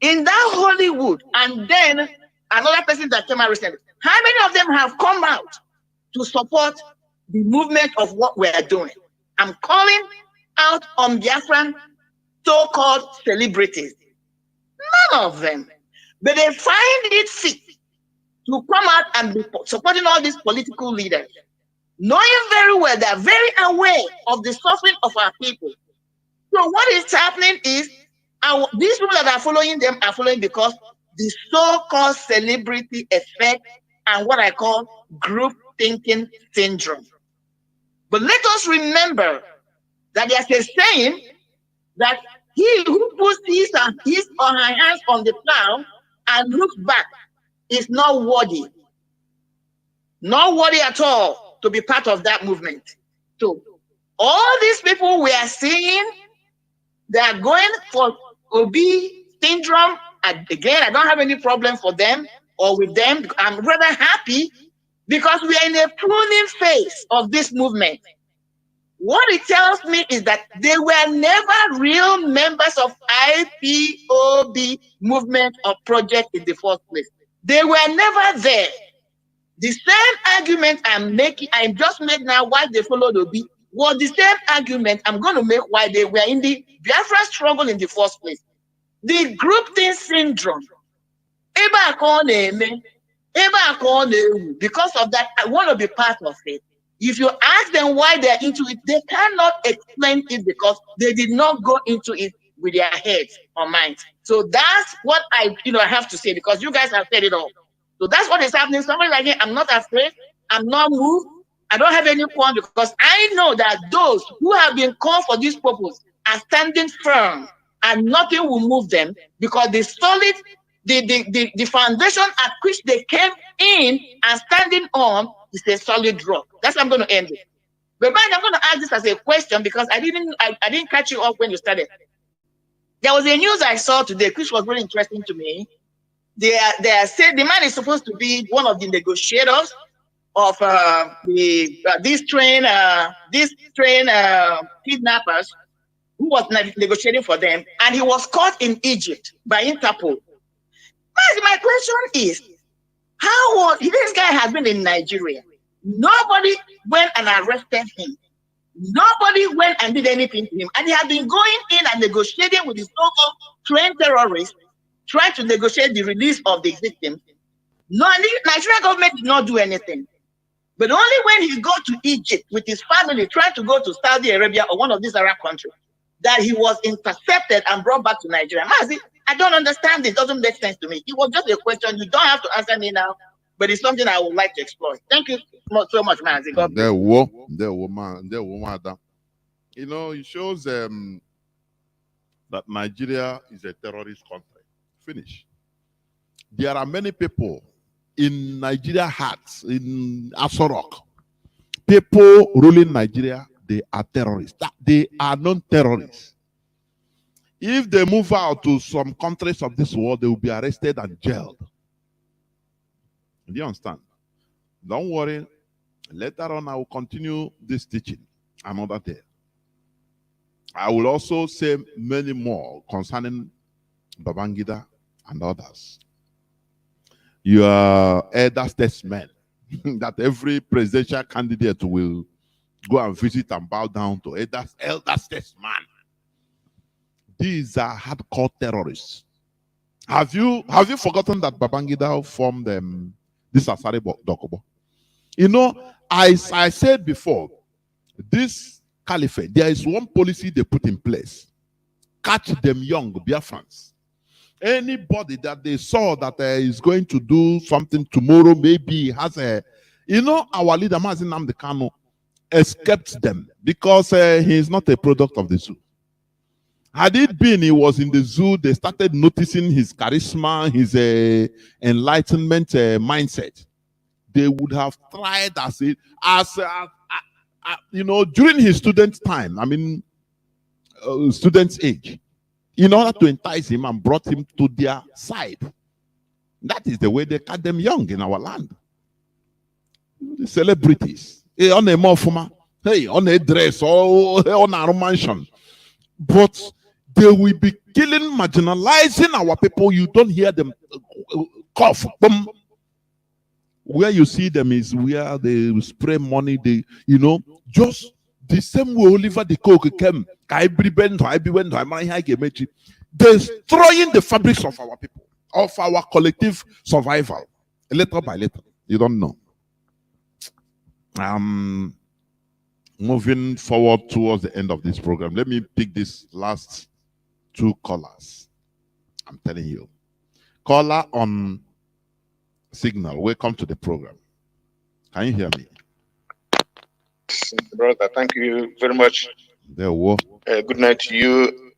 in that Hollywood, and then another person that came out recently, how many of them have come out to support the movement of what we are doing? I'm calling out on Biafran so-called celebrities. None of them. But they find it fit to come out and be supporting all these political leaders, knowing very well they are very aware of the suffering of our people. So what is happening is these people that are following them are following because the so-called celebrity effect and what I call group thinking syndrome. But let us remember that there's a saying that he who puts his or her hands on the plow and looks back is not worthy at all to be part of that movement. So all these people we are seeing, they are going for Obi syndrome. And again, I don't have any problem for them or with them. I'm rather happy because we are in a pruning phase of this movement. What it tells me is that they were never real members of IPOB movement or project in the first place. They were never there. The same argument I just made now why they followed Obi was the same argument I'm going to make why they were in the Biafra struggle in the first place. The group thing syndrome. Because of that, I want to be part of it. If you ask them why they're into it, they cannot explain it because they did not go into it with their heads or minds. So that's what I have to say because you guys have said it all. So that's what is happening. Somebody like me, I'm not afraid. I'm not moved. I don't have any point because I know that those who have been called for this purpose are standing firm and nothing will move them because the foundation at which they came in and standing on is a solid rock. That's how I'm going to end it. But man, I'm going to ask this as a question because I didn't catch you up when you started. There was a news I saw today, which was really interesting to me. They are saying the man is supposed to be one of the negotiators of these train kidnappers who was negotiating for them, and he was caught in Egypt by Interpol. My question is, this guy has been in Nigeria. Nobody went and arrested him. Nobody went and did anything to him. And he has been going in and negotiating with the so-called trained terrorists, trying to negotiate the release of the victims. No, the Nigerian government did not do anything. But only when he got to Egypt with his family, trying to go to Saudi Arabia or one of these Arab countries, that he was intercepted and brought back to Nigeria. Mazi, I don't understand. It doesn't make sense to me. It was just a question. You don't have to answer me now, but it's something I would like to explore. Thank you so much, Mazi. It shows that Nigeria is a terrorist country. Finish. There are many people in Nigeria hearts, in Asorok. People ruling Nigeria, they are terrorists. They are non-terrorists. If they move out to some countries of this world, they will be arrested and jailed. Do you understand? Don't worry. Later on, I will continue this teaching another day. I will also say many more concerning Babangida and others. You are elder statesmen that every presidential candidate will go and visit and bow down to. Elder statesman. These are hardcore terrorists. Have you forgotten that Babangida formed this Asari Dokobo? I said before, this caliphate, there is one policy they put in place. Catch them young, Biafrans. Anybody that they saw that is going to do something tomorrow, maybe has a, our leader, Mazi Nnamdi Kanu, escaped them because he is not a product of the zoo. Had it been he was in the zoo, they started noticing his charisma, his enlightenment mindset. They would have tried during his student time, student's age, in order to entice him and brought him to their side. That is the way they cut them young in our land. The celebrities, on a morphoma, on a dress, or on a mansion. But they will be killing, marginalizing our people. You don't hear them cough. Boom. Where you see them is where they spray money. Just the same way Oliver the Coke came, destroying the fabrics of our people, of our collective survival, little by little. You don't know. Moving forward towards the end of this program, let me pick these last two callers. I'm telling you. Caller on Signal, welcome to the program. Can you hear me? Brother, thank you very much. Good night to you,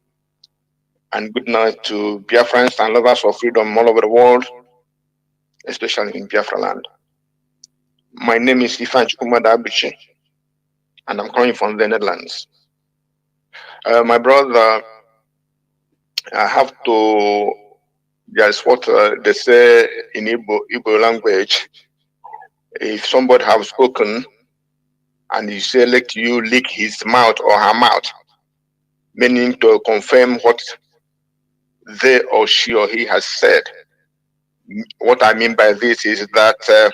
and good night to Biafrans and lovers of freedom all over the world, especially in Biafra land. My name is Ifan Chukwumada Abichi, and I'm calling from the Netherlands. My brother, I have to, that's what they say in Igbo language. If somebody has spoken and you say, let you lick his mouth or her mouth, meaning to confirm what they or she or he has said. What I mean by this is that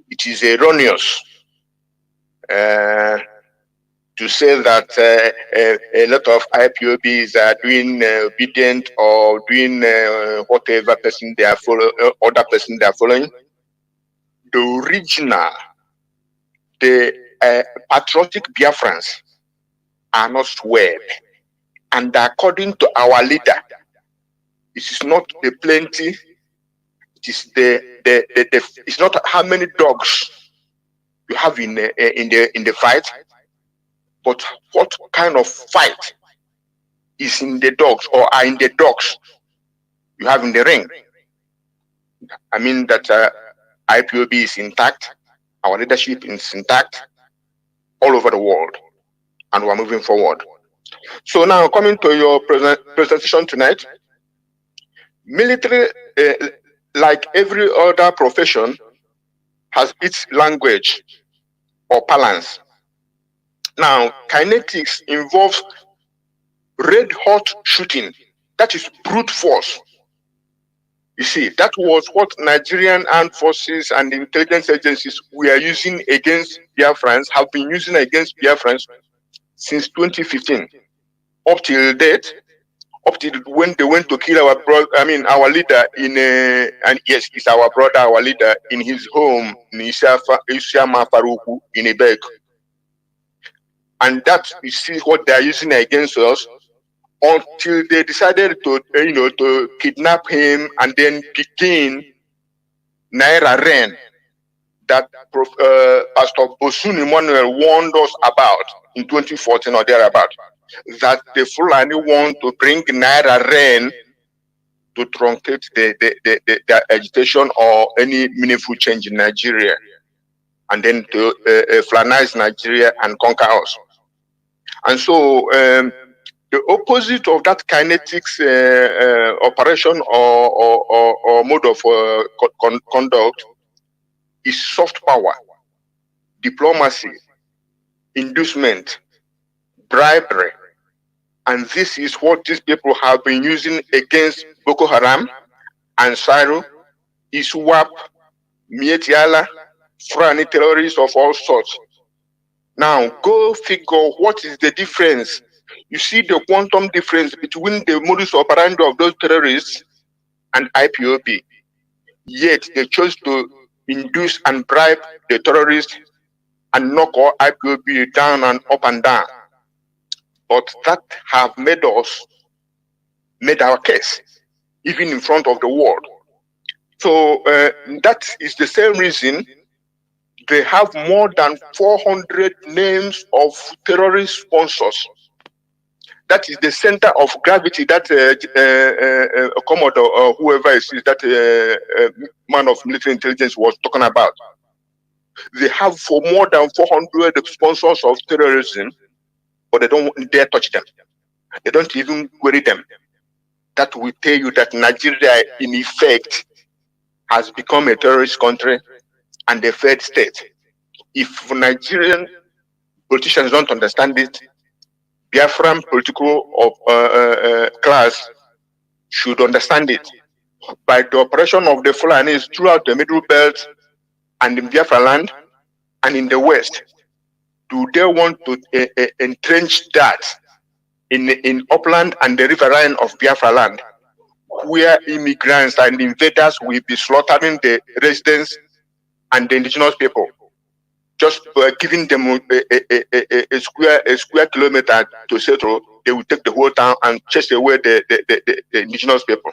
it is erroneous to say that a lot of IPOBs are doing obedient or doing whatever person they are following, other person they are following. The original, the patriotic Biafrans are not swerved, and according to our leader, it is not the plenty. It is it's not how many dogs you have in the fight, but what kind of fight is in the dogs or are in the dogs you have in the ring. I mean that IPOB is intact, our leadership is intact all over the world, and we're moving forward. So now coming to your presentation tonight, military, like every other profession, has its language or balance. Now, kinetics involves red hot shooting. That is brute force. You see, that was what Nigerian armed forces and intelligence agencies were using against Biafrans, have been using against Biafrans since 2015. Up till date, up till when they went to kill our brother, our leader in and yes, it's our brother, our leader in his home in Isiama Faruku in Ebek. And that you see what they are using against us until they decided to to kidnap him and then begin Naira Ren that Pastor Bosun Emmanuel warned us about in 2014 or thereabout, that the Fulani want to bring Naira Ren to truncate the agitation or any meaningful change in Nigeria, and then to Fulanize Nigeria and conquer us. And so the opposite of that kinetics operation or mode of conduct is soft power, diplomacy, inducement, bribery. And this is what these people have been using against Boko Haram, Ansaro, ISWAP, Mietiala, Fulani terrorists of all sorts. Now, go figure what is the difference. You see the quantum difference between the modus operandi of those terrorists and IPOB. Yet they chose to induce and bribe the terrorists and knock all IPOB down and up and down. But that have made our case, even in front of the world. So that is the same reason they have more than 400 names of terrorist sponsors. That is the center of gravity that Commodore or whoever is that man of military intelligence was talking about. They have for more than 400 sponsors of terrorism, but they don't dare touch them. They don't even query them. That will tell you that Nigeria, in effect, has become a terrorist country and a failed state. If Nigerian politicians don't understand it, Biafran political class should understand it. By the operation of the Fulanis throughout the Middle Belt and in Biafra land and in the West, do they want to entrench that in upland and the riverine of Biafra land, where immigrants and invaders will be slaughtering the residents and the indigenous people, just giving them a square kilometer to settle? They will take the whole town and chase away the indigenous people.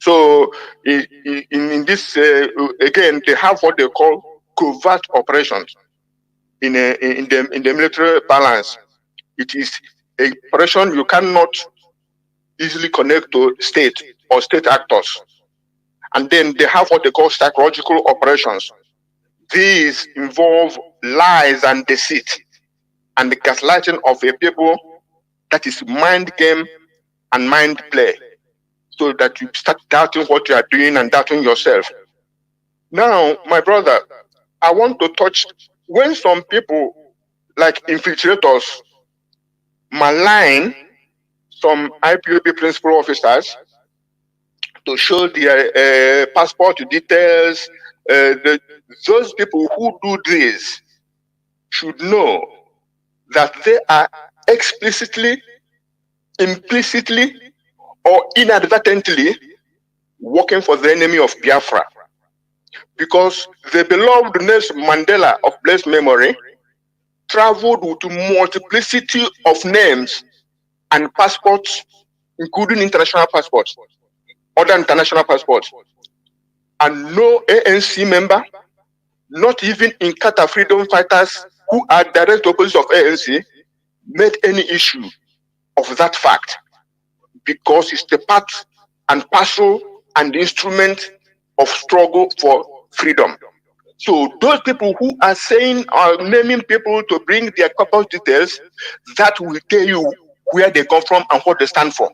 So in this again, they have what they call covert operations in the military balance. It is a operation you cannot easily connect to state or state actors. And then they have what they call psychological operations. These involve lies and deceit and the gaslighting of a people. That is mind game and mind play, so that you start doubting what you are doing and doubting yourself. Now, my brother, I want to touch when some people like infiltrators malign some IPOB principal officers to show their passport details. Those people who do this should know that they are explicitly, implicitly, or inadvertently working for the enemy of Biafra. Because the beloved Nelson Mandela of blessed memory traveled with a multiplicity of names and passports, including international passports, other international passports, and no ANC member, not even in Inkatha freedom fighters who are direct opposites of ANC, made any issue of that fact, because it's the part and parcel and instrument of struggle for freedom. So those people who are saying or naming people to bring their corporate details, that will tell you where they come from and what they stand for.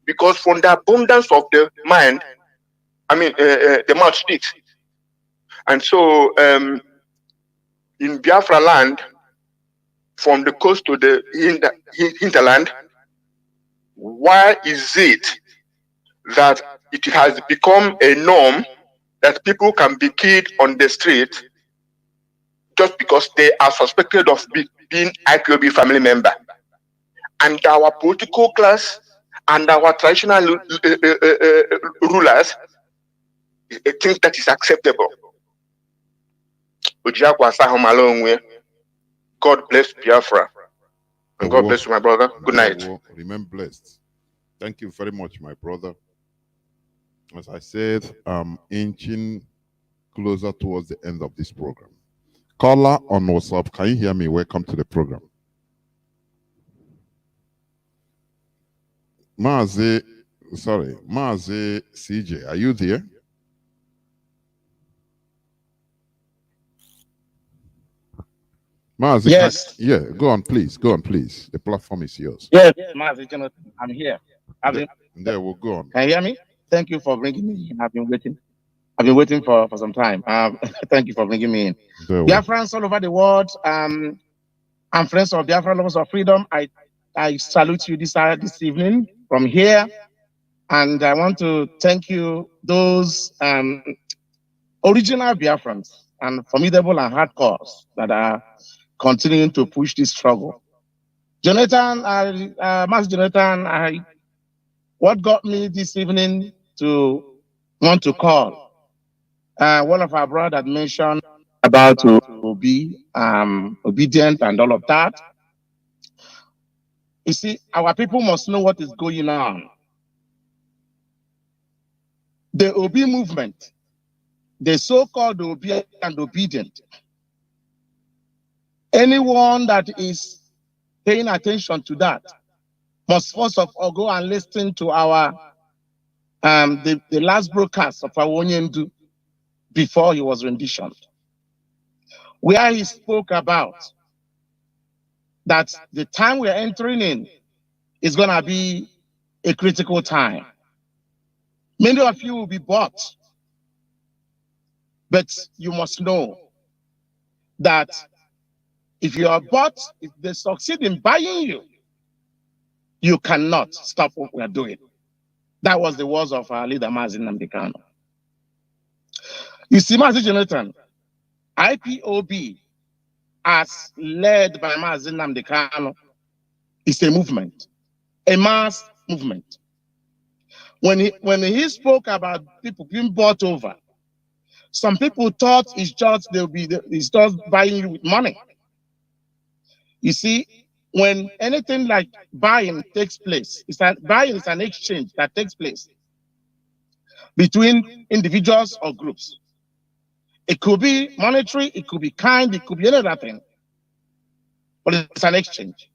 Because from the abundance of the mind, the mouth speaks. And so in Biafra land, from the coast to the hinterland, why is it that it has become a norm that people can be killed on the street just because they are suspected of being IPOB family member? And our political class and our traditional rulers think that is acceptable. God bless Biafra. And God bless you, my brother. Good night. Remain blessed. Thank you very much, my brother. As I said, I'm inching closer towards the end of this program. Caller on WhatsApp, can you hear me? Welcome to the program. Mazi CJ, are you there? Mazi, yes. Go on, please. The platform is yours. Yes, Mazi Jonathan, I'm here. There we'll go on. Can you hear me? Thank you for bringing me in. I've been waiting for some time. Thank you for bringing me in. Biafrans all over the world, and friends of Biafra lovers of freedom, I salute you this evening from here. And I want to thank you, those original Biafrans and formidable and hardcores that are continuing to push this struggle. Jonathan, Master Jonathan, what got me this evening to want to call? One of our brothers mentioned about to be obedient and all of that. You see, our people must know what is going on. The Obi movement, the so-called Obi and obedient, Anyone that is paying attention to that must first of all go and listen to our the last broadcast of our Onyendu before he was renditioned, where he spoke about that the time we're entering in is going to be a critical time. Many of you will be bought, but you must know that if you are bought, if they succeed in buying you, you cannot stop what we are doing. That was the words of our leader, Mazi Nnamdi Kanu. You see, Mazi Jonathan, IPOB, as led by Mazi Nnamdi Kanu, is a movement, a mass movement. When he spoke about people being bought over, some people thought it's just buying you with money. You see, when anything like buying takes place, buying is an exchange that takes place between individuals or groups. It could be monetary, it could be kind, it could be any other thing, but it's an exchange.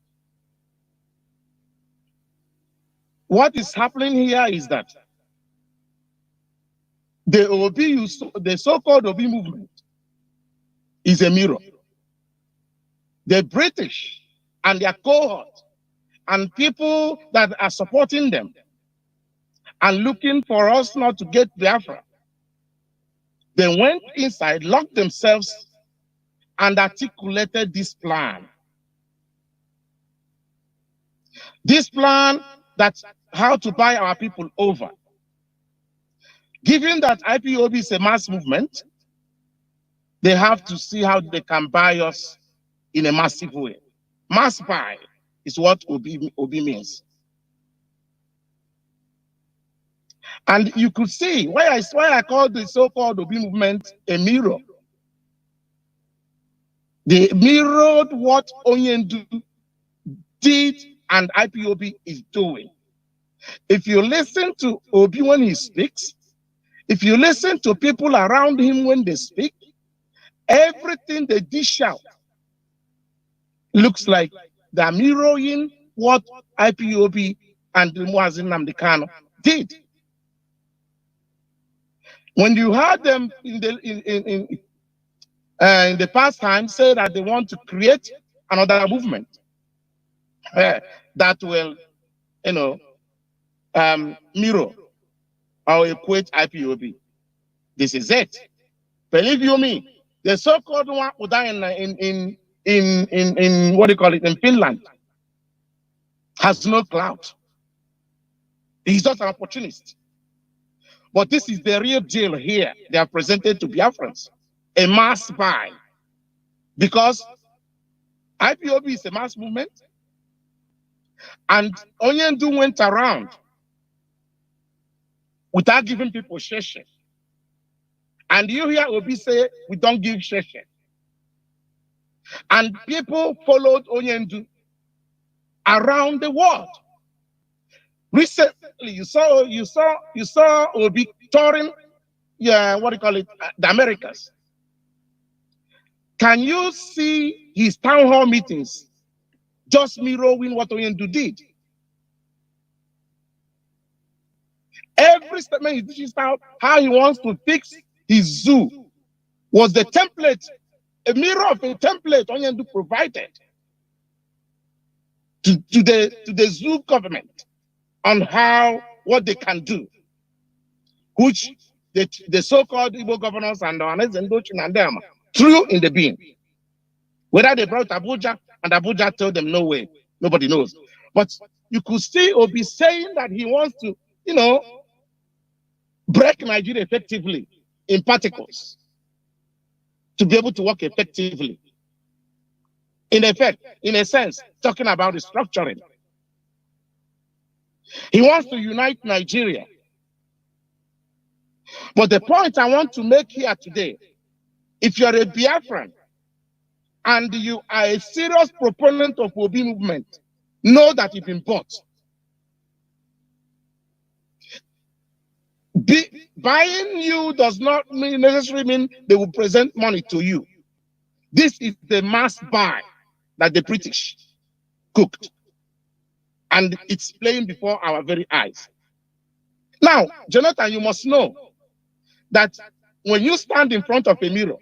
What is happening here is that the so-called OB movement is a mirror. The British and their cohort and people that are supporting them and looking for us not to get Biafra, they went inside, locked themselves, and articulated this plan. This plan that's how to buy our people over. Given that IPOB is a mass movement, they have to see how they can buy us in a massive way. Mass buy is what OB means. And you could see why I call the so-called OB movement a mirror. They mirrored what Onyendu did and IPOB is doing. If you listen to Obi when he speaks, if you listen to people around him when they speak, everything they dish out looks like they're mirroring what IPOB and Mazi Nnamdi Kanu did. When you heard them in the past time say that they want to create another movement that will, mirror or equate IPOB, this is it. Believe you me, the so-called one in what do you call it, in Finland, has no clout. He's just an opportunist. But this is the real deal here. They are presented to Biafrans, a mass buy. Because IPOB is a mass movement, and Onyendu went around without giving people sheshe. And you hear Obi say, we don't give sheshe. And people followed Onyendu around the world. Recently, you saw Obi touring, the Americas. Can you see his town hall meetings just mirroring what Onyendu did? Every statement he dishes out how he wants to fix his zoo was the template, a mirror of a template Onyendu provided to the zoo government on what they can do, which the so-called Igbo governors and them threw in the bin. Whether they brought Abuja and Abuja told them no way, nobody knows. But you could see Obi saying that he wants to, break Nigeria effectively in particles to be able to work effectively. In effect, in a sense, talking about restructuring. He wants to unite Nigeria. But the point I want to make here today, if you're a Biafran and you are a serious proponent of Obi movement, know that you've been bought. Buying you does not necessarily mean they will present money to you. This is the mass buy. that the British cooked. And it's playing before our very eyes. Now, Jonathan, you must know that when you stand in front of a mirror,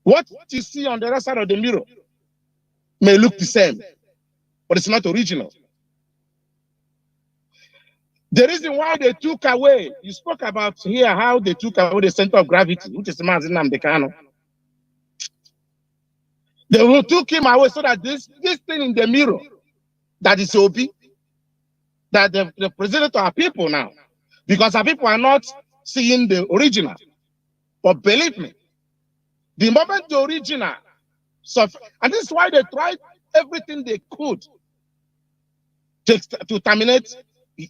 what you see on the other side of the mirror may look the same, but it's not original. The reason why they took away, you spoke about here how they took away the center of gravity, which is Mazi Nnamdi Kanu. They took him away so that this thing in the mirror, that is Obi, that they presented to our people now. Because our people are not seeing the original. But believe me, the moment the original suffer, and this is why they tried everything they could to terminate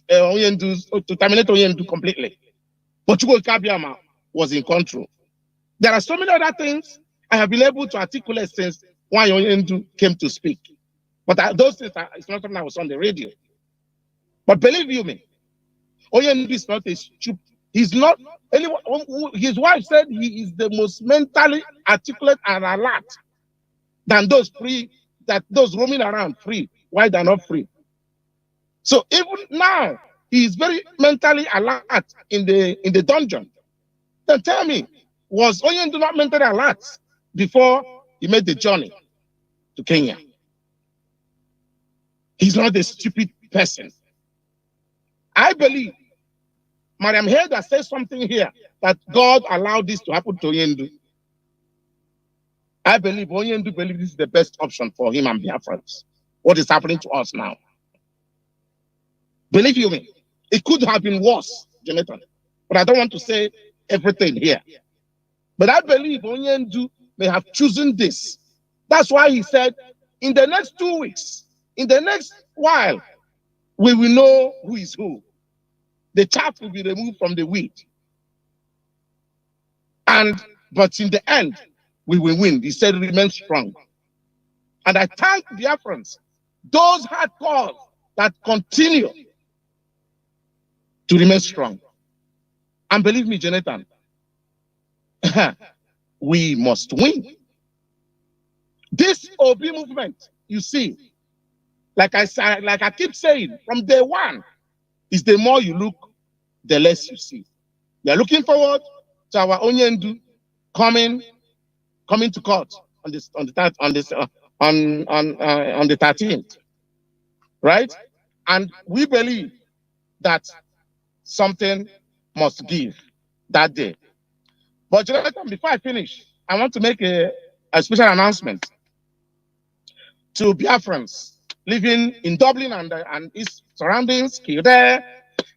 Oyendu completely. But Chugo Kabiama was in control. There are so many other things I have been able to articulate since why Oyendu came to speak. But those things, it's not something I was on the radio. But believe you me, Oyendu is not a stupid. He's not anyone. His wife said he is the most mentally articulate and alert than those roaming around free. Why they're not free? So even now, he is very mentally alert in the dungeon. Then tell me, was Oyendu not mentally alert before he made the journey to Kenya? He's not a stupid person. I believe Mariam Heda says something here that God allowed this to happen to Oyendu. I believe Oyendu believes this is the best option for him and Biafrans. What is happening to us now? Believe you me, it could have been worse, Jonathan. But I don't want to say everything here. But I believe Oyendu may have chosen this. That's why he said, in the next 2 weeks, in the next while, we will know who is who. The chaff will be removed from the wheat. But in the end, we will win. He said, remain strong. And I thank Biafrans, those hardcore that continue to remain strong. And believe me, Jonathan, we must win. This OB movement, you see, like I keep saying, from day one, is the more you look, the less you see. We are looking forward to our Oyendu coming to court on the 13th, right? And we believe that something must give that day. But Jonathan, before I finish, I want to make a special announcement to Biafrans living in Dublin and its surroundings, Kildare,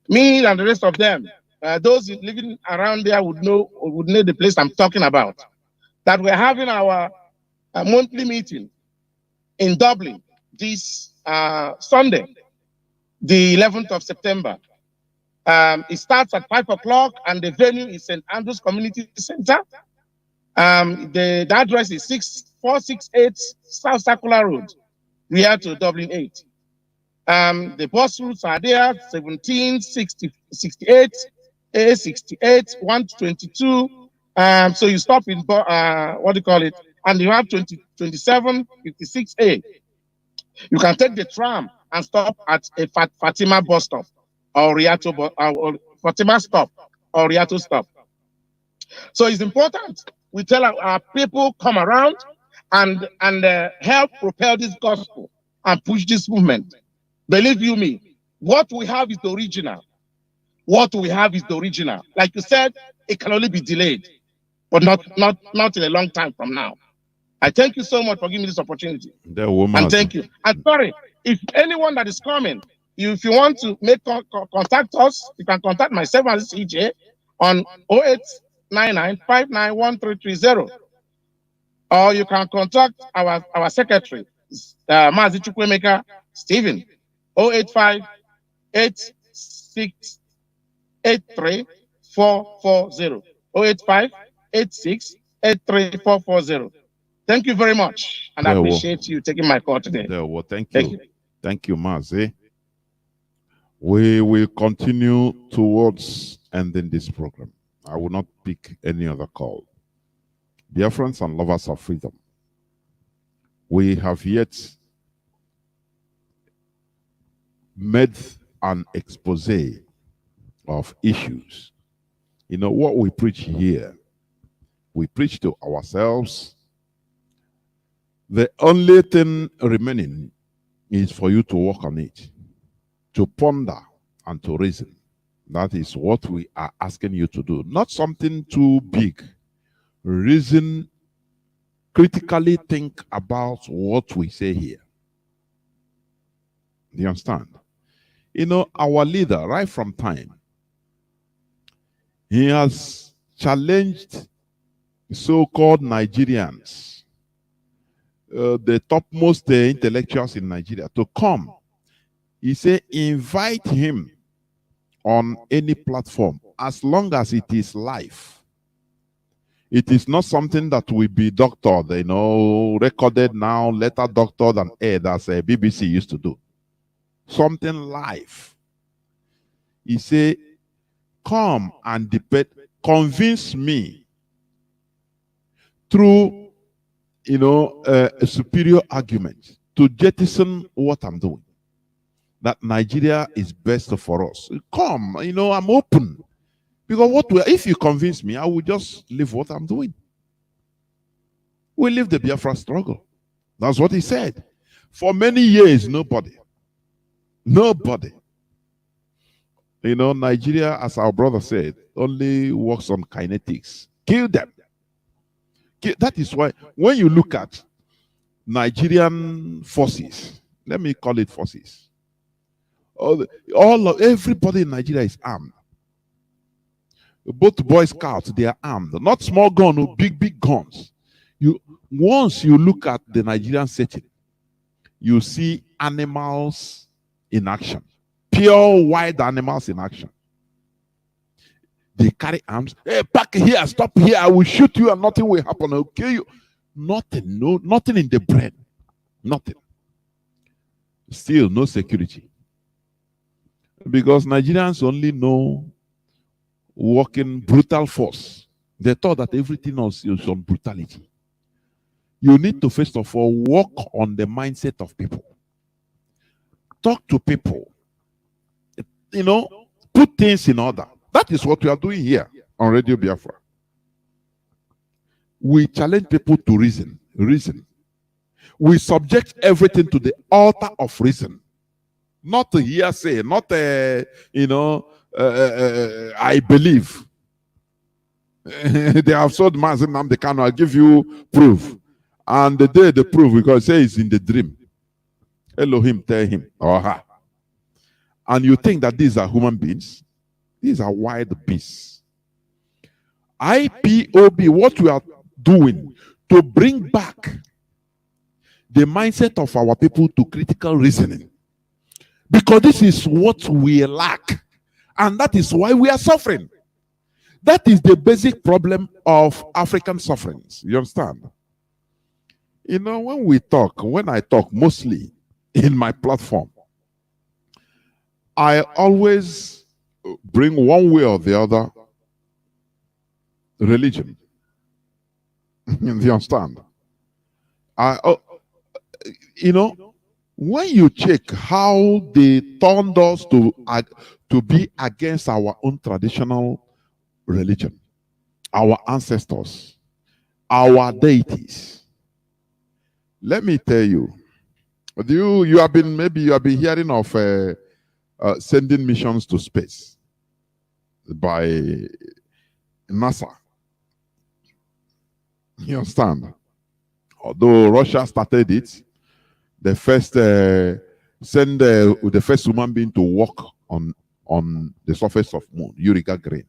me and the rest of them. Those living around there would know the place I'm talking about. That we're having our monthly meeting in Dublin this Sunday, the 11th of September. It starts at 5 o'clock and the venue is St. Andrew's Community Center. The address is 6468 South Circular Road, near to Dublin 8. The bus routes are there, 17, 60, 68, A68, 122. So you stop in, and you have 27, 56A. You can take the tram and stop at a Fatima bus stop or Fatima stop or Riato stop. So it's important we tell our people come around and help propel this gospel and push this movement. Believe you me, what we have is the original. What we have is the original. Like you said, it can only be delayed, but not in a long time from now. I thank you so much for giving me this opportunity. And thank you. And sorry, if anyone that is coming, if you want to contact us, you can contact myself as CJ on 0899591330. Or you can contact our secretary, Mazi Chukwemeka Stephen, 085-8683-440. 085-8683-440. Thank you very much, and I appreciate you taking my call today. Thank you. Thank you, Mazi. We will continue towards ending this program. I will not pick any other call. Dear friends and lovers of freedom, we have yet made an expose of issues. You know, what we preach here, we preach to ourselves. The only thing remaining is for you to work on it, to ponder and to reason. That is what we are asking you to do. Not something too big. Reason, critically think about what we say here. Do you understand? You know, our leader, right from time, he has challenged so-called Nigerians, the topmost intellectuals in Nigeria, to come. He said, invite him on any platform, as long as it is live. It is not something that will be doctored, you know, recorded now, later doctored and aired as a BBC used to do. Something live. He said, come and debate, convince me through, you know, a superior argument to jettison what I'm doing. That Nigeria is best for us. Come, you know, I'm open. Because if you convince me, I will just leave what I'm doing. We leave the Biafra struggle. That's what he said. For many years, nobody. You know, Nigeria, as our brother said, only works on kinetics. Kill them. That is why, when you look at Nigerian forces, let me call it forces, everybody in Nigeria is armed. Both Boy Scouts, they are armed. Not small guns, big guns. Once you look at the Nigerian setting, you see animals in action. Pure wild animals in action. They carry arms. Hey, back here, stop here. I will shoot you and nothing will happen. I'll kill you. Nothing, nothing in the brain. Nothing. Still, no security. Because Nigerians only know working brutal force. They thought that everything else is on brutality. You need to first of all work on the mindset of people. Talk to people. You know, put things in order. That is what we are doing here on Radio Biafra. We challenge people to reason. We subject everything to the altar of reason. Not a hearsay, not a, you know, I believe. They have sold Mazi Nnamdi Kanu. I'll give you proof. And the day the proof, because say it's in the dream. Elohim tell him or her. And you think that these are human beings? These are wild beasts. IPOB, what we are doing to bring back the mindset of our people to critical reasoning. Because this is what we lack. And that is why we are suffering. That is the basic problem of African sufferings. You understand? You know, when I talk mostly in my platform, I always bring one way or the other religion. You understand? You know, when you check how they turned us to be against our own traditional religion, our ancestors, our deities. Let me tell you, you have been hearing of sending missions to space by NASA. You understand? Although Russia started it, the first send the first human being to walk on the surface of moon, Yuri Gagarin.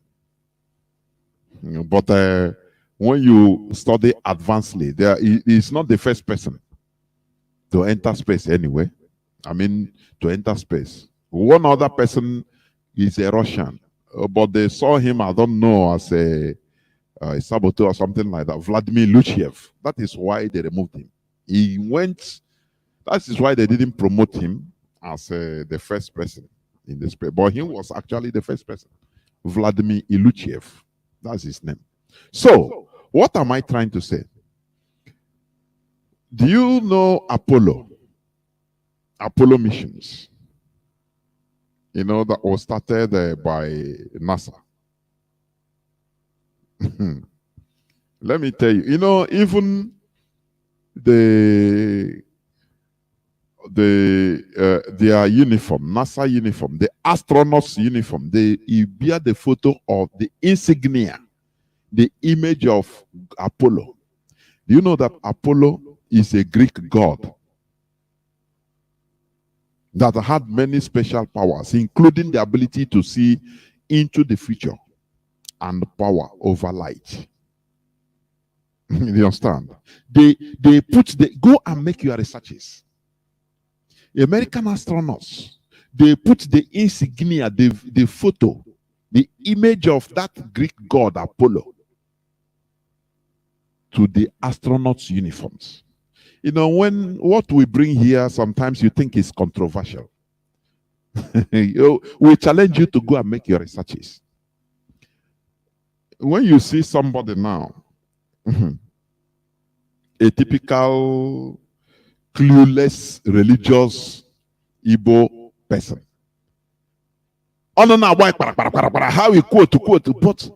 But when you study advancedly, he's not the first person to enter space anyway. I mean, to enter space. One other person is a Russian, but they saw him, I don't know, as a saboteur or something like that. Vladimir Luchiev. That is why they removed him. He went. That is why they didn't promote him as the first person in the space. But he was actually the first person. Vladimir Ilyuchev. That's his name. So, what am I trying to say? Do you know Apollo? Apollo missions. You know, that was started by NASA. Let me tell you, you know, even their uniform, NASA uniform, the astronauts uniform, you bear the photo of the insignia, the image of Apollo. Do you know that Apollo is a Greek god that had many special powers, including the ability to see into the future and power over light? You understand? They go and make your researches. American astronauts, they put the insignia, the photo, the image of that Greek god Apollo to the astronauts' uniforms. You know, what we bring here, sometimes you think is controversial. We challenge you to go and make your researches. When you see somebody now, a typical clueless religious Igbo person. Oh no, why? How we quote to quote? But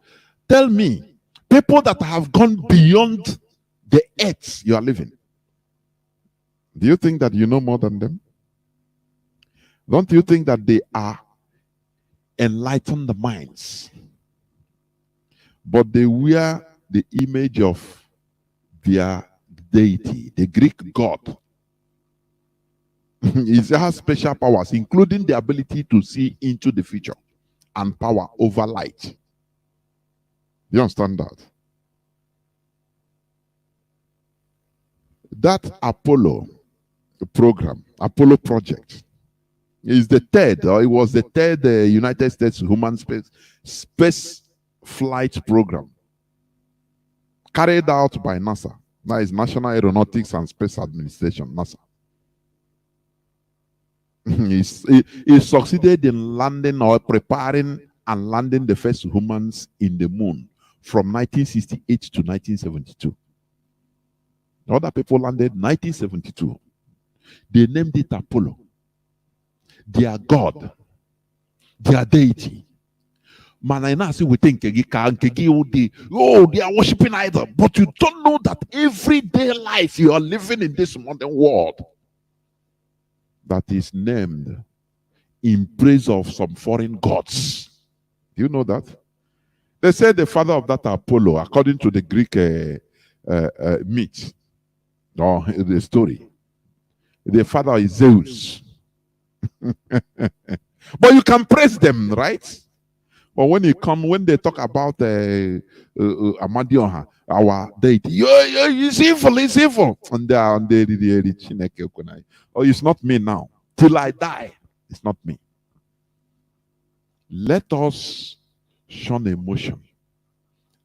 tell me, people that have gone beyond the earth you are living, do you think that you know more than them? Don't you think that they are enlightened minds? But they wear the image of their deity, the Greek god. He has special powers, including the ability to see into the future and power over light. You understand that? That Apollo program, Apollo project, is the third, or it was the third United States human space flight program carried out by NASA. That is National Aeronautics and Space Administration, NASA. He succeeded in landing or preparing and landing the first humans in the moon from 1968 to 1972. Other people landed 1972. They named it Apollo. Their god, their deity. Man, I now see we think they are worshiping idol, but you don't know that everyday life you are living in this modern world that is named in praise of some foreign gods. Do you know that? They said the father of that Apollo, according to the Greek myth or the story, the father is Zeus. But you can praise them, right? But when they talk about Amadioha, our deity, it's evil, it's evil. And they are oh, it's not me now. Till I die, it's not me. Let us shun emotion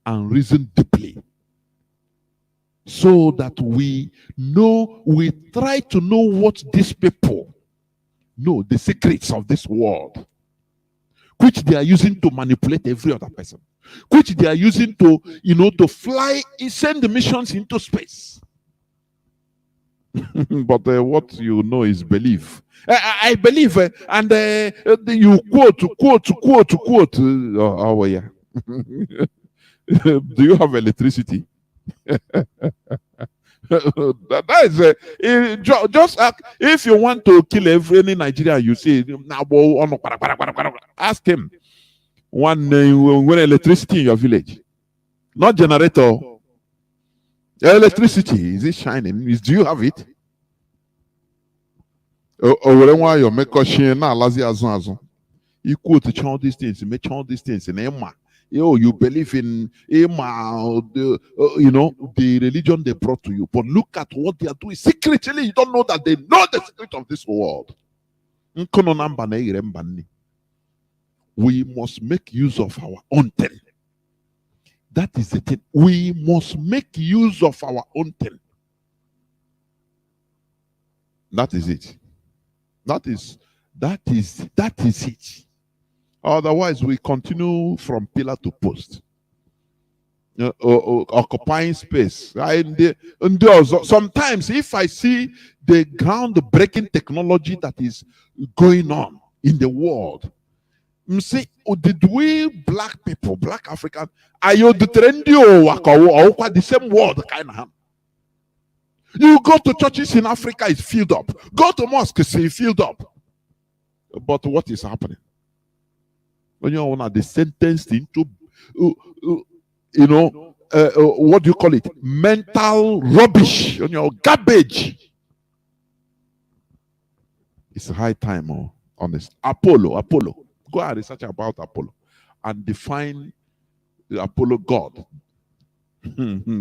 and reason deeply, so that we try to know what these people know, the secrets of this world, which they are using to manipulate every other person, which they are using to, to fly, send the missions into space. But what you know is belief. I believe, and you quote. Oh yeah. Do you have electricity? That is just if you want to kill any Nigerian, you say, ask him when electricity in your village, not generator. Electricity, is it shining? Do you have it? Or you make a na lazy azon. You quote all these things, make all these things in Emma. You believe in Emma, the religion they brought to you. But look at what they are doing secretly. You don't know that they know the secret of this world. We must make use of our own thing. That is the thing. We must make use of our own thing. That is it. That is it. Otherwise, we continue from pillar to post. occupying space. Sometimes, if I see the ground-breaking technology that is going on in the world, see, did we black people, black African, are you the the same world kind of? You go to churches in Africa, it's filled up. Go to mosques, it's filled up. But what is happening? When you want to sentenced into, what do you call it? Mental rubbish, garbage. It's high time, honest. Apollo. Go and research about Apollo and define the Apollo God.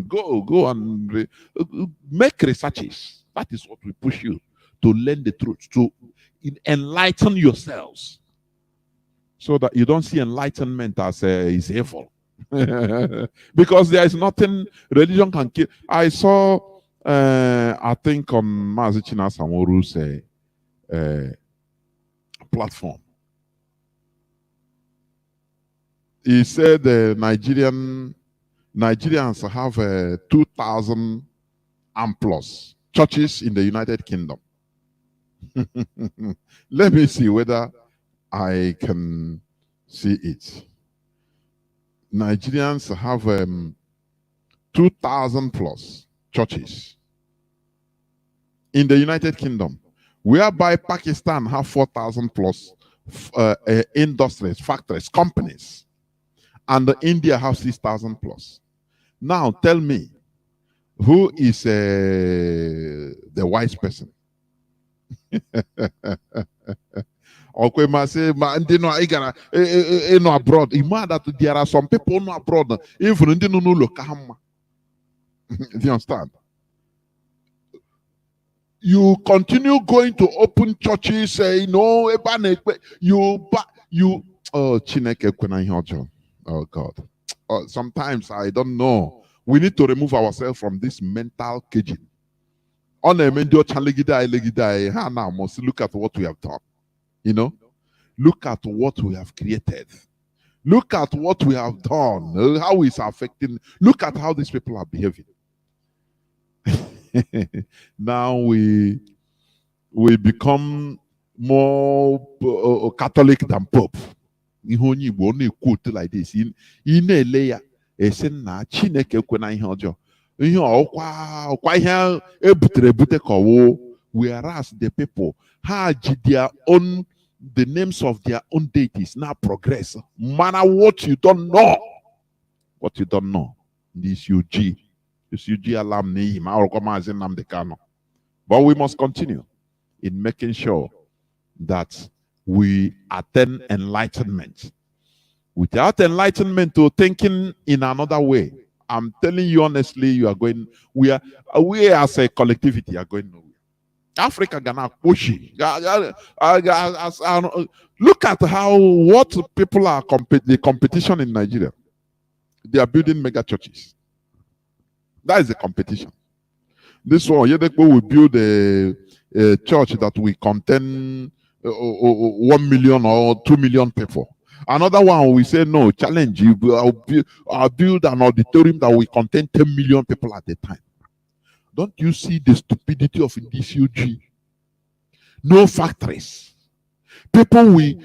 Go and make researches. That is what we push you to learn the truth, to enlighten yourselves, so that you don't see enlightenment as is evil. Because there is nothing religion can kill. I saw, I think on Mazi Samoru's platform, he said the Nigerians have 2,000 and plus churches in the United Kingdom. Let me see whether I can see it. Nigerians have 2,000 plus churches in the United Kingdom, whereby Pakistan have 4,000 plus industries, factories, companies, and India have 6,000 plus. Now tell me, who is the wise person? Okay, abroad. That there are some people no abroad, even do you understand? You continue going to open churches, oh God. Sometimes I don't know. We need to remove ourselves from this mental caging. Look at what we have done. Look at what we have created. Look at what we have done. How it's affecting. Look at how these people are behaving. Now we become more Catholic than Pope. Quote like this. Whereas the people had their own, the names of their own deities now progress. Man, what you don't know. What you don't know. This UG alarm name. Nnamdi Kanu. But we must continue in making sure that we attain enlightenment. Without enlightenment to thinking in another way, I'm telling you honestly, you are going, we as a collectivity are going nowhere. Africa gonna push it. Look at what people are the competition in Nigeria. They are building mega churches. That is the competition. This one, Yedekbo will build a church that will contain 1 million or 2 million people. Another one, we say, no, challenge. I'll build an auditorium that will contain 10 million people at a time. Don't you see the stupidity of this UG? No factories. People we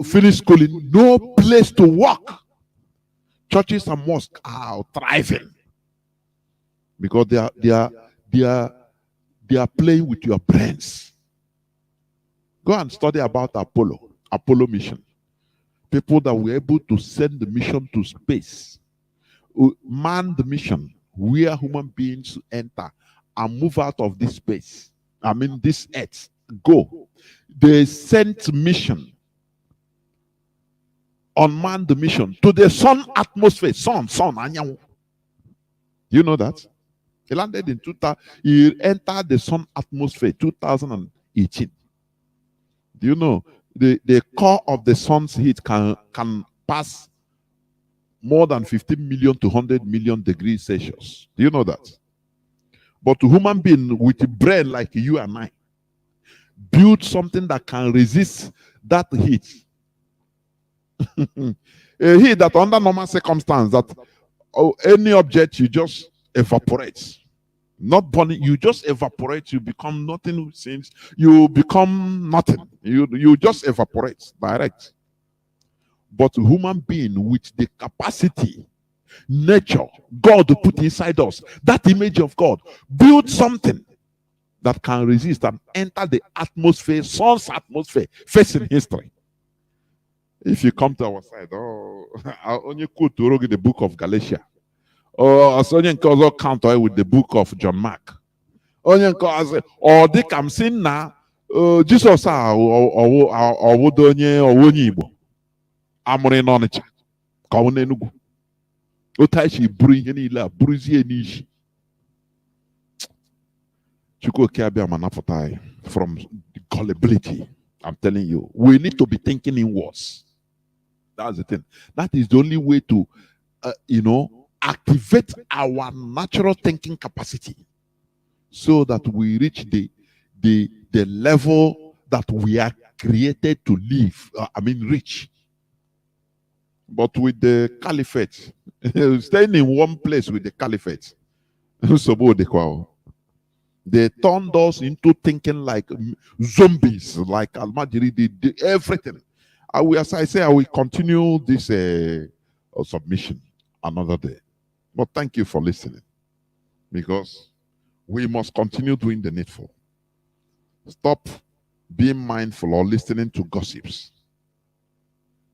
finish schooling, no place to work. Churches and mosques are thriving because they are playing with your brains. Go and study about Apollo mission. People that were able to send the mission to space, man the mission, where human beings enter and move out of this space. I mean, this earth, go. They sent mission, unmanned the mission to the sun atmosphere. Sun. You know that? He landed in 2000. He entered the sun atmosphere 2018. Do you know the core of the sun's heat can pass more than 15 million to 100 million degrees Celsius? Do you know that? But to human being with a brain like you and I, build something that can resist that heat. A heat that under normal circumstances, that any object, you just evaporate. Not burning, you just evaporate, you become nothing since you become nothing. You just evaporate direct. But human being with the capacity, nature, God put inside us, that image of God, build something that can resist and enter the atmosphere, sun's atmosphere, facing history. If you come to our side, I'll only quote the book of Galatia. Or as onye nke ọzọ count with the book of John Mark. Onye nke ọzọ ọ dị ka m sị na Jisọs a ọwụdo onye Igbo amụrụ n'Ọnịcha ka ọ n'Enugu. Otu anyị si buru ihe niile a buruzie n'ishi. Chukwu oke abịa ma napụta anyị from gullibility. I'm telling you, we need to be thinking inwards. That's the thing. That is the only way to, activate our natural thinking capacity so that we reach the level that we are created to live, reach. But with the caliphate, staying in one place with the caliphate, they turned us into thinking like zombies, like Almajiri did everything. As I say, I will continue this submission another day. But thank you for listening, because we must continue doing the needful. Stop being mindful or listening to gossips.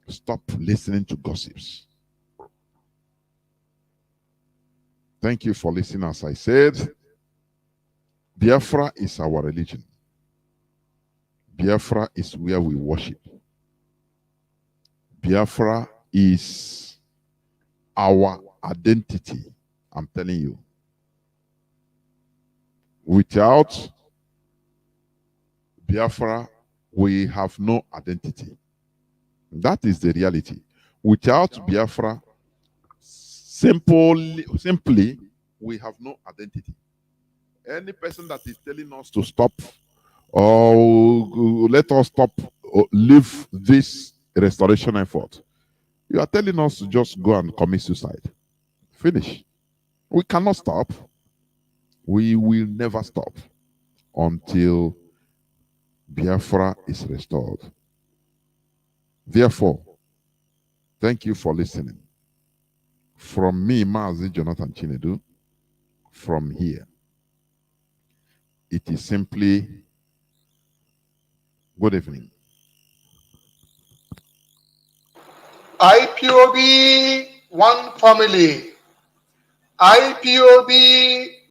Stop listening to gossips. Thank you for listening. As I said, Biafra is our religion. Biafra is where we worship. Biafra is our identity. I'm telling you. Without Biafra, we have no identity. That is the reality. Without Biafra, simply, we have no identity. Any person that is telling us to stop or let us stop or leave this restoration effort, you are telling us to just go and commit suicide. Finish. We cannot stop. We will never stop until Biafra is restored. Therefore, thank you for listening. From me, Mazi Jonathan Chinedu, from here, it is simply good evening. IPOB, one family. IPOB,